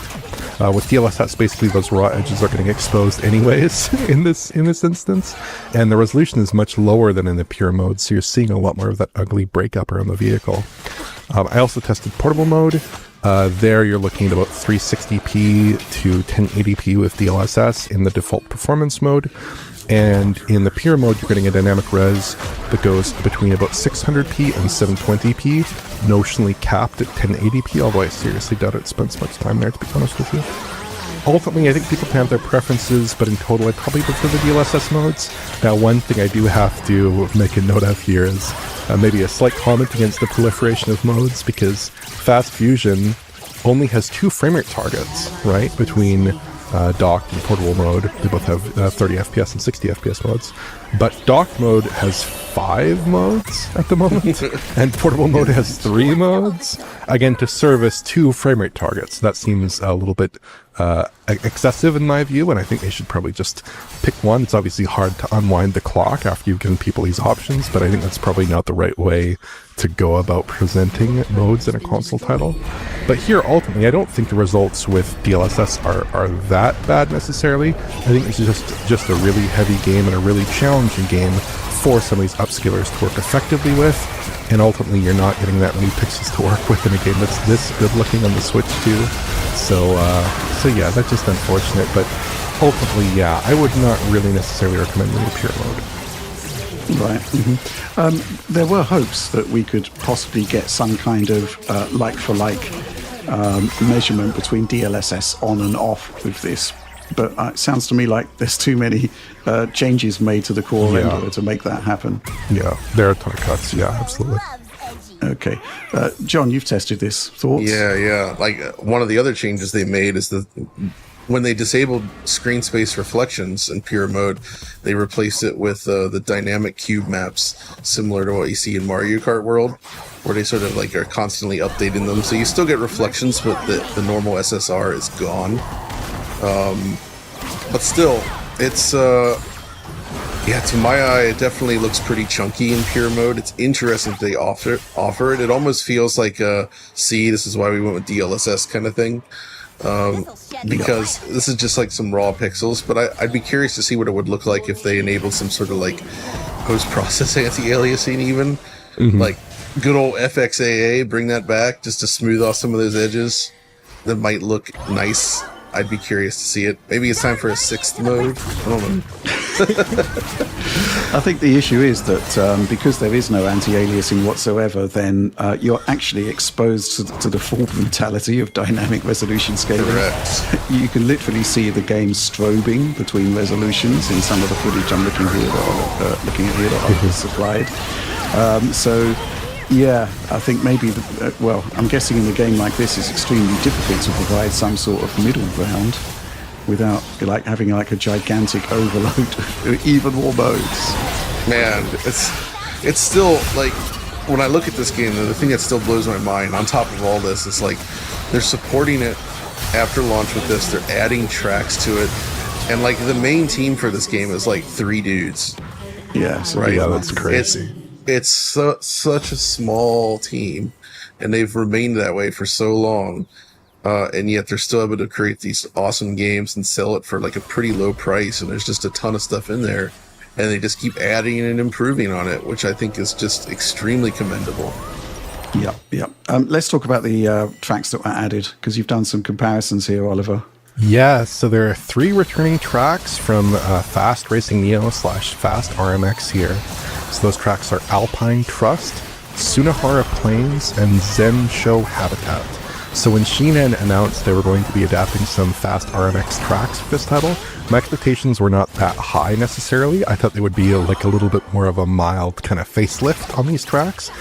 With DLSS, basically those raw edges are getting exposed anyways in this instance, and the resolution is much lower than in the pure mode, so you're seeing a lot more of that ugly breakup around the vehicle. I also tested portable mode. There you're looking at about 360p to 1080p with DLSS in the default performance mode. And in the pure mode, you're getting a dynamic res that goes between about 600p and 720p, notionally capped at 1080p, although I seriously doubt it spends much time there, to be honest with you. Ultimately, I think people can have their preferences, but in total, I probably prefer the DLSS modes. Now, one thing I do have to make a note of here is maybe a slight comment against the proliferation of modes, because Fast Fusion only has 2 frame rate targets, right, between docked and portable mode. They both have 30 FPS and 60 FPS modes. But docked mode has 5 modes at the moment, and portable mode has 3 modes. Again, to service 2 frame rate targets. That seems a little bit excessive in my view, and I think they should probably just pick one. It's obviously hard to unwind the clock after you've given people these options, but I think that's probably not the right way to go about presenting modes in a console title. But here, ultimately, I don't think the results with DLSS are that bad necessarily. I think this is just a really heavy game and a really challenging game for some of these upscalers to work effectively with, and ultimately you're not getting that many pixels to work with in a game that's this good looking on the Switch too. So yeah, that's just unfortunate, but ultimately, yeah, I would not really necessarily recommend the pure mode. Right. Mm-hmm. There were hopes that we could possibly get some kind of like-for-like measurement between DLSS on and off with this, but it sounds to me like there's too many changes made to the core renderer to make that happen. Yeah, there are a ton of cuts. Yeah, absolutely. Okay. John, you've tested this. Thoughts? Yeah. Like one of the other changes they made is when they disabled screen space reflections in pure mode, they replaced it with the dynamic cube maps, similar to what you see in Mario Kart World, where they sort of like are constantly updating them. So you still get reflections, but the normal SSR is gone. But still, it's yeah, to my eye, it definitely looks pretty chunky in pure mode. It's interesting that they offer it. It almost feels like see, this is why we went with DLSS kind of thing. Because this is just like some raw pixels, but I'd be curious to see what it would look like if they enabled some sort of like post-process anti-aliasing even. Like good old FXAA, bring that back just to smooth off some of those edges. That might look nice. I'd be curious to see it. Maybe it's time for a 6th mode. I don't know. I think the issue is that because there is no anti-aliasing whatsoever, then you're actually exposed to the full brutality of dynamic resolution scaling. Correct. You can literally see the game strobing between resolutions in some of the footage I'm looking at here that I've supplied. So, yeah, I think maybe, well, I'm guessing in a game like this it's extremely difficult to provide some sort of middle ground without like having like a gigantic overload of even more modes. Man, it's still like, when I look at this game, the thing that still blows my mind on top of all this is like they're supporting it after launch with this, they're adding tracks to it, and like the main team for this game is like 3 dudes. Yeah, so right. Yeah, that's crazy. It's such a small team, and they've remained that way for so long, and yet they're still able to create these awesome games and sell it for like a pretty low price, and there's just a ton of stuff in there, and they just keep adding and improving on it, which I think is just extremely commendable. Yeah. Let's talk about the tracks that were added, because you've done some comparisons here, Oliver. Yeah, so there are 3 returning tracks from Fast Racing Neo / Fast RMX here. So those tracks are Alpine Trust, Sunahara Plains, and Zen Show Habitat. So when Shinen announced they were going to be adapting some Fast RMX tracks for this title, my expectations were not that high necessarily. I thought they would be like a little bit more of a mild kind of facelift on these tracks.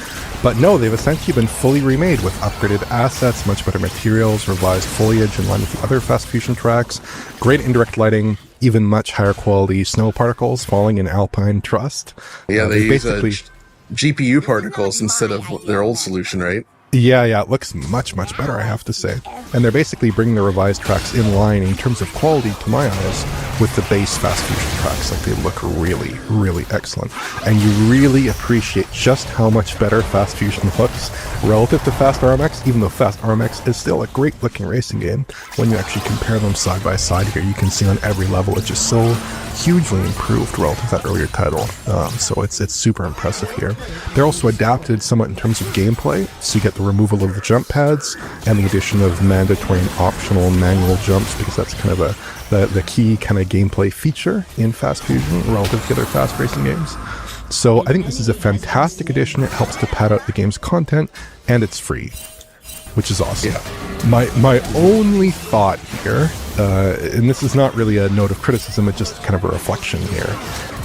But no, they've essentially been fully remade with upgraded assets, much better materials, revised foliage in line with the other Fast Fusion tracks, great indirect lighting, even much higher quality snow particles falling in Alpine Trust. Yeah, they use GPU particles instead of their old solution, right? Yeah, it looks much better, I have to say. And they're basically bringing the revised tracks in line in terms of quality, to my eyes, with the base Fast Fusion tracks. Like, they look really excellent. And you really appreciate just how much better Fast Fusion looks relative to Fast RMX, even though Fast RMX is still a great looking racing game. When you actually compare them side by side here, you can see on every level it's just so hugely improved relative to that earlier title. So it's super impressive here. They're also adapted somewhat in terms of gameplay, so you get the removal of the jump pads and the addition of mandatory and optional manual jumps, because that's kind of the key kind of gameplay feature in Fast Fusion relative to other fast racing games. So I think this is a fantastic addition. It helps to pad out the game's content, and it's free, which is awesome. Yeah. My only thought here, and this is not really a note of criticism, it's just kind of a reflection here,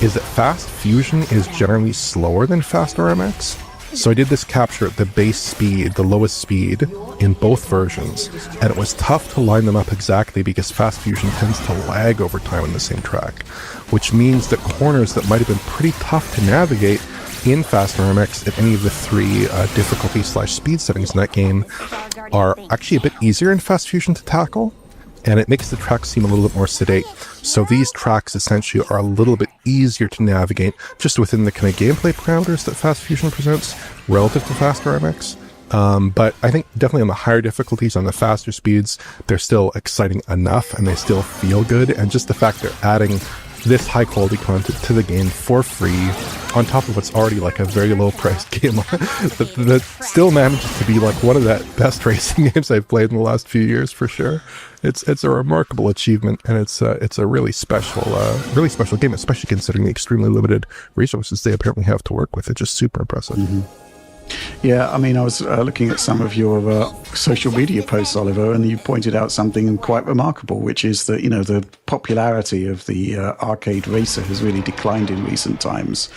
is that Fast Fusion is generally slower than Fast RMX. So I did this capture at the base speed, the lowest speed, in both versions, and it was tough to line them up exactly because Fast Fusion tends to lag over time on the same track, which means that corners that might have been pretty tough to navigate in Fast RMX at any of the 3 difficulty / speed settings in that game are actually a bit easier in Fast Fusion to tackle, and it makes the track seem a little bit more sedate. So these tracks essentially are a little bit easier to navigate just within the kind of gameplay parameters that Fast Fusion presents relative to Fast RMX. But I think definitely on the higher difficulties, on the faster speeds, they're still exciting enough and they still feel good. And just the fact they're adding this high quality content to the game for free on top of what's already like a very low priced game that still manages to be like one of the best racing games I've played in the last few years for sure. It's a remarkable achievement, and it's a really special game, especially considering the extremely limited resources they apparently have to work with. It's just super impressive. Mm-hmm. Yeah, I mean, I was looking at some of your social media posts, Oliver, and you pointed out something quite remarkable, which is that, you know, the popularity of the arcade racer has really declined in recent times.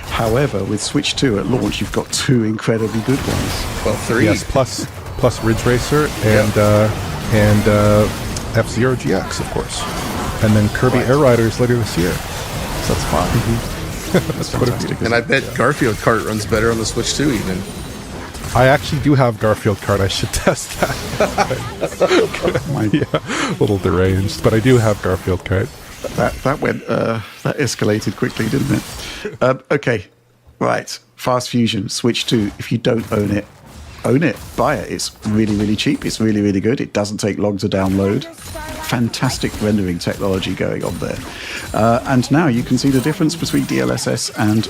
However, with Switch 2 at launch, you've got 2 incredibly good ones. Well, 3. Yes, plus Ridge Racer and F-Zero GX, of course. And then Kirby Air Riders later this year. So that's fine. That's fantastic. And I bet Garfield Kart runs better on the Switch too, even. I actually do have Garfield Kart. I should test that. Yeah, a little deranged, but I do have Garfield Kart. That escalated quickly, didn't it? Okay, right. Fast Fusion, Switch 2. If you don't own it, buy it. It's really, really cheap. It's really, really good. It doesn't take long to download. Fantastic rendering technology going on there. And now you can see the difference between DLSS and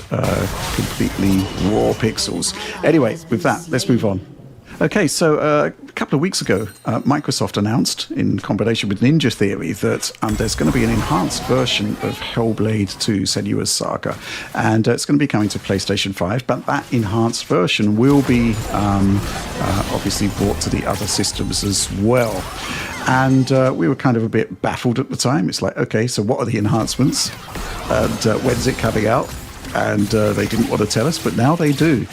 completely raw pixels. Anyway, with that, let's move on. Okay, so a couple of weeks ago, Microsoft announced, in combination with Ninja Theory, that there's going to be an enhanced version of Hellblade 2 Senua's Saga, and it's going to be coming to PlayStation 5, but that enhanced version will be obviously brought to the other systems as well. And we were kind of a bit baffled at the time. It's like, okay, so what are the enhancements? And when's it coming out? And they didn't want to tell us, but now they do.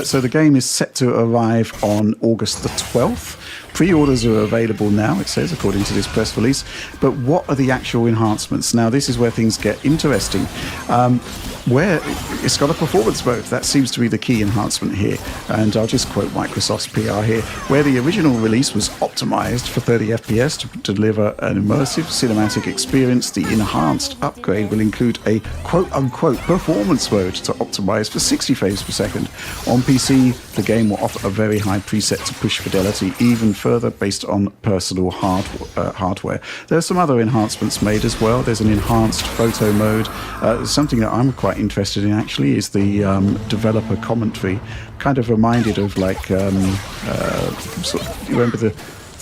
So the game is set to arrive on August the 12th. Pre-orders are available now, it says, according to this press release. But what are the actual enhancements? Now, this is where things get interesting. Where it's got a performance mode. That seems to be the key enhancement here. And I'll just quote Microsoft's PR here. Where the original release was optimized for 30 FPS to deliver an immersive cinematic experience, the enhanced upgrade will include a quote-unquote performance mode to optimize for 60 frames per second. On PC, the game will offer a very high preset to push fidelity even further based on personal hardware. There are some other enhancements made as well. There's an enhanced photo mode. Something that I'm quite interested in actually is the developer commentary. Kind of reminded of like you remember the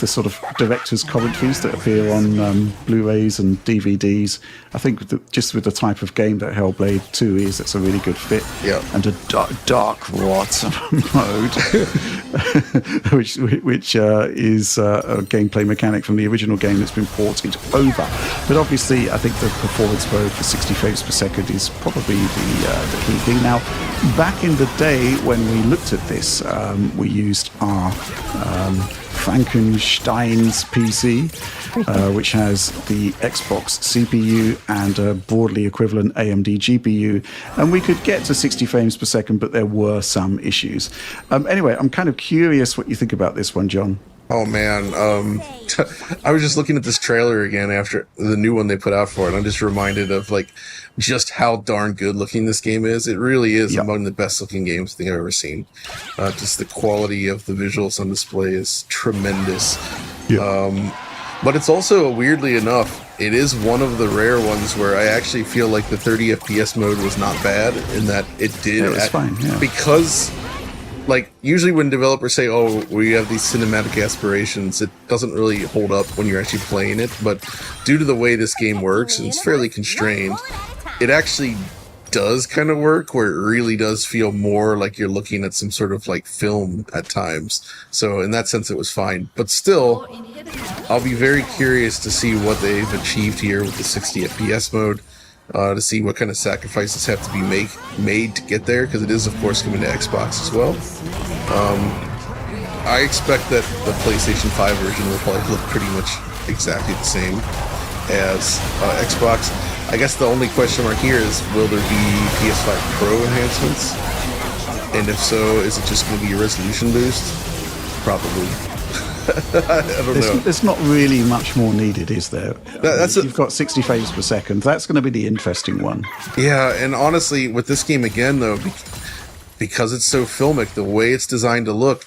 sort of director's commentaries that appear on Blu-rays and DVDs. I think just with the type of game that Hellblade 2 is, it's a really good fit. Yeah. And a dark rot mode, which is a gameplay mechanic from the original game that's been ported over. But obviously, I think the performance mode for 60 frames per second is probably the key thing. Now, back in the day when we looked at this, we used our Frankenstein's PC, which has the Xbox CPU and a broadly equivalent AMD GPU, and we could get to 60 frames per second, but there were some issues. Anyway, I'm kind of curious what you think about this one, John. Oh man, I was just looking at this trailer again after the new one they put out for it. I'm just reminded of like just how darn good looking this game is. It really is among the best looking games I think I've ever seen. Just the quality of the visuals on display is tremendous. But it's also, weirdly enough, it is one of the rare ones where I actually feel like the 30 FPS mode was not bad in that it did. It was fine, yeah. Because like usually when developers say, oh, we have these cinematic aspirations, it doesn't really hold up when you're actually playing it. But due to the way this game works, and it's fairly constrained, it actually does kind of work where it really does feel more like you're looking at some sort of like film at times. So in that sense, it was fine. But still, I'll be very curious to see what they've achieved here with the 60 FPS mode. To see what kind of sacrifices have to be made to get there, because it is, of course, coming to Xbox as well. I expect that the PlayStation 5 version will probably look pretty much exactly the same as Xbox. I guess the only question mark here is, will there be PS5 Pro enhancements? And if so, is it just going to be a resolution boost? Probably. I don't know. There's not really much more needed, is there? You've got 60 frames per second. That's going to be the interesting one. Yeah, and honestly, with this game again, though, because it's so filmic, the way it's designed to look,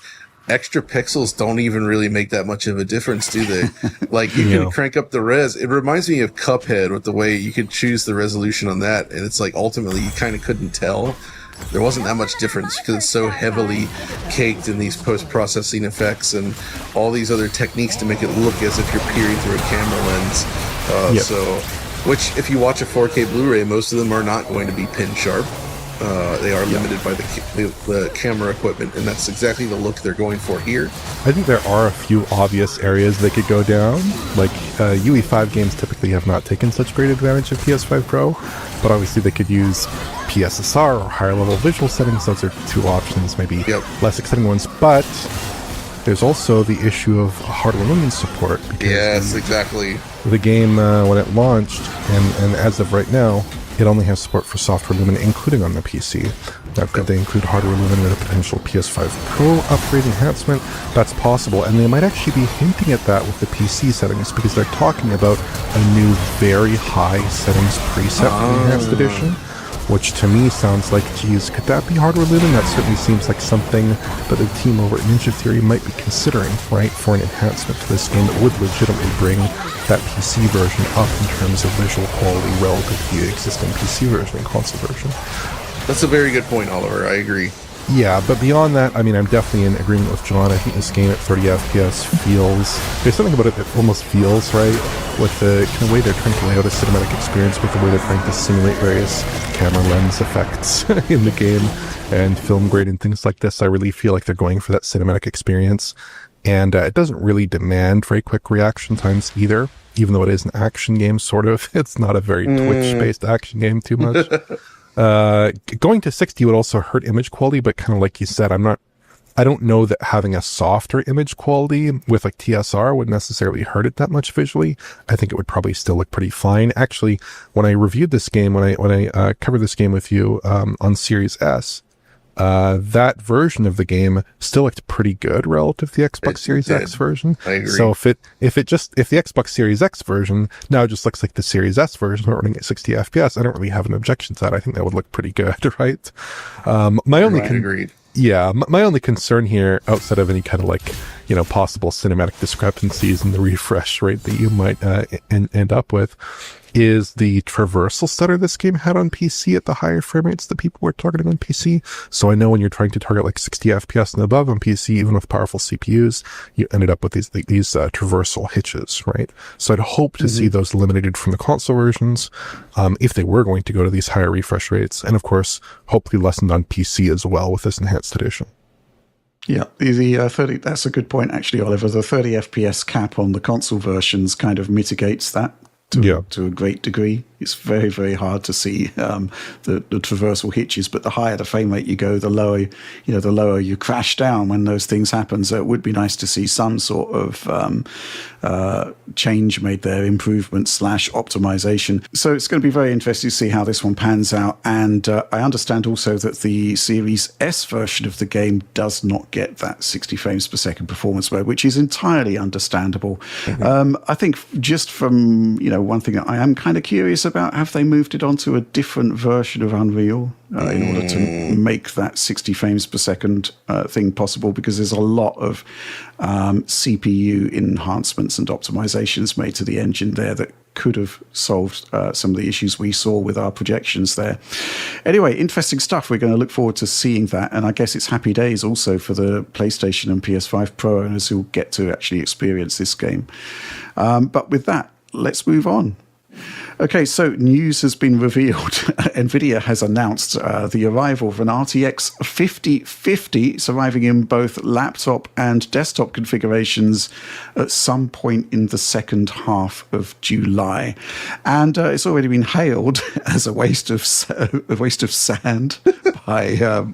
extra pixels don't even really make that much of a difference, do they? Like, you can crank up the res. It reminds me of Cuphead with the way you could choose the resolution on that, and it's like, ultimately, you kind of couldn't tell. There wasn't that much difference because it's so heavily caked in these post-processing effects and all these other techniques to make it look as if you're peering through a camera lens. So, which, if you watch a 4K Blu-ray, most of them are not going to be pin sharp. They are limited by the camera equipment, and that's exactly the look they're going for here. I think there are a few obvious areas they could go down. Like, UE5 games typically have not taken such great advantage of PS5 Pro, but obviously they could use PSSR or higher level visual settings. Those are two options, maybe less exciting ones. But There's also the issue of hardware limited support. Yes, exactly. The game, when it launched, and as of right now, it only has support for software limited, including on the PC. Now, could they include hardware limited with a potential PS5 Pro upgrade enhancement? That's possible, and they might actually be hinting at that with the PC settings, because they're talking about a new very high settings preset for the Enhanced Edition, which to me sounds like, geez, could that be hardware limited? That certainly seems like something that the team over at Ninja Theory might be considering, right, for an enhancement to this game that would legitimately bring that PC version up in terms of visual quality relative to the existing PC version and console version. That's a very good point, Oliver. I agree. Yeah, but beyond that, I mean, I'm definitely in agreement with John. I think this game at 30 FPS feels... There's something about it that almost feels right, with the kind of way they're trying to lay out a cinematic experience, with the way they're trying to simulate various camera lens effects in the game, and film grade and things like this. I really feel like they're going for that cinematic experience. And it doesn't really demand very quick reaction times either, even though it is an action game, sort of. It's not a very Twitch-based action game too much. Going to 60 would also hurt image quality, but kind of like you said, I don't know that having a softer image quality with like TSR would necessarily hurt it that much visually. I think it would probably still look pretty fine. Actually, when I reviewed this game, when I covered this game with you on Series S, that version of the game still looked pretty good relative to the Xbox Series X version. I agree. So if the Xbox Series X version now just looks like the Series S version running at 60 FPS, I don't really have an objection to that. I think that would look pretty good, right? Agreed. Yeah, my only concern here, outside of any kind of like, possible cinematic discrepancies in the refresh rate that you might end up with, is the traversal stutter this game had on PC at the higher frame rates that people were targeting on PC. So I know when you're trying to target like 60 FPS and above on PC, even with powerful CPUs, you ended up with these traversal hitches, right? So I'd hope to see those eliminated from the console versions, if they were going to go to these higher refresh rates, and of course, hopefully lessened on PC as well with this enhanced edition. Yeah, the 30, that's a good point, actually, Oliver. The 30 FPS cap on the console versions kind of mitigates that to a great degree. It's very, very hard to see the traversal hitches, but the higher the frame rate you go, the lower you crash down when those things happen. So it would be nice to see some sort of change made there, improvement / optimization. So it's going to be very interesting to see how this one pans out. And I understand also that the Series S version of the game does not get that 60 frames per second performance mode, which is entirely understandable. I think just from, one thing that I am kind of curious about, have they moved it onto a different version of Unreal in order to make that 60 frames per second thing possible? Because there's a lot of CPU enhancements and optimizations made to the engine there that could have solved some of the issues we saw with our projections there. Anyway, interesting stuff. We're going to look forward to seeing that. And I guess it's happy days also for the PlayStation and PS5 Pro owners who get to actually experience this game. But with that, let's move on. Okay, so news has been revealed. NVIDIA has announced the arrival of an RTX 5050. It's arriving in both laptop and desktop configurations at some point in the second half of July. And it's already been hailed as a waste of sand by...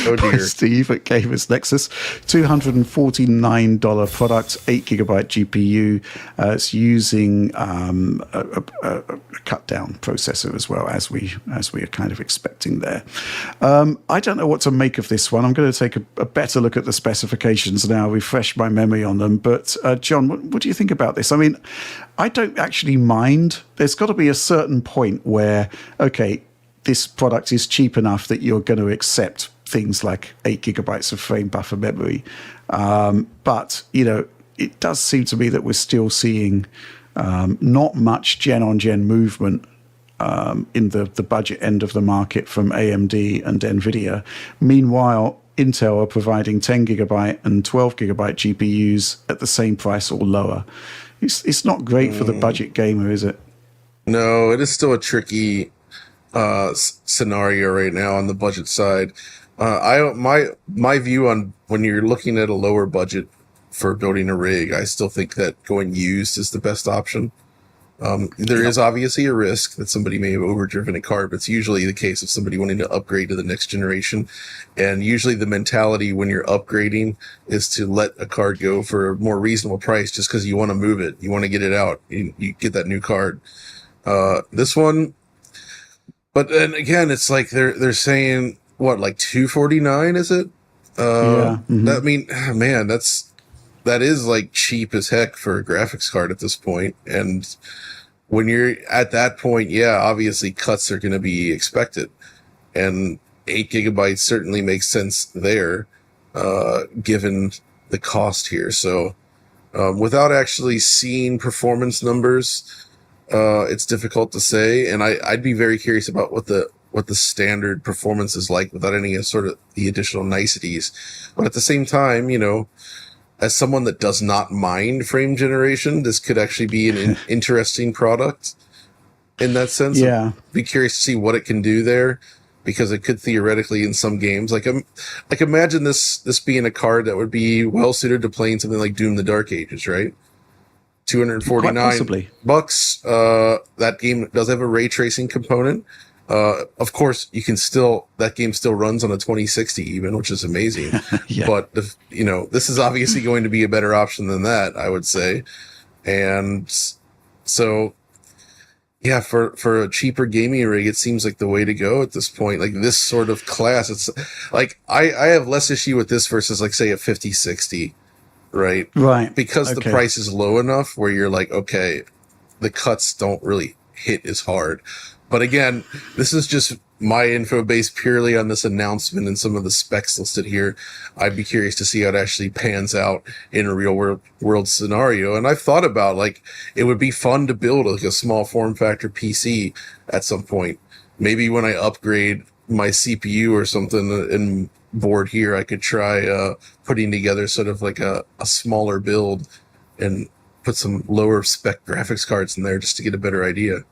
by Steve at Gamers Nexus. $249 product, 8GB GPU. It's using a cut down processor as well, as we are kind of expecting there. I don't know what to make of this one. I'm going to take a better look at the specifications now, refresh my memory on them. But John, what do you think about this? I mean, I don't actually mind. There's got to be a certain point where, okay, this product is cheap enough that you're going to accept things like 8GB of frame buffer memory. But, it does seem to me that we're still seeing not much gen-on-gen movement in the budget end of the market from AMD and NVIDIA. Meanwhile, Intel are providing 10GB and 12GB GPUs at the same price or lower. It's not great for the budget gamer, is it? No, it is still a tricky scenario right now on the budget side. My view on when you're looking at a lower budget for building a rig, I still think that going used is the best option. There is obviously a risk that somebody may have overdriven a card, but it's usually the case of somebody wanting to upgrade to the next generation. And usually the mentality when you're upgrading is to let a card go for a more reasonable price just because you want to move it. You want to get it out. You get that new card. This one, but then again, it's like they're saying, what, like $249, is it? I mean, man, that is like cheap as heck for a graphics card at this point. And when you're at that point, yeah, obviously cuts are going to be expected. And 8 gigabytes certainly makes sense there, given the cost here. So, without actually seeing performance numbers, it's difficult to say. And I'd be very curious about what the standard performance is like without any sort of the additional niceties. But at the same time, as someone that does not mind frame generation, this could actually be an interesting product in that sense. Yeah. I'd be curious to see what it can do there, because it could theoretically in some games, like imagine this being a card that would be well suited to playing something like Doom: The Dark Ages, right? $249. That game does have a ray tracing component. Of course, that game still runs on a 2060 even, which is amazing. Yeah. But this is obviously going to be a better option than that, I would say. And so, yeah, for a cheaper gaming rig, it seems like the way to go at this point. Like this sort of class, it's like I have less issue with this versus like say a 5060, right? Right. Because the price is low enough where you're like, okay, the cuts don't really hit as hard. But again, this is just my info based purely on this announcement and some of the specs listed here. I'd be curious to see how it actually pans out in a real world scenario. And I've thought about, like, it would be fun to build like a small form factor PC at some point. Maybe when I upgrade my CPU or something in board here, I could try putting together sort of like a smaller build and put some lower spec graphics cards in there just to get a better idea.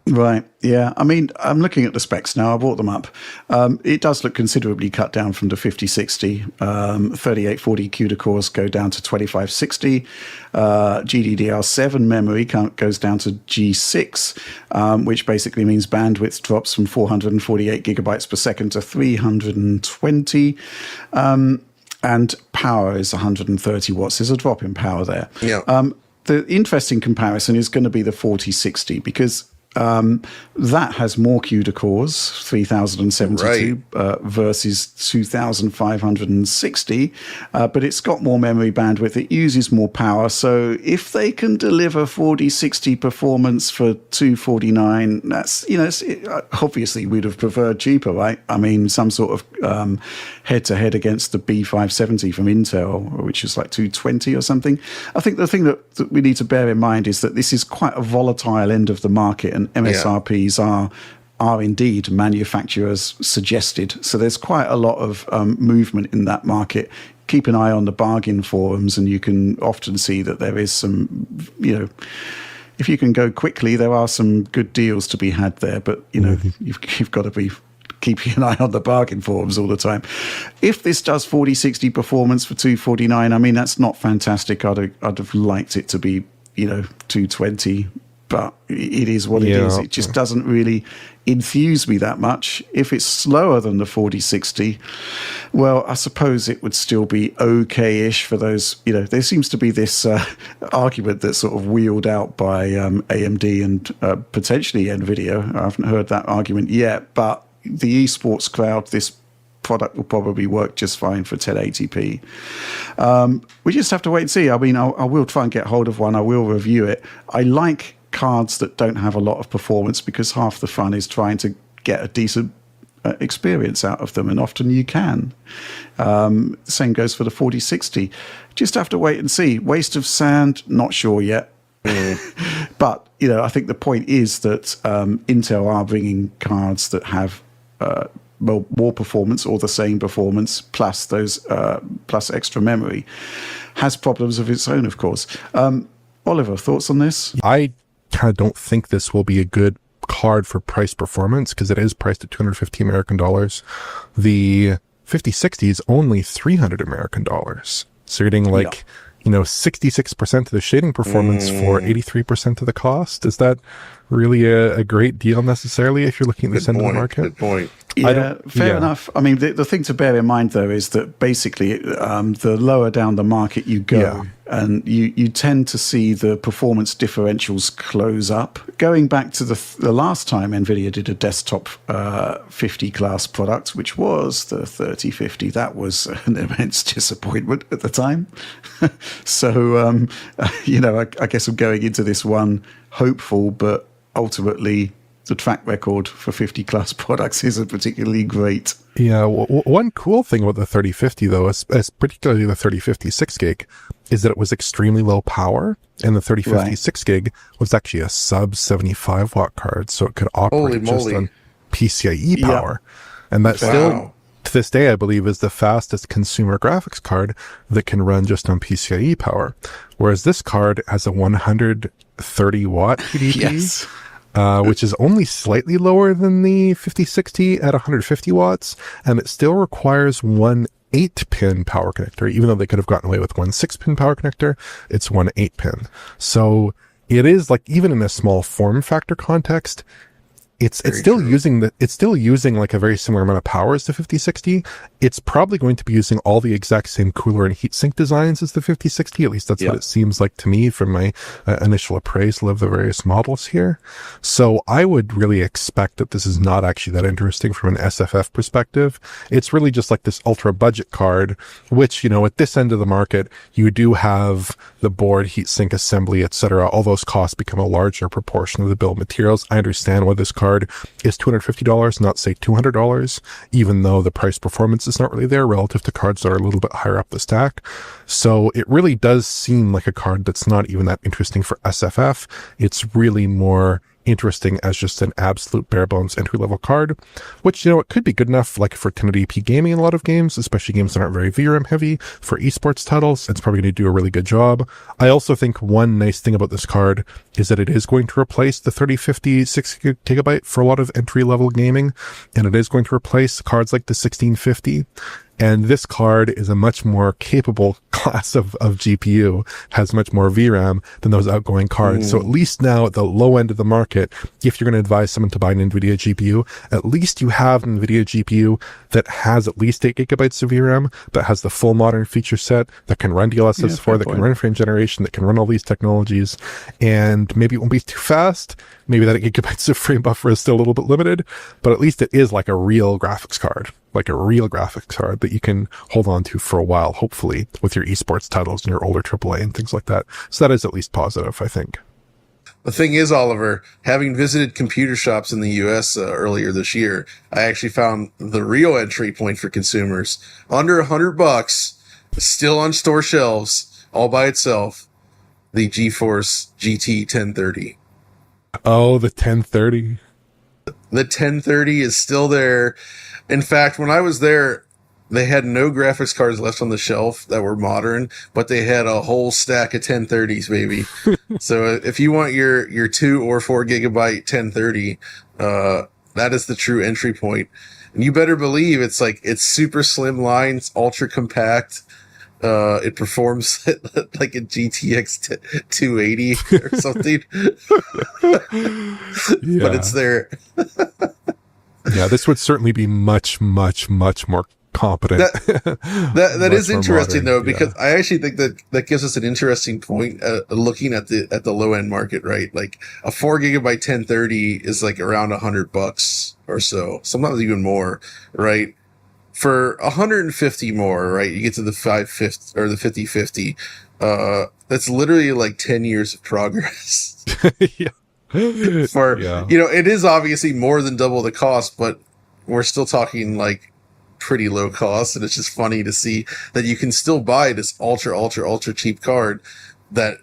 Right. Yeah. I mean, I'm looking at the specs now. I brought them up. It does look considerably cut down from the 5060. 3840 CUDA cores go down to 2560. GDDR7 memory goes down to G6, which basically means bandwidth drops from 448 gigabytes per second to 320. And power is 130 watts. There's a drop in power there. Yeah. The interesting comparison is going to be the 4060, because that has more CUDA cores, 3072 versus 2560, but it's got more memory bandwidth. It uses more power. So if they can deliver 4060 performance for 249, that's, obviously we'd have preferred cheaper, right? I mean, some sort of head to head against the B570 from Intel, which is like 220 or something. I think the thing that we need to bear in mind is that this is quite a volatile end of the market, and MSRPs are indeed manufacturers suggested. So there's quite a lot of movement in that market. Keep an eye on the bargain forums, and you can often see that there is some, if you can go quickly, there are some good deals to be had there. But, you've got to be keeping an eye on the bargain forums all the time. If this does 4060 performance for 249, I mean, that's not fantastic. I'd have liked it to be, 220. But it is what it is. It just doesn't really enthuse me that much. If it's slower than the 4060, well, I suppose it would still be okay-ish for those. There seems to be this argument that's sort of wheeled out by AMD and potentially NVIDIA. I haven't heard that argument yet, but the esports crowd, this product will probably work just fine for 1080p. We just have to wait and see. I mean, I will try and get hold of one. I will review it. I like cards that don't have a lot of performance, because half the fun is trying to get a decent experience out of them, and often you can. Same goes for the 4060. Just have to wait and see. Waste of sand, not sure yet. But I think the point is that Intel are bringing cards that have more performance or the same performance plus those plus extra memory. Has problems of its own, of course. Oliver, thoughts on this? I kind of don't think this will be a good card for price performance, because it is priced at $250 American dollars. The 5060 is only $300 American dollars. So you're getting 66% of the shading performance for 83% of the cost. Is that really a great deal necessarily if you're looking at this end of the market? Good point. Yeah, fair enough. I mean, the thing to bear in mind, though, is that basically the lower down the market you go, and you tend to see the performance differentials close up. Going back to the last time NVIDIA did a desktop 50 class product, which was the 3050, that was an immense disappointment at the time. So, I guess I'm going into this one hopeful, but ultimately the track record for 50 class products isn't particularly great. Yeah, one cool thing about the 3050 though, is particularly the 3050 6 gig, is that it was extremely low power, and the 3050 6 gig was actually a sub 75 watt card, so it could operate just on PCIe power. And that still, to this day, I believe, is the fastest consumer graphics card that can run just on PCIe power. Whereas this card has a 130 watt PDP. Which is only slightly lower than the 5060 at 150 watts, and it still requires one 8-pin power connector. Even though they could have gotten away with one 6-pin power connector, it's one 8-pin. So it is like, even in a small form factor context, it's still using like a very similar amount of power as the 5060. It's probably going to be using all the exact same cooler and heatsink designs as the 5060. At least that's what it seems like to me from my initial appraisal of the various models here. So I would really expect that this is not actually that interesting from an SFF perspective. It's really just like this ultra budget card, which, at this end of the market, you do have the board, heatsink assembly, etc. All those costs become a larger proportion of the bill of materials. I understand why this card is $250, not say $200, even though the price performance is not really there relative to cards that are a little bit higher up the stack. So it really does seem like a card that's not even that interesting for SFF. It's really more interesting as just an absolute bare bones entry level card, which, it could be good enough like for 1080p gaming in a lot of games, especially games that aren't very VRAM heavy. For esports titles, it's probably going to do a really good job. I also think one nice thing about this card is that it is going to replace the 3050 6GB for a lot of entry level gaming, and it is going to replace cards like the 1650. And this card is a much more capable class of GPU, has much more VRAM than those outgoing cards. So at least now at the low end of the market, if you're going to advise someone to buy an NVIDIA GPU, at least you have an NVIDIA GPU that has at least 8 gigabytes of VRAM, that has the full modern feature set, that can run DLSS4, that can run frame generation, that can run all these technologies. And maybe it won't be too fast. Maybe that 8 gigabytes of frame buffer is still a little bit limited, but at least it is like a real graphics card. Like a real graphics card that you can hold on to for a while, hopefully, with your esports titles and your older AAA and things like that. So that is at least positive, I think. The thing is, Oliver, having visited computer shops in the U.S. Earlier this year, I actually found the real entry point for consumers. Under $100, still on store shelves, all by itself, the GeForce GT 1030. Oh, the 1030. The 1030 is still there. In fact, when I was there, they had no graphics cards left on the shelf that were modern, but they had a whole stack of 1030s, baby. So if you want your 2 or 4 gigabyte 1030, that is the true entry point. And you better believe it's super slim lines, ultra compact. It performs like a GTX 280 or something. But it's there. Yeah, this would certainly be much, much, much more competent. That is interesting, though, because I actually think that gives us an interesting point looking at the low end market, right? Like a 4 gigabyte 1030 is like around $100 or so, sometimes even more, right? For 150 more, right? You get to the 550 or the 5050. That's literally like 10 years of progress. Yeah. It is obviously more than double the cost, but we're still talking like pretty low cost. And it's just funny to see that you can still buy this ultra, ultra, ultra cheap card that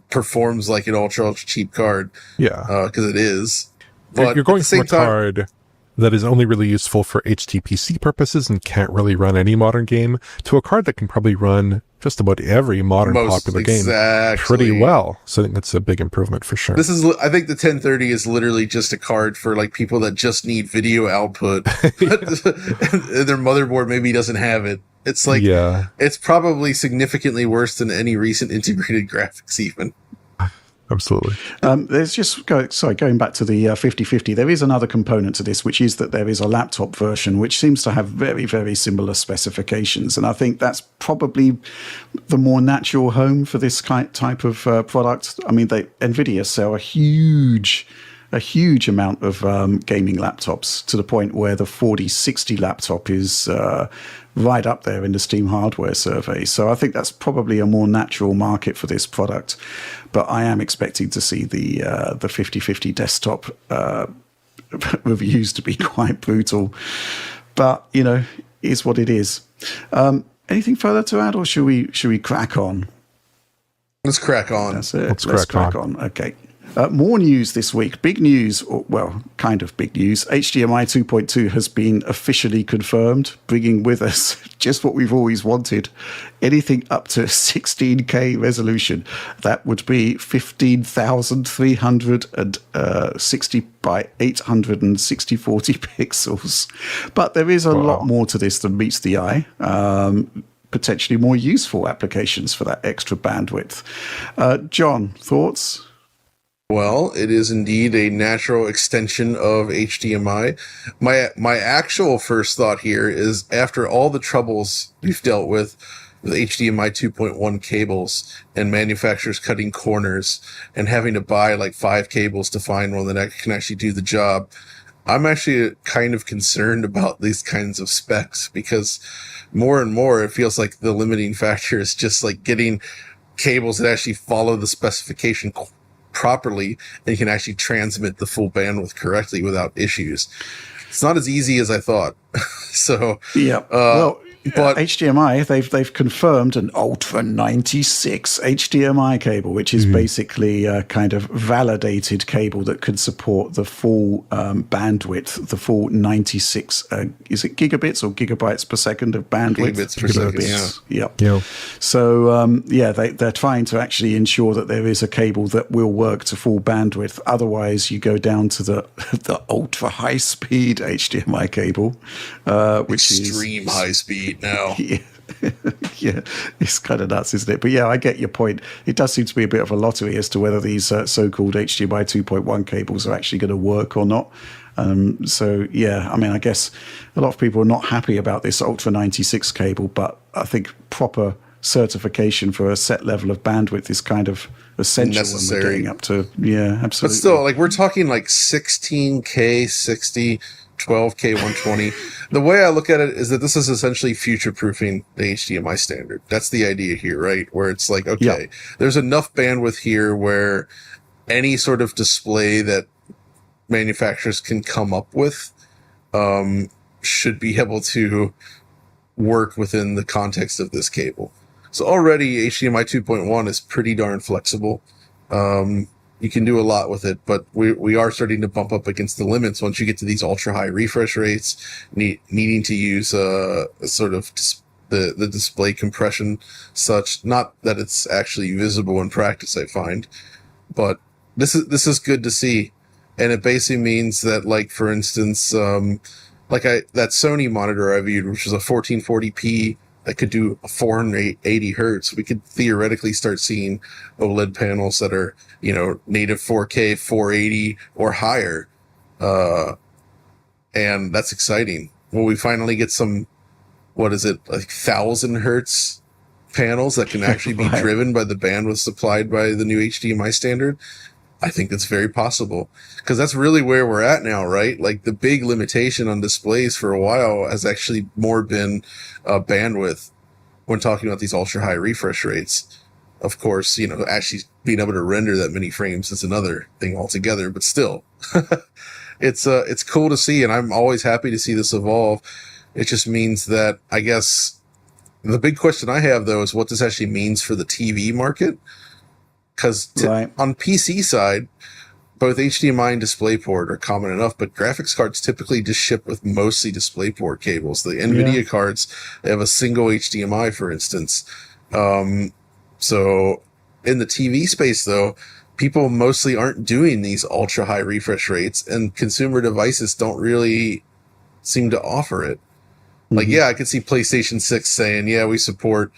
performs like an ultra, ultra cheap card. Yeah. Because it is. But you're going from a card that is only really useful for HTPC purposes and can't really run any modern game to a card that can probably run just about every modern popular game pretty well. So I think that's a big improvement for sure. I think the 1030 is literally just a card for like people that just need video output. Their motherboard maybe doesn't have it. It's like, Yeah. it's probably significantly worse than any recent integrated graphics even. Absolutely. There's just going back to the 5050. There is another component to this, which is that there is a laptop version which seems to have very, very similar specifications, and I think that's probably the more natural home for this type of product. I mean, Nvidia sell a huge amount of gaming laptops, to the point where the 4060 laptop is right up there in the Steam hardware survey. So I think that's probably a more natural market for this product. But I am expecting to see the 5050 desktop reviews to be quite brutal. But, you know, is what it is. Anything further to add, or should we crack on? Let's crack on. That's it. Let's crack on. Okay. More news this week. Big news, well, kind of big news. HDMI 2.2 has been officially confirmed, bringing with us just what we've always wanted. Anything up to 16K resolution. That would be 15,360 by 860 40 pixels. But there is a lot more to this than meets the eye. Potentially more useful applications for that extra bandwidth. John, thoughts? Well, it is indeed a natural extension of HDMI. My actual first thought here is, after all the troubles we've dealt with HDMI 2.1 cables and manufacturers cutting corners and having to buy like 5 cables to find one that can actually do the job, I'm actually kind of concerned about these kinds of specs, because more and more it feels like the limiting factor is just like getting cables that actually follow the specification properly and can actually transmit the full bandwidth correctly without issues. It's not as easy as I thought. So yeah, but HDMI, they've confirmed an Ultra 96 HDMI cable, which is basically a kind of validated cable that can support the full bandwidth, the full 96 is it gigabits or gigabytes per second of bandwidth? Gigabits per second, yeah. Yep. So they're trying to actually ensure that there is a cable that will work to full bandwidth. Otherwise, you go down to the ultra high speed HDMI cable, which extreme high speed now. Yeah, it's kind of nuts, isn't it? But yeah, I get your point. It does seem to be a bit of a lottery as to whether these so-called HDMI 2.1 cables are actually going to work or not. So yeah, I mean, I guess a lot of people are not happy about this Ultra 96 cable, but I think proper certification for a set level of bandwidth is kind of essential when we're getting up to, yeah, absolutely. But still, like, we're talking like 16K 60, 12K 120. The way I look at it is that this is essentially future-proofing the HDMI standard. That's the idea here, right? Where it's like, okay, there's enough bandwidth here where any sort of display that manufacturers can come up with should be able to work within the context of this cable. So already HDMI 2.1 is pretty darn flexible. You can do a lot with it, but we are starting to bump up against the limits once you get to these ultra high refresh rates, needing to use sort of the display compression such. Not that it's actually visible in practice, I find, but this is good to see. And it basically means that, like, for instance, that Sony monitor I viewed, which was a 1440p that could do 480 hertz, we could theoretically start seeing OLED panels that are, you know, native 4K, 480 or higher. And that's exciting. When we finally get some, what is it, like 1000 hertz panels that can actually be driven by the bandwidth supplied by the new HDMI standard, I think that's very possible, because that's really where we're at now, right? Like, the big limitation on displays for a while has actually more been bandwidth when talking about these ultra high refresh rates. Of course, you know, actually being able to render that many frames is another thing altogether, but still, it's cool to see. And I'm always happy to see this evolve. It just means that, I guess, the big question I have though is what this actually means for the TV market. Because on PC side, both HDMI and DisplayPort are common enough, but graphics cards typically just ship with mostly DisplayPort cables. The NVIDIA cards, they have a single HDMI, for instance. So in the TV space, though, people mostly aren't doing these ultra high refresh rates, and consumer devices don't really seem to offer it. Like, yeah, I could see PlayStation 6 saying, yeah, we support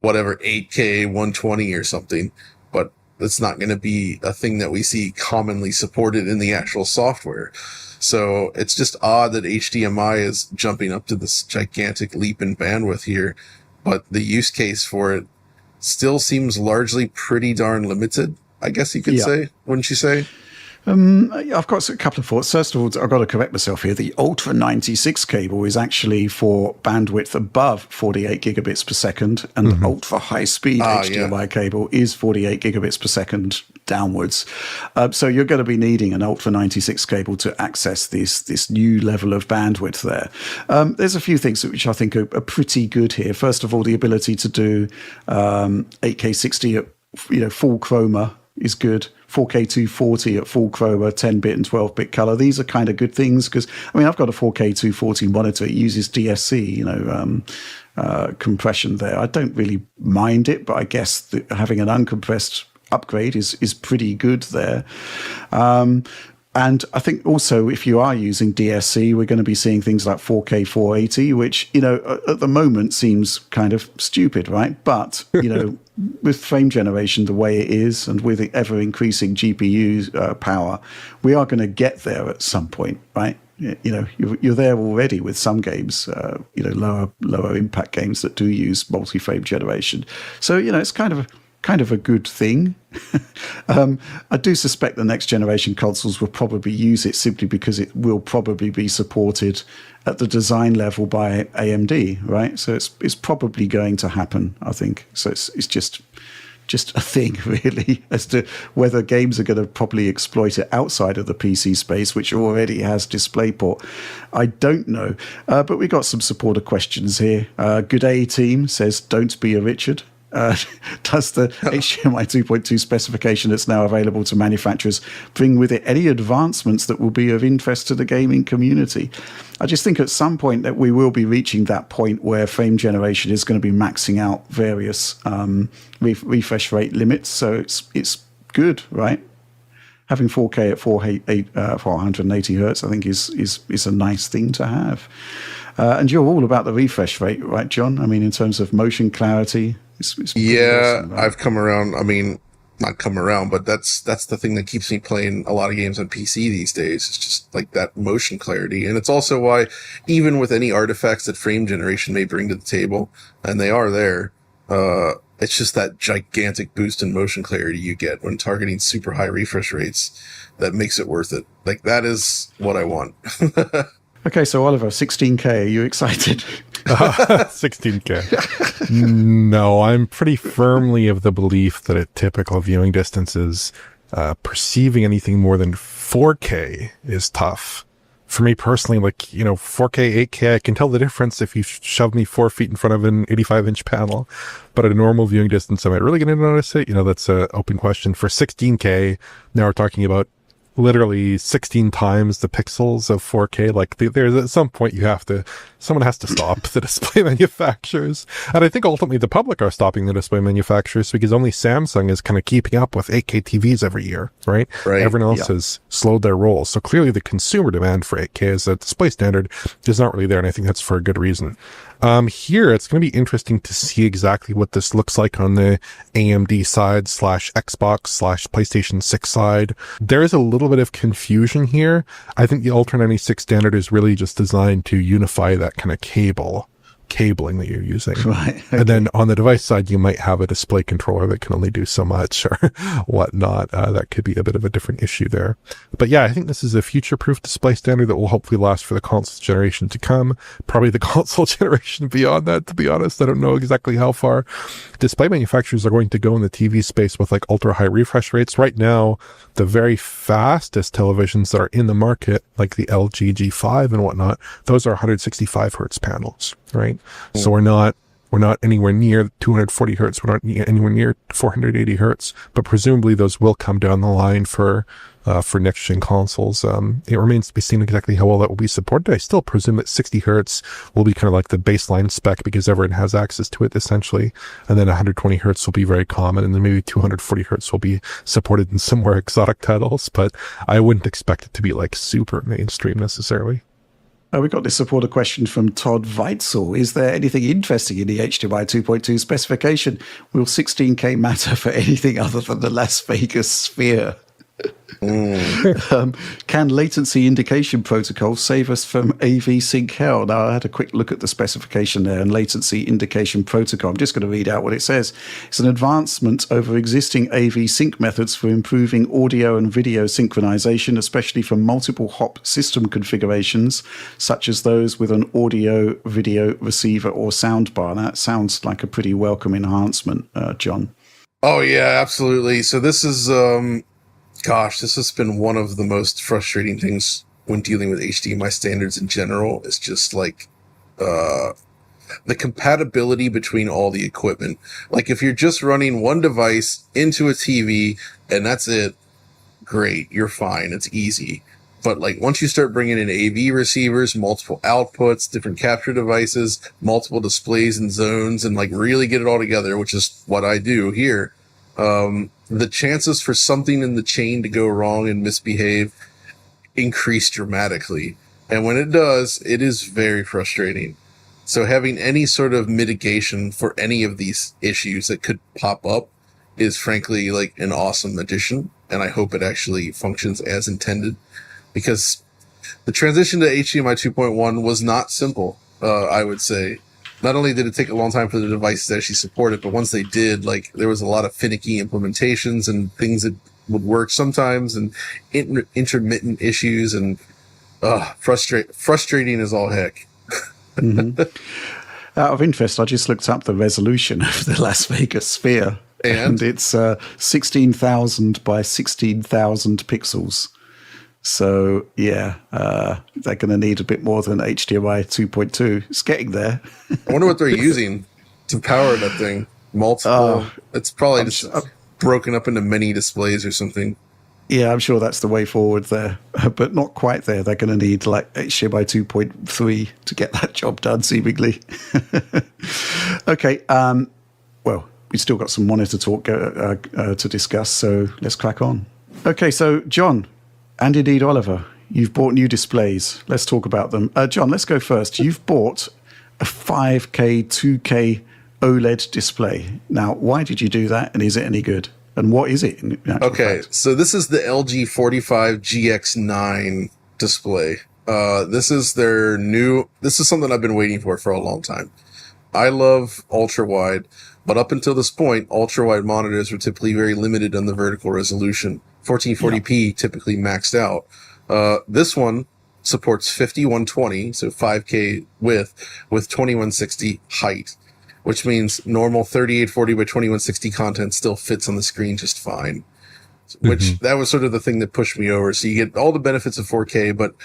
whatever 8K 120 or something, but it's not going to be a thing that we see commonly supported in the actual software. So it's just odd that HDMI is jumping up to this gigantic leap in bandwidth here, but the use case for it still seems largely pretty darn limited, I guess you could say, wouldn't you say? I've got a couple of thoughts. First of all, I've got to correct myself here. The Ultra 96 cable is actually for bandwidth above 48 gigabits per second, and the ultra high speed HDMI cable is 48 gigabits per second downwards. So you're going to be needing an Ultra 96 cable to access this new level of bandwidth there. There's a few things which I think are pretty good here. First of all, the ability to do 8K 60 at full chroma is good. 4K 240 at full chroma, 10-bit and 12-bit color. These are kind of good things because, I mean, I've got a 4K 240 monitor. It uses DSC, compression there. I don't really mind it, but I guess that having an uncompressed upgrade is pretty good there. And I think also if you are using DSC, we're going to be seeing things like 4K 480, which, at the moment seems kind of stupid, right? But, with frame generation the way it is and with ever increasing GPU power, we are going to get there at some point, right? You're there already with some games, lower impact games that do use multi-frame generation. So, it's kind of a good thing. I do suspect the next generation consoles will probably use it simply because it will probably be supported at the design level by AMD, right? So it's probably going to happen, I think. So it's just a thing, really, as to whether games are going to probably exploit it outside of the PC space, which already has DisplayPort. I don't know. But we got some supporter questions here. Good Day Team says, don't be a Richard. Does the HDMI 2.2 specification that's now available to manufacturers bring with it any advancements that will be of interest to the gaming community? I just think at some point that we will be reaching that point where frame generation is going to be maxing out various refresh rate limits. So it's good, right? Having 4K at 480 hertz, I think, is a nice thing to have. And you're all about the refresh rate, right, John? I mean, in terms of motion clarity. It's awesome, right? I've come around. I mean, not come around, but that's the thing that keeps me playing a lot of games on PC these days. It's just like that motion clarity. And it's also why, even with any artifacts that frame generation may bring to the table, and they are there, it's just that gigantic boost in motion clarity you get when targeting super high refresh rates that makes it worth it. Like, that is what I want. Okay, so Oliver, 16K, are you excited? 16K. No, I'm pretty firmly of the belief that at typical viewing distances, perceiving anything more than 4K is tough. For me personally, 4K, 8K, I can tell the difference if you shove me 4 feet in front of an 85-inch panel. But at a normal viewing distance, am I really going to notice it? That's an open question. For 16K, now we're talking about literally 16 times the pixels of 4K. There's at some point someone has to stop the display manufacturers. And I think ultimately the public are stopping the display manufacturers because only Samsung is kind of keeping up with 8K TVs every year, right? Everyone else has slowed their roll. So clearly the consumer demand for 8K as a display standard is not really there. And I think that's for a good reason. Here, it's going to be interesting to see exactly what this looks like on the AMD side / Xbox / PlayStation 6 side. There is a little bit of confusion here. I think the Ultra 96 standard is really just designed to unify that kind of cabling that you're using. Right. Okay. And then on the device side, you might have a display controller that can only do so much or whatnot. That could be a bit of a different issue there. But yeah, I think this is a future-proof display standard that will hopefully last for the console generation to come. Probably the console generation beyond that, to be honest. I don't know exactly how far display manufacturers are going to go in the TV space with ultra-high refresh rates. Right now, the very fastest televisions that are in the market, like the LG G5 and whatnot, those are 165 hertz panels, right? So we're not anywhere near 240 hertz. We're not anywhere near 480 hertz, but presumably those will come down the line for next gen consoles. It remains to be seen exactly how well that will be supported. I still presume that 60 hertz will be kind of like the baseline spec because everyone has access to it essentially. And then 120 hertz will be very common. And then maybe 240 hertz will be supported in some more exotic titles, but I wouldn't expect it to be super mainstream necessarily. We got this supporter question from Todd Weitzel. Is there anything interesting in the HDMI 2.2 specification? Will 16K matter for anything other than the Las Vegas sphere? Can latency indication protocol save us from AV sync hell? Now, I had a quick look at the specification there, and latency indication protocol. I'm just going to read out what it says. It's an advancement over existing AV sync methods for improving audio and video synchronization, especially for multiple hop system configurations, such as those with an audio video receiver or soundbar. That sounds like a pretty welcome enhancement, John. Oh, yeah, absolutely. So this is... Gosh, this has been one of the most frustrating things when dealing with HDMI standards in general. It's just like the compatibility between all the equipment. Like if you're just running one device into a TV and that's it, great, you're fine, it's easy. But like once you start bringing in AV receivers, multiple outputs, different capture devices, multiple displays and zones, and like really get it all together, which is what I do here, the chances for something in the chain to go wrong and misbehave increase dramatically. And when it does, it is very frustrating. So having any sort of mitigation for any of these issues that could pop up is frankly like an awesome addition. And I hope it actually functions as intended, because the transition to HDMI 2.1 was not simple, I would say. Not only did it take a long time for the devices to actually support it, but once they did, like there was a lot of finicky implementations and things that would work sometimes, and intermittent issues, and frustrating as all heck. Out of interest, I just looked up the resolution of the Las Vegas sphere, and it's 16,000 by 16,000 pixels. So, yeah, they're going to need a bit more than HDMI 2.2. It's getting there. I wonder what they're using to power that thing. Multiple. It's probably just broken up into many displays or something. Yeah, I'm sure that's the way forward there, but not quite there. They're going to need like HDMI 2.3 to get that job done, seemingly. Okay, well, we've still got some monitor talk to discuss, so let's crack on. Okay, so John, and indeed Oliver, you've bought new displays. Let's talk about them. John, let's go first. You've bought a 5K, 2K OLED display. Now, why did you do that, and is it any good? And what is it? Okay, so this is the LG 45 GX9 display. This is their new... This is something I've been waiting for a long time. I love ultra-wide, but up until this point, ultra-wide monitors were typically very limited on the vertical resolution. 1440p typically maxed out. This one supports 5120, so 5K width, with 2160 height, which means normal 3840 by 2160 content still fits on the screen just fine. Which that was sort of the thing that pushed me over. So you get all the benefits of 4K, but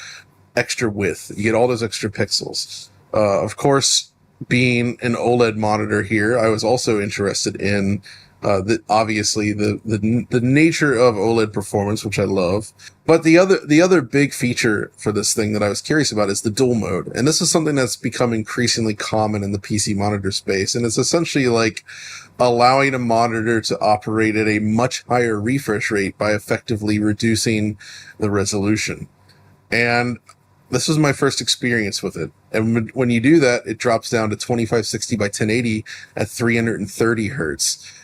extra width. You get all those extra pixels. Of course, being an OLED monitor here, I was also interested in obviously the nature of OLED performance, which I love. But the other big feature for this thing that I was curious about is the dual mode. And this is something that's become increasingly common in the PC monitor space. And it's essentially like allowing a monitor to operate at a much higher refresh rate by effectively reducing the resolution. And this was my first experience with it. And when you do that, it drops down to 2560 by 1080 at 330 hertz.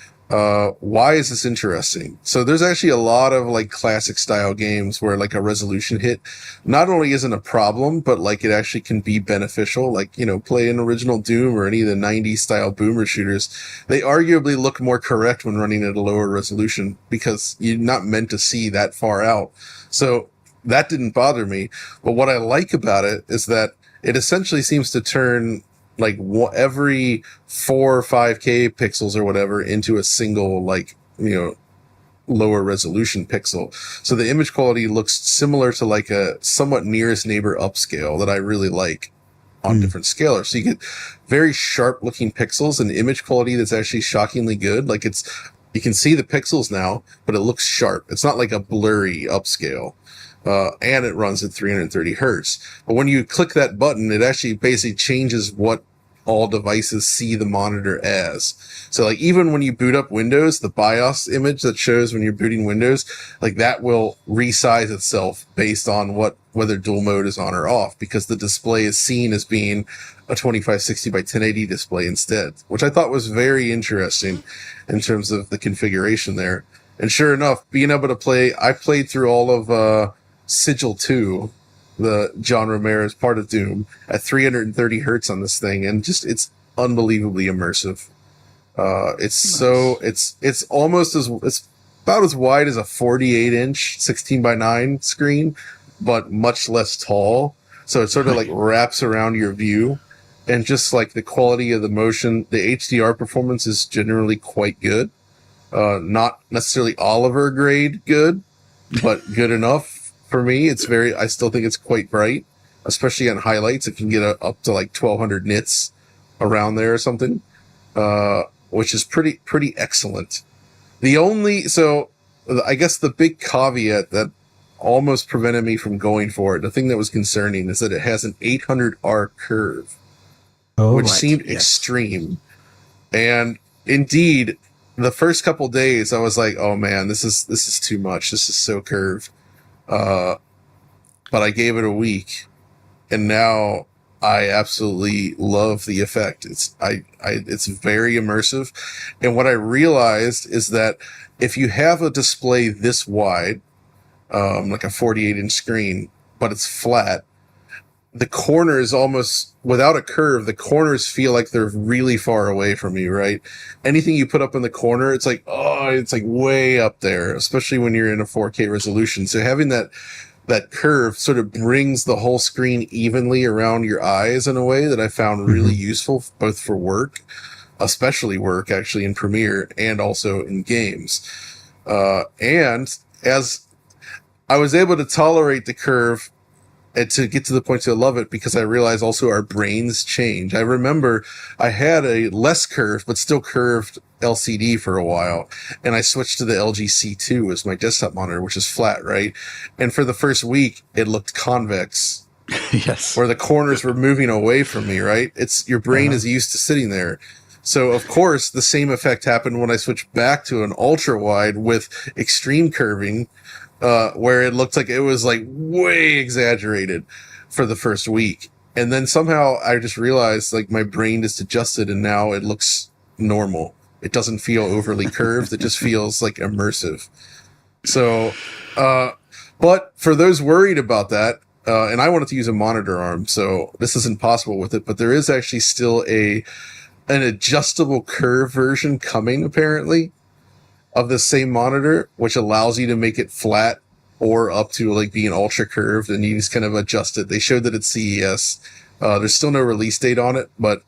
Why is this interesting? So there's actually a lot of like classic style games where like a resolution hit not only isn't a problem, but like it actually can be beneficial. Like, you know, play an original Doom or any of the 90s style boomer shooters. They arguably look more correct when running at a lower resolution because you're not meant to see that far out. So that didn't bother me. But what I like about it is that it essentially seems to turn like every 4 or 5K pixels or whatever into a single, like, you know, lower resolution pixel. So the image quality looks similar to like a somewhat nearest neighbor upscale that I really like on different scalers. So you get very sharp looking pixels and image quality that's actually shockingly good. Like you can see the pixels now, but it looks sharp. It's not like a blurry upscale. And it runs at 330 hertz. But when you click that button, it actually basically changes what all devices see the monitor as. So like even when you boot up Windows, the BIOS image that shows when you're booting Windows, like that will resize itself based on whether dual mode is on or off, because the display is seen as being a 2560 by 1080 display instead, which I thought was very interesting in terms of the configuration there. And sure enough, being able to play, I played through all of Sigil 2, the John Romero's part of Doom, at 330 hertz on this thing, and just it's unbelievably immersive. It's almost it's about as wide as a 48-inch 16 by 9 screen, but much less tall. So it sort of like wraps around your view, and just like the quality of the motion, the HDR performance is generally quite good. Not necessarily Oliver grade good, but good enough for me. I still think it's quite bright, especially on highlights. It can get up to like 1200 nits around there or something, which is pretty excellent. I guess the big caveat that almost prevented me from going for it, the thing that was concerning, is that it has an 800R curve, which seemed extreme. And indeed, the first couple days I was like, oh man, this is too much. This is so curved. But I gave it a week, and now I absolutely love the effect. It's very immersive. And what I realized is that if you have a display this wide, like a 48-inch screen, but it's flat, the corners almost, without a curve, the corners feel like they're really far away from you, right? Anything you put up in the corner, it's like way up there, especially when you're in a 4K resolution. So having that curve sort of brings the whole screen evenly around your eyes in a way that I found really useful, both for work, especially work actually in Premiere, and also in games. And as I was able to tolerate the curve and to get to the point to love it, because I realized also our brains change. I remember I had a less curved, but still curved LCD for a while, and I switched to the LG C2 as my desktop monitor, which is flat, right? And for the first week, it looked convex. Yes. Where the corners were moving away from me, right? Your brain is used to sitting there. So, of course, the same effect happened when I switched back to an ultra wide with extreme curving, where it looked like it was like way exaggerated for the first week. And then somehow I just realized like my brain just adjusted, and now it looks normal. It doesn't feel overly curved. It just feels like immersive. So, but for those worried about that, and I wanted to use a monitor arm, so this isn't possible with it, but there is actually still an adjustable curve version coming, apparently, of the same monitor, which allows you to make it flat or up to like being ultra curved, and you just kind of adjust it. They showed that at CES. There's still no release date on it, but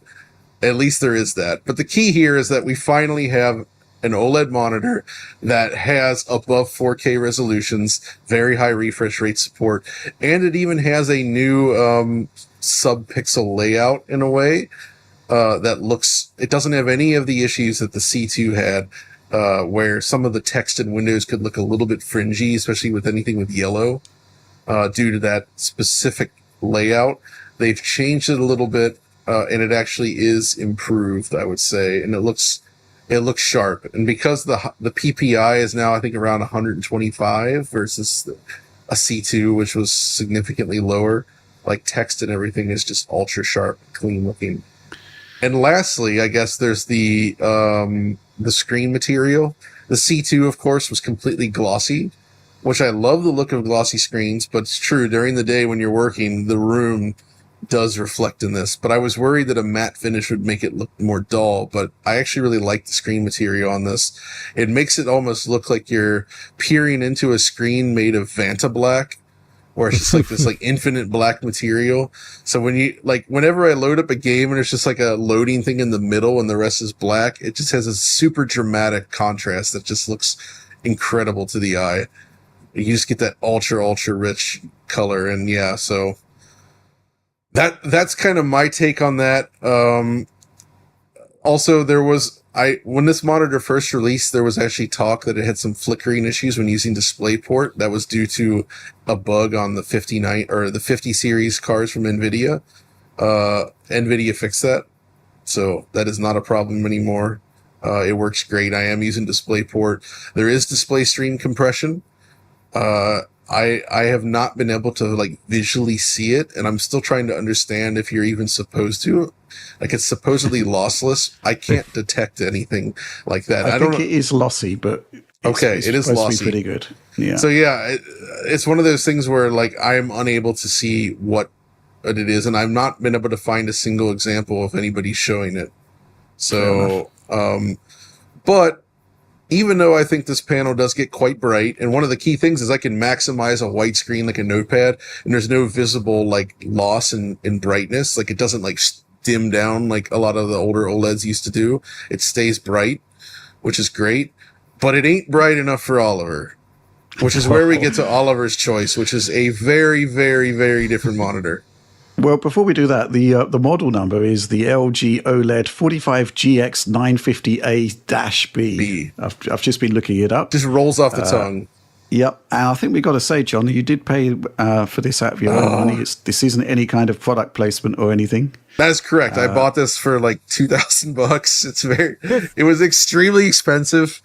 at least there is that. But the key here is that we finally have an OLED monitor that has above 4K resolutions, very high refresh rate support, and it even has a new sub-pixel layout in a way that looks, it doesn't have any of the issues that the C2 had, where some of the text in Windows could look a little bit fringy, especially with anything with yellow, due to that specific layout. They've changed it a little bit, and it actually is improved, I would say, and it looks sharp. And because the PPI is now, I think, around 125 versus a C2, which was significantly lower, like text and everything is just ultra sharp, clean looking. And lastly, I guess there's the screen material. The C2, of course, was completely glossy, which I love the look of glossy screens, but it's true, during the day when you're working, the room does reflect in this. But I was worried that a matte finish would make it look more dull, but I actually really like the screen material on this. It makes it almost look like you're peering into a screen made of Vanta black, where it's just like this like infinite black material. So when you whenever I load up a game and it's just like a loading thing in the middle and the rest is black, it just has a super dramatic contrast that just looks incredible to the eye. You just get that ultra rich color. And yeah, so that's kind of my take on that. Also, when this monitor first released, there was actually talk that it had some flickering issues when using DisplayPort. That was due to a bug on the 50 series cards from NVIDIA. NVIDIA fixed that. so that is not a problem anymore. It works great. I am using DisplayPort. There is display stream compression. I have not been able to like visually see it, and I'm still trying to understand if you're even supposed to. Like, it's supposedly lossless. I can't detect anything like that. I don't think know. it is lossy, but it's It is supposed to be lossy. pretty good. Yeah. So yeah, it's one of those things where like I'm unable to see what it is, and I've not been able to find a single example of anybody showing it. So, but even though I think this panel does get quite bright, and one of the key things is I can maximize a white screen like a notepad, and there's no visible like loss in brightness. Like, it doesn't like dim down like a lot of the older OLEDs used to do. It stays bright, which is great, but it ain't bright enough for Oliver, which is where we get to Oliver's choice, which is a very, very, very different monitor. Well, before we do that, the model number is the LG OLED 45GX950A-B. I've just been looking it up. Just rolls off the tongue. Yep. And I think we got to say, John, you did pay for this out of your own money. This isn't any kind of product placement or anything. That is correct. I bought this for like $2,000. It was extremely expensive.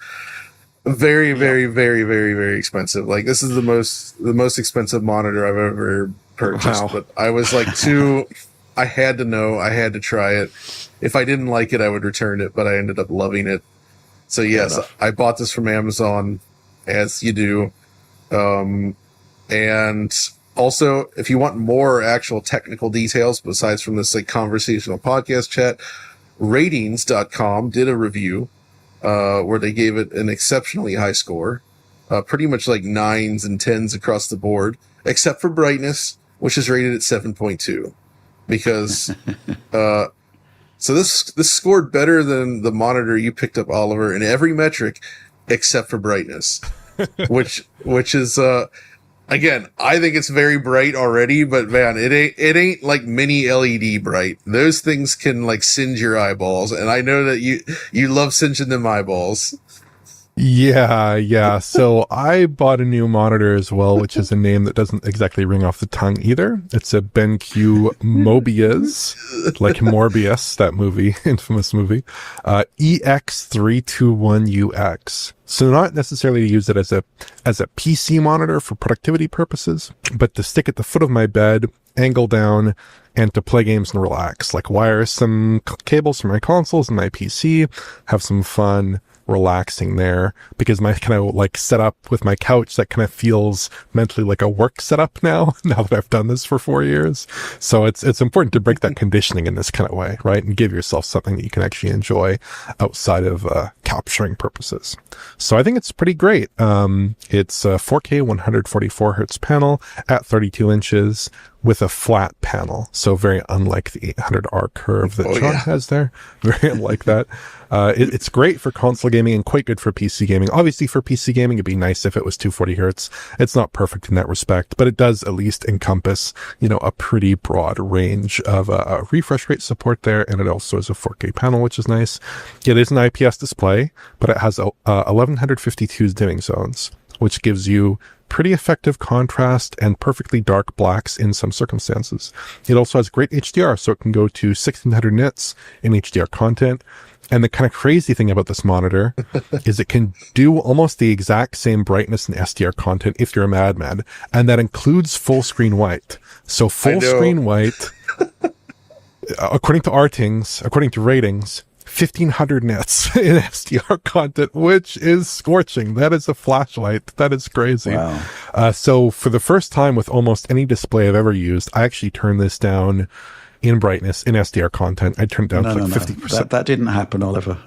Very, very, very, very, very expensive. Like, this is the most expensive monitor I've ever purchased. Wow. But I was like I had to know, I had to try it. If I didn't like it, I would return it, but I ended up loving it. So yes, I bought this from Amazon, as you do. And also, if you want more actual technical details besides from this like conversational podcast chat, ratings.com did a review where they gave it an exceptionally high score, pretty much like 9s and 10s across the board, except for brightness, which is rated at 7.2, because so this scored better than the monitor you picked up, Oliver, in every metric except for brightness, which is again, I think it's very bright already, but man, it ain't like mini LED bright. Those things can like singe your eyeballs, and I know that you love singeing them eyeballs. Yeah. So I bought a new monitor as well, which is a name that doesn't exactly ring off the tongue either. It's a BenQ Mobius, like Morbius, that movie, infamous movie, EX321UX. So not necessarily to use it as a PC monitor for productivity purposes, but to stick at the foot of my bed, angle down, and to play games and relax. Like, wire some cables from my consoles and my PC, have some fun, relaxing there, because my kind of like setup with my couch, that kind of feels mentally like a work setup now that I've done this for 4 years. So it's important to break that conditioning in this kind of way, right? And give yourself something that you can actually enjoy outside of capturing purposes. So I think it's pretty great. It's a 4K 144 hertz panel at 32 inches with a flat panel. So very unlike the 800R curve that John has there. Very unlike that. It's great for console gaming and quite good for PC gaming. Obviously for PC gaming, it'd be nice if it was 240 hertz. It's not perfect in that respect, but it does at least encompass, a pretty broad range of refresh rate support there. And it also is a 4K panel, which is nice. It is an IPS display, but it has 1152 dimming zones, which gives you pretty effective contrast and perfectly dark blacks in some circumstances. It also has great HDR, so it can go to 1600 nits in HDR content. And the kind of crazy thing about this monitor is it can do almost the exact same brightness in SDR content if you're a madman, and that includes full screen white. So full screen white, according to ratings, 1500 nits in SDR content, which is scorching. That is a flashlight. That is crazy. Wow. So for the first time with almost any display I've ever used, I actually turned this down in brightness in SDR content. I turned it down to 50%. That didn't happen, Oliver.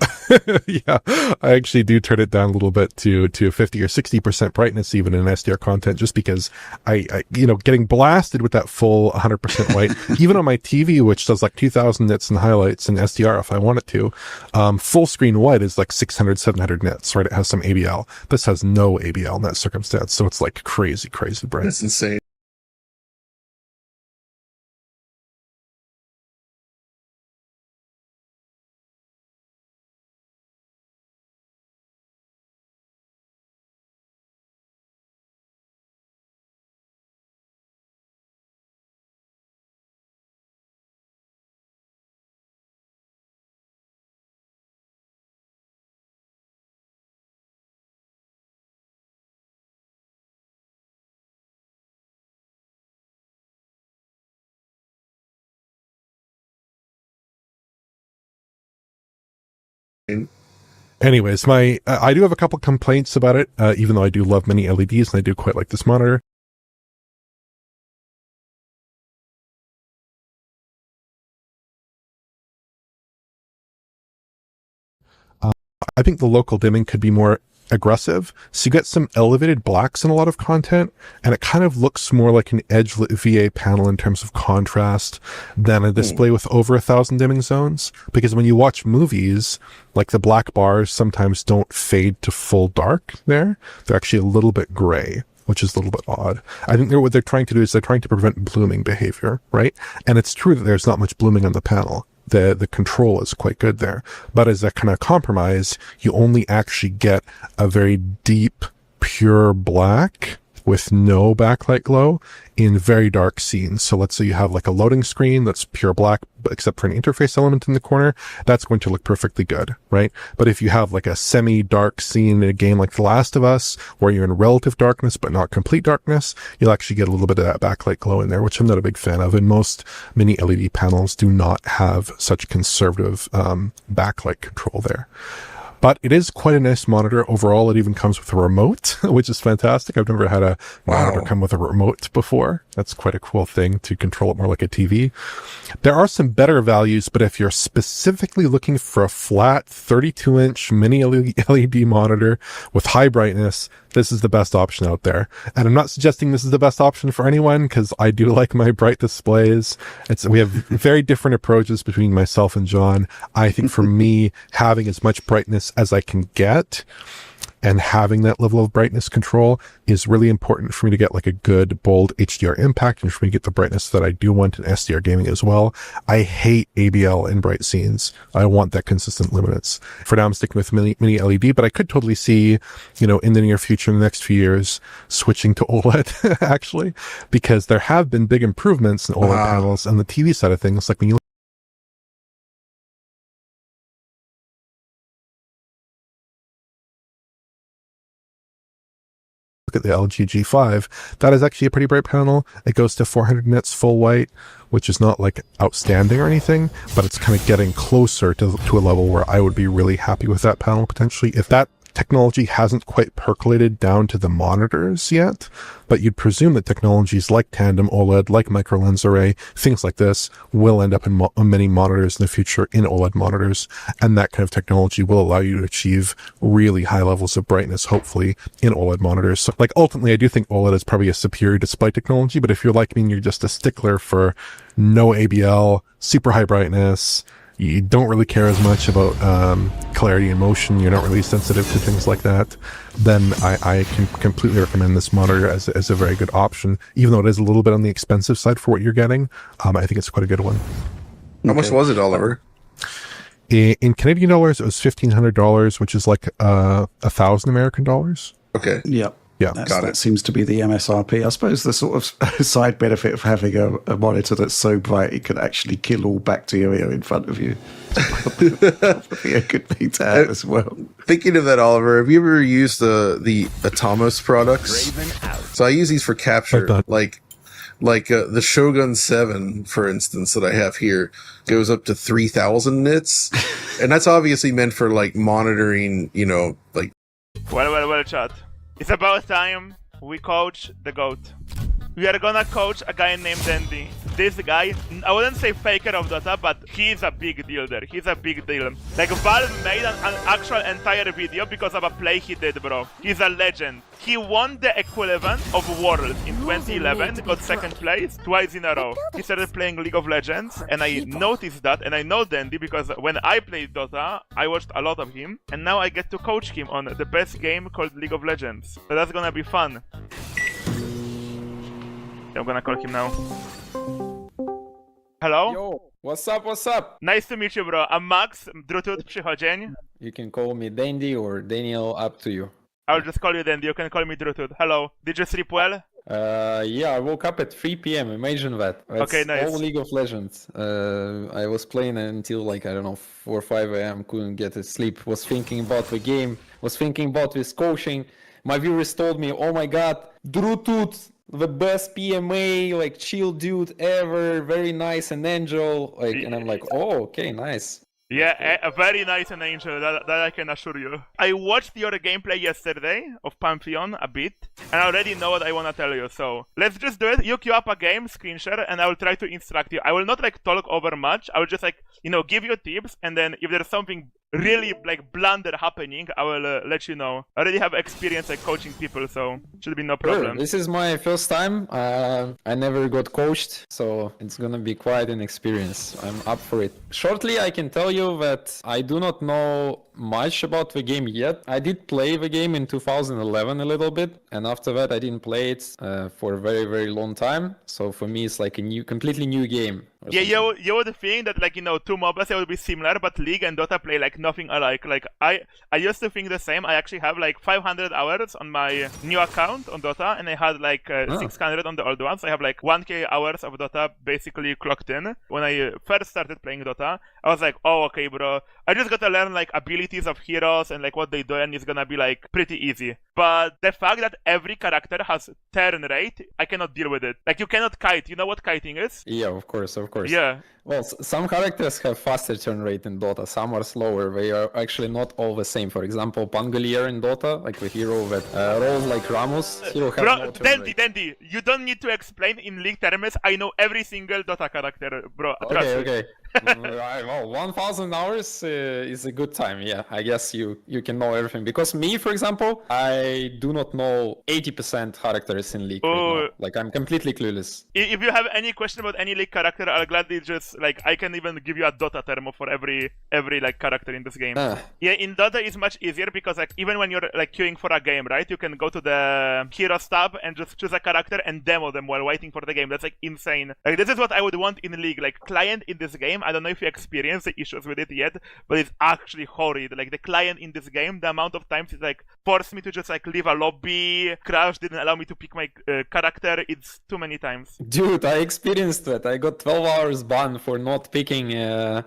Yeah, I actually do turn it down a little bit to 50 or 60% brightness even in SDR content, just because I getting blasted with that full 100% white, even on my TV, which does like 2000 nits and highlights in SDR if I want it to, full screen white is like 600, 700 nits, right? It has some ABL. This has no ABL in that circumstance. So it's like crazy bright. That's insane. Anyways, I do have a couple complaints about it, even though I do love mini LEDs and I do quite like this monitor. I think the local dimming could be more aggressive. So you get some elevated blacks in a lot of content, and it kind of looks more like an edge lit VA panel in terms of contrast than a display with over 1,000 dimming zones. Because when you watch movies, like the black bars sometimes don't fade to full dark there. They're actually a little bit gray, which is a little bit odd. I think what they're trying to do is they're trying to prevent blooming behavior, right? And it's true that there's not much blooming on the panel. The control is quite good there. But as a kind of compromise, you only actually get a very deep, pure black with no backlight glow in very dark scenes. So let's say you have like a loading screen that's pure black, except for an interface element in the corner, that's going to look perfectly good, right? But if you have like a semi-dark scene in a game like The Last of Us, where you're in relative darkness but not complete darkness, you'll actually get a little bit of that backlight glow in there, which I'm not a big fan of. And most mini LED panels do not have such conservative backlight control there. But it is quite a nice monitor overall. It even comes with a remote, which is fantastic. I've never had a monitor come with a remote before. That's quite a cool thing to control it more like a TV. There are some better values, but if you're specifically looking for a flat 32-inch mini LED monitor with high brightness, this is the best option out there. And I'm not suggesting this is the best option for anyone, because I do like my bright displays. We have very different approaches between myself and John. I think for me, having as much brightness as I can get and having that level of brightness control is really important for me to get like a good, bold HDR impact and for me to get the brightness that I do want in SDR gaming as well. I hate ABL in bright scenes. I want that consistent luminance. For now, I'm sticking with mini LED, but I could totally see, in the near future, in the next few years, switching to OLED, actually, because there have been big improvements in OLED panels on the TV side of things. Like when you at the LG G5, that is actually a pretty bright panel. It goes to 400 nits full white, which is not like outstanding or anything, but it's kind of getting closer to a level where I would be really happy with that panel potentially. If that technology hasn't quite percolated down to the monitors yet, but you'd presume that technologies like tandem OLED, like micro lens array, things like this will end up in many monitors in the future, in OLED monitors, and that kind of technology will allow you to achieve really high levels of brightness, hopefully, in OLED monitors. So, ultimately, I do think OLED is probably a superior display technology, but if you're like me and you're just a stickler for no ABL, super high brightness, you don't really care as much about clarity and motion, you're not really sensitive to things like that, then I can completely recommend this monitor as a very good option. Even though it is a little bit on the expensive side for what you're getting, I think it's quite a good one. How much was it, Oliver? In Canadian dollars, it was $1,500, which is like 1,000 American dollars. Okay. Yep. Yeah, that seems to be the MSRP. I suppose the sort of side benefit of having a monitor that's so bright it could actually kill all bacteria in front of you would be a good thing to have as well. Thinking of that, Oliver, have you ever used the Atomos products? So I use these for capture, like the Shogun 7, for instance, that I have here goes up to 3,000 nits, and that's obviously meant for monitoring, Well, chat. It's about time we coach the GOAT. We are gonna coach a guy named Andy. This guy, I wouldn't say faker of Dota, but he's a big deal there. He's a big deal. Valve made an actual entire video because of a play he did, bro. He's a legend. He won the equivalent of Worlds in 2011, got second place twice in a row. He started playing League of Legends, and I noticed that, and I know Dandy because when I played Dota, I watched a lot of him, and now I get to coach him on the best game called League of Legends. So that's gonna be fun. I'm gonna call him now. Hello? Yo, what's up? Nice to meet you, bro. I'm Max, Drutut Przychodzień. You can call me Dandy or Daniel, up to you. I'll just call you Dandy, you can call me Drutut. Hello, did you sleep well? Yeah, I woke up at 3 p.m, imagine that. That's okay, nice. All League of Legends. I was playing until 4 or 5 a.m, couldn't get to sleep, was thinking about the game, was thinking about this coaching. My viewers told me, oh my god, Drutut, the best PMA, chill dude ever, very nice and angel, and I'm like, oh, okay, nice. Yeah, a very nice and Angel, that I can assure you. I watched your gameplay yesterday of Pantheon a bit, and I already know what I want to tell you, so let's just do it. You queue up a game, screen share, and I will try to instruct you. I will not like talk over much, I will just like, you know, give you tips, and then if there's something really like blunder happening, I will let you know. I already have experience like coaching people, so should be no problem. Sure. This is my first time. I never got coached, so it's gonna be quite an experience. I'm up for it. Shortly, I can tell you that I do not know much about the game yet. I did play the game in 2011 a little bit, and after that I didn't play it for a very, very long time. So for me, it's like a completely new game. Yeah, you would think that like, you know, two MOBAs they would be similar, but League and Dota play like nothing alike. Like I used to think the same. I actually have like 500 hours on my new account on Dota, and I had like 600 on the old ones. I have like 1k hours of Dota basically clocked in. When I first started playing Dota, I was like, oh, okay, bro, I just gotta learn like abilities of heroes and like what they do, and it's gonna be like pretty easy. But the fact that every character has turn rate, I cannot deal with it. Like you cannot kite. You know what kiting is? Yeah, of course. Yeah. Well, some characters have faster turn rate in Dota, some are slower. They are actually not all the same. For example, Pangolier in Dota, like the hero that rolls like Ramos, he'll have no turn rate. Dandy, you don't need to explain in League terms. I know every single Dota character, bro. Okay. Well, 1,000 hours is a good time. Yeah, I guess you can know everything. Because me, for example, I do not know 80% characters in League right now. Like, I'm completely clueless. If you have any question about any League character, I'll gladly just, like, I can even give you a Dota term for every like, character in this game. Yeah, in Dota it's much easier because, like, even when you're, like, queuing for a game, right, you can go to the Heroes tab and just choose a character and demo them while waiting for the game. That's, like, insane. Like, this is what I would want in League. Like, client in this game, I don't know if you experienced the issues with it yet, but it's actually horrid. Like, the client in this game, the amount of times it, like, forced me to just, like, leave a lobby, Crash didn't allow me to pick my character, it's too many times. Dude, I experienced that. I got 12 hours ban for not picking a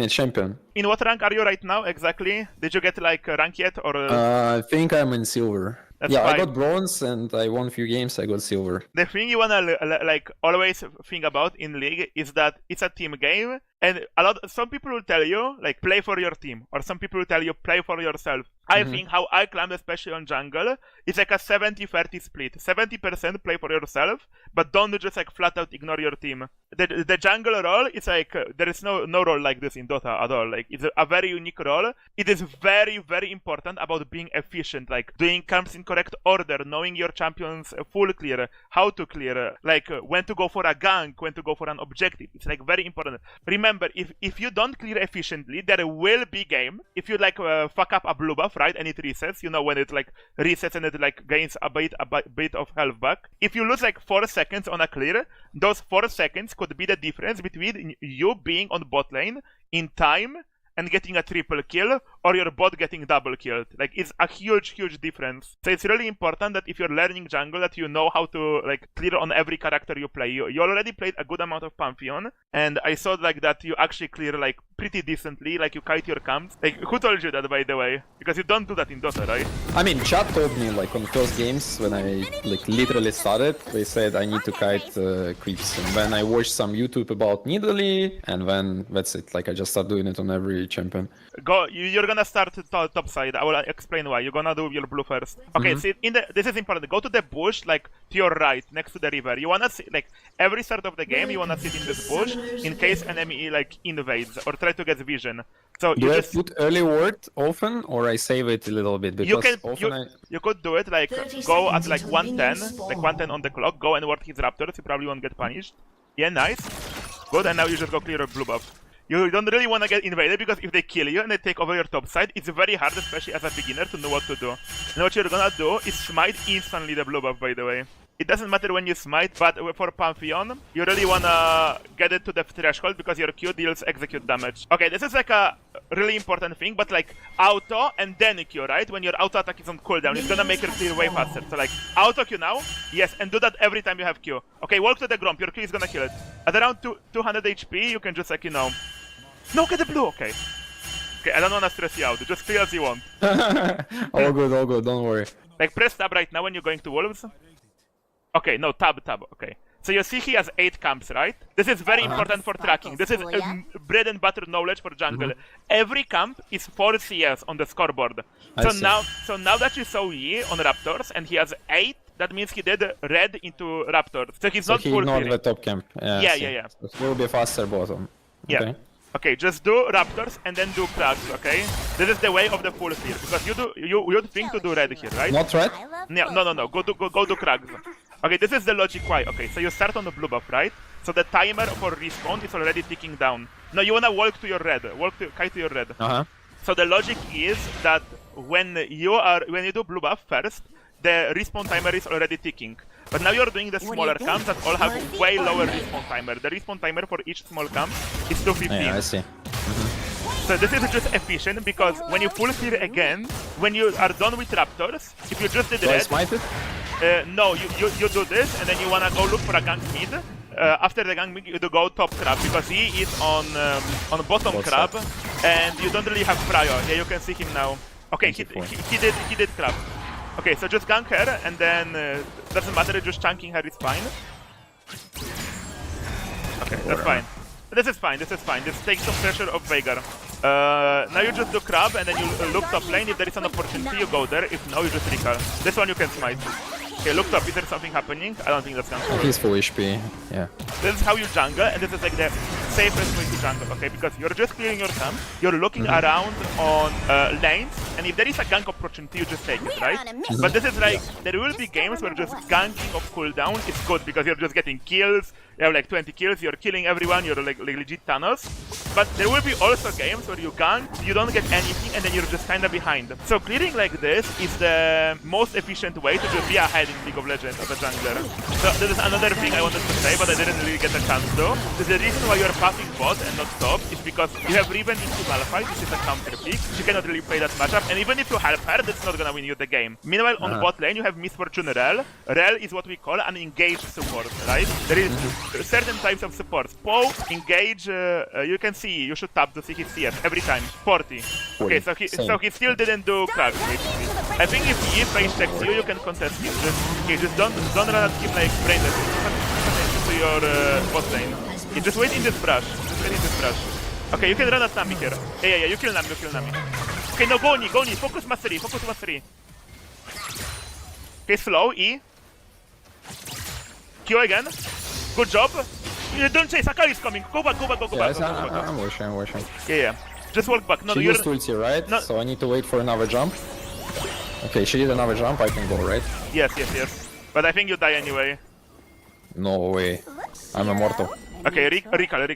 champion. In what rank are you right now, exactly? Did you get, like, a rank yet, or...? I think I'm in silver. That's yeah, fine. I got bronze and I won a few games, I got silver. The thing you wanna, like, always think about in League is that it's a team game, and some people will tell you, like, play for your team, or some people will tell you, play for yourself. I think how I climbed, especially on jungle, it's like a 70-30 split. 70% play for yourself, but don't just like flat out ignore your team. The jungle role is like, there is no role like this in Dota at all. Like, it's a very unique role. It is very, very important about being efficient, like doing camps in correct order, knowing your champions full clear, how to clear, like when to go for a gank, when to go for an objective. It's like very important. Remember, if you don't clear efficiently, there will be game. If you like fuck up a blue buff, right, and it resets, you know, when it like resets and it like gains a bit of health back. If you lose like 4 seconds on a clear, those 4 seconds could be the difference between you being on bot lane in time and getting a triple kill, or your bot getting double killed. Like, it's a huge difference. So it's really important that if you're learning jungle, that you know how to like clear on every character you play. You already played a good amount of Pantheon, and I saw like that you actually clear like pretty decently, like you kite your camps. Like, who told you that, by the way? Because you don't do that in Dota, right? I mean, chat told me, like, on the first games, when I, like, literally started, they said I need to kite creeps. And then I watched some YouTube about Nidalee, and then that's it. Like, I just started doing it on every champion. You're gonna start top side. I will explain why. You're gonna do your blue first. Okay, see, this is important. Go to the bush, like, to your right, next to the river. You wanna see, like, every start of the game, you wanna sit in this bush, in case enemy, like, invades, or try to get vision. So do I put early ward often, or I save it a little bit? Because you could do it, like, go at, like, 110 on the clock, go and ward his raptors, you probably won't get punished. Yeah, nice. Good, and now you just go clear a blue buff. You don't really want to get invaded, because if they kill you and they take over your top side, it's very hard, especially as a beginner, to know what to do. And what you're gonna do is smite instantly the blue buff, by the way. It doesn't matter when you smite, but for Pantheon, you really wanna get it to the threshold, because your Q deals execute damage. Okay, this is like a really important thing, but like auto and then Q, right? When your auto attack is on cooldown, it's gonna make your clear way faster. So like, auto Q now, yes, and do that every time you have Q. Okay, walk to the Gromp, your Q is gonna kill it. At around 200 HP, you can just like, you know... No, get the blue, okay. Okay, I don't wanna stress you out, just clear as you want. all good, don't worry. Like, press tab right now when you're going to Wolves. Okay, no, tab, okay. So you see he has 8 camps, right? This is very important for tracking. This is bread and butter knowledge for jungle. Every camp is 4 CS on the scoreboard. So now that you saw Yi on Raptors and he has 8, that means he did red into Raptors. So he's not he full ignored clearing. the top camp. Yeah. So it will be faster bottom. Yeah. Okay. Okay, just do Raptors and then do Crags, okay? This is the way of the full clear, because you think to do red here, right? Not red? No. Go do Crags. Okay, this is the logic why. Okay, so you start on the blue buff, right? So the timer for respawn is already ticking down. Now you wanna walk to your red. Kite to your red. So the logic is that when you do blue buff first, the respawn timer is already ticking. But now you're doing the smaller camps that all have way lower respawn timer. The respawn timer for each small camp is 215. Yeah, I see. So this is just efficient because when you full clear again, when you are done with Raptors, if you just did red... smite it? No, you do this and then you wanna go look for a gank mid. After the gank mid, you do go top crab because he is on bottom crab and you don't really have prior. Yeah, you can see him now. Okay, he did crab. Okay, so just gank her, and then doesn't matter, just chunking her is fine. Okay, that's fine. This is fine. Just take some pressure off Veigar. Now you just do crab, and then you look top lane. If there is an opportunity, you go there. If no, you just recall. This one you can smite. Okay, look top. Is there something happening? I don't think that's gonna happen. He's full HP, yeah. This is how you jungle, and this is like the safest way to jungle, okay? Because you're just clearing your camp, you're looking around on lanes, and if there is a gank opportunity, you just take it, right? But this is like, there will be games where just ganking of cooldown is good, because you're just getting kills, you have like 20 kills, you're killing everyone, you're like legit Thanos. But there will be also games where you gank, you don't get anything, and then you're just kinda behind. So clearing like this is the most efficient way to just be ahead in League of Legends as a jungler. So this is another thing I wanted to say, but I didn't really get a chance to. The reason why you're passing bot and not top is because you have Riven into Malphite, which is a counter pick. She cannot really play that matchup, and even if you help her, that's not gonna win you the game. Meanwhile, on bot lane, you have Misfortune Rel. Rel is what we call an engaged support, right? There is certain types of supports. Poe, engage, you can see, you should tap to see his CS every time. 40. Okay, so he still didn't do crack, basically. I think if he face checks you, you can contest him. Just don't run at him like brainless. To your bot lane. Just wait in this brush. Okay, you can run at Nami here. Yeah, you kill Nami, Okay, no, go on, focus mastery. Okay, slow, E. Q again. Good job. Don't chase, Akali is coming. Go back. I'm washing. Yeah. Just walk back. No, she used ulti, right? No. So I need to wait for another jump. Okay, she did another jump, I can go, right? Yes. But I think you die anyway. No way. I'm immortal. Okay, recall.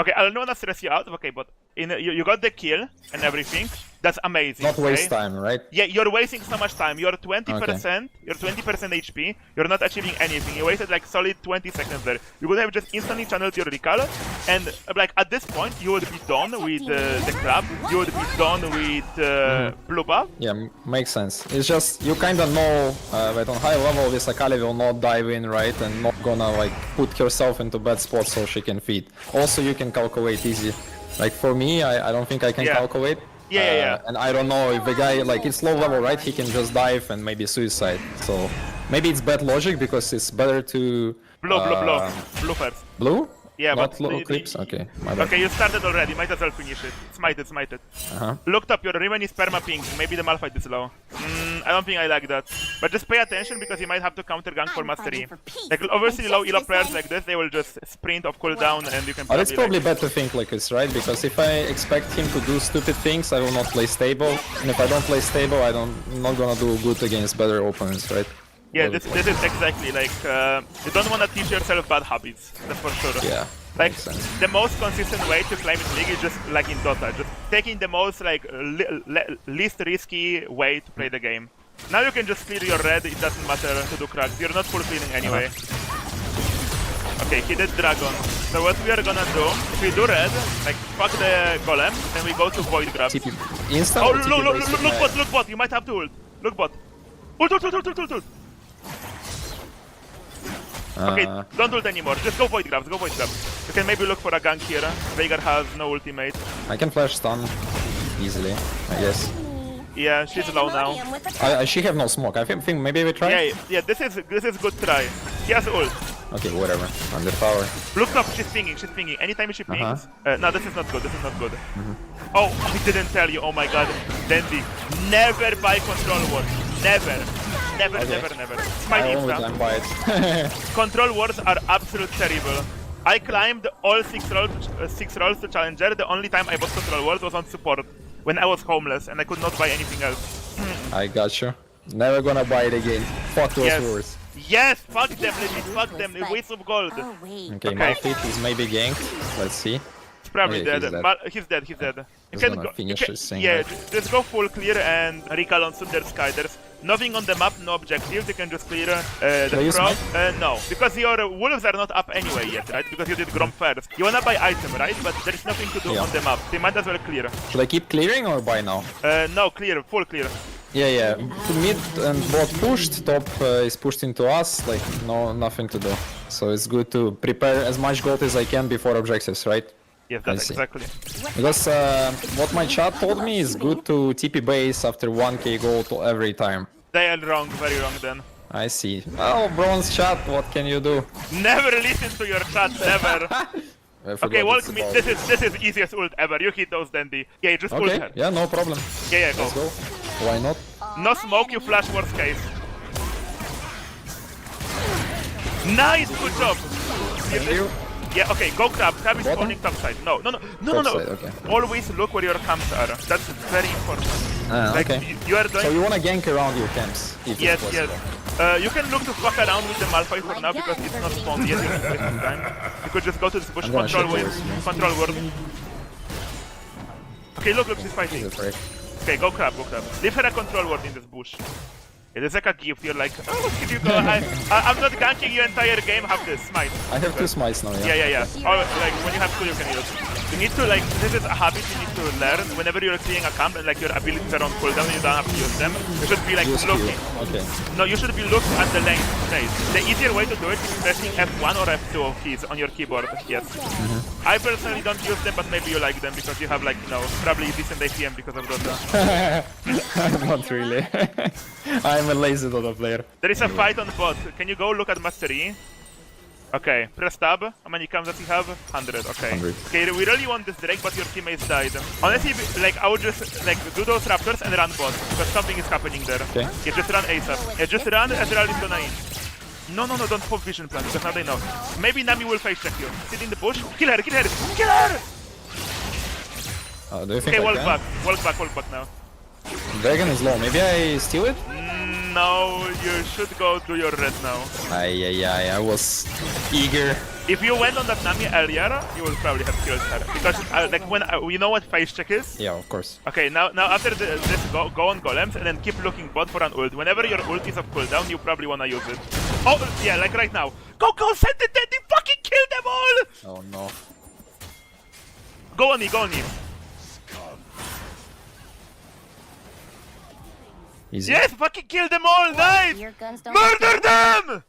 Okay, I don't wanna stress you out, okay, but you got the kill and everything. That's amazing. Not waste time, right? Yeah, you're wasting so much time. You're 20%, you're 20% HP, you're not achieving anything. You wasted like solid 20 seconds there. You would have just instantly channeled your recall, and like at this point, you would be done with the crab, you would be done with blue buff. Yeah, makes sense. It's just, you kinda know that on high level, this Akali will not dive in, right? And not gonna like put herself into bad spots so she can feed. Also, you can calculate easy. Like for me, I don't think I can calculate. Yeah. And I don't know if the guy, like, it's low level, right? He can just dive and maybe suicide. So maybe it's bad logic because it's better to... Blue first. Blue? Yeah, not but low clips? Okay, my bad. Okay, you started already, might as well finish it. Smite it. Looked up, your Riven is perma ping, maybe the Malphite is low. I don't think I like that. But just pay attention because you might have to counter gank for mastery. Like, obviously low elo players like this, they will just sprint off cooldown and you can probably... it's probably better to think like this, right? Because if I expect him to do stupid things, I will not play stable. And if I don't play stable, I'm not gonna do good against better opponents, right? Yeah, this is exactly like, you don't want to teach yourself bad habits, that's for sure. Yeah. Like, the most consistent way to climb in League is just like in Dota, just taking the most like least risky way to play the game. Now you can just clear your red, it doesn't matter to do cracks, you're not full cleaning anyway. Okay, he did dragon. So what we are gonna do, if we do red, like fuck the golem, then we go to void grab. Instant oh, look bot, you might have to ult. Look bot. Ult. Okay, don't ult anymore, just go void grabs, You can maybe look for a gank here. Veigar has no ultimate. I can flash stun easily, I guess. Yeah, she's low now. She have no smoke. I think maybe we try. Yeah, this is good try. He has ult. Okay, whatever. Under tower. Look up, she's pinging. Anytime she pings... no, this is not good, Mm-hmm. Oh, I didn't tell you, oh my god. Dandy, never buy control wars. Never. Never. It's my I only insta. can buy it. Control wars are absolute terrible. I climbed all 6 rolls to Challenger. The only time I bought control wars was on support. When I was homeless and I could not buy anything else. I got you. Never gonna buy it again. Fuck those wars. Yes, fuck them, legit, fuck them. A waste of gold. Okay, my feet is maybe ganked. Let's see. He's probably dead. But he's dead. You can go. Finish this thing, yeah, right? just go full clear and recall on Sunder Sky. There's nothing on the map, no objectives. You can just clear the frog. No, because your wolves are not up anyway yet, right? Because you did Grom first. You wanna buy item, right? But there is nothing to do on the map. So you might as well clear. Should I keep clearing or buy now? No, clear, full clear. Yeah. Mid and bot pushed, top is pushed into us, like nothing to do. So it's good to prepare as much gold as I can before objectives, right? Yes, that's exactly. Because what my chat told me is good to TP base after 1k gold every time. They are wrong, very wrong then. I see. Oh, bronze chat, what can you do? Never listen to your chat, never. Okay, walk me. This is easiest ult ever. You hit those, Dandy. Yeah, just ult her. Yeah, no problem. Yeah, go. Let's go. Why not? No smoke, you flash worst case. Nice, good job. Thank you. Yeah, okay, go crab. Crab is spawning top side. No. Okay. Always look where your camps are. That's very important. Okay. You are doing... So you wanna gank around your camps? Yes. You can look to fuck around with the Malphite for now because it's not spawned yet. You're wasting time. You could just go to this bush, control ward. Okay, look, she's fighting. Okay, go crab. Leave her a control ward in this bush. It is like a gift, you're like, oh, look at you go, I'm not ganking you entire game, have this, smite. I have 2 smites now, Yeah. Or, like, when you have 2 you can use. You need to, like, this is a habit you need to learn. Whenever you're clearing a camp and, like, your abilities are on cooldown and you don't have to use them, you should be, like, looking. Okay. No, you should be looking at the lane phase. The easier way to do it is pressing F1 or F2 keys on your keyboard, yes. I personally don't use them, but maybe you like them because you have, like, you know, probably decent APM because of Dota. Not really. I'm a lazy Dota player. There is a fight on bot. Can you go look at Mastery? Okay, press tab. How many comes does he have? 100, okay. 100. Okay, we really want this Drake, but your teammates died. Honestly, like, I would just, like, do those raptors and run bot, because something is happening there. Okay. Yeah, just run ASAP. Yeah, just run and Ezreal is gonna in. No, don't pop vision plan, because now they know. Maybe Nami will face check you. Sit in the bush. Kill her! Do you think Okay, I walk can? back now. Dragon is low, maybe I steal it? No, you should go do your red now. I was eager. If you went on that Nami earlier, you will probably have killed her. Because, like, when you know what face check is? Yeah, of course. Okay, now after this, go on golems and then keep looking bot for an ult. Whenever your ult is of cooldown, you probably wanna use it. Oh, yeah, like right now. Go, send it, Daddy, fucking kill them all! Oh no. Go on me. Easy. Yes, fucking kill them all, nice! Murder them!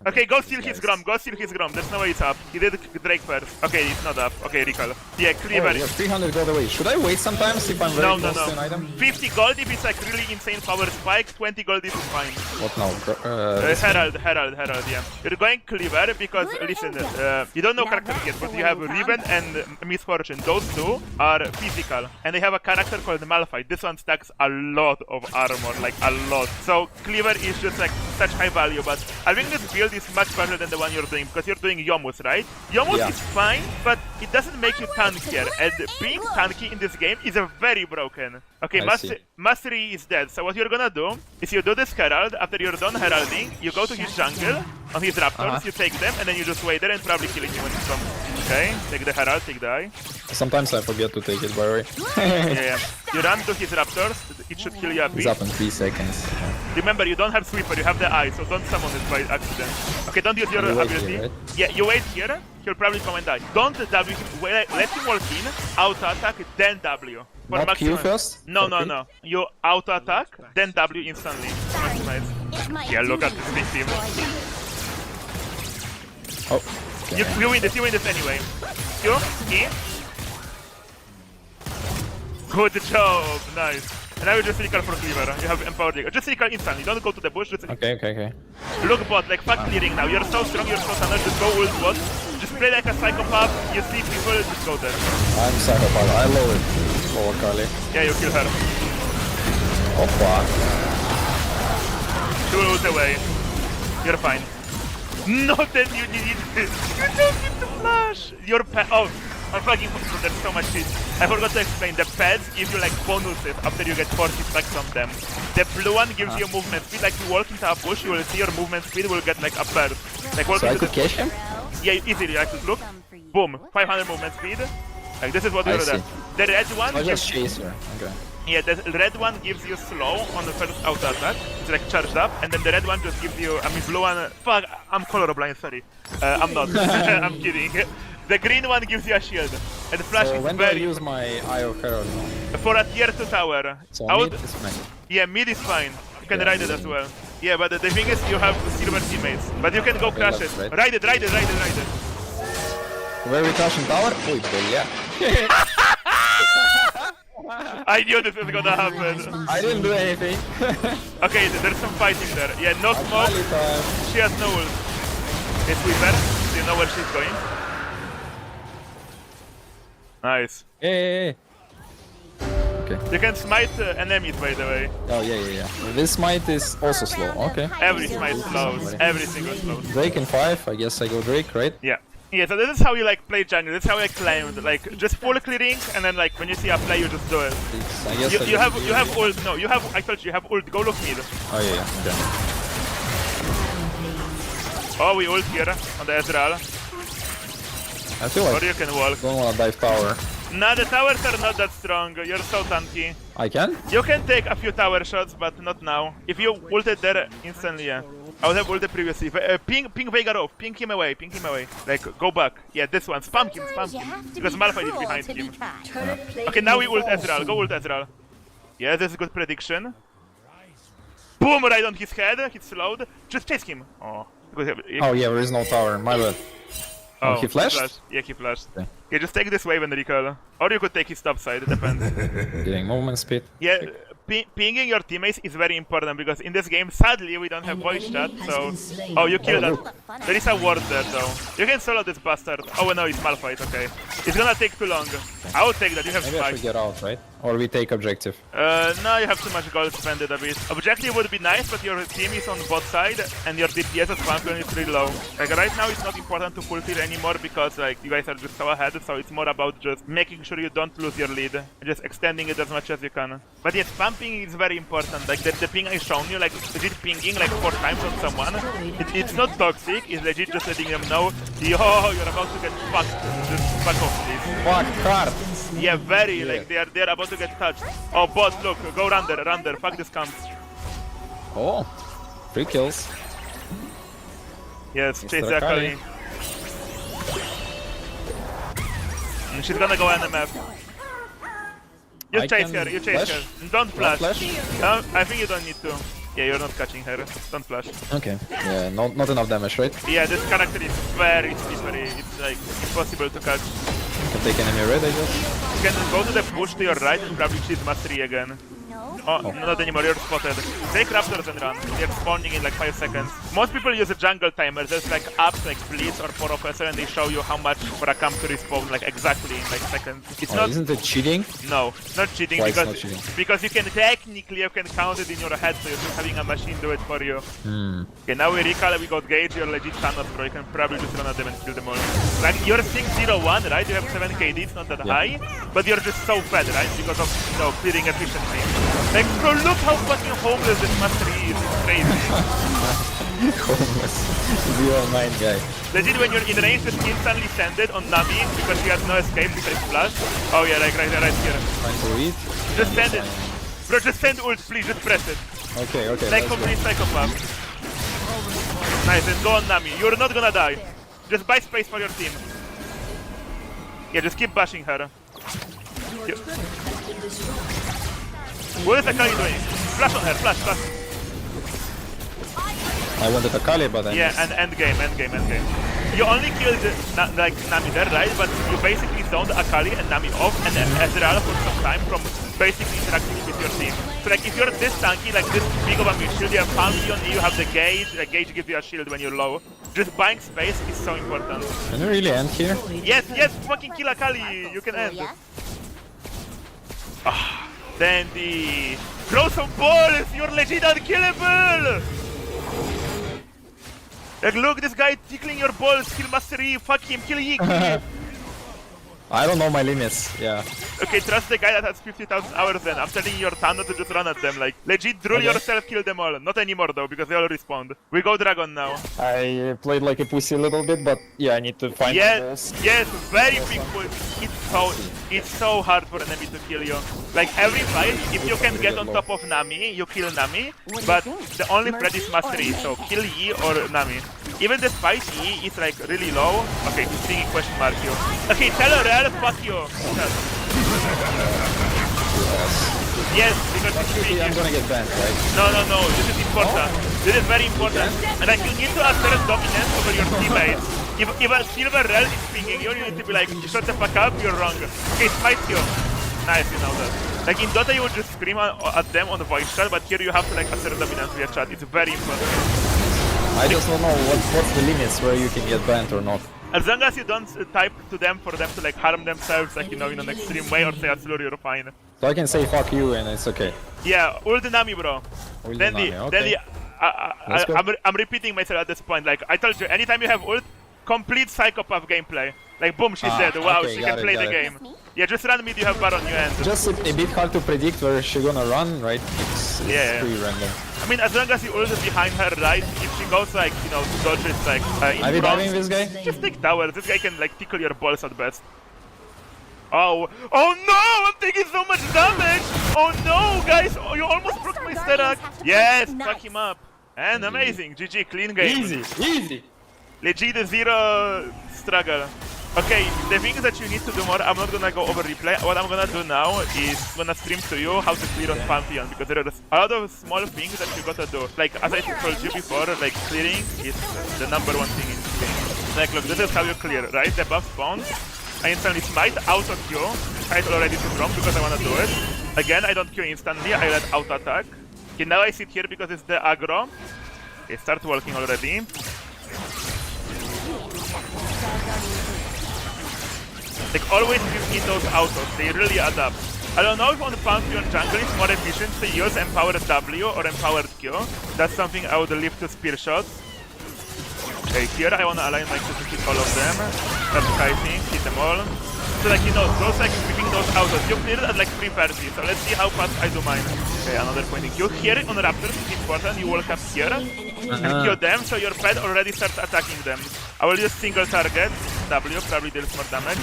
Okay, go steal his Grom, there's no way it's up. He did Drake first. Okay, it's not up. Okay, recall. Yeah, clear. Oh, 300 gold away. Should I wait sometimes if I'm very close to an item? 50 gold if it's like really insane power spike, 20 gold if it's fine. What now? Herald, yeah. You're going Cleaver because, listen, you don't know characters yet, but you have Riven and Misfortune. Those two are physical, and they have a character called Malphite. This one stacks a lot of armor, like a lot. So Cleaver is just like such high value, but I think this build is much better than the one you're doing, because you're doing Yomus, right? Yomus is fine, but it doesn't make you tankier, and being tanky in this game is very broken. Okay, Mastery is dead, so what you're gonna do is you do this Herald. After you're done heralding, you go to his jungle, on his Raptors, you take them, and then you just wait there and probably kill him when he comes. Okay, take the Herald, take the eye. Sometimes I forget to take it, by the way. Yeah. You run to his Raptors, it should kill you a bit. It's up in 3 seconds. Remember, you don't have Sweeper, you have the eye, so don't summon it by accident. Okay, don't use your ability. Here, right? Yeah, you wait here, he'll probably come and die. Don't W him, let him walk in, auto-attack, then W. For Not maximum. Q first? No. You auto-attack, then W instantly. Maximize. Yeah, look at this big team. Oh. You win this anyway. Q, E. Good job, nice. And I will just recall for cleaver. You have empowered league. Just recall instantly. Don't go to the bush. Just Okay. look bot, like fuck clearing now. You're so strong, you're so standard. Just go ult bot. Just play like a psychopath. You see people, just go there. I'm psychopath. I love it. Oh, Kali. Yeah, you kill her. Oppa. She will ult away. You're fine. Not that you need this. You don't need the flash. Your oh, I'm fucking there's so much shit. I forgot to explain. The pads give you like bonuses after you get 40 stacks on them. The blue one gives you movement speed. Like you walk into a bush, you will see your movement speed will get like a burst. Like So I could catch him? Yeah, easily. Like look, boom, 500 movement speed. Like this is what we do. The red one. I just chase her. Okay. Yeah, the red one gives you slow on the first auto attack. It's like charged up, and then the red one just gives you. I mean, blue one. Fuck, I'm colorblind. Sorry, I'm not. I'm kidding. The green one gives you a shield, and the flash So is when do I very. use my Eye of Herald? For a tier 2 tower. So I would. mid is mid. Yeah, mid is fine. You can ride it as well. Yeah, but the thing is, you have silver teammates, but you can go crash it. Right. Ride it. Where are we crashing tower? Oi, yeah. I knew this was gonna happen. I didn't do anything. Okay, there's some fighting there. Yeah, no smoke. She has no ult. Okay, sweeper. Do you know where she's going? Nice. Yeah. Okay. You can smite enemies, by the way. Oh, yeah. This smite is also slow. Okay. Every smite slows. Every single slows. Drake in 5. I guess I go Drake, right? Yeah. Yeah, so this is how you like play jungle. This is how I claimed. Like just full clearing, and then like when you see a play, you just do it. I guess you have ult. No, you have. I told you have ult. Go look mid. Oh yeah. Okay. Oh, we ult here on the Ezreal. I feel like or you can walk. Don't wanna dive tower. Nah, the towers are not that strong. You're so tanky. I can? You can take a few tower shots, but not now. If you ulted there instantly, yeah. I would have ulted previously. Ping Veigar off. Ping him away. Like, go back. Yeah, this one. Spam him. Because Malphite is behind him. Okay, now we ult Ezreal. Go ult Ezreal. Yeah, this is a good prediction. Boom, right on his head. He's slowed. Just chase him. Oh, oh yeah, there is no tower. My bad. Oh, he flashed? Yeah, he flashed. Okay. Yeah, just take this wave and recall. Or you could take his top side, it depends. Getting movement speed. Yeah, pinging your teammates is very important because in this game, sadly, we don't have voice chat, so... Oh, you killed that. There is a ward there, though. You can solo this bastard. Oh, no, it's Malphite, okay. It's gonna take too long. I will take that, you have Maybe spike. I should get out, right? Or we take objective. No, you have too much gold spended a bit. Objective would be nice, but your team is on bot side, and your DPS at champion is really low. Like, right now, it's not important to full tier anymore because, like, you guys are just so ahead, so it's more about just making sure you don't lose your lead, and just extending it as much as you can. But yes, spam ping is very important. Like, the ping I shown you, like, legit pinging, like, 4 times on someone, it's not toxic, it's legit just letting them know, yo, you're about to get fucked. Just fuck off, please. Fuck, hard. Yeah, very, like, they're about to get touched. Oh, boss, look, go run there, fuck this camp. Oh, 3 kills. Yes, chase the Akali. And she's gonna go NMF. You chase her. Don't flash. I think you don't need to. Yeah, you're not catching her. Don't flash. Okay. Yeah, not enough damage, right? Yeah, this character is very slippery. It's like impossible to catch. You can take enemy red, I guess. You can go to the push to your right and probably cheese mastery again. Oh, not anymore, you're spotted. Take raptors and run. They're spawning in like 5 seconds. Most people use a jungle timer. There's like apps like Blitz or Professor and they show you how much for a camp to respawn like exactly in like seconds. It's not. Isn't it cheating? No, it's not cheating. Why because it's not cheating? because you can technically count it in your head, so you're just having a machine do it for you. Okay, now we recall, we got Gage, you're legit Thanos, bro. You can probably just run at them and kill them all. Like you're 6-0-1, right? You have 7 KD, it's not that high, but you're just so fed, right? Because of clearing efficiency. Like, bro, look how fucking homeless this mastery is. It's crazy. Homeless. 0-9 guy. Legit, when you're in range, just instantly send it on Nami because she has no escape because it's flash. Oh yeah, like right here. Trying to read? Just send it. Bro, just send ult, please, just press it. Okay. Like complete psychopath. Nice, and go on Nami. You're not gonna die. Just buy space for your team. Yeah, just keep bashing her. What is Akali doing? Flash on her, flash. I wanted Akali, but I yeah, and end game. You only killed like Nami there, right? But you basically zoned Akali and Nami off, and then Ezreal for some time from basically interacting with your team. So like if you're this tanky, like this big of a shield, you have Pantheon, you have the Gauge, like Gauge gives you a shield when you're low. Just buying space is so important. Can you really end here? Yes, yes, fucking kill Akali, you can end. Then the throw some balls, you're legit unkillable! Like look, this guy tickling your balls, kill Master Yi, fuck him, kill Yi, kill Yi. I don't know my limits, yeah. Okay, trust the guy that has 50,000 hours then. I'm telling you, your Tando to just run at them. Like, legit, drool yourself, kill them all. Not anymore though, because they all respawn. We go Dragon now. I played like a pussy a little bit, but yeah, I need to find the balls. Yes, very big push. It's so hard for enemy to kill you. Like, every fight, if you can get on top of Nami, you kill Nami. But the only threat is Master Yi, so kill Yi or Nami. Even despite Yi is like really low. Okay, he's thinking question mark you. Okay, tell her, fuck you. Yes, because I'm gonna get banned, right? No, this is important. This is very important. And like you need to assert dominance over your teammates. If a silver rel is pinging you, you need to be like, shut the fuck up, you're wrong. Okay, smite you. Nice, you know that. Like in Dota you would just scream at them on the voice chat, but here you have to like assert dominance via chat. It's very important. I just don't know what's the limits where you can get banned or not. As long as you don't type to them for them to like harm themselves, like you know, in an extreme way, or say Aslur, you're fine. So I can say fuck you and it's okay. Yeah, ult Nami, bro. I'm repeating myself at this point. Like I told you, anytime you have ult, complete psychopath gameplay. Like boom, she's dead. Wow, okay, she can play the game. Yeah, just run mid, you have Baron, you end. Just a bit hard to predict where she's gonna run, right? It's pretty random. I mean, as long as you ult behind her, right? If she goes like, you know, to dodge it, like in Are we front, diving this guy? just take tower. This guy can like tickle your balls at best. Oh no! I'm taking so much damage! Oh no, guys! Oh, you almost broke my stack. Yes, fuck him up. And amazing, GG, clean game. Easy. Legit zero struggle. Okay, the things that you need to do more, I'm not gonna go over replay. What I'm gonna do now is gonna stream to you how to clear on Pantheon, because there are a lot of small things that you gotta do. Like, as I told you before, like, clearing is the number one thing in this game. Like, look, this is how you clear, right? The buff spawns, I instantly smite, auto-Q, smite already to drop because I wanna do it. Again, I don't Q instantly, I let auto-attack. Okay, now I sit here because it's the aggro. Okay, start walking already. Like always in those autos, they really add up. I don't know if on the Pantheon jungle it's more efficient to use empowered W or empowered Q. That's something I would leave to spear shots. Okay, here I wanna align my Q to hit all of them. Start kiting, hit them all. So like, you know, those like picking those autos, you cleared at like 330, so let's see how fast I do mine. Okay, another pointing Q. Here on Raptors is important, you walk up here and kill them, so your pet already starts attacking them. I will use single target, W probably deals more damage.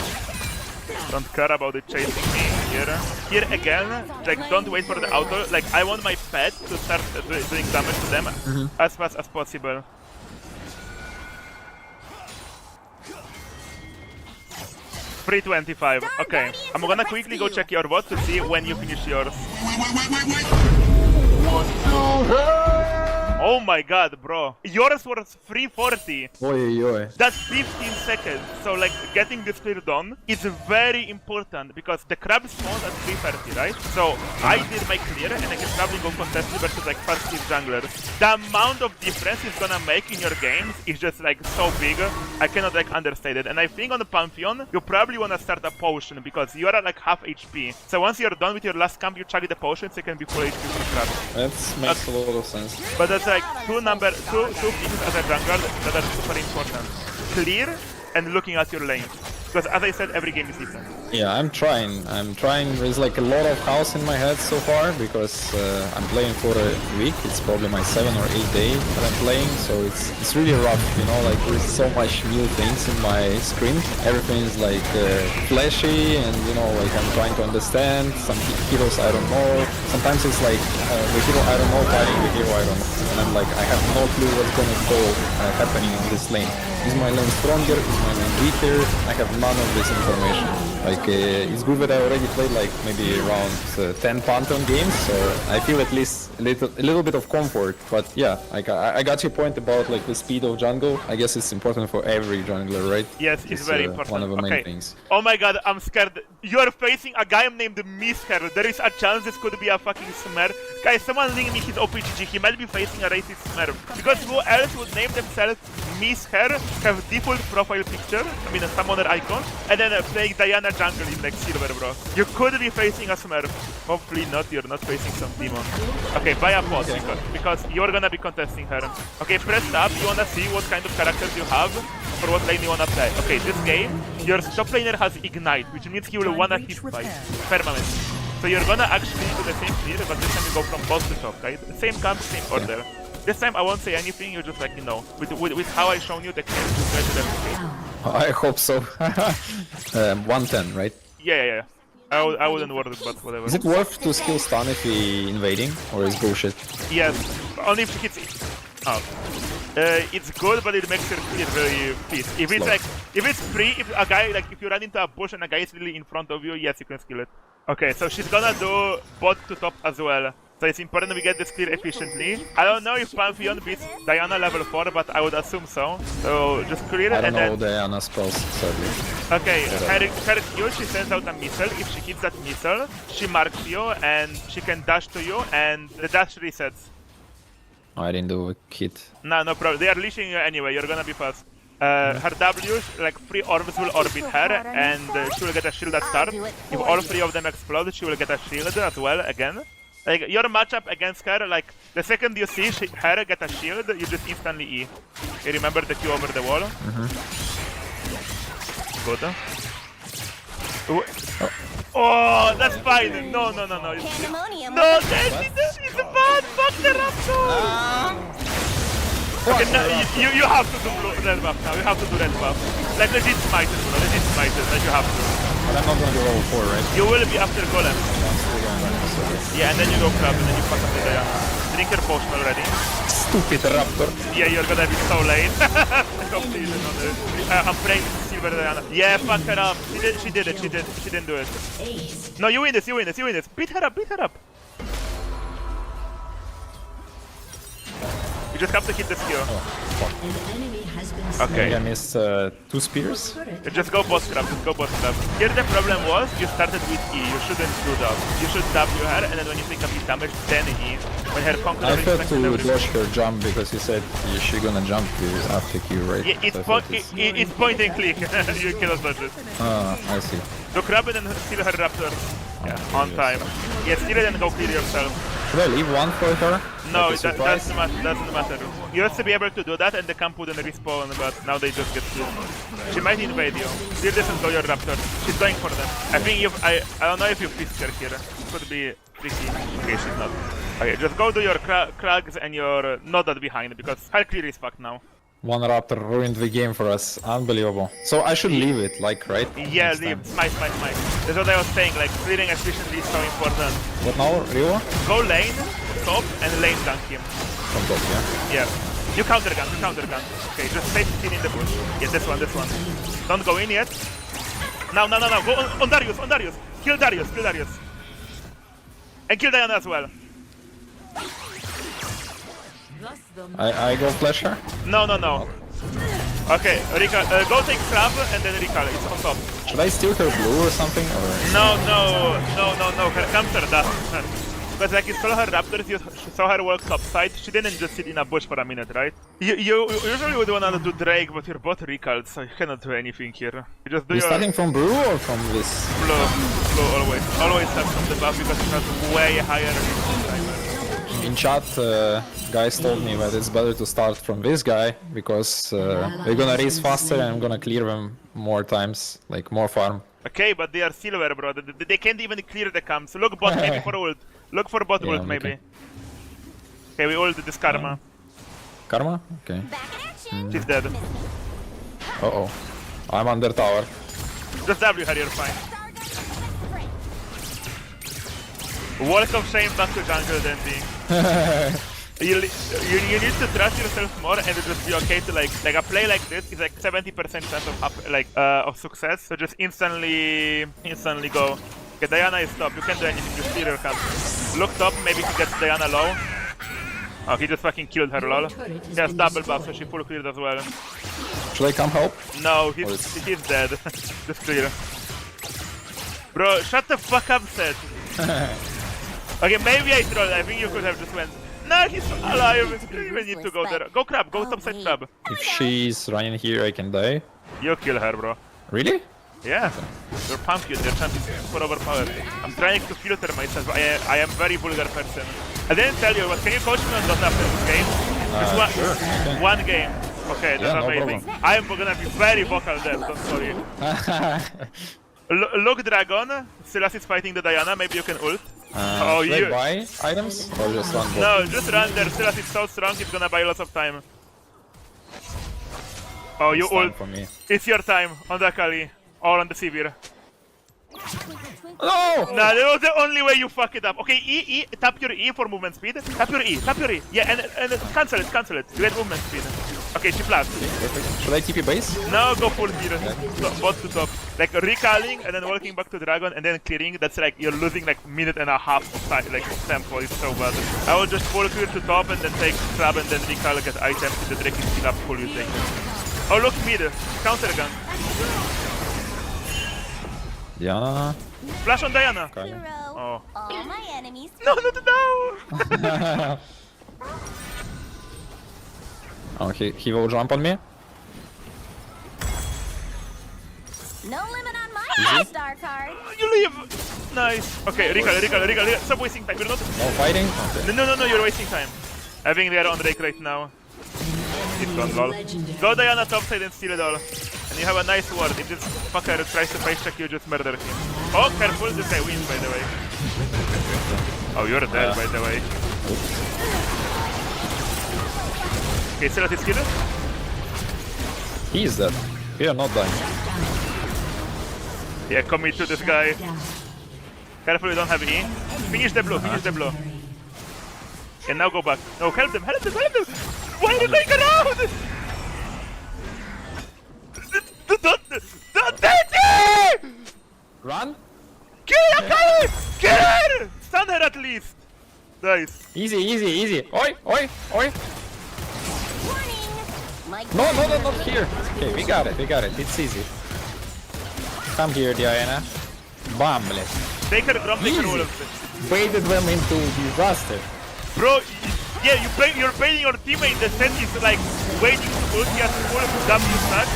Don't care about it chasing me here. Here again, like don't wait for the auto, like I want my pet to start doing damage to them as fast as possible. $325, okay. I'm gonna quickly go check your bot to see when you finish yours. Oh my god, bro. Yours was 340. Oi. That's 15 seconds. So like getting this clear done is very important because the crab spawned at 330, right? So I did my clear and I can probably go contest versus like fast team junglers. The amount of difference it's gonna make in your games is just like so big. I cannot like understate it. And I think on the Pantheon, you probably wanna start a potion because you are at like half HP. So once you're done with your last camp, you chug the potion so you can be full HP with crab. That makes a lot of sense. But that's like two things as a jungler that are super important. Clear and looking at your lane. Because as I said, every game is different. Yeah, I'm trying. There's like a lot of house in my head so far because I'm playing for a week. It's probably my 7 or 8 day that I'm playing, so it's really rough, you know, like there's so much new things in my screen. Everything is like flashy and, you know, like I'm trying to understand. Some heroes I don't know. Sometimes it's like the hero I don't know fighting the hero I don't know. And I'm like, I have no clue what's gonna go happening in this lane. Is my lane stronger? Is my lane weaker? I have none of this information. Like, it's good that I already played like maybe around 10 Pantheon games, so I feel at least a little bit of comfort. But yeah, like I got your point about like the speed of jungle. I guess it's important for every jungler, right? Yes, it's very important. One of the main things. Oh my god, I'm scared. You are facing a guy named Misher. There is a chance this could be a fucking Smer. Guys, someone link me his OPGG. He might be facing a racist Smer. Because who else would name themselves Misher, have default profile picture, I mean a summoner icon, and then playing Diana jungle in like silver, bro. You could be facing a Smurf. Hopefully not, you're not facing some demon. Okay, buy a pot because you're gonna be contesting her. Okay, press tab, you wanna see what kind of characters you have for what lane you wanna play. Okay, this game, your top laner has Ignite, which means he will wanna hit fight permanent. So you're gonna actually do the same clear, but this time you go from bottom to top, right? Same camp, same order. This time I won't say anything, you just like, you know, with how I shown you the clear to try to replicate. I hope so. 110, right? Yeah. I wouldn't worry, but whatever. Is it worth to skill stun if he invading, or is bullshit? Yes, only if he hits. Oh. It's good, but it makes your clear very fast. If it's like, if it's free, if a guy like if you run into a bush and a guy is really in front of you, yes, you can skill it. Okay, so she's gonna do bot to top as well. So it's important we get this clear efficiently. I don't know if Pantheon beats Diana level 4, but I would assume so. So just clear I don't and know then... Diana spells, sadly. Okay, her Q, she sends out a missile. If she hits that missile, she marks you and she can dash to you and the dash resets. I didn't do a hit. No problem. They are leashing you anyway, you're gonna be fast. Her W, like 3 orbs will orbit her and she will get a shield at start. If all 3 of them explode, she will get a shield as well again. Like, your matchup against her, like, the second you see her get a shield, you just instantly E. You remember the Q over the wall? Good. Oh, that's fine! No. No, this is bad! Fuck the Raptor! Okay, no, you have to do red buff now, you have to do red buff. Like, legit smite it, bro, legit smite it, like you have to. But I'm not gonna do level 4, right? You will be after Golem. Yeah, and then you go crab, and then you fuck up the Diana. Drink your potion already. Stupid Raptor. Yeah, you're gonna be so late. I'm praying to Silver Diana. Yeah, fuck her up. She did it, she didn't do it. No, you win this. Beat her up. You just have to hit the skill. Okay. I missed 2 spears. Just go boss crab, Here the problem was, you started with E, you shouldn't do that. You should W her, and then when you take a bit damage, then E. When her conqueror I thought to dodge her jump, because you said she's gonna jump after Q, right? Yeah, it's point and click, you cannot dodge it. I see. Do crab and then steal her raptor. Yeah, on time. Yeah, steal it and go clear yourself. Should I leave one for her? No, it doesn't matter. You used to be able to do that and the camp wouldn't respawn, but now they just get killed. She might invade you. Still doesn't go your raptor. She's going for them. I think I don't know if you fist her here. Could be tricky. Okay, she's not. Okay, just go do your crags and your Nodad behind, because her clear is fucked now. One raptor ruined the game for us. Unbelievable. So I should leave it, like, right? Yeah, leave. Smite. That's what I was saying, like, clearing efficiently is so important. What now, Rio? Go lane, top, and lane gank him. From top, yeah? Yeah. You counter gun. Okay, just stay sitting in the bush. Yeah, this one. Don't go in yet. Now. Go on Darius. Kill Darius. And kill Diana as well. I go flash her? No. Okay, go take crab and then recall. It's on top. Should I steal her blue or something? Or... No. Her counter doesn't. Because like you saw her raptors, you saw her walk topside. She didn't just sit in a bush for a minute, right? You usually would wanna do Drake, but you're both recalled, so you cannot do anything here. You just do You're starting from blue or from this? Blue always. Always start from the buff because it has way higher timer. In chat, guys told me that it's better to start from this guy because they're gonna race faster and I'm gonna clear them more times, like more farm. Okay, but they are silver, bro. They can't even clear the camp. So look bot maybe for ult. Look for bot ult maybe. Okay, we ult this Karma. Karma? Okay. She's dead. Uh-oh. I'm under tower. Just W her, you're fine. Walk of shame back to jungle then being. You need to trust yourself more and just be okay to like a play like this is like 70% chance of success. So just instantly go. Okay, Diana is top. You can't do anything. Just steal your camp. Look top. Maybe he gets Diana low. Oh, he just fucking killed her, lol. He has double buff, so she full cleared as well. Should I come help? No, he's dead. Just clear. Bro, shut the fuck up, Seth. Okay, maybe I trolled. I think you could have just went. No, he's alive. You don't even need to go there. Go crab. Go topside crab. If she's running here, I can die. You kill her, bro. Really? Yeah. You're pumped. Your champ is super overpowered. I'm trying to filter myself. I am very vulgar person. I didn't tell you, but can you coach me on Dota after this game? Just Sure. Okay. one game. Okay, that's Yeah, no amazing. problem. I am gonna be very vocal there, don't worry. Look, Dragon. Silas is fighting the Diana. Maybe you can ult. Should I buy items or just run? No, just run there. Silas is so strong, it's gonna buy lots of time. Oh, you It's time ult. for me. It's your time on the Akali or on the Sivir. No! Nah, that was the only way you fuck it up. Okay, E, tap your E for movement speed. Tap your E. Yeah, and cancel it. You get movement speed. Okay, she flashed. Should I TP base? No, go full here. Bot to top. Like recalling and then walking back to Dragon and then clearing. That's like you're losing like minute and a half of time, like tempo. It's so bad. I will just full clear to top and then take crab and then recall, get items. The Drake is still up full, you take it. Oh, look mid. Counter gun. Diana. Flash on Diana. Okay. Oh. All my enemies. No. Oh, he will jump on me. No limit on my star card. You leave. Nice. Okay, recall. Stop wasting time. You're not. No fighting. Okay. No. You're wasting time. I think they are on Drake right now. He's gone, lol. Go Diana topside and steal it all. And you have a nice ward. If this fucker tries to face check you, just murder him. Oh, careful. This guy wins, by the way. Oh, you're dead, by the way. Okay, Silas is killed. He is dead. We are not dying. Yeah, commit to this guy. Careful, you don't have E. Finish the blue. And now go back. No, help them. Why are you going around? Run? Kill Akali! Kill her! Stun her at least! Nice. Easy. Oi. No, not here. Okay, we got it. It's easy. Come here, Diana. Bamble. Take her drum, take her wolf. Baited them into disaster. Bro, yeah, you're baiting your teammate. The set is like waiting to ult, he has full W stack.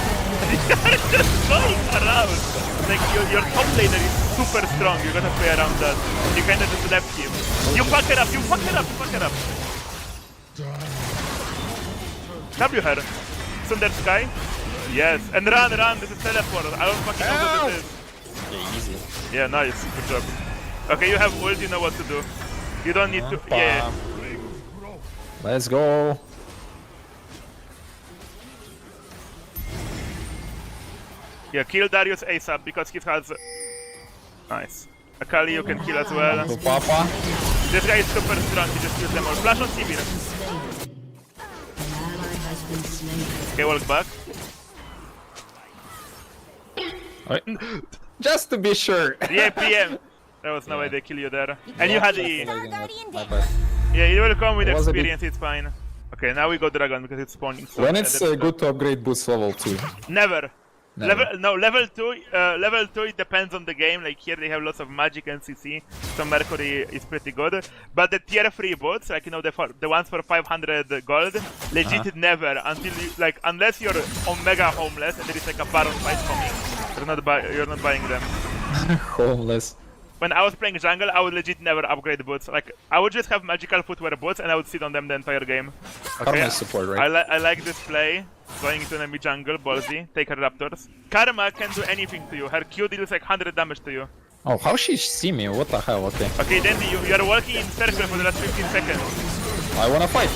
And you are just going around. Like your top laner is super strong. You gotta play around that. You kinda just left him. You fuck her up. W her. Thunder Sky. Yes. And run. This is teleport. I don't fucking know what this is. Okay, easy. Yeah, nice. Good job. Okay, you have ult, you know what to do. You don't need to. Yeah. Let's go. Yeah, kill Darius ASAP because he has. Nice. Akali, you can kill as well. Papa. This guy is super strong. He just kills them all. Flash on Sivir. Okay, walk back. Just to be sure. Yeah, PM. There was no way they kill you there. And you had E. My bad. Yeah, it will come with It was a bit- experience. It's fine. Okay, now we go Dragon because it's spawning. So When it's good to upgrade boost level 2. Never. Never. Level 2 it depends on the game. Like here they have lots of magic and CC, so Mercury is pretty good. But the tier 3 bots, like you know the ones for 500 gold, legit never until you, like unless you're Omega homeless and there is like a Baron fight coming, you're not buying them. Homeless. When I was playing jungle, I would legit never upgrade boots. Like I would just have magical footwear boots and I would sit on them the entire game. Karma is support, right? I like this play. Going into enemy jungle, ballsy, take her raptors. Karma can do anything to you. Her Q deals like 100 damage to you. Oh, how she see me? What the hell? Okay. Okay, then you are walking in circle for the last 15 seconds. I wanna fight.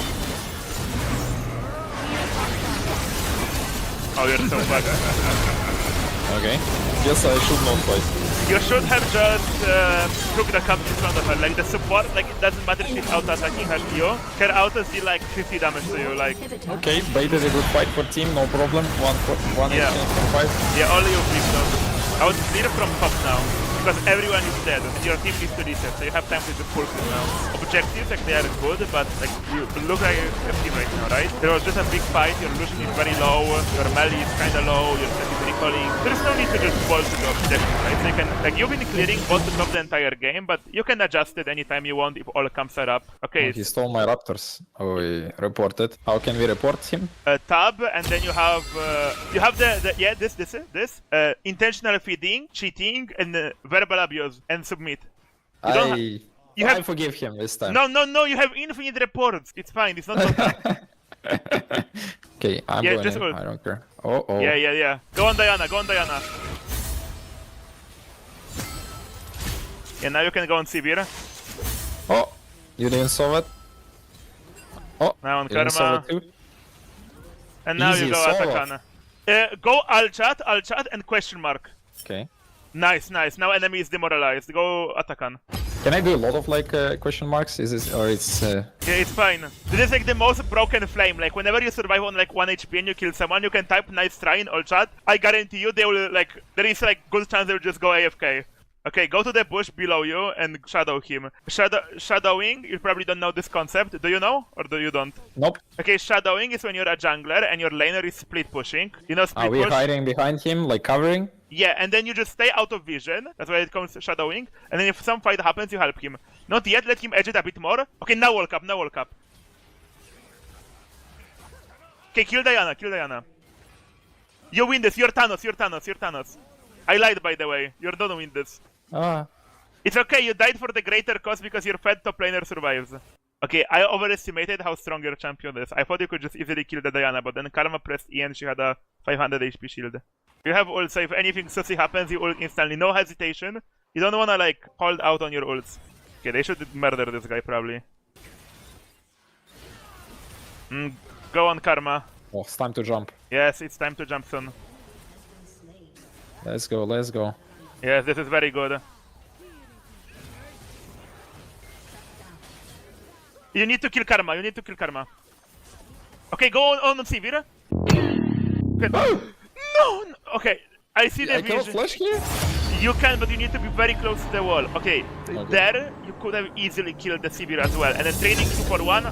Oh, you're so bad. Okay. Guess I should not fight. You should have just took the cup in front of her. Like the support, like it doesn't matter if she's out attacking her Q. Her autos deal like 50 damage to you. Like Okay, baited a good fight for team, no problem. One yeah, exchange from 5. yeah, only you pick though. I would clear from top now because everyone is dead and your team needs to reset, so you have time with the full kill now. Objectives, like they are good, but like you look like a team right now, right? There was just a big fight. Your Lucian is very low, your melee is kind of low, your set is recalling. There is no need to just bolt to the objective, right? So you can, like, you've been clearing both the top the entire game, but you can adjust it anytime you want if all camps are up. Okay. He stole my raptors. Oh, we reported. How can we report him? Tab, and then you have the yeah, this intentional feeding, cheating, and verbal abuse, and submit. I forgive him this time. No, you have infinite reports. It's fine. It's not bad. Okay, I'm going just in. ult. I don't care. Oh. Yeah. Go on Diana. Yeah, now you can go on Sivir. Oh, you didn't solve it. Oh, now on you didn't solve Karma. it too. And now Easy you go solo. Atakana. Go alt chat, and question mark. Okay. Nice. Now enemy is demoralized. Go Atakan. Can I do a lot of like question marks? Is this or it's? Yeah, it's fine. This is like the most broken flame. Like whenever you survive on like 1 HP and you kill someone, you can type nice try in all chat. I guarantee you they will like there is like good chance they will just go AFK. Okay, go to the bush below you and shadow him. Shadowing, you probably don't know this concept. Do you know? Or do you don't? Nope. Okay, shadowing is when you're a jungler and your laner is split pushing. You know split Are we push? hiding behind him, like covering? Yeah, and then you just stay out of vision. That's why it comes shadowing. And then if some fight happens, you help him. Not yet, let him edge it a bit more. Okay, now walk up. Okay, kill Diana. You win this, you're Thanos. I lied, by the way. You don't win this. It's okay, you died for the greater cause because your fed top laner survives. Okay, I overestimated how strong your champion is. I thought you could just easily kill the Diana, but then Karma pressed E and she had a 500 HP shield. You have ult, so if anything sussy happens, you ult instantly. No hesitation. You don't wanna like hold out on your ults. Okay, they should murder this guy probably. Go on Karma. Oh, it's time to jump. Yes, it's time to jump soon. Let's go. Yes, this is very good. You need to kill Karma. Okay, go on Sivir. Okay. No! Okay, I see the I vision. cannot flash here? You can, but you need to be very close to the wall. Okay, there you could have easily killed the Sivir as well. And then trading 2 for 1,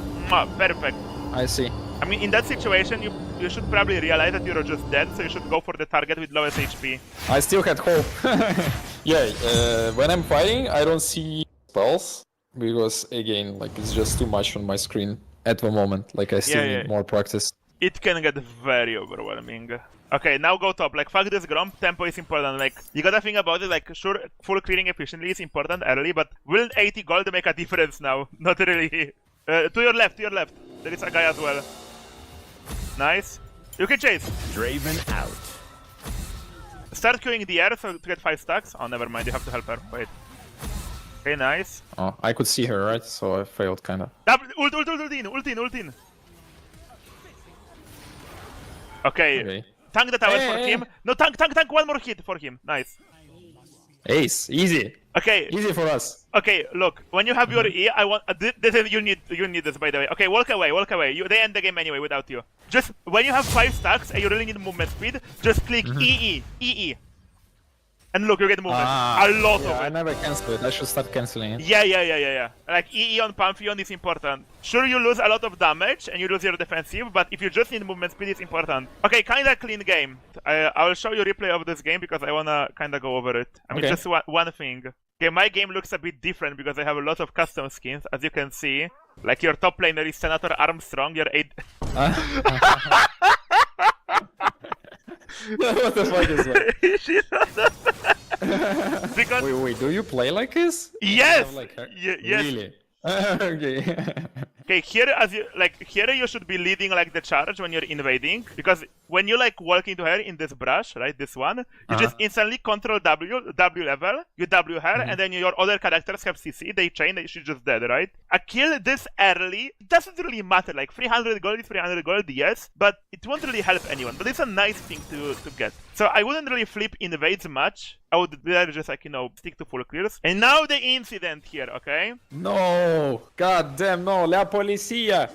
perfect. I see. I mean, in that situation, you should probably realize that you're just dead, so you should go for the target with lowest HP. I still had hope. Yeah, when I'm fighting, I don't see spells because again, like it's just too much on my screen at the moment. Like I still need more practice. It can get very overwhelming. Okay, now go top. Like, fuck this Gromp, tempo is important. Like, you gotta think about it, like, sure, full clearing efficiently is important early, but will 80 gold make a difference now? Not really. To your left. There is a guy as well. Nice. You can chase. Draven out. Start queuing the air so to get 5 stacks. Oh, never mind, you have to help her. Wait. Okay, nice. Oh, I could see her, right? So I failed, kinda. Ult in. Okay. Tank the tower for him. No, tank one more hit for him. Nice. Ace, easy. Okay. Easy for us. Okay, look. When you have your E, I want. This is, you need this, by the way. Okay, walk away. They end the game anyway without you. Just when you have 5 stacks and you really need movement speed, just click EE. And look, you get movement. A lot of it. I never cancel it. I should start canceling it. Yeah. Like EE on Pantheon is important. Sure, you lose a lot of damage and you lose your defensive, but if you just need movement speed, it's important. Okay, kinda clean game. I will show you a replay of this game because I wanna kinda go over it. I mean, just one thing. Okay, my game looks a bit different because I have a lot of custom skins, as you can see. Like your top laner is Senator Armstrong, your 8... What the fuck is that? Because... Wait, do you play like this? Yes! Yes. Really? Okay. Okay, here you should be leading like the charge when you're invading, because when you like walk into her in this brush, right, this one, you just instantly control W level, you W her, and then your other characters have CC, they chain, she's just dead, right? A kill this early, it doesn't really matter, like 300 gold is 300 gold, yes, but it won't really help anyone, but it's a nice thing to get. So I wouldn't really flip invades much, I would rather just like, you know, stick to full clears. And now the incident here, okay? No, god damn, no, la policía.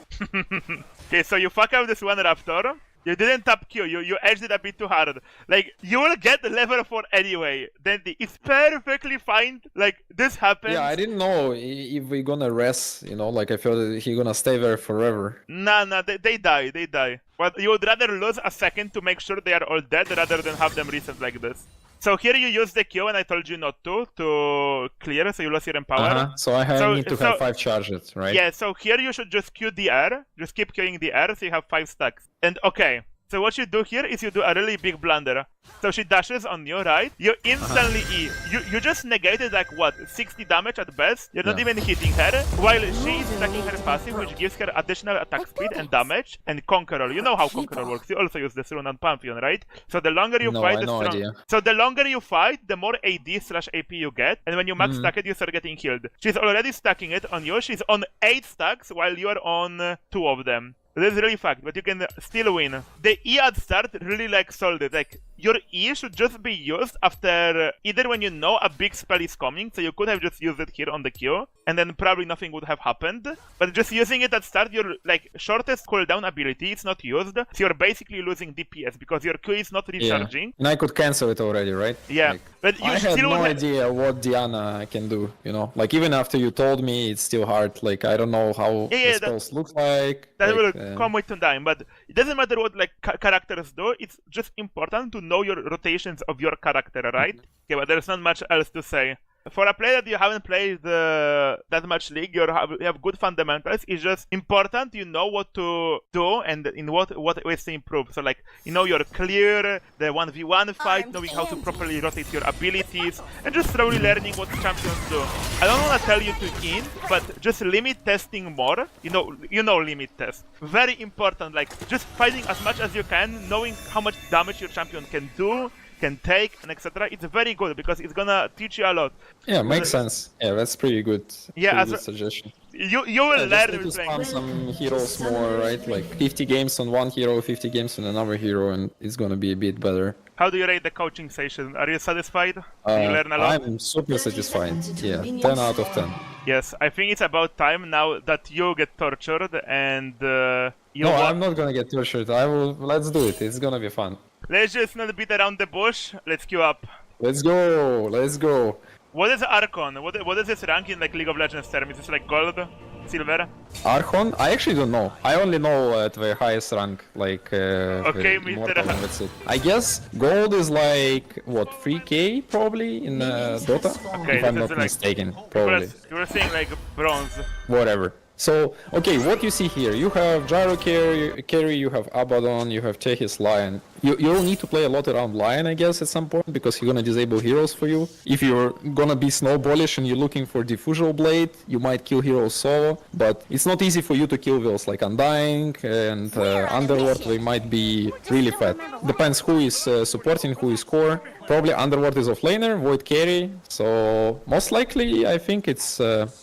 Okay, so you fuck up this one Raptor. You didn't tap Q, you edged it a bit too hard. Like, you will get the level 4 anyway. Then it's perfectly fine. Like, this happens. Yeah, I didn't know if we're gonna rest, you know, like I felt that he's gonna stay there forever. Nah, they die. But you would rather lose a second to make sure they are all dead rather than have them reset like this. So here you use the Q, and I told you not to clear, so you lose your empower. So I need to have 5 charges, right? Yeah, so here you should just Q the air, just keep Qing the air, so you have 5 stacks. And okay, so what you do here is you do a really big blunder. So she dashes on you, right? You instantly E. You just negated like what, 60 damage at best? You're not even hitting her, while she is stacking her passive, which gives her additional attack speed and damage, and Conqueror. You know how Conqueror works. You also use this rune on Pantheon, right? So the longer you fight, the longer you fight, the more AD/AP you get, and when you max stack it, you start getting healed. She's already stacking it on you. She's on 8 stacks, while you are on 2 of them. This is really fucked, but you can still win. The E at start really like sold it. Like, your E should just be used after either when you know a big spell is coming, so you could have just used it here on the Q, and then probably nothing would have happened. But just using it at start, your like shortest cooldown ability is not used, so you're basically losing DPS because your Q is not recharging. And I could cancel it already, right? Yeah, like, but you I had no idea what Diana can do, you know? Like, even after you told me, it's still hard. Like, I don't know how the spells look like. That will come with time, but it doesn't matter what like characters do, it's just important to know your rotations of your character, right? Okay, but there's not much else to say. For a player that you haven't played that much League, you have good fundamentals. It's just important you know what to do and in what ways to improve. So like, you know, your clear, the 1v1 fight, knowing how to properly rotate your abilities, and just slowly learning what champions do. I don't want to tell you to in, but just limit testing more. You know limit test. Very important, like just fighting as much as you can, knowing how much damage your champion can do, can take, and etc. It's very good because it's gonna teach you a lot. Yeah, makes sense. Yeah, that's pretty good. Yeah, pretty good suggestion. You will learn to spam some heroes more, right? Like 50 games on one hero, 50 games on another hero, and it's gonna be a bit better. How do you rate the coaching session? Are you satisfied? Did you learn a lot? I'm super satisfied. Yeah, 10 out of 10. Yes, I think it's about time now that you get tortured and No, I'm not gonna get tortured. Let's do it. It's gonna be fun. Let's just not beat around the bush. Let's queue up. Let's go. Let's go. What is Archon? What is this rank in like League of Legends term? Is this like gold? Silver? Archon? I actually don't know. I only know at the highest rank, like okay, Immortal, that's it. I guess gold is like what, 3k probably in Dota? Okay, if I'm not mistaken, probably. You were saying like bronze. Whatever. So, okay, what you see here, you have Gyro carry, you have Abaddon, you have Tehis Lion. You'll need to play a lot around Lion, I guess, at some point, because he's gonna disable heroes for you. If you're gonna be snowballish and you're looking for Diffusal Blade, you might kill heroes solo, but it's not easy for you to kill those like Undying and Underworld. They might be really fat. Depends who is supporting, who is core. Probably Underworld is offlaner, Void carry, so most likely I think it's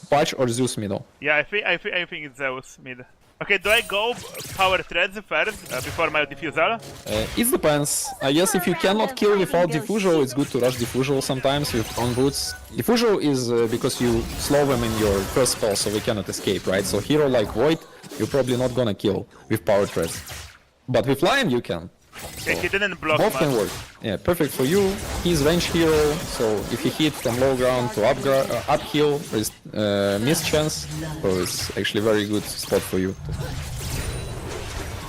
Patch or Zeus middle. Yeah, I think it's Zeus mid. Okay, do I go power threads first before my diffusal? It depends. I guess if you cannot kill without diffusal, it's good to rush diffusal sometimes with on boots. Diffusal is because you slow them in your first spell, so they cannot escape, right? So hero like Void, you're probably not gonna kill with power threads. But with Lion, you can. Okay, he didn't block both much. Can work. Yeah, perfect for you. He's range hero, so if he hit from low ground to uphill, there's miss chance, so it's actually very good spot for you.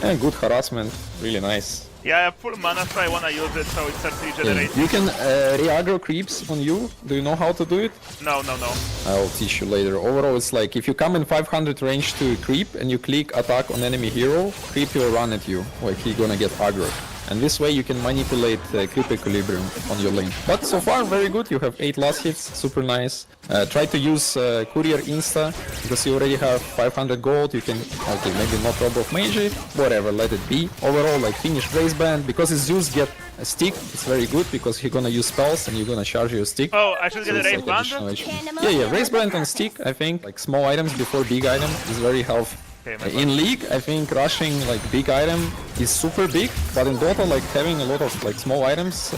And good harassment, really nice. Yeah, I have full mana, so I wanna use it, so it starts regenerating. Yeah. You can re-aggro creeps on you. Do you know how to do it? No. I'll teach you later. Overall, it's like if you come in 500 range to creep and you click attack on enemy hero, creep will run at you, like he's gonna get aggro. and this way you can manipulate creep equilibrium on your lane. But so far very good, you have 8 last hits, super nice. Try to use courier insta, because you already have 500 gold, you can, okay, maybe not rob off mage, whatever, let it be. Overall, like, finish race band, because his Zeus get a stick, it's very good, because you're gonna use spells and you're gonna charge your stick. Oh, I should get a race band? Yeah, race band and stick, I think, like small items before big item is very helpful. In League, I think rushing like big item is super big, but in Dota, like having a lot of like small items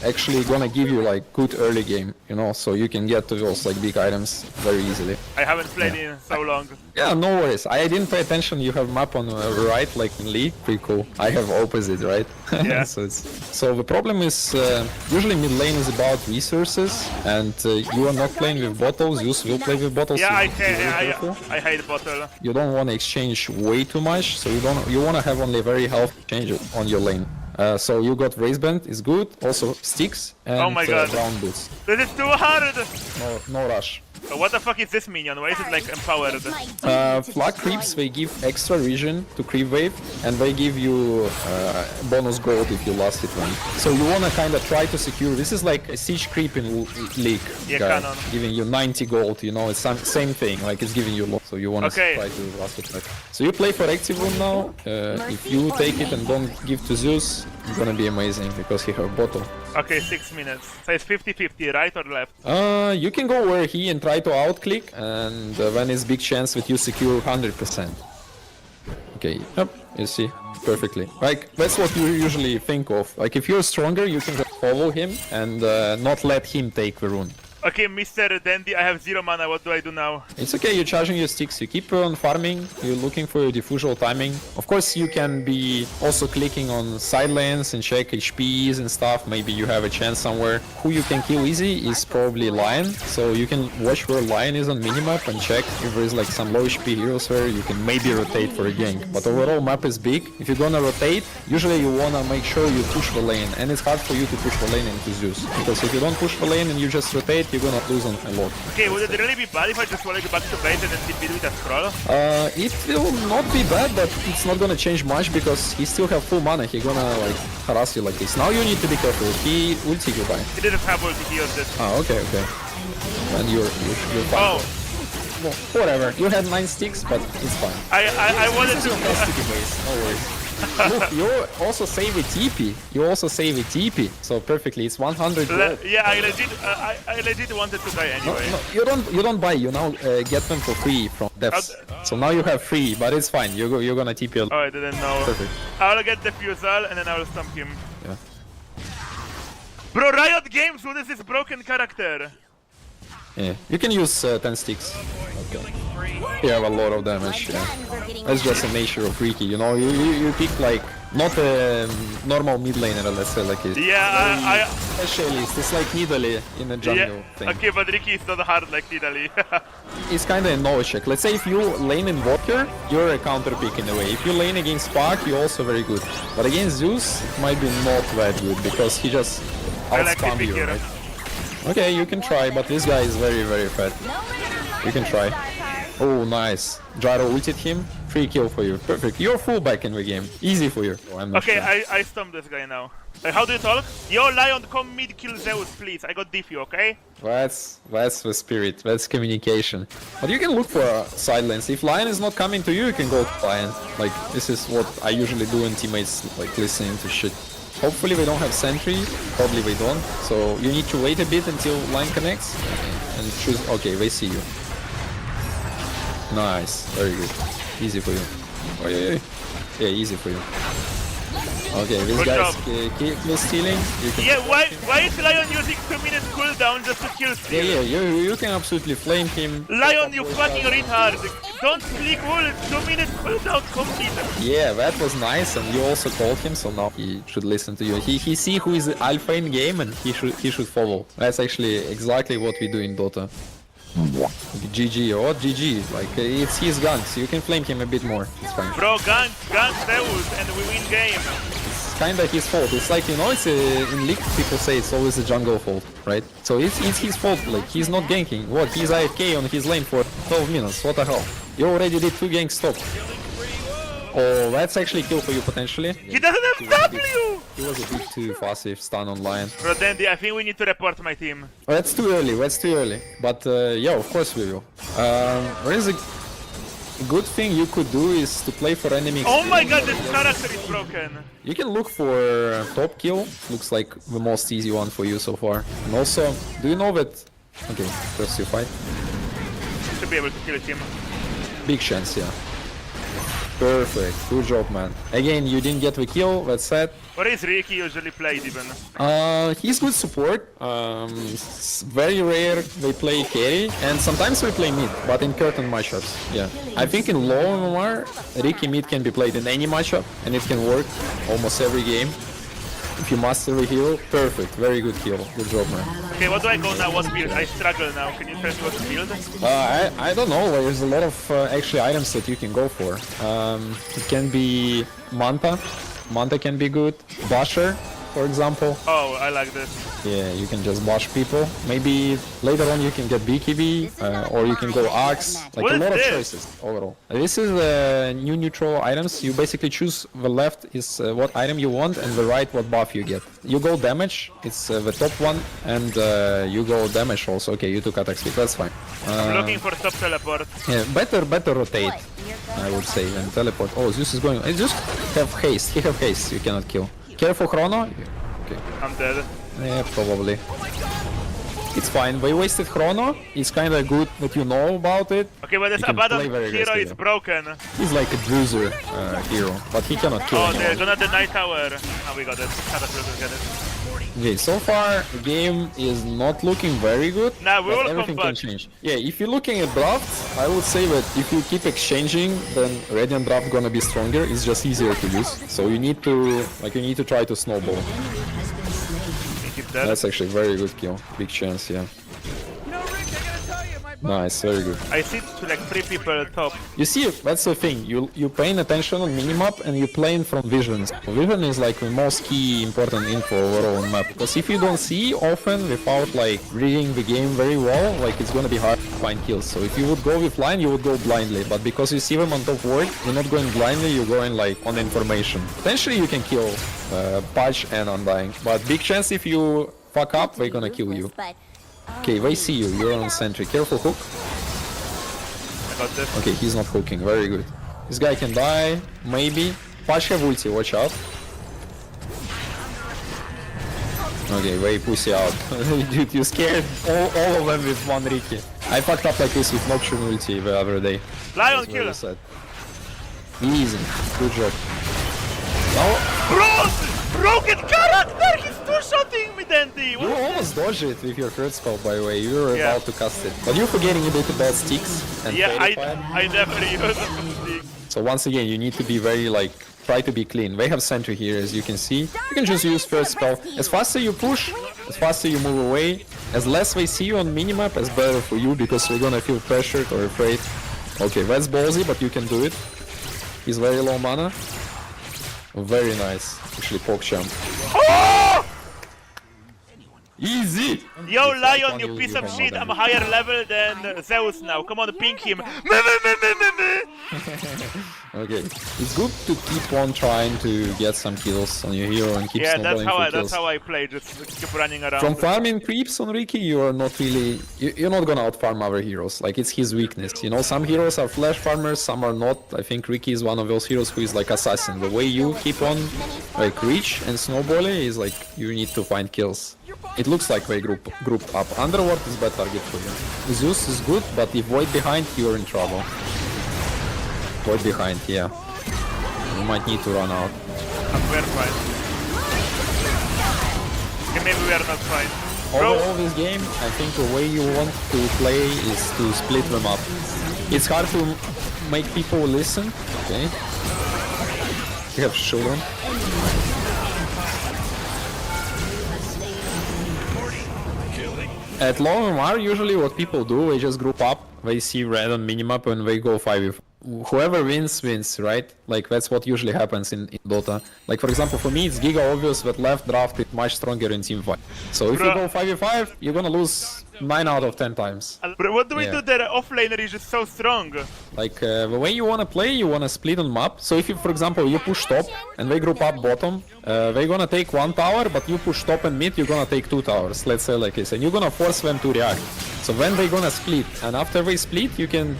actually gonna give you like good early game, you know, so you can get to those like big items very easily. I haven't played in so long. Yeah, no worries. I didn't pay attention. You have map on right, like in League, pretty cool. I have opposite, right? Yeah. so the problem is usually mid lane is about resources, and you are not playing with bottles. You will play with bottles. Yeah, so I hate bottle. You don't want to exchange way too much, so you want to have only very healthy changes on your lane. So you got race band is good, also sticks and oh my God. brown boots. This is too hard! No rush. What the fuck is this minion? Why is it like empowered? Flag creeps, they give extra vision to creep wave, and they give you bonus gold if you last hit one. So you wanna kinda try to secure, this is like a siege creep in League, yeah, canon. Giving you 90 gold, you know, it's same thing, like it's giving you low, so you wanna try to last hit right. So you play for active room now, if you take it and don't give to Zeus, it's gonna be amazing, because he have bottle. Okay, 6 minutes. So it's 50-50, right or left? You can go where he and try to outclick, and when it's big chance that you secure 100%. Okay, yep, you see, perfectly. Like, that's what you usually think of. Like, if you're stronger, you can just follow him and not let him take the rune. Okay, Mr. Dandy, I have 0 mana, what do I do now? It's okay, you're charging your sticks, you keep on farming, you're looking for your diffusal timing. Of course, you can be also clicking on side lanes and check HPs and stuff, maybe you have a chance somewhere. Who you can kill easy is probably Lion, so you can watch where Lion is on minimap and check if there is like some low HP heroes where you can maybe rotate for a gank. But overall, map is big, if you're gonna rotate, usually you wanna make sure you push the lane, and it's hard for you to push the lane into Zeus, because if you don't push the lane and you just rotate, you're gonna lose on a lot. Okay, would it really be bad if I just want to go back to base and then TP with a scroll? It will not be bad, but it's not gonna change much because he still have full mana. He gonna like harass you like this. Now you need to be careful. He ulti you by. He didn't have ulti, he used it. Oh, okay. And you're fine. Oh. Well, whatever. You had 9 sticks, but it's fine. I wanted to. No worries. Look, you also save a TP. So perfectly, it's 100 gold. Yeah, I legit wanted to die anyway. No, you don't buy. You now get them for free from devs. So now you have free, but it's fine. You're gonna TP. Oh, I didn't know. Perfect. I'll get the fusel and then I'll stomp him. Yeah. Bro, Riot Games, what is this broken character? Yeah, you can use 10 sticks. Okay. You have a lot of damage. Yeah. That's just the nature of Riki. You know, you pick like not a normal mid laner, let's say like it. Yeah, specialist. It's like Nidalee in a jungle thing. Okay, but Riki is not hard like Nidalee. It's kind of a no check. Let's say if you lane in Walker, you're a counter pick in a way. If you lane against Spark, you're also very good. But against Zeus, it might be not that good because he just outspam you, right? Okay, you can try, but this guy is very, very fat. You can try. Oh, nice. Gyro ulted him. Free kill for you. Perfect. You're full back in the game. Easy for you. Oh, I'm not okay, sure. I stumped this guy now. How do you talk? Yo, Lion, come mid, kill Zeus, please. I got Diffu, okay? That's the spirit. That's communication. But you can look for side lanes. If Lion is not coming to you, you can go to Lion. Like, this is what I usually do when teammates like listening to shit. Hopefully they don't have sentry, probably they don't, so you need to wait a bit until line connects and choose. Okay, they see you. Nice, very good. Easy for you. Oh yeah, easy for you. Okay, this guy's kill stealing. Yeah, why is Lion using 2-minute cooldown just to kill steal? Yeah, you can absolutely flame him. Lion, you fucking retard! Don't click ult, 2-minute cooldown complete. Yeah, that was nice, and you also called him, so now he should listen to you. He see who is alpha in game, and he should follow. That's actually exactly what we do in Dota. GG, or GG, like it's his ganks, you can flame him a bit more, it's fine. Bro, gank Zeus and we win game. It's kinda his fault, it's like, you know, it's in League people say it's always a jungle fault, right? So it's his fault, like he's not ganking. What, he's AFK on his lane for 12 minutes, what the hell? You already did 2 ganks stop. Oh, that's actually kill for you potentially. He doesn't have W! He was a bit too passive, stun online. Bro, Dandy, I think we need to report my team. Oh, that's too early, that's too early. But yeah, of course we will. There is a good thing you could do is to play for enemy. Oh my god, this character is broken. You can look for top kill. Looks like the most easy one for you so far. And also, do you know that... Okay, first you fight. Should be able to kill him. Big chance, yeah. Perfect, good job, man. Again, you didn't get the kill, that's sad. Where is Ricky usually played even? He's good support. It's very rare they play carry, and sometimes we play mid, but in curtain matchups, yeah. I think in low MMR, Ricky mid can be played in any matchup, and it can work almost every game. If you master the hero, perfect, very good kill. Good job, man. Okay, what do I go now? What build? I struggle now. Can you tell me what build? I don't know, there's a lot of actually items that you can go for. It can be Manta. Manta can be good. Basher, for example. Oh, I like this. Yeah, you can just bash people. Maybe later on you can get BKB, or you can go Axe. Like What a is lot of this? choices overall. This is the new neutral items. You basically choose the left is what item you want, and the right what buff you get. You go damage, it's the top one, and you go damage also. Okay, you took attack speed, that's fine. I'm looking for top teleport. Yeah, better rotate, I would say, than teleport. Oh, Zeus is going. Zeus have haste. He have haste. You cannot kill. Careful, Chrono. Okay. I'm dead. Yeah, probably. It's fine. They wasted Chrono. It's kind of good that you know about it. Okay, but this You can play Abaddon very hero aggressively. is broken. He's like a bruiser hero, but he cannot kill Oh, they're anyone. gonna deny tower. Oh, we got it. Catapult get it. Okay, so far the game is not looking very good. Nah, we but will come everything back. can change. Yeah, if you're looking at drafts, I would say that if you keep exchanging, then Radiant draft gonna be stronger. It's just easier to use. So you need to try to snowball. That's actually very good kill. Big chance, yeah. Nice, very good. I see like 3 people top. You see, that's the thing. You paying attention on minimap and you playing from visions. Vision is like the most key important info overall on map. Because if you don't see often without like reading the game very well, like it's gonna be hard to find kills. So if you would go with line, you would go blindly. But because you see them on top ward, you're not going blindly, you're going like on information. Potentially you can kill Patch and Undying. But big chance if you fuck up, they're gonna kill you. Okay, they see you, you're on sentry. Careful hook. I got this. Okay, he's not hooking, very good. This guy can die, maybe. Patch have ulti, watch out. Okay, way pussy out. Dude, you scared all of them with one Ricky. I fucked up like this with Nocturne ulti the other day. Lion That's very kill. sad. Easy, good job. Now, Broken character! He's two-shotting me, Dandy! you almost dodged it with your third spell, by the way. You were Yeah. about to cast it. But you're forgetting a bit about sticks and Yeah, Fairy Fire. I never use it. So once again, you need to be very like, try to be clean. They have sentry here, as you can see. You can just use first spell. As faster you push, as faster you move away, as less they see you on minimap, as better for you, because we're gonna feel pressured or afraid. Okay, that's ballsy, but you can do it. He's very low mana. Very nice. Actually, poke jump. Oh! Easy! Yo, Lion, you piece of shit! I'm higher level than Zeus now. Come on, ping him. Okay, it's good to keep on trying to get some kills on your hero and keep Yeah, snowballing for kills. that's how I play. Just keep running around. From farming creeps on Ricky, you are not really... You're not gonna outfarm other heroes. Like, it's his weakness. You know, some heroes are flash farmers, some are not. I think Ricky is one of those heroes who is like assassin. The way you keep on, like, reach and snowballing is like, you need to find kills. It looks like they group up. Underworld is bad target for you. Zeus is good, but if Void behind, you're in trouble. Void behind, yeah. You might need to run out. We're fine. Okay, maybe we are not fine. Overall this game, I think the way you want to play is to split them up. It's hard to make people listen. Okay. You have children. At low MMR, usually what people do, they just group up, they see red on minimap and they go 5v5. Whoever wins, wins, right? Like, that's what usually happens in Dota. Like, for example, for me, it's giga obvious that left draft is much stronger in team fight. So if you go 5v5, you're gonna lose 9 out of 10 times. But what do we Yeah. do there? Offlaner is just so strong. Like, the way you wanna play, you wanna split on map. So if you, for example, you push top and they group up bottom, they're gonna take 1 tower, but you push top and mid, you're gonna take 2 towers, let's say like this. And you're gonna force them to react. So then they're gonna split, and after they split, you can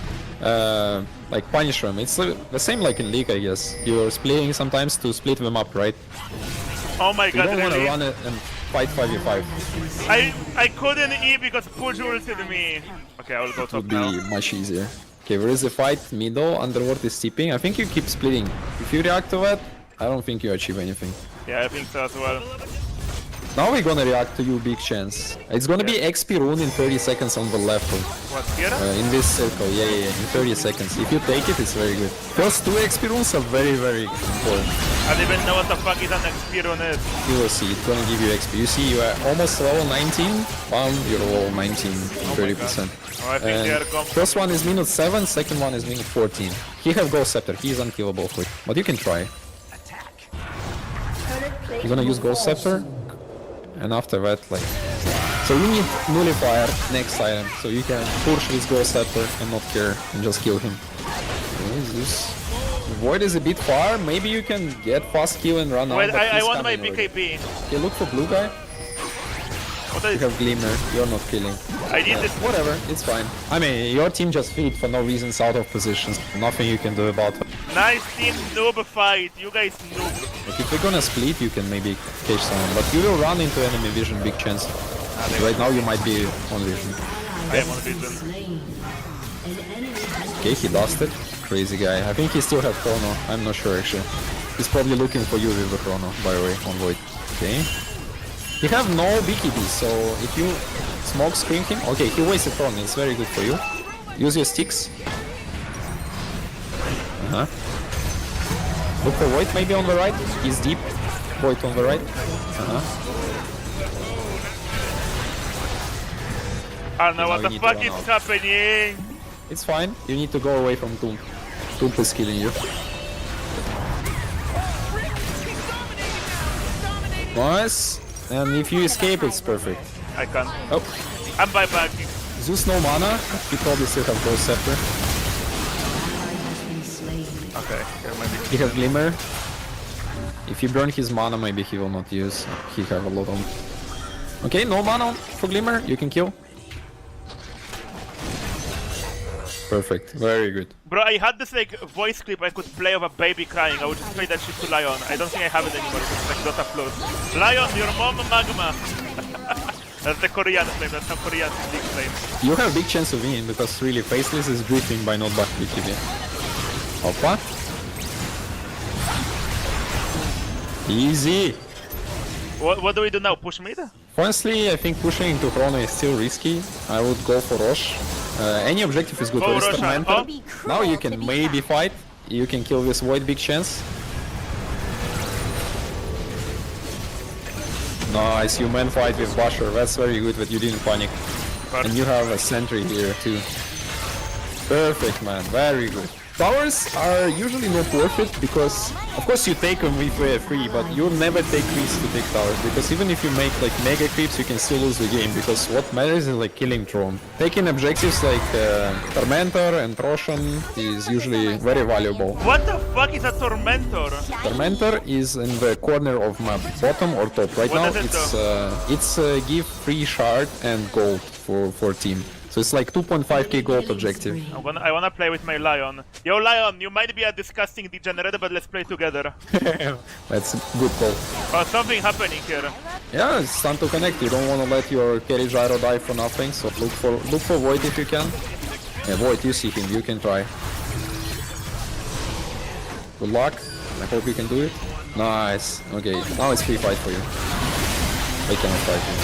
like punish them. It's the same like in League, I guess. You're splitting sometimes to split them up, right? Oh my You god, don't wanna really? run it and fight 5v5. I couldn't E because Puj ulted me. Okay, I will go It top would be now. much easier. Okay, there is a fight, middle, underworld is tipping. I think you keep splitting. If you react to that, I don't think you achieve anything. Yeah, I think so as well. Now we're gonna react to you, big chance. It's gonna be XP rune in 30 seconds on the left. What, here? In this circle, yeah, in 30 seconds. If you take it, it's very good. First 2 XP runes are very, very important. I don't even know what the fuck is an XP rune is. You will see, it's gonna give you XP. You see, you are almost level 19, you're level 19, 30%. Oh, I think they are First one is minute 7, second one is minute 14. He have Ghost Scepter, he is unkillable for it. But you can try. You're gonna use Ghost Scepter, and after that, like... So you need Nullifier next item, so you can push this Ghost Scepter and not care, and just kill him. What is this? Void is a bit far, maybe you can get fast kill and run out. Wait, but I he's want my coming already. BKB. Okay, look for blue guy. What You is have Glimmer, you're not killing. I did this. Whatever, it's fine. I mean, your team just feed for no reasons out of positions. Nothing you can do about it. Nice team noob fight. You guys noob. Like, if you're gonna split, you can maybe catch someone, but you will run into enemy vision, big chance. Right now you might be on vision. I am on vision. Okay, he lost it. Crazy guy. I think he still has chrono. I'm not sure actually. He's probably looking for you with the chrono, by the way, on Void. Okay. You have no BKB, so if you smoke screen him... Okay, he wasted chrono, it's very good for you. Use your sticks. Look for Void maybe on the right. He's deep. Void on the right. I don't know what Now the you need to fuck run is out. happening. It's fine. You need to go away from Tomb. Tomb is killing you. Nice. And if you escape, it's perfect. I can't. Oh. I'm bypacking. Zeus no mana. You probably still have Ghost Scepter. Okay, here maybe. He has Glimmer. If you burn his mana, maybe he will not use. He have a lot on. Okay, no mana for Glimmer. You can kill. Perfect. Very good. Bro, I had this like voice clip I could play of a baby crying. I would just play that shit to Lion. I don't think I have it anymore. It's like Dota Plus. Lion, your mom magma. That's the Korean flame. That's some Korean big flame. You have a big chance of winning because really Faceless is drifting by not back BKB. Oppa. Easy. What do we do now? Push mid? Honestly, I think pushing into Chrono is still risky. I would go for Rosh. Any objective is good. Go For Rosh, Mentor. Now you can maybe fight. You can kill this Void, big chance. Nice, you man fight with Basher. That's very good that you didn't panic. And you have a sentry here too. Perfect, man. Very good. Towers are usually not worth it because, of course, you take them with free, but you never take creeps to take towers because even if you make like mega creeps, you can still lose the game because what matters is like killing Throne. Taking objectives like Tormentor and Roshan is usually very valuable. What the fuck is a Tormentor? Tormentor is in the corner of map, bottom or top. Right What now, does it it's give free shard and gold for team. So it's like 2.5k gold objective. I wanna play with my Lion. Yo Lion, you might be a disgusting degenerate, but let's play together. That's a good call. Oh, something happening here. Yeah, it's time to connect. You don't want to let your carry gyro die for nothing, so look for Void if you can. Yeah, Void, you see him, you can try. Good luck. I hope you can do it. Nice. Okay, now it's free fight for you. I cannot fight you.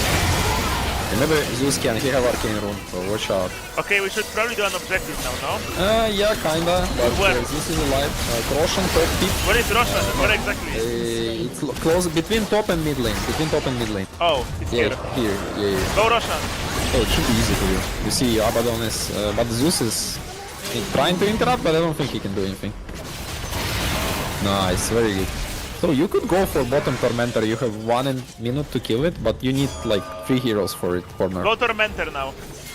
Remember, Zeus can, he have arcane rune, so watch out. Okay, we should probably do an objective now, no? Yeah, kinda, but Where? Zeus is alive. Roshan, top tip. Where is Roshan? Where exactly? It's close, between top and mid lane. Between top and mid lane. Oh, it's Yeah, here. here. Go Roshan. Oh, it should be easy for you. You see, Abaddon is... but Zeus is trying to interrupt, but I don't think he can do anything. Nice, very good. So you could go for bottom Tormentor, you have 1 minute to kill it, but you need like 3 heroes for it, corner. Go Tormentor now.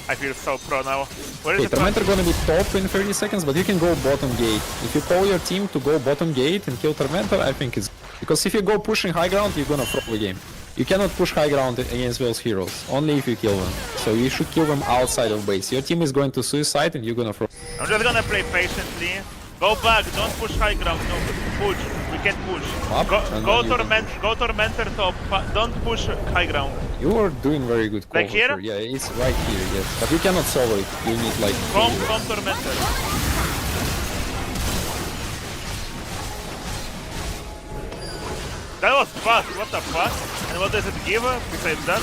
I feel so pro now. Where is Okay, the Tormentor gonna be top in 30 seconds, but you can go bottom gate. If you call your team to go bottom gate and kill Tormentor, I think it's... Because if you go pushing high ground, you're gonna throw the game. You cannot push high ground against those heroes, only if you kill them. So you should kill them outside of base. Your team is going to suicide and you're gonna throw... I'm just gonna play patiently. Go back, don't push high ground, no, push. We can push. Go Tormentor top, don't push high ground. You are doing very good cover. Like here? Yeah, it's right here, yes. But you cannot solo it. You need like... Come Tormentor. That was fast, what the fuck? And what does it give besides that?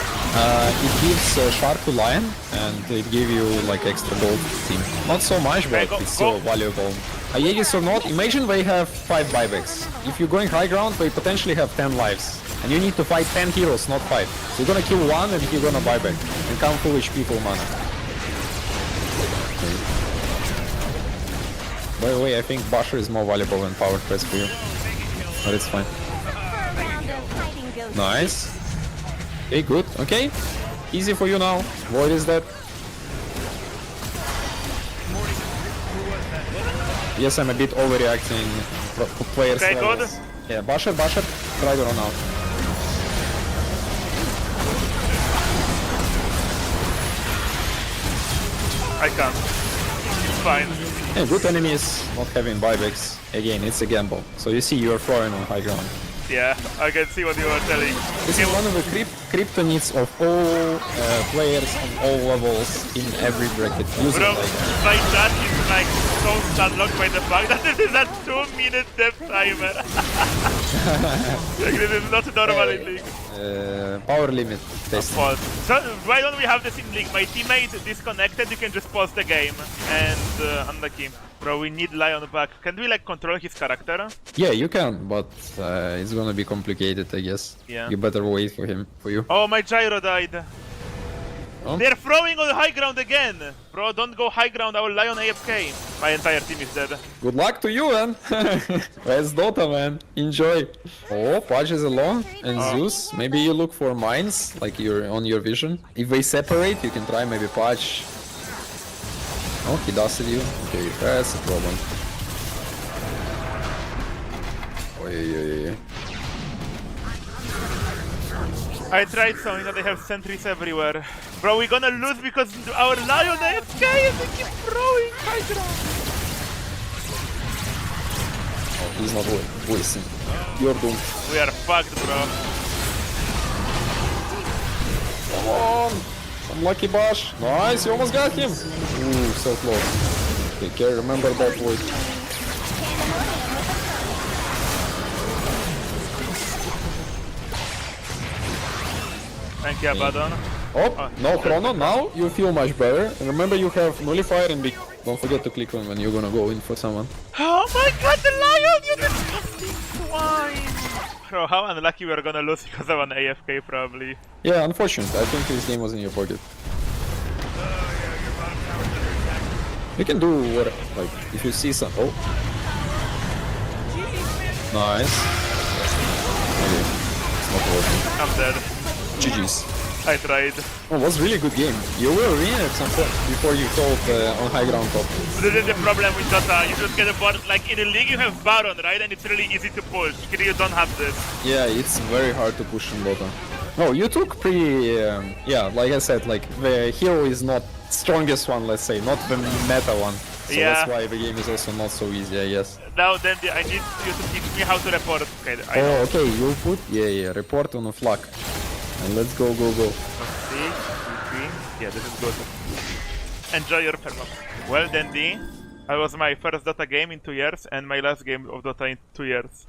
It gives Shark to Lion, and it gives you like extra gold team. Not so much, but it's still valuable. Aegis or not, imagine they have 5 buybacks. If you're going high ground, they potentially have 10 lives. And you need to fight 10 heroes, not 5. So you're gonna kill one and you're gonna buyback. And come full HP full mana. Okay. By the way, I think Basher is more valuable than Power Press for you. But it's fine. Nice. Okay, good. Okay. Easy for you now. Void is dead. Yes, I'm a bit overreacting players. Okay, good. Yeah, Basher, try to run out. I can't. It's fine. Yeah, good enemies not having buybacks. Again, it's a gamble. So you see, you're throwing on high ground. Yeah, I can see what you are telling. This is one of the kryptonites of all players on all levels in every bracket. Bro, my chat is like so stunlocked by the fact that this is a 2-minute death timer. Like, this is not normal in League. Power limit testing. So why don't we have this in League? My teammate disconnected, you can just pause the game. And unlucky. Bro, we need Lion back. Can we like control his character? Yeah, you can, but it's gonna be complicated, I guess. Yeah. You better wait for you. Oh, my gyro died. Oh? They're throwing on high ground again! Bro, don't go high ground, our Lion AFK. My entire team is dead. Good luck to you, man! That's Dota, man. Enjoy. Oh, Pudge is alone. And Zeus. Maybe you look for mines, like you're on your vision. If they separate, you can try maybe Pudge. Oh, he dusted you. Okay, that's a problem. Oh, yeah. I tried something that they have sentries everywhere. Bro, we're gonna lose because our Lion AFK and they keep throwing high ground. Oh, he's not wasting. You're doomed. We are fucked, bro. Come on! Some lucky bash. Nice, you almost got him. Ooh, so close. Take care, remember that void. Thank you, Abaddon. Oh, no chrono, now you feel much better. And remember you have nullifier and big. Don't forget to click on when you're gonna go in for someone. Oh my god, the Lion, you disgusting swine! Bro, how unlucky we're gonna lose because of an AFK probably. Yeah, unfortunate. I think this game was in your pocket. You can do what, like, if you see some... Oh. Nice. Okay. It's not working. I'm dead. GG's. I tried. Oh, it was a really good game. You will win at some point before you told on high ground top. This is the problem with Dota. You just get a bot. Like in a league, you have Baron, right? And it's really easy to push. Here you don't have this. Yeah, it's very hard to push in Dota. No, you took pretty... yeah, like I said, like the hero is not strongest one, let's say, not the meta one. So yeah. That's why the game is also not so easy, I guess. Now then, I need you to teach me how to report. Okay, I know. Okay, you put... Yeah, report on a flag. And let's go. 3, 2, 3. Yeah, this is good. Enjoy your performance. Well, Dandy, I was my first Dota game in 2 years and my last game of Dota in 2 years.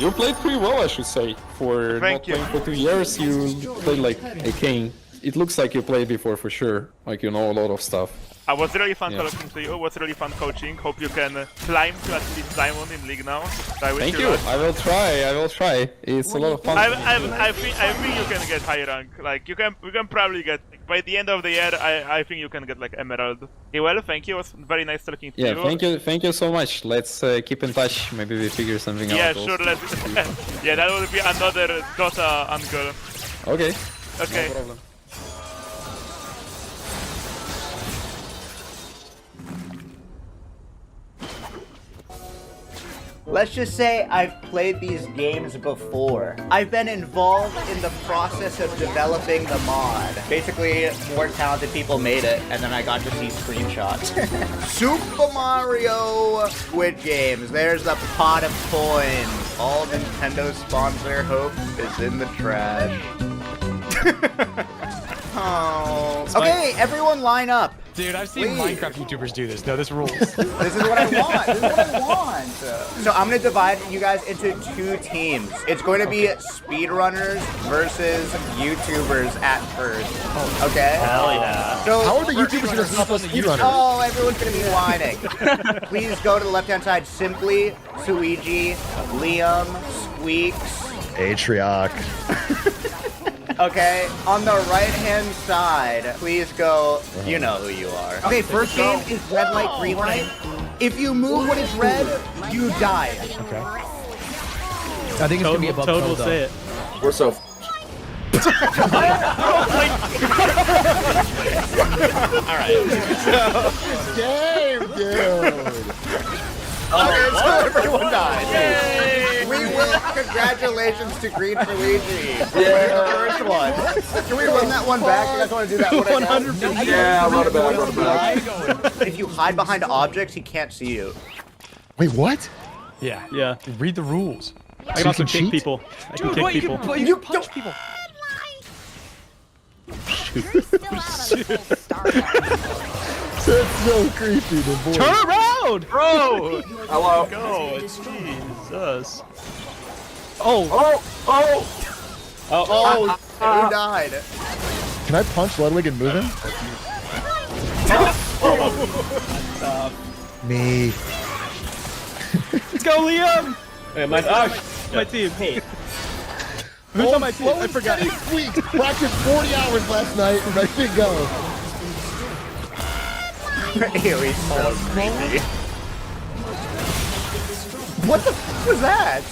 You played pretty well, I should say. For not playing for 2 years, you played like a king. It looks like you played before for sure. Like you know a lot of stuff. I was really fun talking to you. It was really fun coaching. Hope you can climb to at least Diamond in League now. Thank you. I will try. It's a lot of fun. I think you can get high rank. Like you can probably get by the end of the year. I think you can get like Emerald. Okay, well, thank you. It was very nice talking to you. Yeah, thank you so much. Let's keep in touch. Maybe we figure something out. Yeah, sure. Yeah, that will be another Dota angle. Okay. Okay. No problem. Let's just say I've played these games before. I've been involved in the process of developing the mod. Basically, more talented people made it, and then I got to see screenshots. Super Mario Squid Games. There's the pot of coins. All Nintendo sponsor hope is in the trash. Oh. Okay, everyone line up. Dude, I've seen Please. Minecraft YouTubers do this. No, this rules. This is what I want. This is what I want. So I'm gonna divide you guys into 2 teams. It's going to be speedrunners versus YouTubers at first. Okay? Hell yeah. So How are the YouTubers gonna stop us speedrunners? Oh, everyone's gonna be whining. Please go to the left-hand side. Simply, Suigi, Liam, Squeaks, Atrioc. Okay, on the right-hand side, please go, you know who you are. Okay, first game is red light, green light. If you move when it's red, you die. Okay. I think it's gonna be above Toad Toad, will though. say it. We're so. Alright. Game, dude. Okay, so everyone died. We win. Congratulations to Green Luigi. Yeah. The first one. Can we run that one back? You guys want to do that one again? 100%. Yeah, run it back. If you hide behind objects, he can't see you. Wait, what? Yeah, yeah. Read the rules. I So can you also can kick cheat? people. I can Dude, kick what? people. You can punch people. That's so creepy, the boy. Turn around! Bro! Hello. Go, it's Jesus. Oh! Who died? Can I punch Ludwig and move him? Me. Let's go, Liam! Hey, my team. Hey. Who's on my team? I forgot. Weeks. Practiced 40 hours last night. Ready to go. Ew, he's so creepy. What the f was that?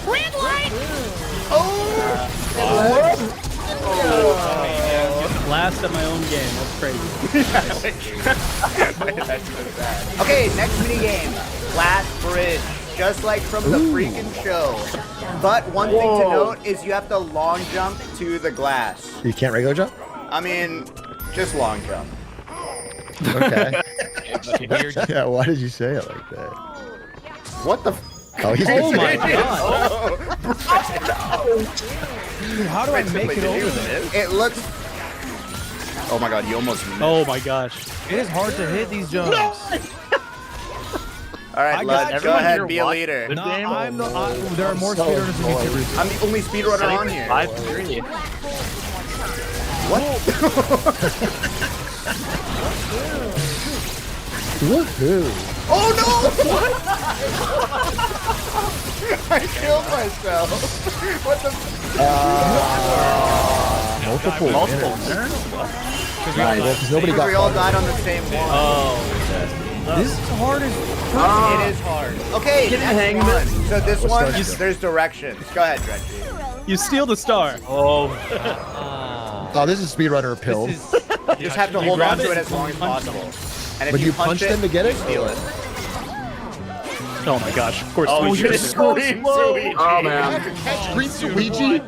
Red light! Last at my own game. That's crazy. That's so sad. Okay, next mini game. Flat bridge. Just like from the freaking show. But one thing to note is you have to long jump to the glass. You can't regular jump? I mean, just long jump. Okay. Yeah, why did you say it like that? What the f? Oh, he's Oh my god. Dude, how do I make it over there? It looks... Oh my god, you almost missed. Oh my gosh. It is hard to hit these jumps. Alright, Lud, go ahead, be a leader. No, I'm the, there are more speedrunners than YouTubers. I'm the only speedrunner on here. 5-3. What? Woohoo! Oh no! I killed myself. What the? Multiple winners. Right, well, because nobody got We all died on the same one. This is hard as It is hard. Okay, next one. So this one, there's directions. Go ahead, Dredgy. You steal the star. Oh, this is speedrunner appeal. You just have to hold on to it as long as possible. And if But you you punch punch them to get it? steal it. Oh my goch. Of course. Oh, Luigi. you just scream Luigi. Oh man. Green Luigi?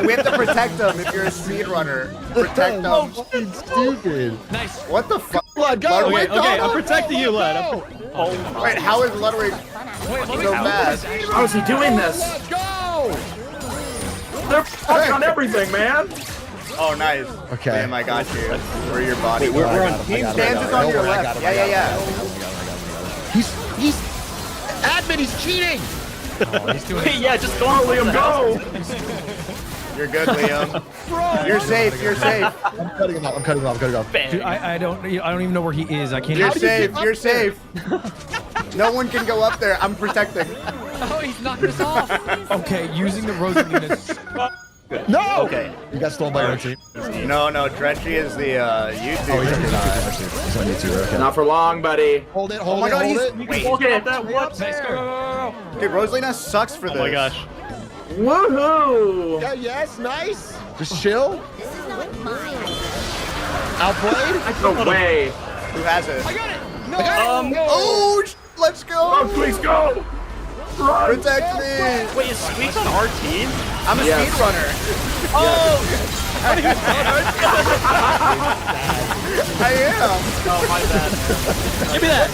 We have to protect them if you're a speedrunner. Protect them. Stupid. Nice. What the fuck? Blood, go! Ludwig, Okay, I'm protecting you, lad. Wait, how is Ludwig so fast? How is he doing this? Let's go! They're fucking on everything, man. Oh, nice. Okay. Damn, I got you. Where your body? We're on team. Stance is on your left. Yeah. He's admin, he's cheating! he's doing it. Yeah, just go on, Liam, go. You're good, Liam. You're safe. You're safe. I'm cutting him off. Dude, I don't even know where he is. I can't. You're safe. You're safe. No one can go up there. I'm protecting. Oh, he's knocking us off. Okay, using the Rosalina's. No! Okay. You got stolen by your own team. No, Drenchy is the YouTube. Oh, he's on YouTube. Okay. Not for long, buddy. Hold it, Oh hold my it, god, hold he's... it. Wait, Get that, what? Nice, go. Dude, Rosalina sucks for this. Oh my gosh. Woohoo! Yeah, yes, nice. Just chill. This is not mine. Outplayed? No way. Who has it? I got it. No. Oh, let's go. Oh, please go. Run. Protect me. Wait, is Squeaks on our team? I'm a speedrunner. Oh! I am. Oh, my bad. Give me that.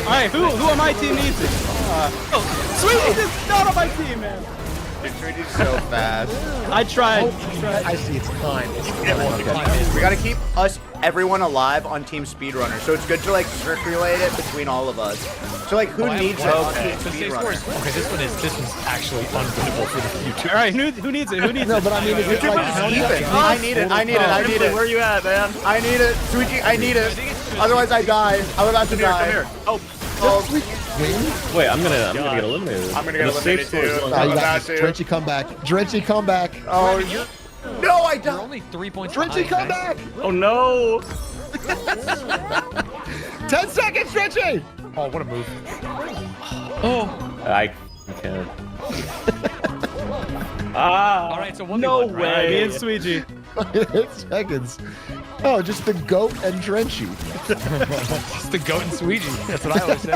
All right, who on my team needs it? Sweetie is not on my team, man. Dude, Sweetie's so fast. I tried. I see. It's fine. We gotta keep everyone alive on Team Speedrunner, so it's good to like circulate it between all of us. So like, who needs it on Team Speedrunner? Okay, this one's actually unwinnable for the future. All right, who needs it? Who needs No, it? but I mean, if it's like I need it. Where you at, man? I need it. Sweetie, I need it. Otherwise I die. I'm about to die. Come here. Oh. Wait, I'm gonna get eliminated. I'm gonna get eliminated too. you got this. Drenchy, come back. Drenchy, come back. Oh, no, I died. Only 3 points. Drenchy, come back. Oh no. 10 seconds, Drenchy. Oh, what a move. Oh. I can't. All right, so No way. Me and Sweetie. 10 seconds. Oh, just the goat and Drenchy. It's the goat and Sweetie. That's what I always say.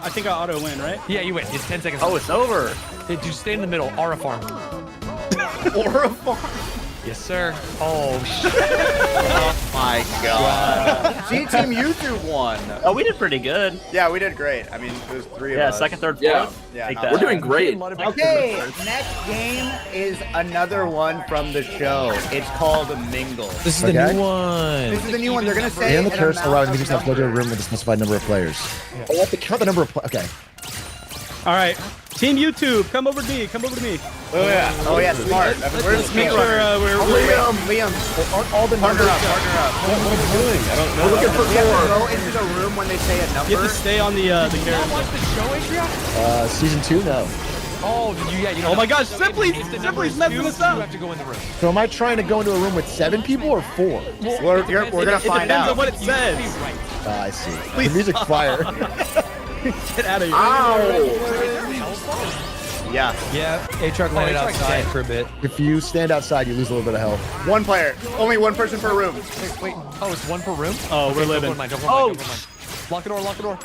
I think I auto win, right? Yeah, you win. It's 10 seconds. Oh, it's over. Did you stay in the middle? Aura farm. Aura farm. Yes, sir. Oh, shit. Oh my god. See, Team YouTube won. Oh, we did pretty good. Yeah, we did great. I mean, there's 3 of us. Yeah, second, third, Yeah. fourth. Yeah, Take not that. We're doing great. Okay, next game is another one from the show. It's called a Mingle. This is the new one. This is the new one. They're gonna say And the an curse amount allowing of users to have to go to a room with a specified number of players. Oh, I have to count the number of players. Okay. All right, Team YouTube, come over to me. Come over to me. Oh yeah. Oh yeah, smart. We're the Make sure speedrunner. we're Liam. All the Partner numbers. up. What are we doing? I don't know. We're looking for 4. Go into the room when they say a number. You have to stay on the character. Watch the show, Adria? Season 2, no. Oh, you Oh my gosh, Simply's Simply's messing us up. You have to go in the room. So am I trying to go into a room with 7 people or 4? We're gonna find Depends out. on what it says. I see. The music's fire. Get out of here. Yeah. Yeah, A-Truck landed outside for a bit. If you stand outside, you lose a little bit of health. 1 player. Only 1 person per room. Wait. Oh, it's 1 per room? Oh, we're Okay, living. Don't go for mine. Lock the door, lock the door.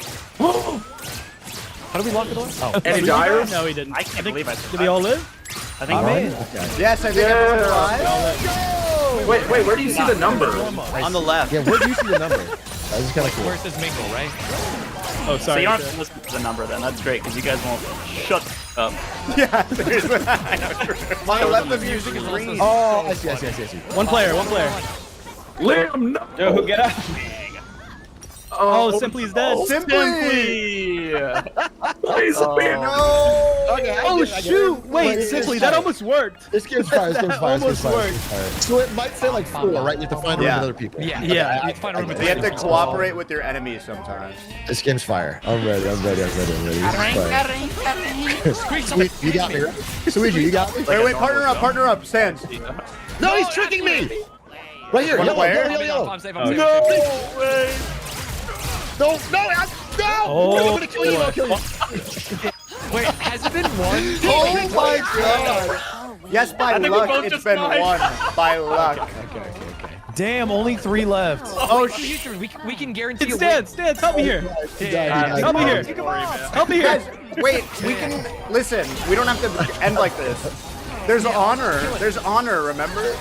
How do we lock the door? Oh. Any dyers? No, he didn't. I can't believe I survived. Did we all live? I think we did. Yes, I think everyone's alive. Wait, where do you see the number? On the left. Yeah, where do you see the number? That is kind of cool. Where it says mingle, right? Oh, sorry. So you aren't listening to the number then. That's great because you guys won't shut up. Yeah, seriously. My left of music is green. Oh, I see. 1 player. Liam, no. Yo, get out. Oh, Simply's dead. Simply! Please, No! Okay, Oh, shoot! Wait, Simply, that almost worked. This game's fire. This game's fire. Almost worked. So it might say like 4, right? You have to find a room with other people. Yeah. Yeah. You have to find a room with You have to cooperate with your enemies sometimes. This game's fire. I'm ready. This is fire. Sweet, you got me, right? Sweetie, you got me? Wait, partner up, Sans. No, he's tricking me! Right here, 1 yellow. I'm safe, I'm safe. No way! No! No! Oh, I'm gonna kill you, I'll kill you. Wait, has it been 1? Oh my god! Yes, by luck, it's been 1. By luck. Okay. Damn, only 3 left. Oh, shit. We can guarantee It's Stans, help me here. Help me here. Help me here. Guys, wait, we can... Listen, we don't have to end like this. There's honor. There's honor, remember?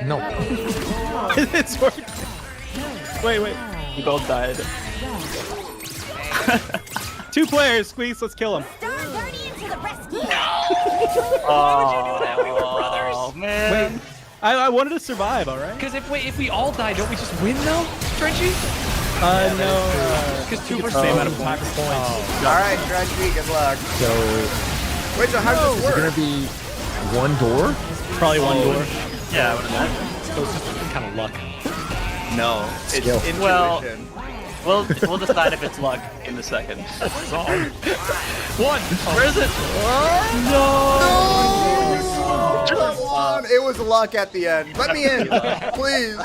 No. It's working. Wait. We both died. 2 players, Squeaks, let's kill him. Oh, man. Wait. I wanted to survive, alright? Because if we all die, don't we just win though, Drenchy? No. Because 2 versus Same amount of points. Alright, Drenchy, good luck. So, Wait, so how does is this it work? gonna be 1 door? Probably 1 door. Yeah, I would imagine. So it's just kind of luck. No, it's Skill. intuition. Well, We'll decide if it's luck in a second. One. Where is it? Come on, it was luck at the end. Let me in, please.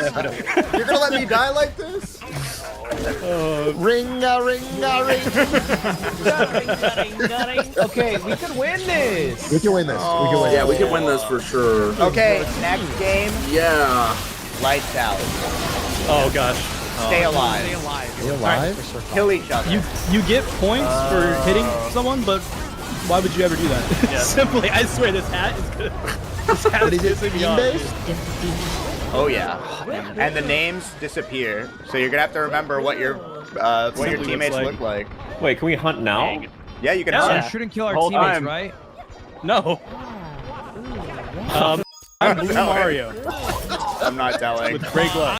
You're gonna let me die like this? Ringa, ringa, ring. Okay, we could win this. We can win this. We can win. Yeah, we can win this for sure. Okay, next game. Yeah. Lights out. Oh gosh. Stay alive. Stay alive. Stay alive? Kill each other. You get points for hitting someone, but why would you ever do that? Simply, I swear this hat is good. This hat is pissing me off. Oh yeah. And the names disappear, so you're gonna have to remember what your teammates look like. Wait, can we hunt now? Yeah, you can. So hunt. we shouldn't kill our Whole teammates, time. right? No. I'm Blue Mario I'm not telling. with great glove.